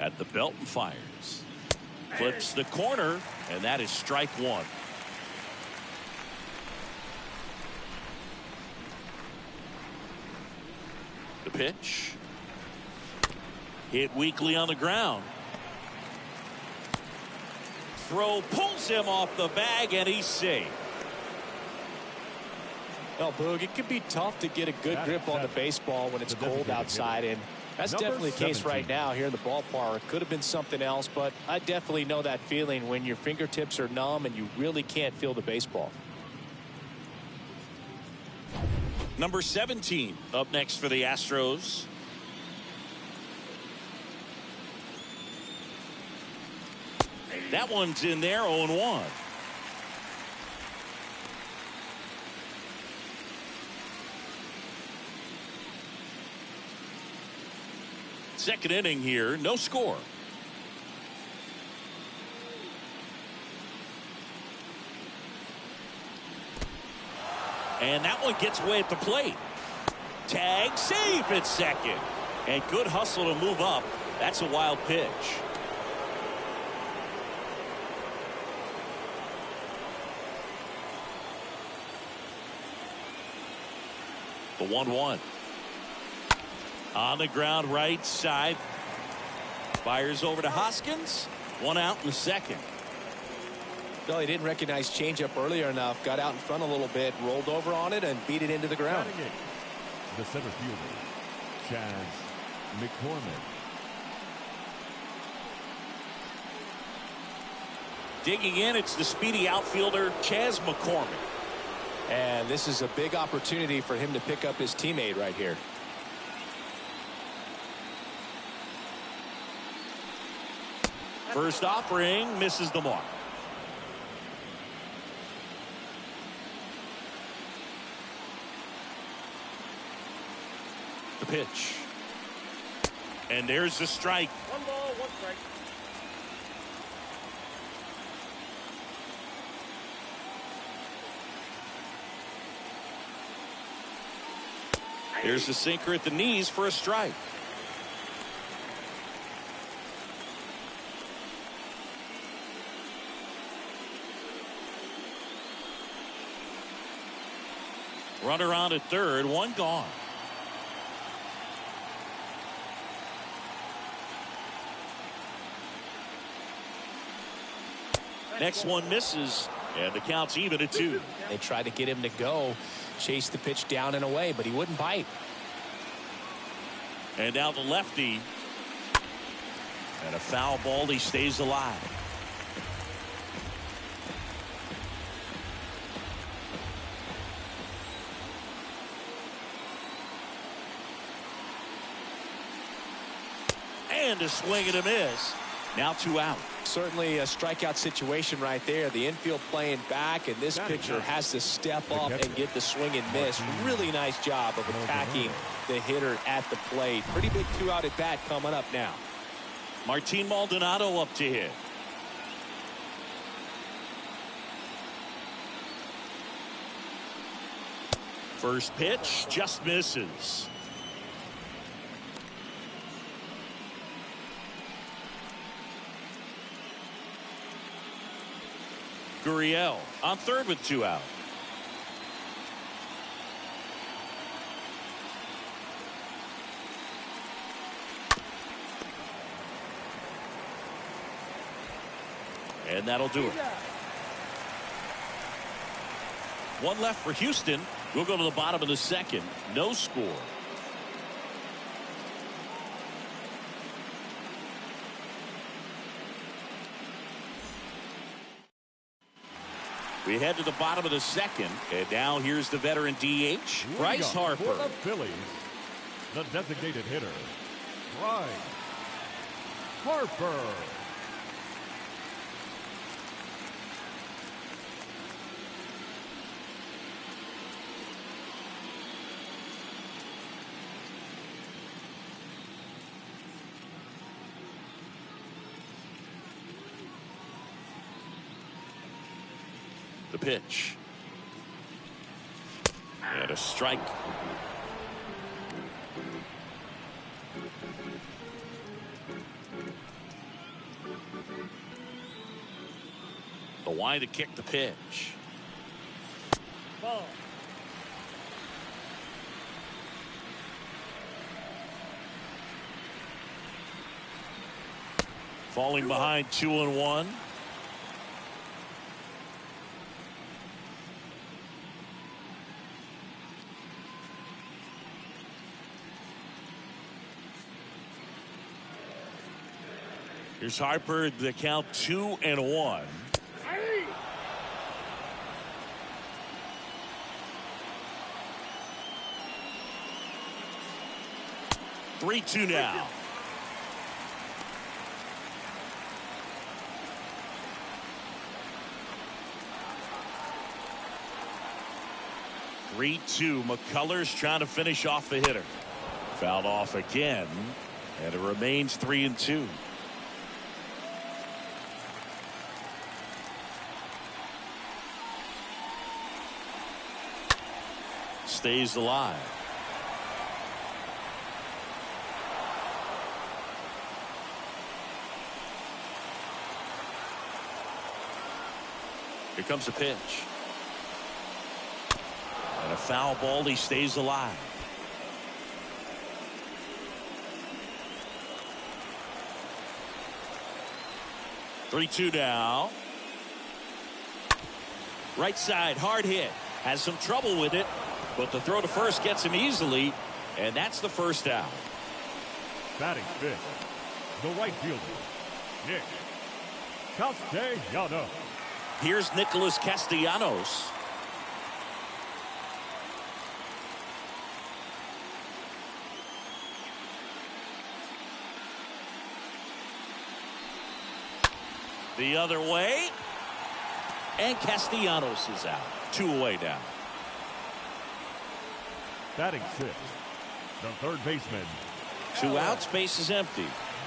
At the belt and fires. Flips the corner, and that is strike one. The pitch. Hit weakly on the ground. Throw pulls him off the bag, and he's safe. Well, Boog, it can be tough to get a good grip on the baseball when it's cold outside, and that's definitely the case right now here in the ballpark. Could have been something else, but I definitely know that feeling when your fingertips are numb and you really can't feel the baseball. Number 17 up next for the Astros. That one's in there, 0-1. Second inning here, no score. And that one gets away at the plate. Tag, safe at second. And good hustle to move up. That's a wild pitch. The 1-1. On the ground, right side. Fires over to Hoskins. One out in the second. Well, he didn't recognize changeup earlier enough. Got out in front a little bit, rolled over on it, and beat it into the ground. The center fielder, Chaz McCormick. Digging in, it's the speedy outfielder, Chaz McCormick. And this is a big opportunity for him to pick up his teammate right here. First offering misses the mark. The pitch. And there's the strike. 1 ball, 1 strike. There's the sinker at the knees for a strike. Runner on at third, one gone. Next one misses, and the count's even at 2. They tried to get him to go, chase the pitch down and away, but he wouldn't bite. And now the lefty. And a foul ball, he stays alive. And a swing and a miss. Now 2 out. Certainly a strikeout situation right there. The infield playing back, and this pitcher has to step up and get the swing and miss. Really nice job of attacking the hitter at the plate. Pretty big 2-out at bat coming up now. Martin Maldonado up to hit. First pitch just misses. Gurriel on third with 2 out. And that'll do it. One left for Houston. We'll go to the bottom of the second. No score. We head to the bottom of the second, and now here's the veteran DH, Bryce Harper. For the Phillies, the designated hitter, Bryce Harper. The pitch. And a strike. The wide to kick the pitch. Ball. Falling behind 2-1. Here's Harper, the count 2-1. 3-2 now. McCullers trying to finish off the hitter. Fouled off again, and it remains 3-2. Stays alive. Here comes a pitch. And a foul ball. He stays alive. Three-two now. Right side, hard hit. Has some trouble with it, but the throw to first gets him easily, and that's the first out. Batting fifth, the right fielder, Nick Castellanos. Here's Nicholas Castellanos. The other way. And Castellanos is out. 2 away down. Batting sixth, the third baseman. 2 outs, base is empty.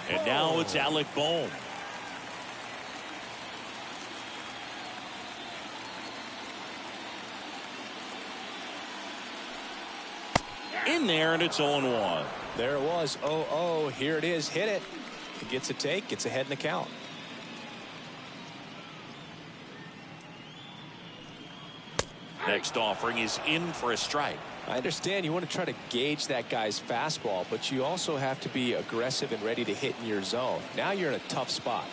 And now it's Alec Bohm. In there, and it's 0-1. There it was. 0-0. Here it is. Hit it. It gets a take. Gets ahead in the count. Next offering is in for a strike. I understand you want to try to gauge that guy's fastball, but you also have to be aggressive and ready to hit in your zone. Now you're in a tough spot.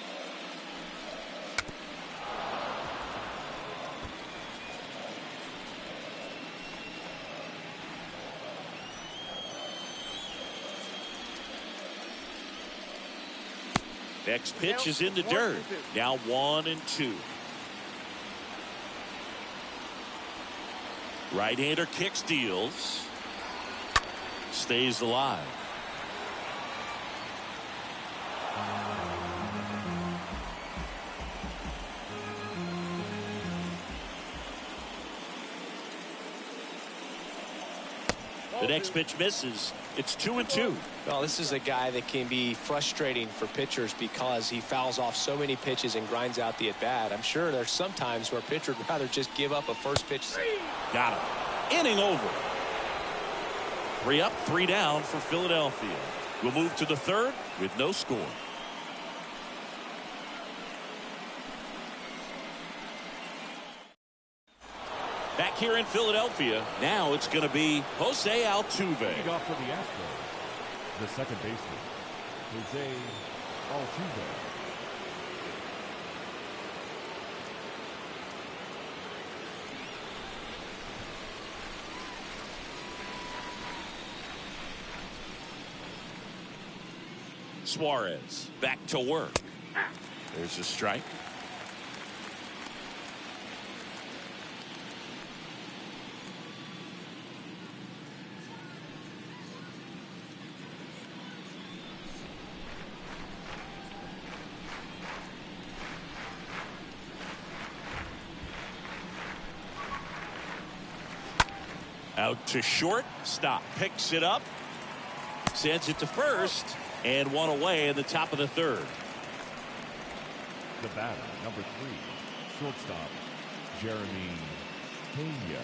Next pitch is in the dirt. Now 1-2. Right-hander kicks, deals. Stays alive. The next pitch misses. It's 2-2. Well, this is a guy that can be frustrating for pitchers because he fouls off so many pitches and grinds out the at-bat. I'm sure there's some times where a pitcher would rather just give up a first pitch. Got him. Inning over. 3 up, 3 down for Philadelphia. We'll move to the third with no score. Back here in Philadelphia, now it's going to be Jose Altuve. Lead off for the Astros, the second baseman, Jose Altuve. Suarez back to work. There's a strike. Out to short. Stop. Picks it up. Sends it to first. And 1 away in the top of the third. The batter, number 3, shortstop, Jeremy Pena.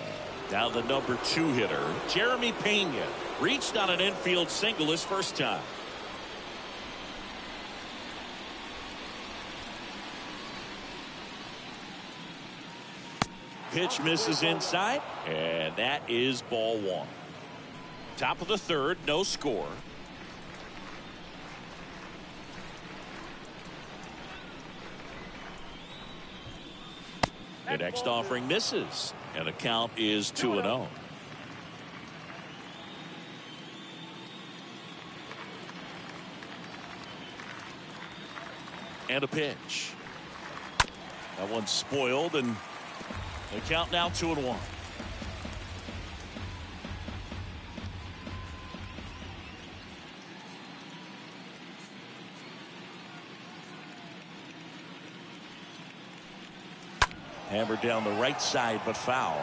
Now the number 2 hitter, Jeremy Pena. Reached on an infield single his first time. Pitch misses inside, and that is ball 1. Top of the third, no score. The next offering misses, and the count is 2-0. And a pitch. That one's spoiled, and the count now 2-1. Hammered down the right side, but foul.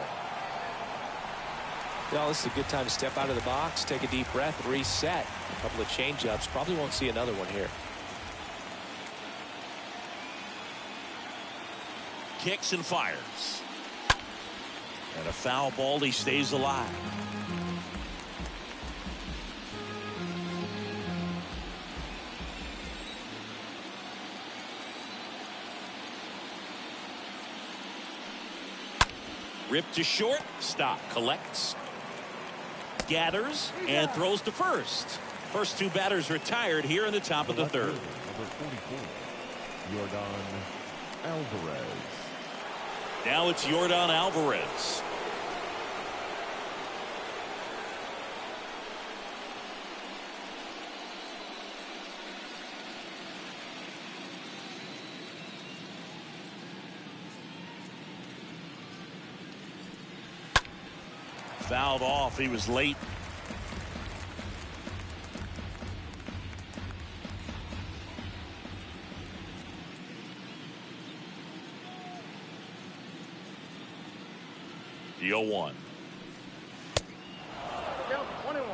Well, this is a good time to step out of the box, take a deep breath, reset. A couple of change-ups. Probably won't see another one here. Kicks and fires. And a foul ball. He stays alive. Ripped to short. Stop. Collects. Gathers and throws to first. First two batters retired here in the top of the third. Number 44, Yordan Alvarez. Now it's Yordan Alvarez. Fouled off. He was late. The 0-1. Count 21.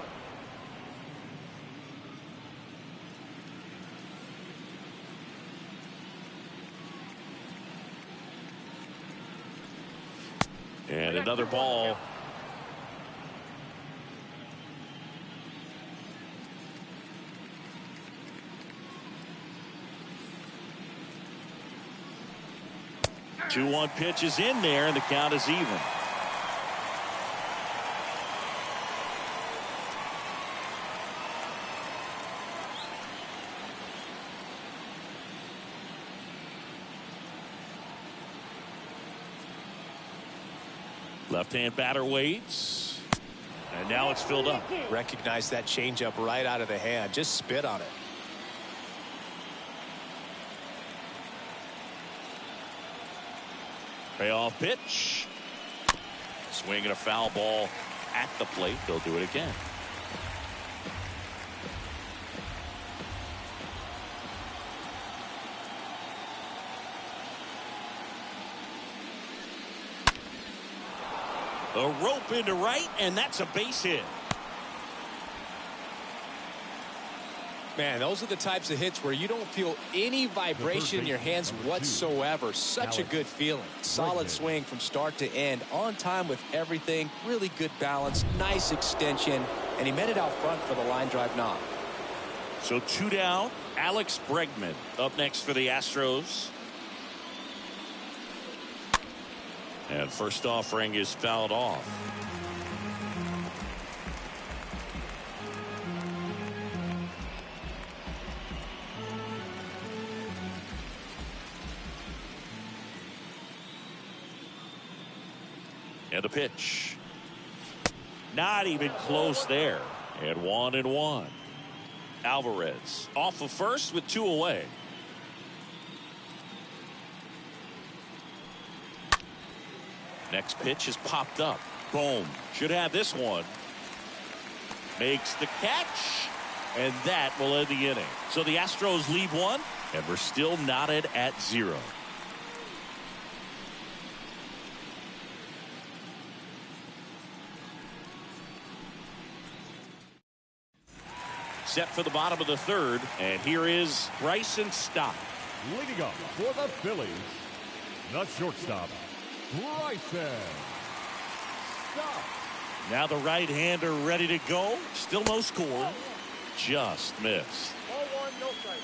And another ball. The 2-1 pitch is in there, and the count is even. Left-hand batter waits. And now it's filled up. Recognize that changeup right out of the hand. Just spit on it. Payoff pitch. Swinging a foul ball at the plate. They'll do it again. A rope into right, and that's a base hit. Man, those are the types of hits where you don't feel any vibration in your hands whatsoever. Such a good feeling. Solid swing from start to end. On time with everything. Really good balance. Nice extension. And he met it out front for the line drive knock. So 2 down. Alex Bregman up next for the Astros. And first offering is fouled off. And a pitch. Not even close there. And 1-1. Alvarez off of first with 2 away. Next pitch is popped up. Boom. Should have this one. Makes the catch. And that will end the inning. So the Astros lead 1. And we're still knotted at 0. Set for the bottom of the third. And here is Bryson Stott. Leading up for the Phillies, the shortstop, Bryson Stott. Now the right-hander ready to go. Still no score. Just missed. Ball 1, no strike.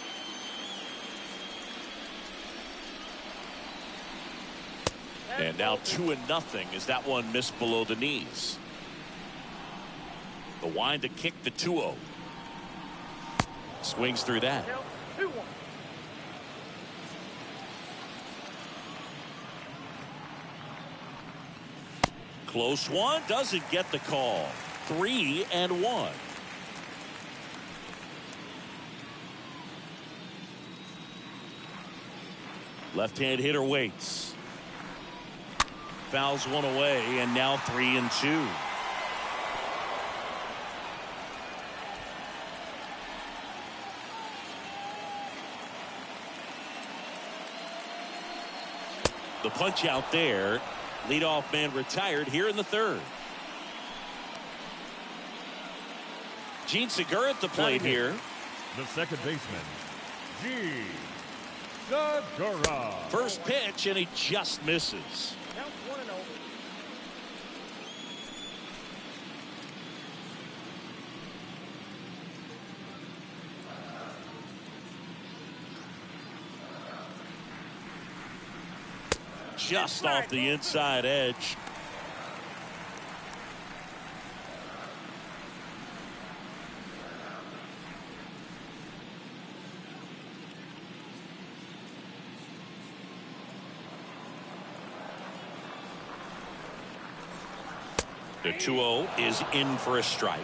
And now 2-0 as that one missed below the knees. The wind to kick the 2-0. Swings through that. Count 2-1. Close one. Doesn't get the call. 3-1. Left-hand hitter waits. Fouls one away, and now 3-2. The punch out there. Leadoff man retired here in the third. Gene Segura at the plate here. The second baseman, Gene Segura. First pitch, and he just misses. Count 1-0. Just off the inside edge. The 2-0 is in for a strike.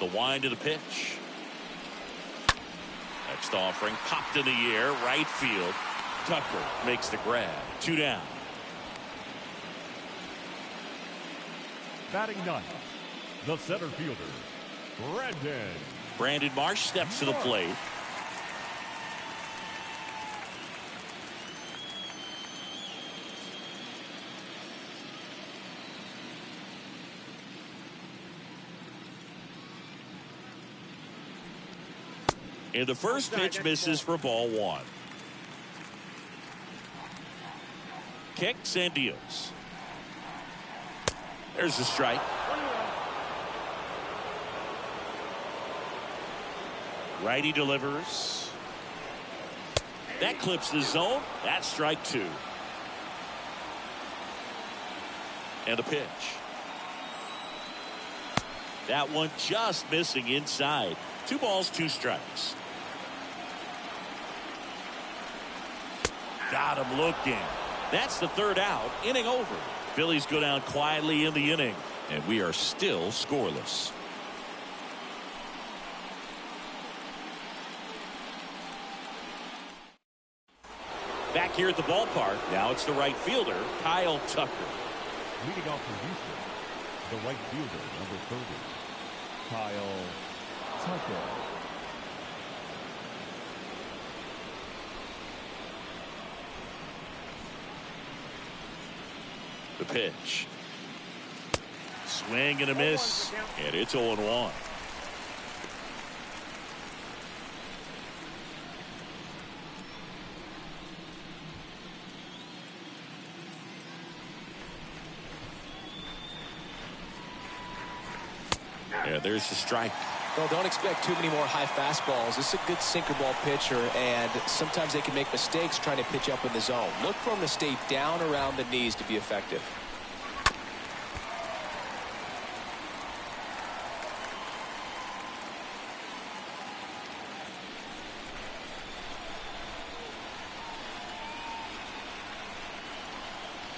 The wind of the pitch. Next offering popped in the air, right field. Tucker makes the grab. 2 down. Batting ninth, the center fielder, Brandon Marsh steps to the plate. And the first pitch misses for ball 1. Kicks and deals. There's the strike. Righty delivers. That clips the zone. That's strike 2. And the pitch. That one just missing inside. 2 balls, 2 strikes. Got him looking. That's the 3rd out. Inning over. Phillies go down quietly in the inning, and we are still scoreless. Back here at the ballpark, now it's the right fielder, Kyle Tucker. leading off for Houston, the right fielder, number 30, Kyle Tucker. The pitch. Swing and a miss. And it's 0-1. Yeah, there's the strike. Well, don't expect too many more high fastballs. This is a good sinker ball pitcher, and sometimes they can make mistakes trying to pitch up in the zone. Look for him to stay down around the knees to be effective.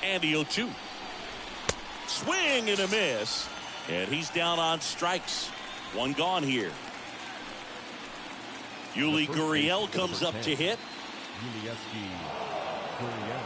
And the 0-2. Swing and a miss. And he's down on strikes. 1 gone here. Yuli Gurriel comes up to hit. Yuli Gurriel.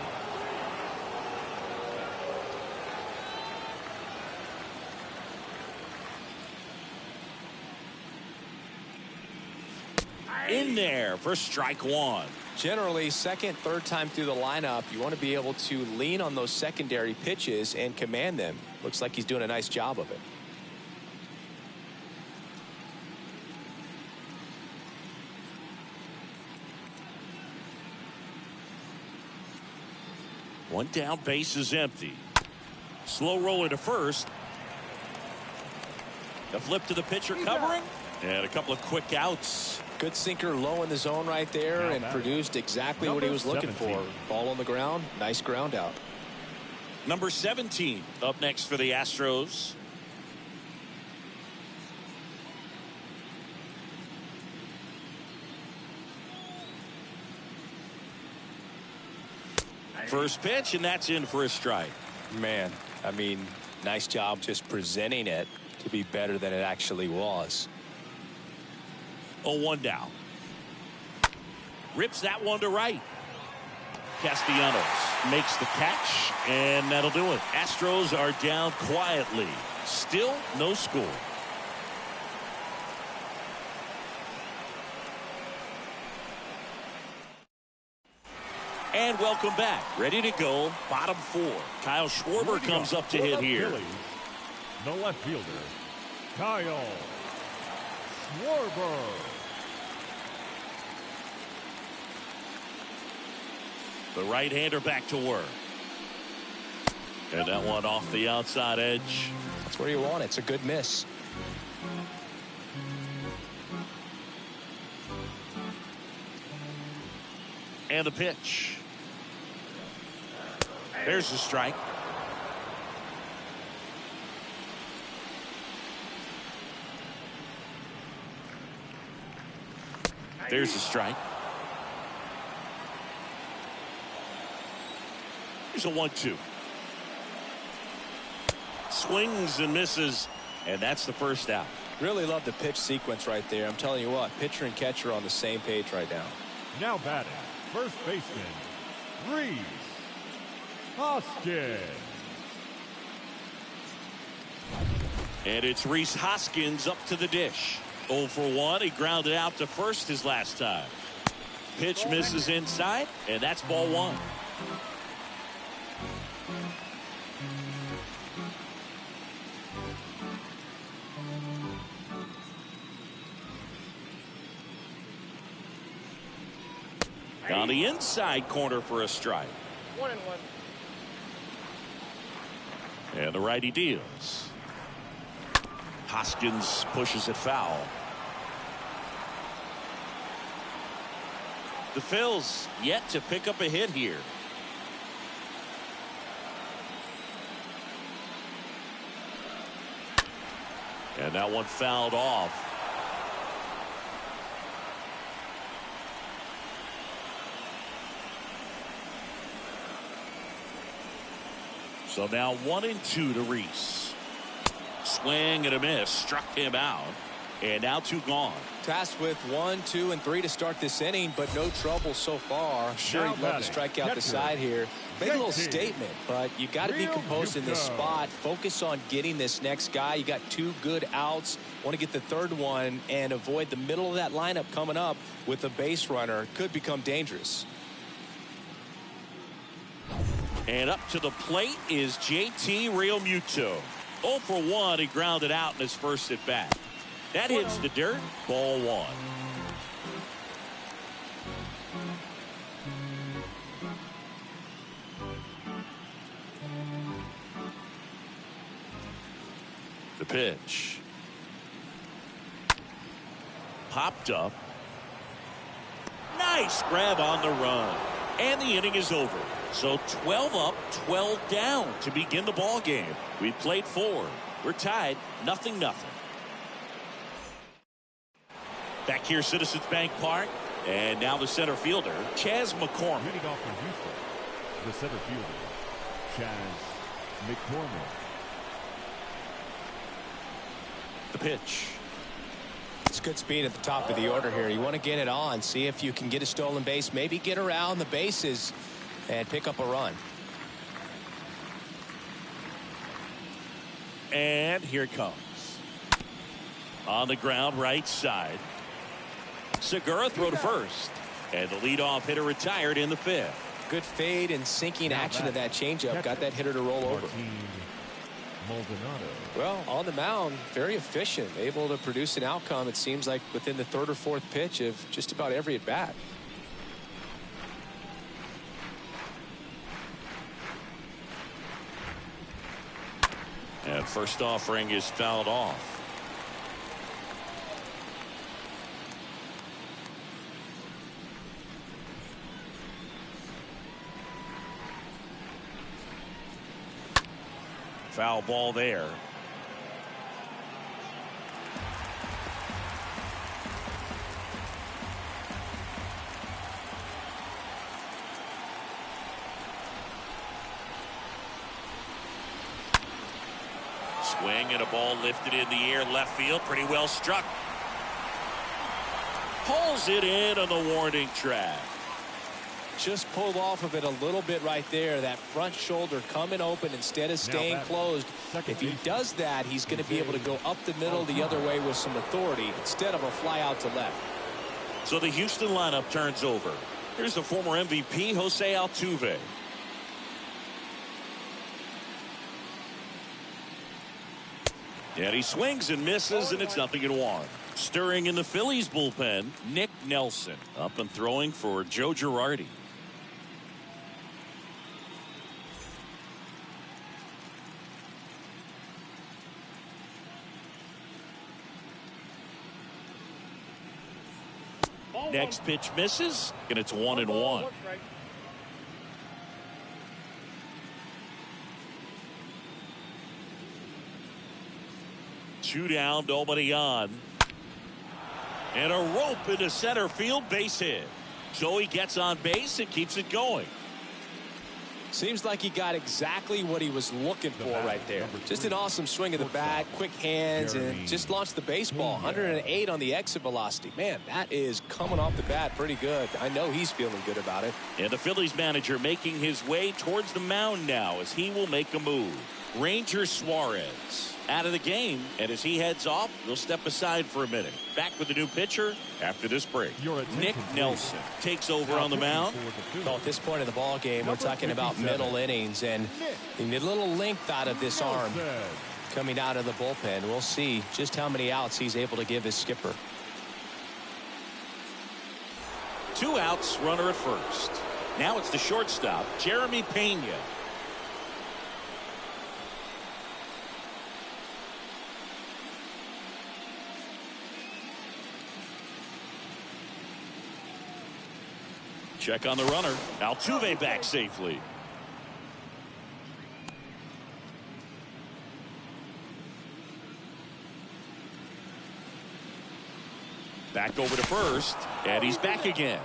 In there for strike 1. Generally, second, third time through the lineup, you want to be able to lean on those secondary pitches and command them. Looks like he's doing a nice job of it. One down, base is empty. Slow roller to first. A flip to the pitcher covering. And a couple of quick outs. Good sinker low in the zone right there and produced exactly what he was looking for. Ball on the ground, nice ground out. Number 17 up next for the Astros. First pitch, and that's in for a strike. Man, I mean, nice job just presenting it to be better than it actually was. 0-1 down. Rips that one to right. Castellanos makes the catch, and that'll do it. Astros are down quietly. Still no score. And welcome back. Ready to go. Bottom four. Kyle Schwarber comes up to hit here. Phillies, the left fielder, Kyle Schwarber. The right-hander back to work. And that one off the outside edge. That's where you want it. It's a good miss. And the pitch. There's the strike. There's the strike. Here's a 1-2. Swings and misses, and that's the first out. Really love the pitch sequence right there. I'm telling you what, pitcher and catcher are on the same page right now. Now batting, first baseman, Rhys Hoskins. And it's Rhys Hoskins up to the dish. 0 for 1. He grounded out to first his last time. Pitch misses inside, and that's ball one. On the inside corner for a strike. 1-1. And the righty deals. Hoskins pushes it foul. The Phils yet to pick up a hit here. And that one fouled off. So now 1-2 to Rhys. Swing and a miss. Struck him out. And now 2 gone. Tasked with 1, 2, and 3 to start this inning, but no trouble so far. I'm sure he'd love to strike out the side here. Make a little statement, but you got to be composed in this spot. Focus on getting this next guy. You got 2 good outs. Want to get the third one and avoid the middle of that lineup coming up with a base runner. Could become dangerous. And up to the plate is JT Realmuto. 0 for 1. He grounded out in his first at bat. That hits the dirt. Ball 1. The pitch. Popped up. Nice grab on the run. And the inning is over. So 12 up, 12 down to begin the ball game. We played 4. We're tied 0-0. Back here, Citizens Bank Park. And now the center fielder, Chas McCormick. Leading off for Houston, the center fielder, Chas McCormick. The pitch. It's good speed at the top of the order here. You want to get it on, see if you can get a stolen base, maybe get around the bases and pick up a run. And here it comes. On the ground, right side. Segura throw to first. And the leadoff hitter retired in the 5th. Good fade and sinking action of that changeup. Got that hitter to roll over. Maldonado. Well, on the mound, very efficient. Able to produce an outcome, it seems like, within the 3rd or 4th pitch of just about every at-bat. And first offering is fouled off. Foul ball there. Swing and a ball lifted in the air left field. Pretty well struck. Pulls it in on the warning track. just pulled off of it a little bit right there. That front shoulder coming open instead of staying closed. If he does that, he's going to be able to go up the middle the other way with some authority instead of a fly out to left. So the Houston lineup turns over. Here's the former MVP, Jose Altuve. And he swings and misses, and it's 0-1. Stirring in the Phillies bullpen, Nick Nelson up and throwing for Joe Girardi. Next pitch misses, and it's 1-1. Two down, nobody on. And a rope into center field, base hit. So he gets on base and keeps it going. Seems like he got exactly what he was looking for right there. Just an awesome swing of the bat, quick hands, and just launched the baseball. 108 on the exit velocity. Man, that is coming off the bat pretty good. I know he's feeling good about it. And the Phillies manager making his way towards the mound now as he will make a move. Ranger Suarez out of the game, and as he heads off, he'll step aside for a minute. Back with the new pitcher after this break. Nick Nelson takes over on the mound. Well, at this point in the ball game, we're talking about middle innings, and you need a little length out of this arm coming out of the bullpen. We'll see just how many outs he's able to give his skipper. 2 outs, runner at first. Now it's the shortstop, Jeremy Pena. Check on the runner. Altuve back safely. Back over to first, and he's back again.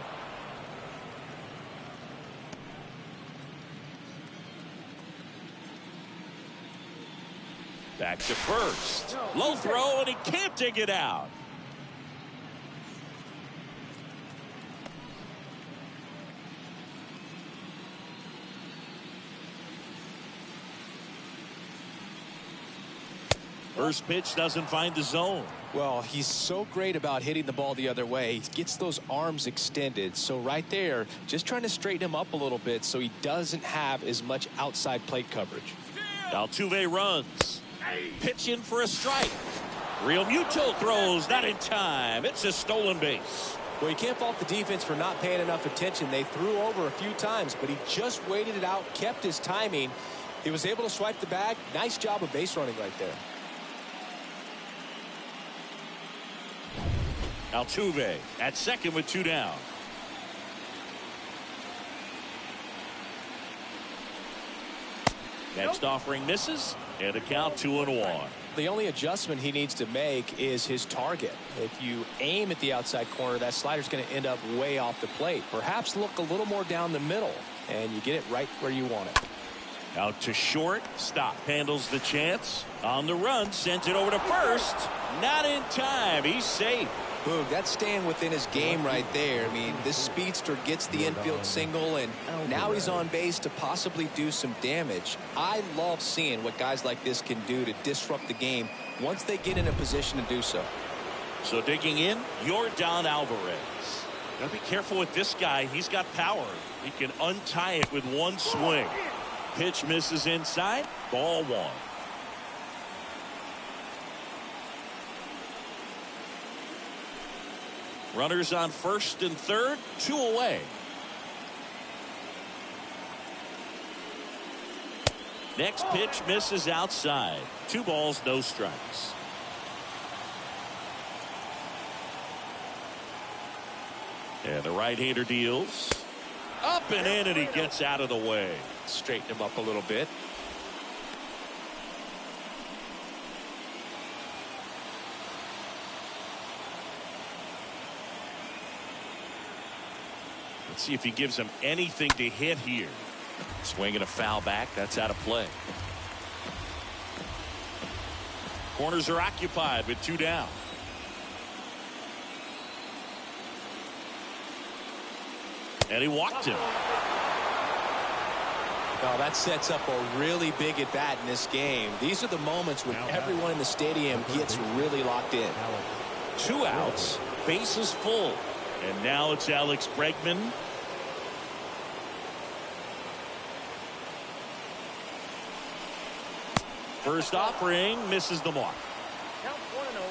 Back to first. Low throw, and he can't dig it out. First pitch doesn't find the zone. Well, he's so great about hitting the ball the other way. He gets those arms extended. So right there, just trying to straighten him up a little bit so he doesn't have as much outside plate coverage. Altuve runs. Pitch in for a strike. Real Muto throws, not in time. It's a stolen base. Well, you can't fault the defense for not paying enough attention. They threw over a few times, but he just waited it out, kept his timing. He was able to swipe the bag. Nice job of base running right there. Altuve at second with 2 down. Next offering misses, and a count 2-1. The only adjustment he needs to make is his target. If you aim at the outside corner, that slider's going to end up way off the plate. Perhaps look a little more down the middle, and you get it right where you want it. Out to short. Stop handles the chance. On the run, sends it over to first. Not in time. He's safe. Boog, that's staying within his game right there. I mean, this speedster gets the infield single, and now he's on base to possibly do some damage. I love seeing what guys like this can do to disrupt the game once they get in a position to do so. So digging in, Yordan Alvarez. Gotta be careful with this guy. He's got power. He can untie it with one swing. Pitch misses inside. Ball 1. Runners on first and third, 2 away. Next pitch misses outside. 2 balls, no strikes. And the right-hander deals. Up and in, and he gets out of the way. Straighten him up a little bit. Let's see if he gives him anything to hit here. Swinging a foul back. That's out of play. Corners are occupied with 2 down. . And he walked him. Now that sets up a really big at bat in this game. These are the moments when everyone in the stadium gets really locked in. 2 outs, bases full. And now it's Alex Bregman. First offering misses the mark. Count 1-0.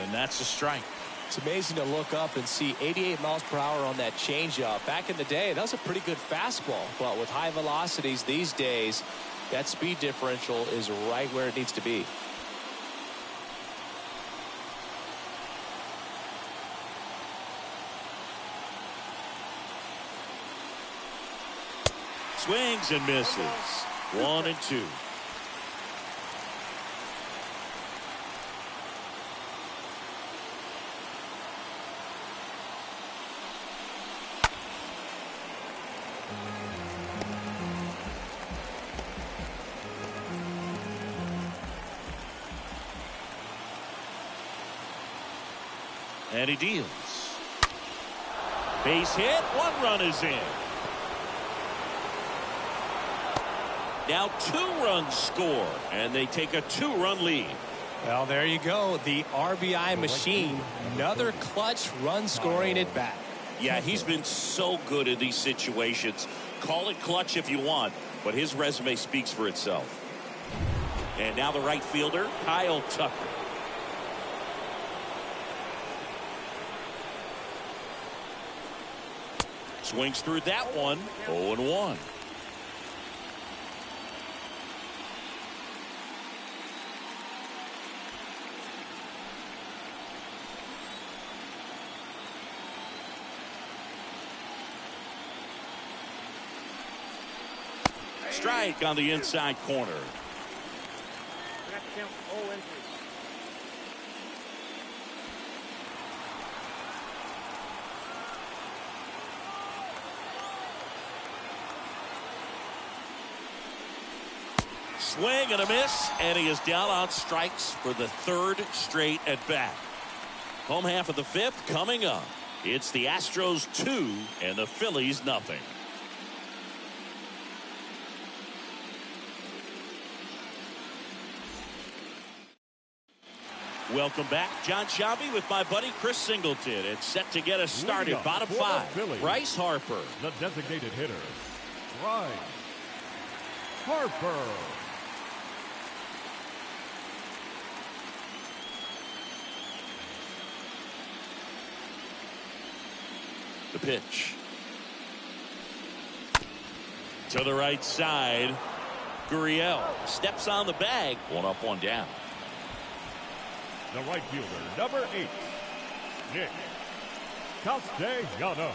And that's a strike. It's amazing to look up and see 88 miles per hour on that changeup. Back in the day, that was a pretty good fastball. But with high velocities these days, that speed differential is right where it needs to be. Swings and misses. 1-2. And he deals. Base hit. 1 run is in. Now 2 runs score, and they take a 2-run lead. Well, there you go. The RBI machine. Another clutch run scoring at bat. Yeah, he's been so good in these situations. Call it clutch if you want, but his resume speaks for itself. And now the right fielder, Kyle Tucker. Swings through that one. 0-1. Strike on the inside corner. We have to count 0-3. Swing and a miss, and he is down on strikes for the 3rd straight at bat. Home half of the 5th coming up. It's the Astros 2 and the Phillies nothing. Welcome back. John Shelby with my buddy Chris Singleton. It's set to get us started. Bottom 5. Bryce Harper. The designated hitter, Bryce Harper. The pitch. To the right side. Gurriel steps on the bag. 1 up, 1 down. The right fielder, number 8, Nick Castellanos.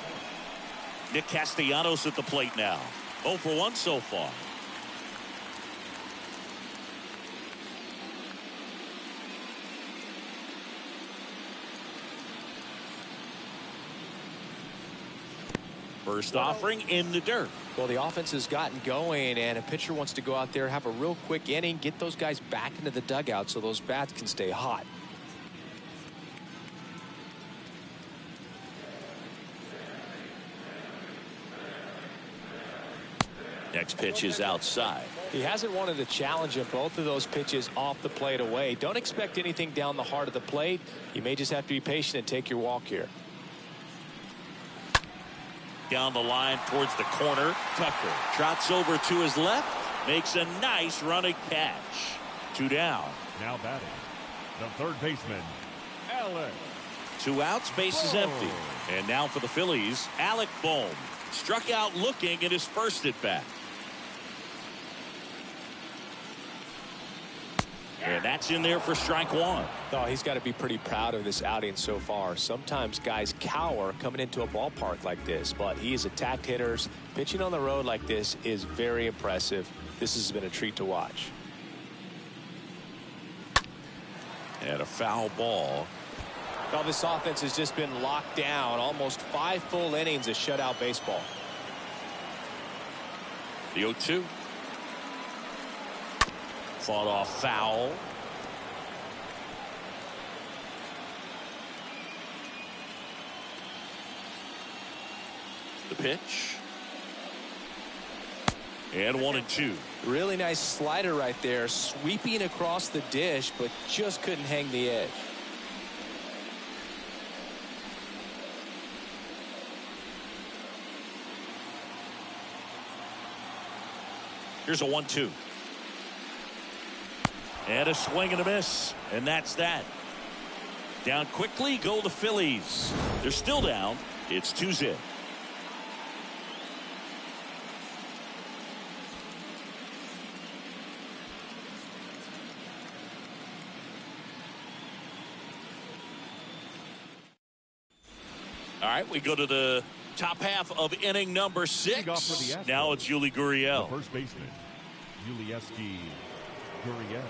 Nick Castellanos at the plate now. 0 for 1 so far. First offering in the dirt. Well, the offense has gotten going, and a pitcher wants to go out there, have a real quick inning, get those guys back into the dugout so those bats can stay hot. Next pitch is outside. He hasn't wanted to challenge him. Both of those pitches off the plate away. Don't expect anything down the heart of the plate. You may just have to be patient and take your walk here. Down the line towards the corner. Tucker trots over to his left. Makes a nice running catch. 2 down. Now batting, the third baseman, Alex. 2 outs, base is empty. And now for the Phillies, Alec Bohm. Struck out looking in his first at bat. And that's in there for strike 1. Oh, he's got to be pretty proud of this outing so far. Sometimes guys cower coming into a ballpark like this, but he has attacked hitters. Pitching on the road like this is very impressive. This has been a treat to watch. And a foul ball. Well, this offense has just been locked down. Almost 5 full innings of shutout baseball. The 0-2. Fought off foul. The pitch. And 1-2. Really nice slider right there, sweeping across the dish, but just couldn't hang the edge. Here's a 1-2. And a swing and a miss. And that's that. Down quickly go the Phillies. They're still down. It's 2-0. All right, we go to the top half of inning number 6. Now it's Yuli Gurriel. The first baseman, Yulieski Gurriel.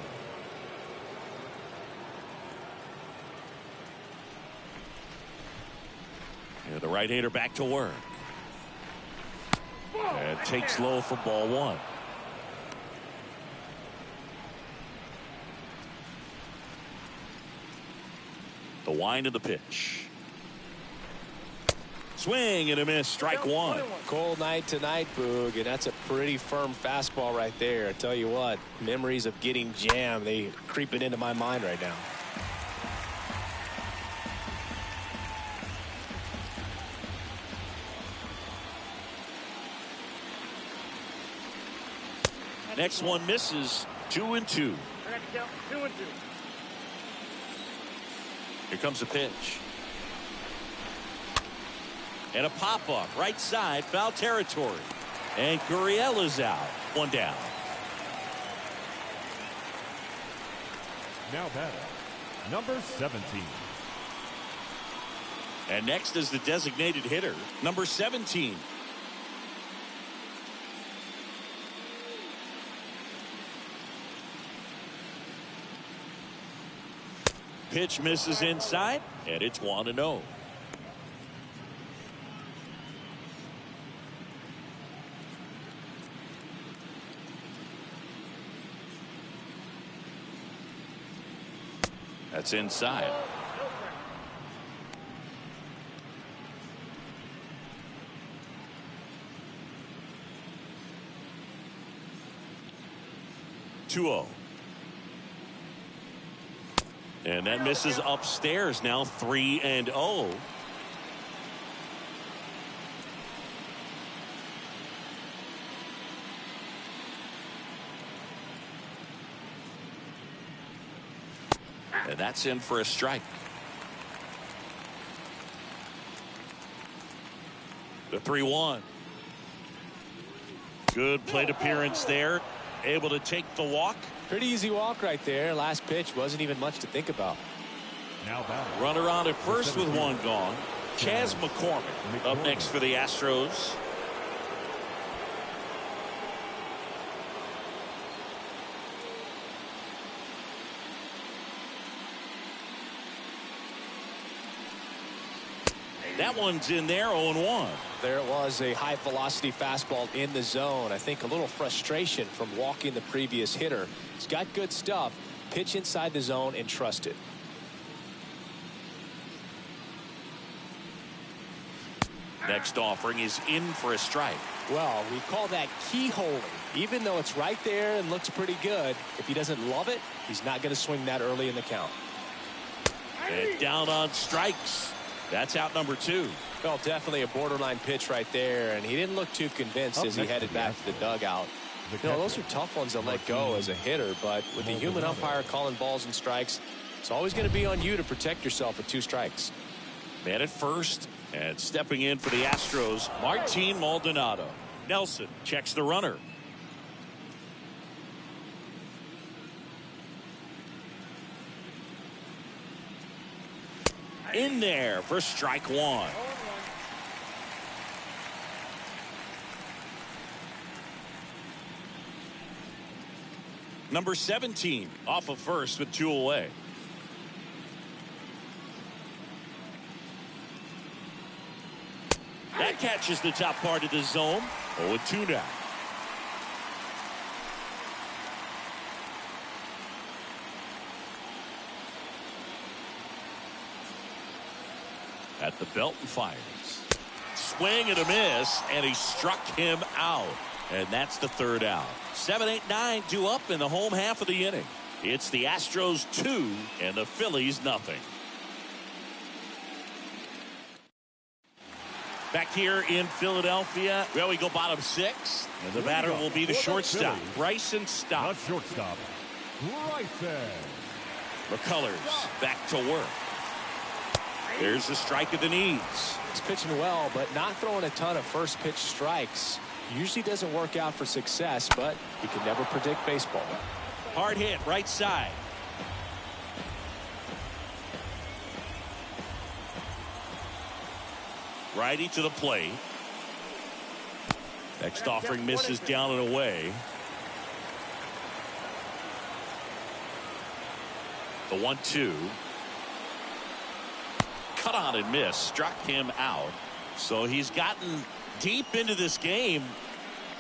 And the right-hander back to work. And takes low for ball 1. The wind of the pitch. Swing and a miss. Strike 1. Cold night tonight, Boog, and that's a pretty firm fastball right there. I tell you what, memories of getting jammed, they creeping into my mind right now. Next one misses. 2-2. 2-2. Here comes the pitch. And a pop-up right side, foul territory. And Gurriel is out. 1 down. Now batting, number 17. And next is the designated hitter, number 17. Pitch misses inside, and it's 1-0. That's inside. (2-0). And that misses upstairs. Now 3-0. And that's in for a strike. The 3-1. Good plate appearance there. Able to take the walk. Pretty easy walk right there. Last pitch wasn't even much to think about. Now batting, Runner on at first with 1 gone. Chas McCormick up next for the Astros. That one's in there, 0-1. There it was, a high velocity fastball in the zone. I think a little frustration from walking the previous hitter. He's got good stuff. Pitch inside the zone and trust it. Next offering is in for a strike. Well, we call that keyholing. Even though it's right there and looks pretty good, if he doesn't love it, he's not going to swing that early in the count. And down on strikes. That's out number 2. Well, definitely a borderline pitch right there, and he didn't look too convinced as he headed back to the dugout. You know, those are tough ones to let go as a hitter, but with the human umpire calling balls and strikes, it's always going to be on you to protect yourself with 2 strikes. Man at first, and stepping in for the Astros, Martin Maldonado. Nelson checks the runner. In there for strike 1. Number 17 off of first with 2 away. That catches the top part of the zone. 0-2 now. At the belt and fires. swing and a miss, and he struck him out. And that's the third out. 7, 8, 9 due up in the home half of the inning. It's the Astros 2 and the Phillies nothing. Back here in Philadelphia, well, we go bottom 6, and the batter will be the shortstop, Bryson Stott. The shortstop, Bryson. McCullers back to work. There's the strike at the knees. He's pitching well, but not throwing a ton of first pitch strikes. Usually doesn't work out for success, but you can never predict baseball. Hard hit, right side. Righty to the plate. Next offering misses down and away. The 1-2. Cut on and miss. Struck him out. So he's gotten deep into this game,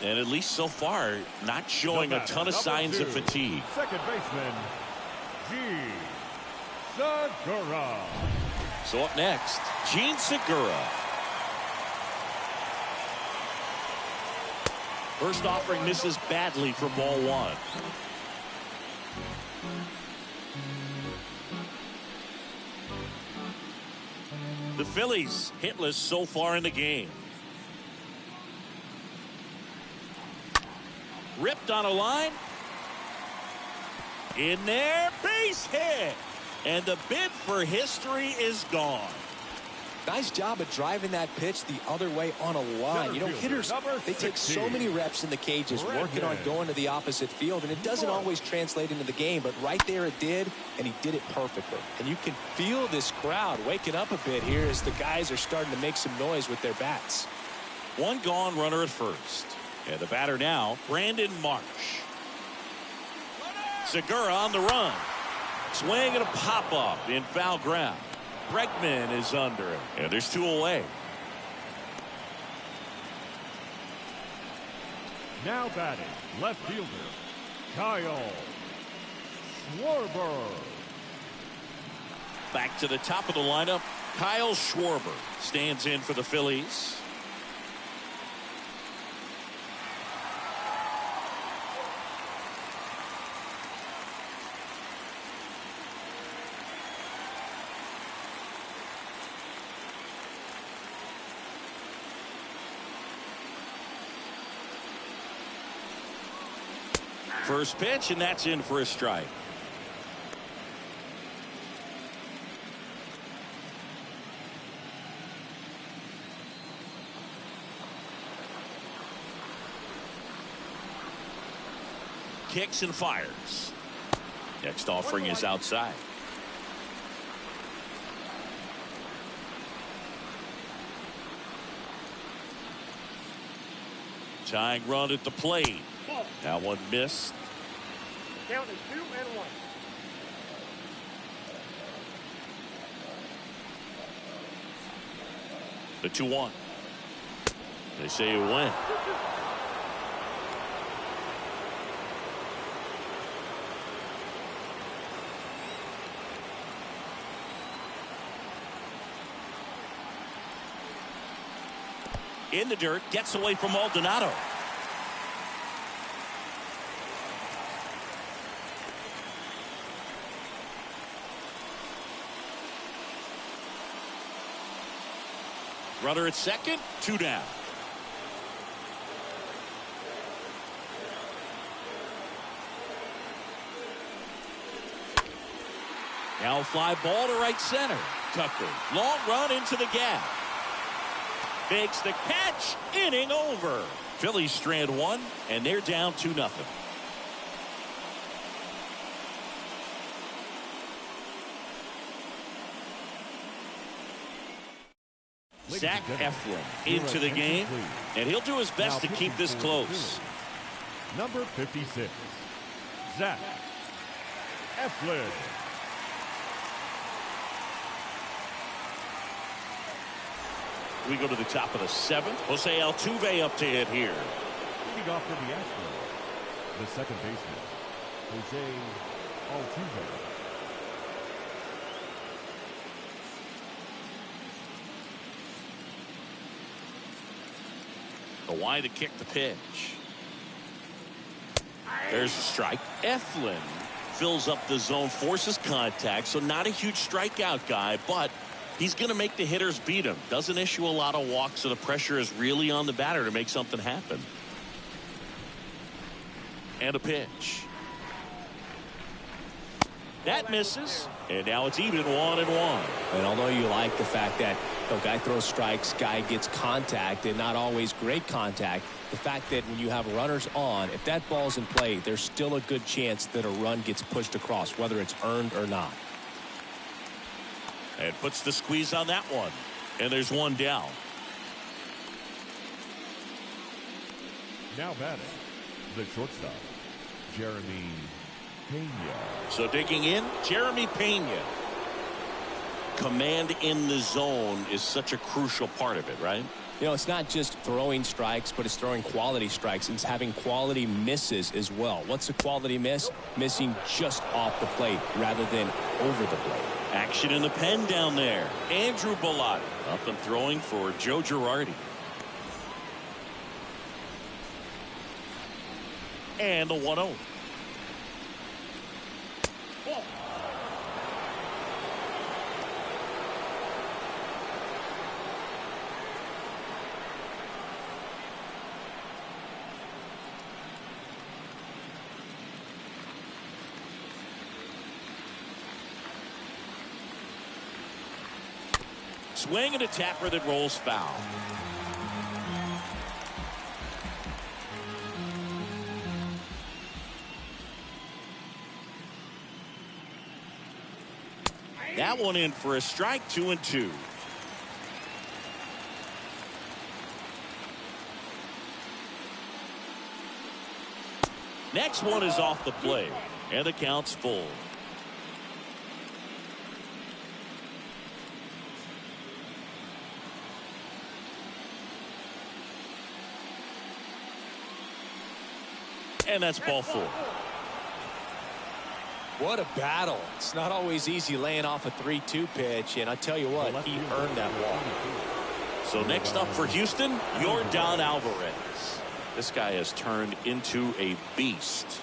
and at least so far, not showing a ton of signs of fatigue. Second baseman, Segura. So up next, Gene Segura. First offering misses badly for ball 1. The Phillies hitless so far in the game. Ripped on a line. In there, base hit. And the bid for history is gone. Nice job of driving that pitch the other way on a line. You know, hitters, they take so many reps in the cages working on going to the opposite field, and it doesn't always translate into the game, but right there it did, and he did it perfectly. And you can feel this crowd waking up a bit here as the guys are starting to make some noise with their bats. One gone runner at first. And the batter now, Brandon Marsh. Segura on the run. Swing and a pop-up in foul ground. Bregman is under it. And there's 2 away. Now batting, left fielder, Kyle Schwarber. Back to the top of the lineup, Kyle Schwarber stands in for the Phillies. First pitch, and that's in for a strike. Kicks and fires. Next offering is outside. Tying run at the plate. Now one missed. Count is 2-1. The 2-1. They say you win. In the dirt, gets away from Maldonado. Runner at second, 2 down. Now fly ball to right center. Tucker, long run into the gap. Makes the catch, inning over. Phillies strand 1, and they're down 2-0. Zach Eflin into the game, and he'll do his best to keep this close. Number 56, Zach Eflin. We go to the top of the 7th. Jose Altuve up to hit here. Leading off for the Astros, the second baseman, Jose Altuve. Kawhi to kick the pitch. There's a strike. Eflin fills up the zone, forces contact, so not a huge strikeout guy, but he's going to make the hitters beat him. Doesn't issue a lot of walks, so the pressure is really on the batter to make something happen. And a pitch. That misses, and now it's even 1-1. And although you like the fact that the guy throws strikes, guy gets contact, and not always great contact, the fact that when you have runners on, if that ball's in play, there's still a good chance that a run gets pushed across, whether it's earned or not. And puts the squeeze on that one. And there's one down. Now batting, the shortstop, Jeremy Pena. So digging in, Jeremy Pena. Command in the zone is such a crucial part of it, right? You know, it's not just throwing strikes, but it's throwing quality strikes. It's having quality misses as well. What's a quality miss? Missing just off the plate rather than over the plate. Action in the pen down there. Andrew Bellotti up and throwing for Joe Girardi. And the 1-0. Swing and a tapper that rolls foul. That one in for a strike, 2-2. Next one is off the plate, and the count's full. And that's ball 4. What a battle. It's not always easy laying off a 3-2 pitch, and I tell you what, he earned that walk. So next up for Houston, Yordan Alvarez. This guy has turned into a beast.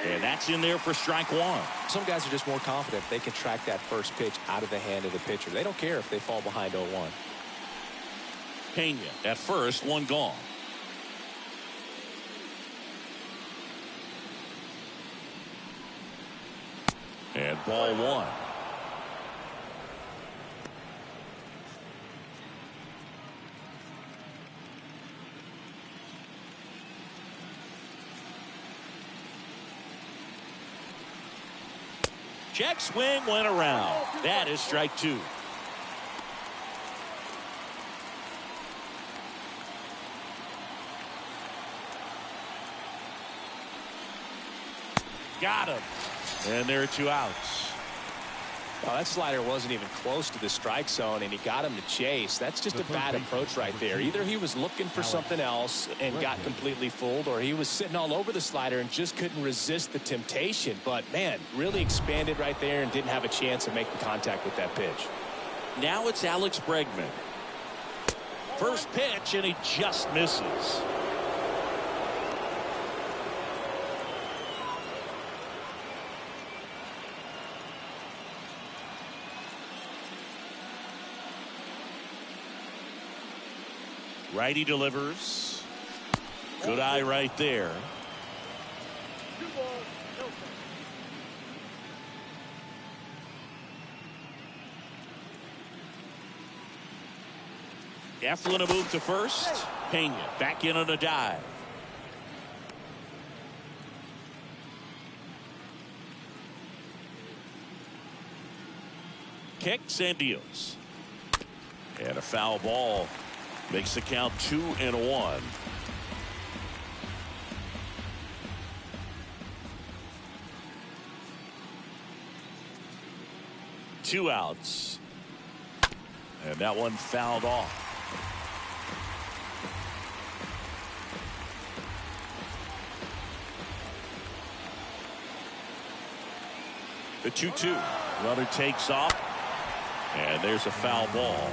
And that's in there for strike 1. Some guys are just more confident they can track that first pitch out of the hand of the pitcher. They don't care if they fall behind 0-1. Pena at first, one gone. And ball 1. Check swing went around. That is strike 2. Got him. And there are 2 outs. Well, that slider wasn't even close to the strike zone, and he got him to chase. That's just a bad approach right there. Either he was looking for something else and got completely fooled, or he was sitting all over the slider and just couldn't resist the temptation. But, man, really expanded right there and didn't have a chance to make the contact with that pitch. Now it's Alex Bregman. First pitch, and he just misses. Righty delivers. Good eye right there. 2 balls, no strikes. Eflin a move to first. Pena back in on a dive. Kicks and deals. And a foul ball. Makes the count 2-1. Two outs. And that one fouled off. The 2-2. Runner takes off. And there's a foul ball.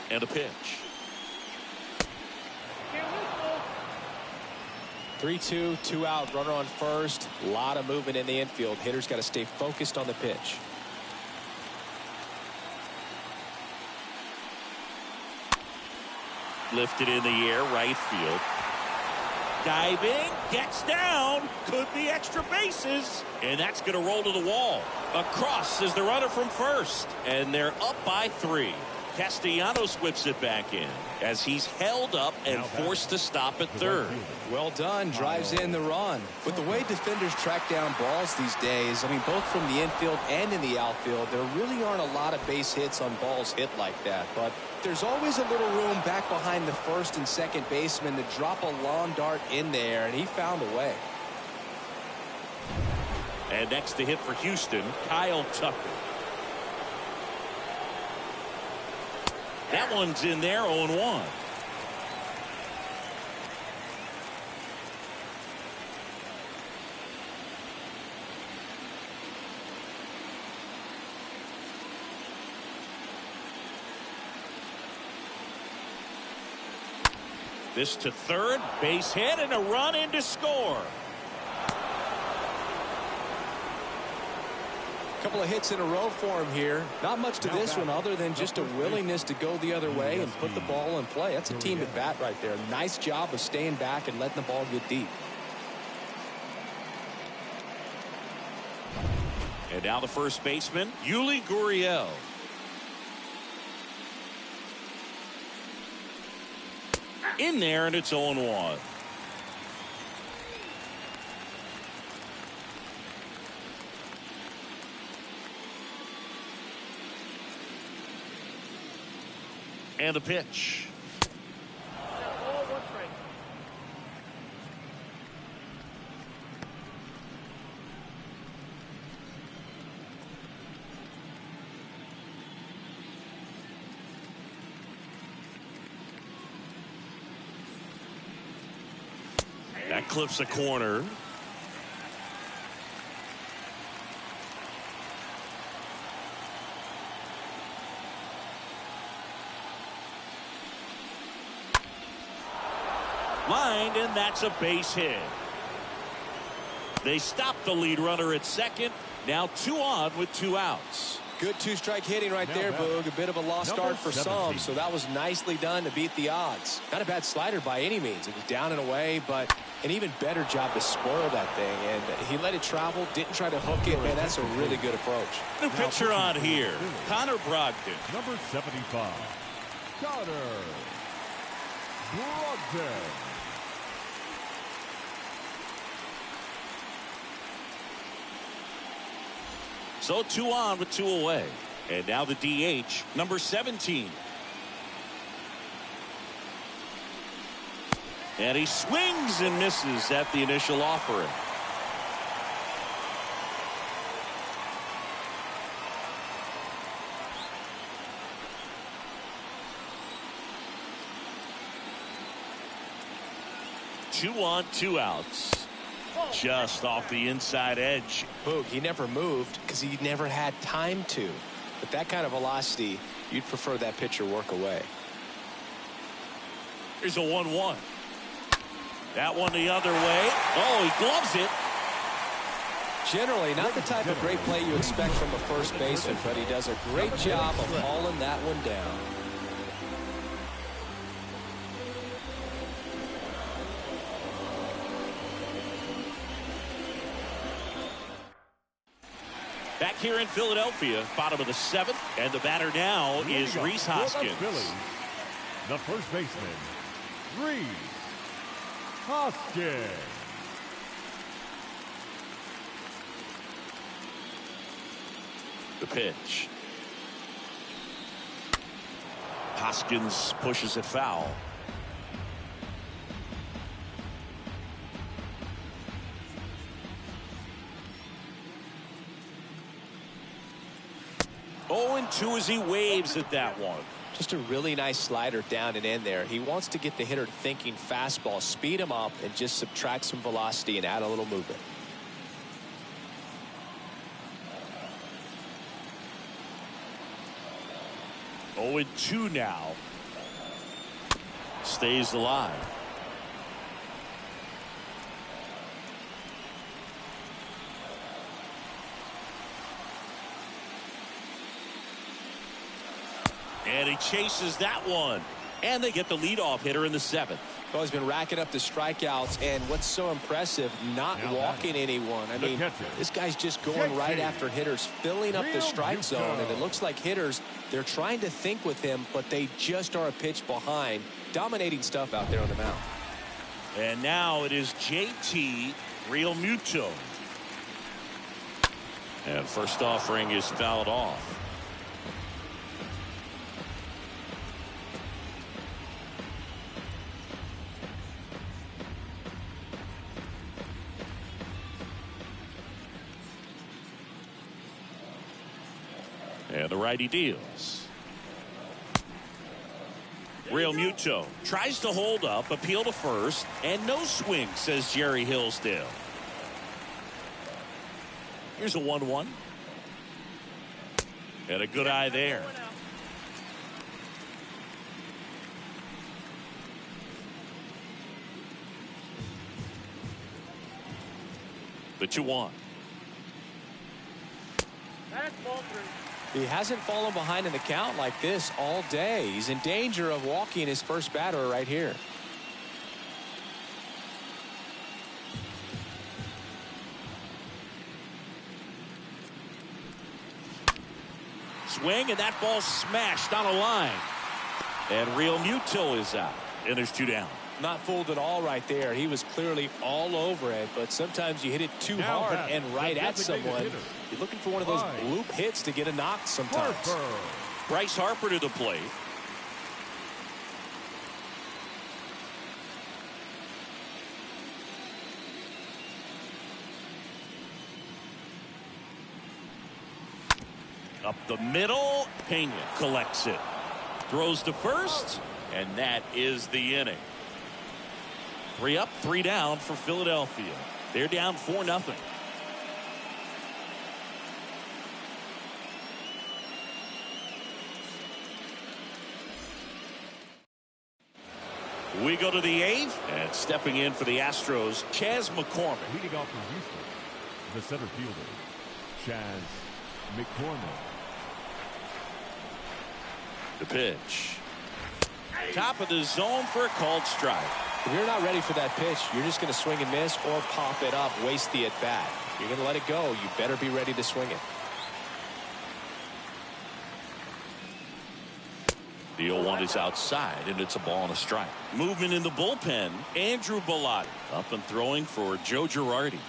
And a pitch. 3-2, 2 out, runner on first. A lot of movement in the infield. Hitter's got to stay focused on the pitch. Lifted in the air, right field. Diving, gets down, could be extra bases, and that's going to roll to the wall. Across is the runner from first, and they're up by 3. Castellanos whips it back in as he's held up and forced to stop at third. Well done, drives in the run. But the way defenders track down balls these days, I mean, both from the infield and in the outfield, there really aren't a lot of base hits on balls hit like that. But there's always a little room back behind the first and second baseman to drop a long dart in there, and he found a way. And next to hit for Houston, Kyle Tucker. That one's in there, 0-1. This to third, base hit, and a run in to score. Couple of hits in a row for him here. Not much to this one other than just a willingness to go the other way and put the ball in play. That's a team at bat right there. Nice job of staying back and letting the ball get deep. And now the first baseman, Yuli Gurriel. In there, and it's 0-1. And a pitch. That clips a corner. Lined, and that's a base hit. They stop the lead runner at second. Now 2 on with 2 outs. Good 2-strike hitting right there, Boog. A bit of a lost start for some, so that was nicely done to beat the odds. Not a bad slider by any means. It was down and away, but an even better job to spoil that thing. And he let it travel, didn't try to hook it. Man, that's a really good approach. New pitcher on here, Connor Brogdon. Number 75, Connor Brogdon. So 2 on with 2 away. And now the DH, number 17. And he swings and misses at the initial offering. Two on, 2 outs. Just off the inside edge. Boog, he never moved because he never had time to. But that kind of velocity, you'd prefer that pitcher work away. Here's a 1-1. That one the other way. Oh, he gloves it. Generally, not the type of great play you expect from a first baseman, but he does a great job of hauling that one down. Back here in Philadelphia, bottom of the 7th, and the batter now is Rhys Hoskins. Phillies, the first baseman, Rhys Hoskins. The pitch. Hoskins pushes it foul. Oh, and 2 as he waves at that one. Just a really nice slider down and in there. He wants to get the hitter thinking fastball, speed him up, and just subtract some velocity and add a little movement. Oh, 2 now. Stays alive. And he chases that one. And they get the leadoff hitter in the 7th. Well, he's been racking up the strikeouts, and what's so impressive, not walking anyone. I mean, this guy's just going right after hitters, filling up the strike zone, and it looks like hitters, they're trying to think with him, but they just are a pitch behind. Dominating stuff out there on the mound. And now it is JT Realmuto. And first offering is fouled off. And the righty deals. Realmuto tries to hold up, appeal to first, and no swing, says Jerry Hillsdale. Here's a 1-1. And a good eye there. The 2-1. That's ball 3. He hasn't fallen behind in the count like this all day. He's in danger of walking his first batter right here. Swing, and that ball smashed on a line. And Realmuto is out. And there's 2 down. Not fooled at all right there. He was clearly all over it, but sometimes you hit it too hard and right at someone. You're looking for one of those bloop hits to get a knock sometimes. Bryce Harper to the plate. Up the middle, Pena collects it. Throws to first, and that is the inning. 3 up, 3 down for Philadelphia. They're down 4-0. We go to the 8th, and stepping in for the Astros, Chas McCormick. Leading off for Houston, the center fielder, Chas McCormick. The pitch. Top of the zone for a called strike. If you're not ready for that pitch, you're just going to swing and miss or pop it up, waste the at-bat. You're going to let it go. You better be ready to swing it. The 0-1 is outside, and it's a ball and a strike. Movement in the bullpen. Andrew Bellotti up and throwing for Joe Girardi.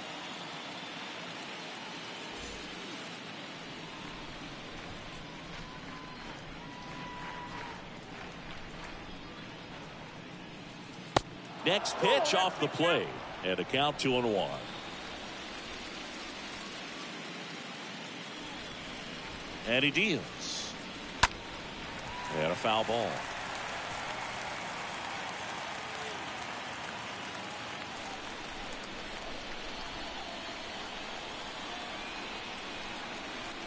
Next pitch off the plate, and a count 2-1. And he deals. And a foul ball.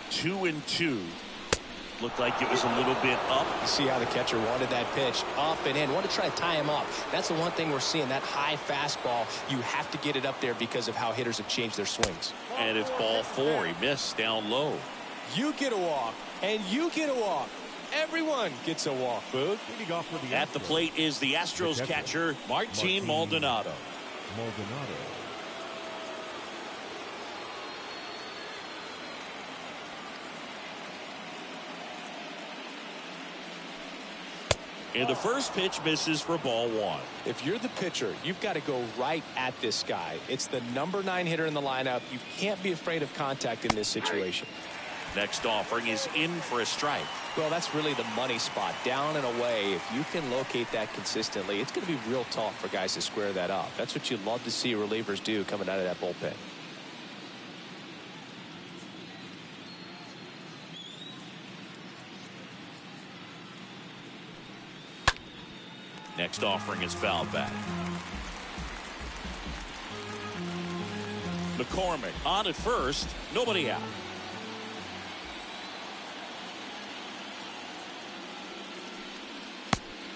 Two and 2. Looked like it was a little bit up. You see how the catcher wanted that pitch up and in. Want to try to tie him up. That's the one thing we're seeing, that high fastball. You have to get it up there because of how hitters have changed their swings. And it's ball 4. He missed down low. You get a walk, and you get a walk. Everyone gets a walk, Boog. At the plate is the Astros catcher, Martin Maldonado. And the first pitch misses for ball 1. If you're the pitcher, you've got to go right at this guy. It's the number 9 hitter in the lineup. You can't be afraid of contact in this situation. Next offering is in for a strike. Well, that's really the money spot, down and away. If you can locate that consistently, it's going to be real tough for guys to square that up. That's what you love to see relievers do coming out of that bullpen. Next offering is fouled back. McCormick on at first. Nobody out.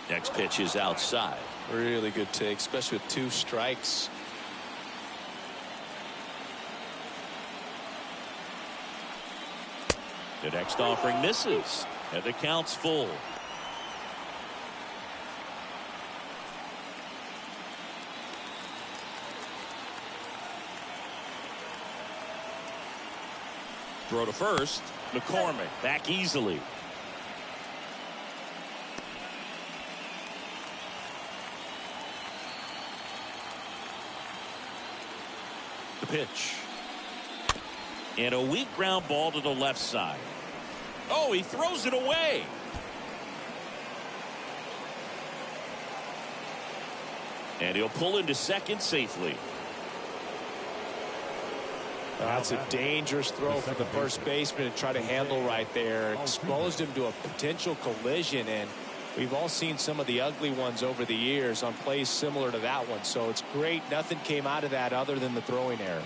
Next pitch is outside. Really good take, especially with 2 strikes. The next offering misses, and the count's full. Throw to first. McCormick back easily. The pitch. And a weak ground ball to the left side. Oh, he throws it away. And he'll pull into second safely. That's a dangerous throw for the first baseman to try to handle right there. Exposed him to a potential collision, and we've all seen some of the ugly ones over the years on plays similar to that one. So it's great. Nothing came out of that other than the throwing error.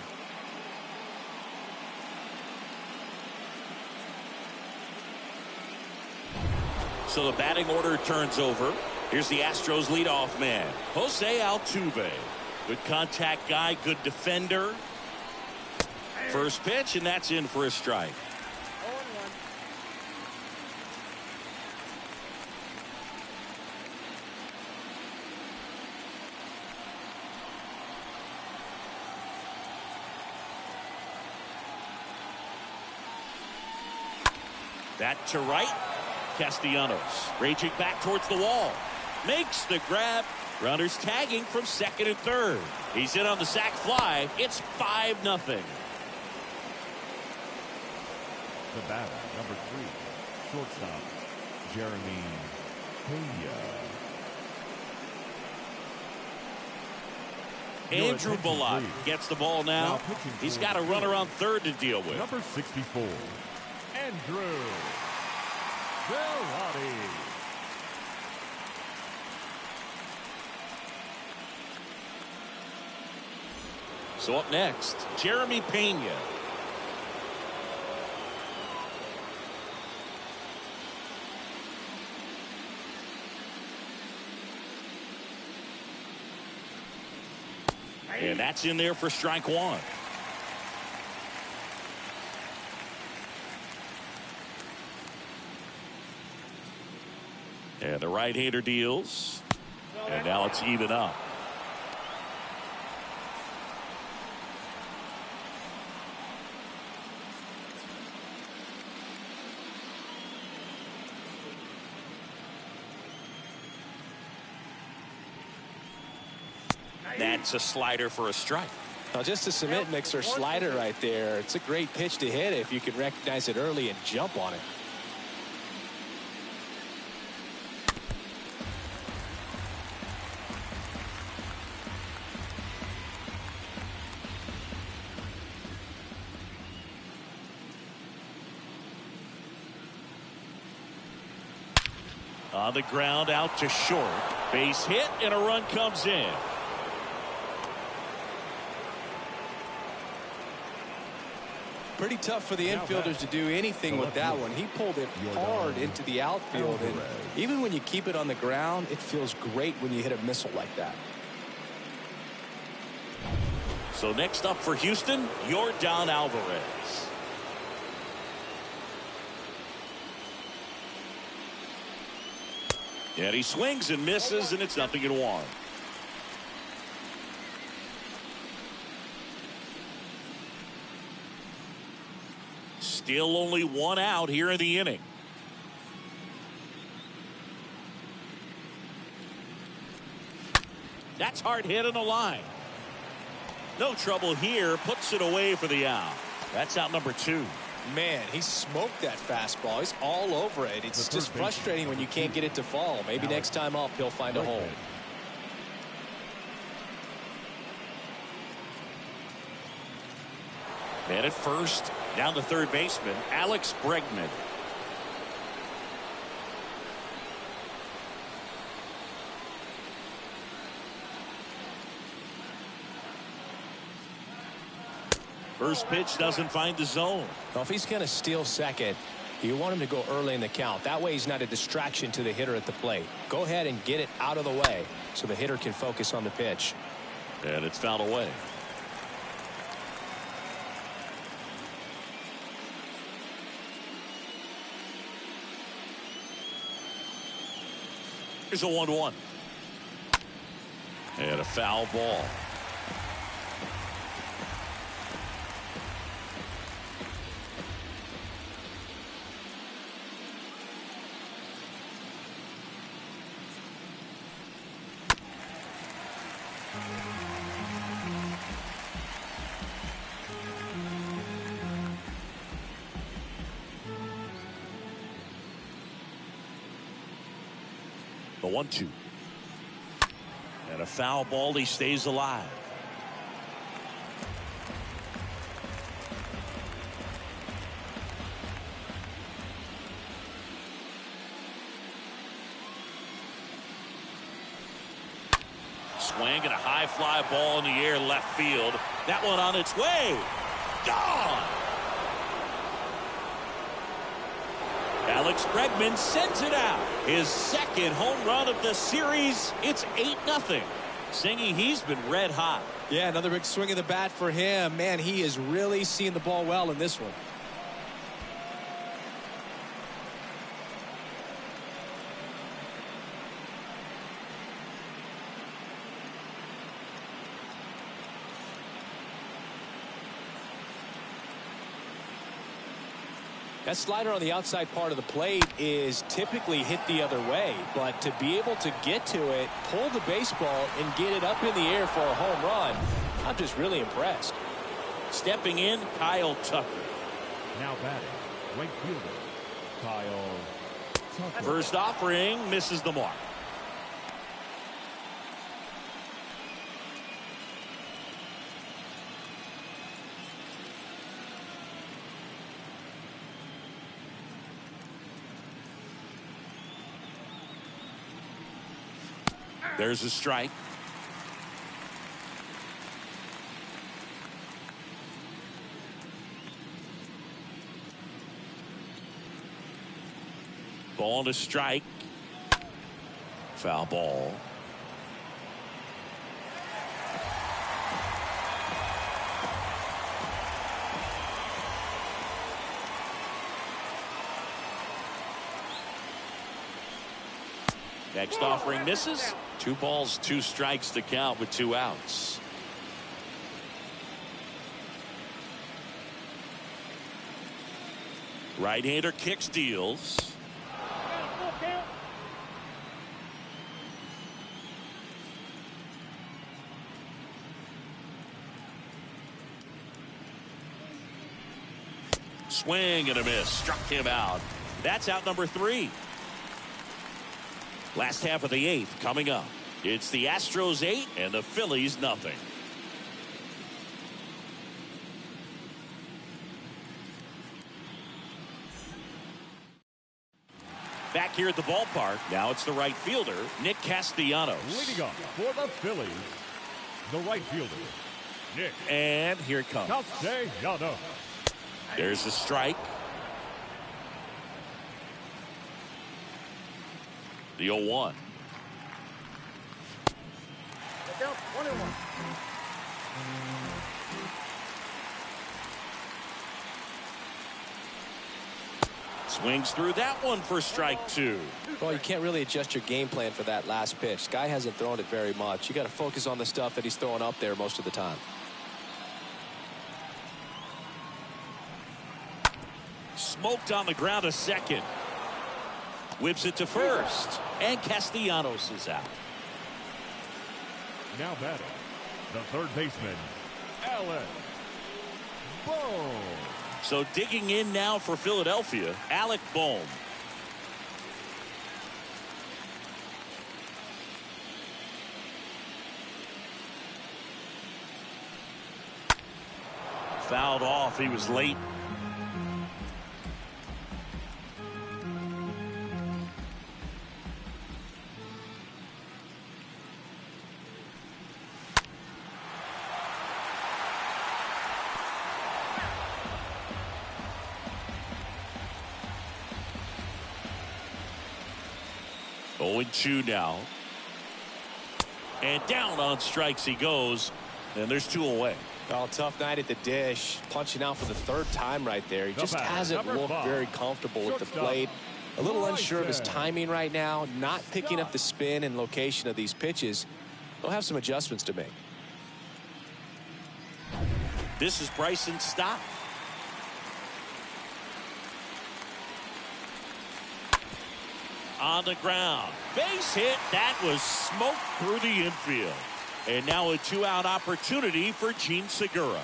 So the batting order turns over. Here's the Astros leadoff man, Jose Altuve. Good contact guy, good defender. First pitch, and that's in for a strike. 0-1. That to right. Castellanos raging back towards the wall. Makes the grab. Runners tagging from second and third. He's in on the sac fly. It's 5-0. The batter, number 3, shortstop, Jeremy Pena. Andrew Bullock gets the ball now. He's got a runner on third to deal with. Number 64, Andrew Bellotti. So up next, Jeremy Pena. And that's in there for strike one. And the right-hander deals. And now it's even up. That's a slider for a strike. Now just a cement mixer slider right there. It's a great pitch to hit if you can recognize it early and jump on it. On the ground out to short. Base hit and a run comes in. Pretty tough for the infielders to do anything with that one. He pulled it hard into the outfield, and even when you keep it on the ground, it feels great when you hit a missile like that. So next up for Houston, Yordan Alvarez. And he swings and misses, and it's 0-1. Still only one out here in the inning. That's hard hit on the line. No trouble here. Puts it away for the out. That's out number 2. Man, he smoked that fastball. He's all over it. It's just frustrating when you can't get it to fall. Maybe next time up he'll find a hole. Man at first, down to third baseman, Alex Bregman. First pitch doesn't find the zone. Well, if he's going to steal second, you want him to go early in the count. That way he's not a distraction to the hitter at the plate. Go ahead and get it out of the way so the hitter can focus on the pitch. And it's fouled away. Here's a 1-1. And a foul ball. The 1-2. And a foul ball. He stays alive. Swing and a high fly ball in the air left field. That one on its way. Gone. Alex Bregman sends it out. His second home run of the series. It's 8-0. Singing, he's been red hot. Yeah, another big swing of the bat for him. Man, he is really seeing the ball well in this one. That slider on the outside part of the plate is typically hit the other way, but to be able to get to it, pull the baseball, and get it up in the air for a home run, I'm just really impressed. Stepping in, Kyle Tucker. Now batting, right fielder, Kyle Tucker. First offering, misses the mark. There's a strike. Ball to strike. Foul ball. Next offering misses. 2 balls, 2 strikes to count with 2 outs. Right-hander kicks, deals. Swing and a miss. Struck him out. That's out number 3. Last half of the 8th coming up. It's the Astros 8 and the Phillies nothing. Back here at the ballpark. Now it's the right fielder, Nick Castellanos. Leading up for the Phillies, the right fielder, Nick. And here it comes. Castellanos. There's a strike. The 0-1. Count 1-1. Swings through that one for strike 2. Well, you can't really adjust your game plan for that last pitch. Guy hasn't thrown it very much. You got to focus on the stuff that he's throwing up there most of the time. Smoked on the ground a second. Whips it to first. And Castellanos is out. Now batting, the third baseman, Alec Bohm. So digging in now for Philadelphia, Alec Bohm. Fouled off. He was late. 0-2 now. And down on strikes he goes. And there's 2 away. Oh, tough night at the dish. Punching out for the 3rd time right there. He just hasn't looked very comfortable at the plate. A little unsure of his timing right now. Not picking up the spin and location of these pitches. He'll have some adjustments to make. This is Bryson Stott. On the ground. Base hit. That was smoked through the infield. And now a 2-out opportunity for Gene Segura.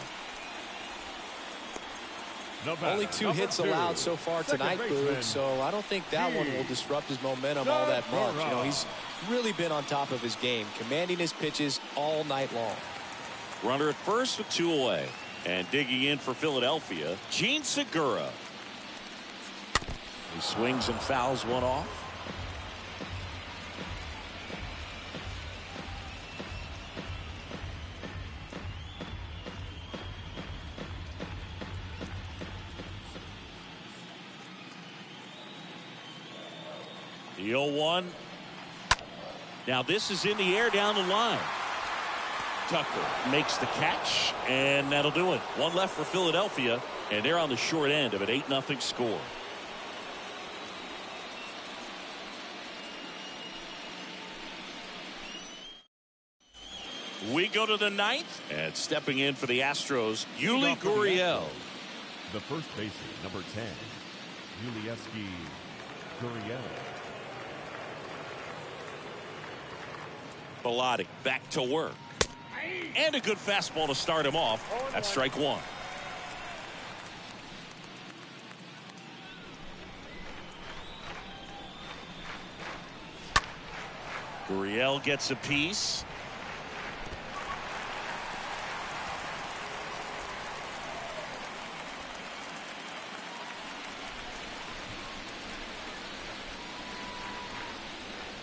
Only 2 hits allowed so far tonight, Boog, so I don't think that one will disrupt his momentum all that much. You know, he's really been on top of his game, commanding his pitches all night long. Runner at first with 2 away. And digging in for Philadelphia, Gene Segura. He swings and fouls one off. The 0-1. Now this is in the air down the line. Tucker makes the catch, and that'll do it. 1 left for Philadelphia, and they're on the short end of an 8-0 score. We go to the 9th, and stepping in for the Astros, Yuli Gurriel. The first baseman, number 10, Yuli Gurriel. Bilotic back to work. And a good fastball to start him off. That's strike 1. Gurriel gets a piece.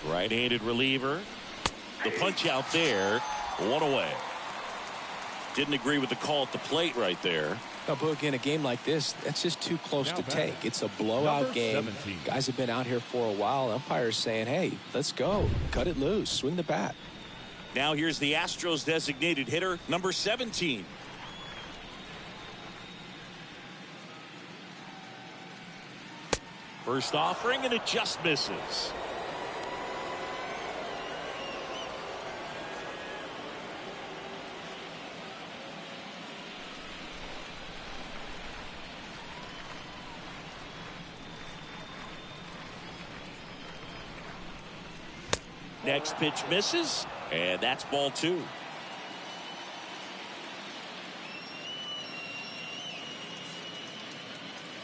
Right-handed reliever. The punch out there. 1 away. Didn't agree with the call at the plate right there. Now, Boog, in a game like this, that's just too close to take. It's a blowout game. 17. Guys have been out here for a while. Umpires saying, hey, let's go. Cut it loose. Swing the bat. Now here's the Astros designated hitter, number 17. First offering, and it just misses. Next pitch misses, and that's ball 2.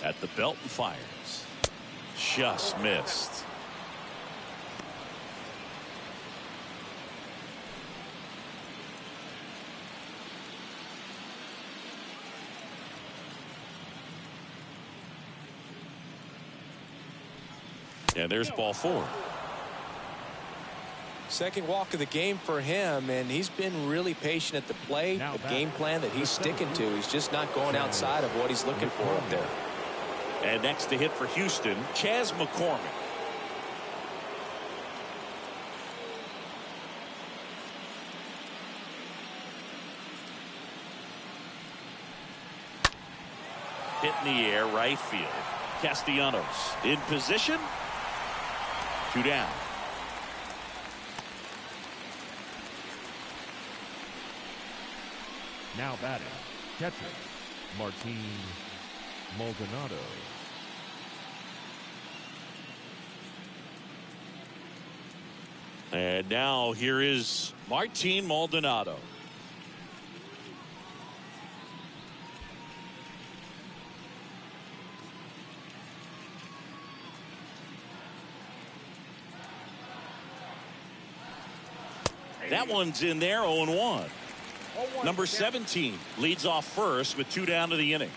At the belt and fires. Just missed. And there's ball 4. Second walk of the game for him, and he's been really patient at the plate. A game plan that he's sticking to. He's just not going outside of what he's looking for up there. And next to hit for Houston, Chas McCormick. Hit in the air, right field. Castellanos in position. 2 down. Now batting, catcher, Martin Maldonado. And now here is Martin Maldonado. That one's in there, 0-1. Number 17 leads off first with 2 down to the inning.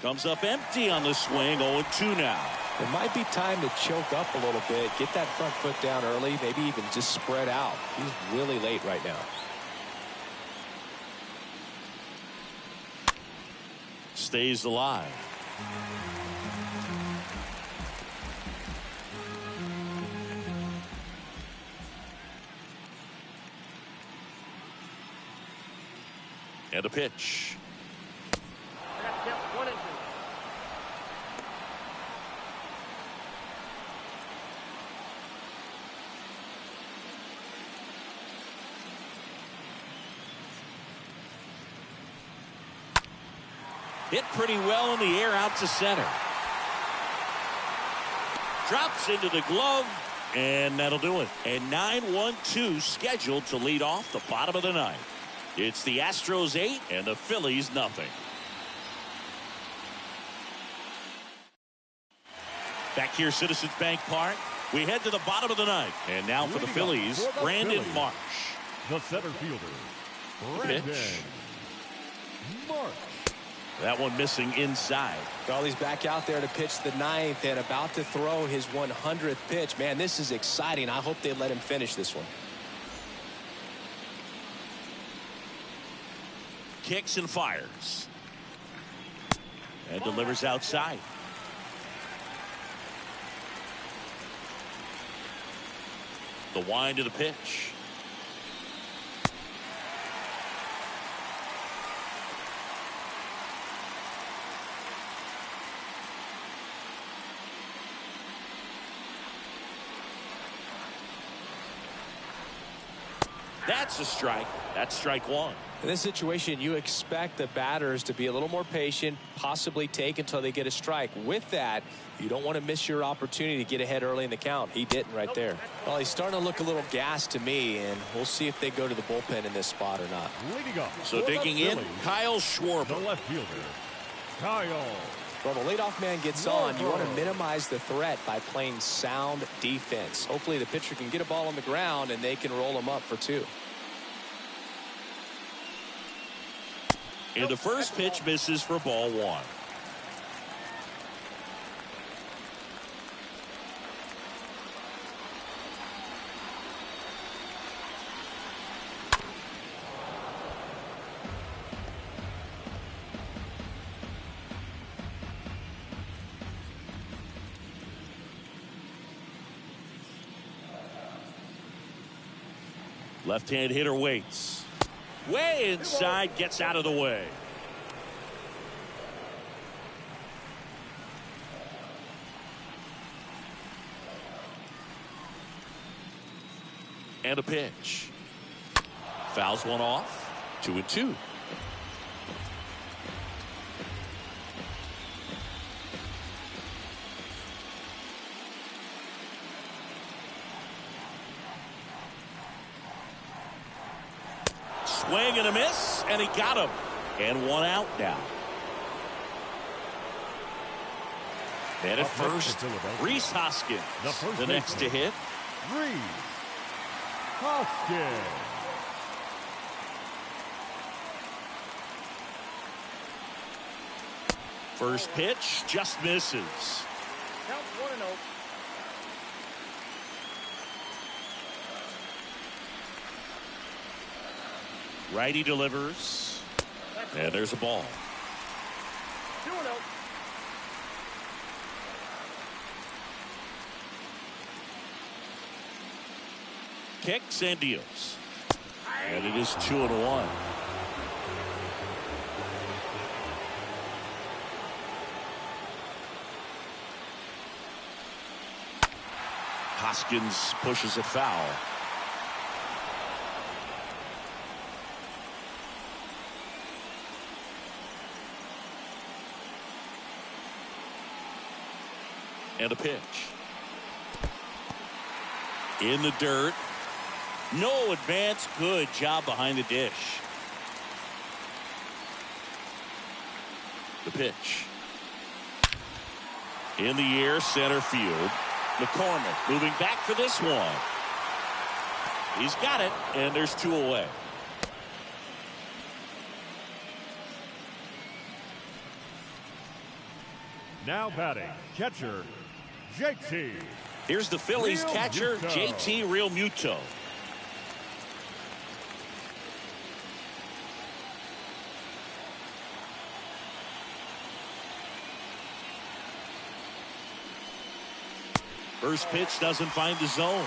Comes up empty on the swing. 0-2 now. It might be time to choke up a little bit, get that front foot down early, maybe even just spread out. He's really late right now. Stays alive. And a pitch. That's count 1-2. Hit pretty well in the air out to center. Drops into the glove, and that'll do it. And 9-1-2 scheduled to lead off the bottom of the ninth. It's the Astros 8 and the Phillies nothing. Back here, Citizens Bank Park. We head to the bottom of the ninth. And now for the Phillies, Brandon Marsh. The center fielder, Brandon Marsh. That one missing inside. Well, he's back out there to pitch the ninth and about to throw his 100th pitch. Man, this is exciting. I hope they let him finish this one. Kicks and fires. And delivers outside. The wind of the pitch. That's a strike. That's strike one. In this situation, you expect the batters to be a little more patient, possibly take until they get a strike. With that, you don't want to miss your opportunity to get ahead early in the count. He didn't right there. Well, he's starting to look a little gassed to me, and we'll see if they go to the bullpen in this spot or not. Leading up. So digging in, Kyle Schwarber. The left fielder, Kyle. Well, the leadoff man gets on. You want to minimize the threat by playing sound defense. Hopefully the pitcher can get a ball on the ground and they can roll him up for two. And the first pitch misses for ball one. Left-hand hitter waits. Way inside, gets out of the way. And a pitch. Fouls one off. 2-2. Swing and a miss, and he got him. And one out now. And at first, Rhys Hoskins, the next to hit. Rhys Hoskins. First pitch just misses. Count 1-0. Righty delivers. And there's a ball. 2-0. Kicks and deals. And it is 2-1. Hoskins pushes it foul. And a pitch. In the dirt. No advance. Good job behind the dish. The pitch. In the air, center field. McCormick moving back for this one. He's got it, and there's two away. Now batting, catcher, JT. Here's the Phillies Real catcher, Muto. JT Realmuto. First pitch doesn't find the zone.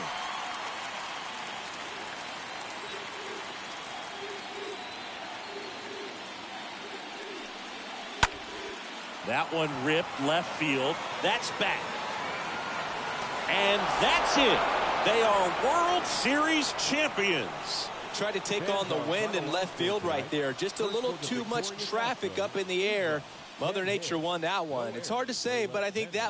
That one ripped left field. That's back. And that's it. They are World Series champions. Tried to take on the wind in left field right there. Just a little too much traffic up in the air. Mother Nature won that one. It's hard to say, but I think that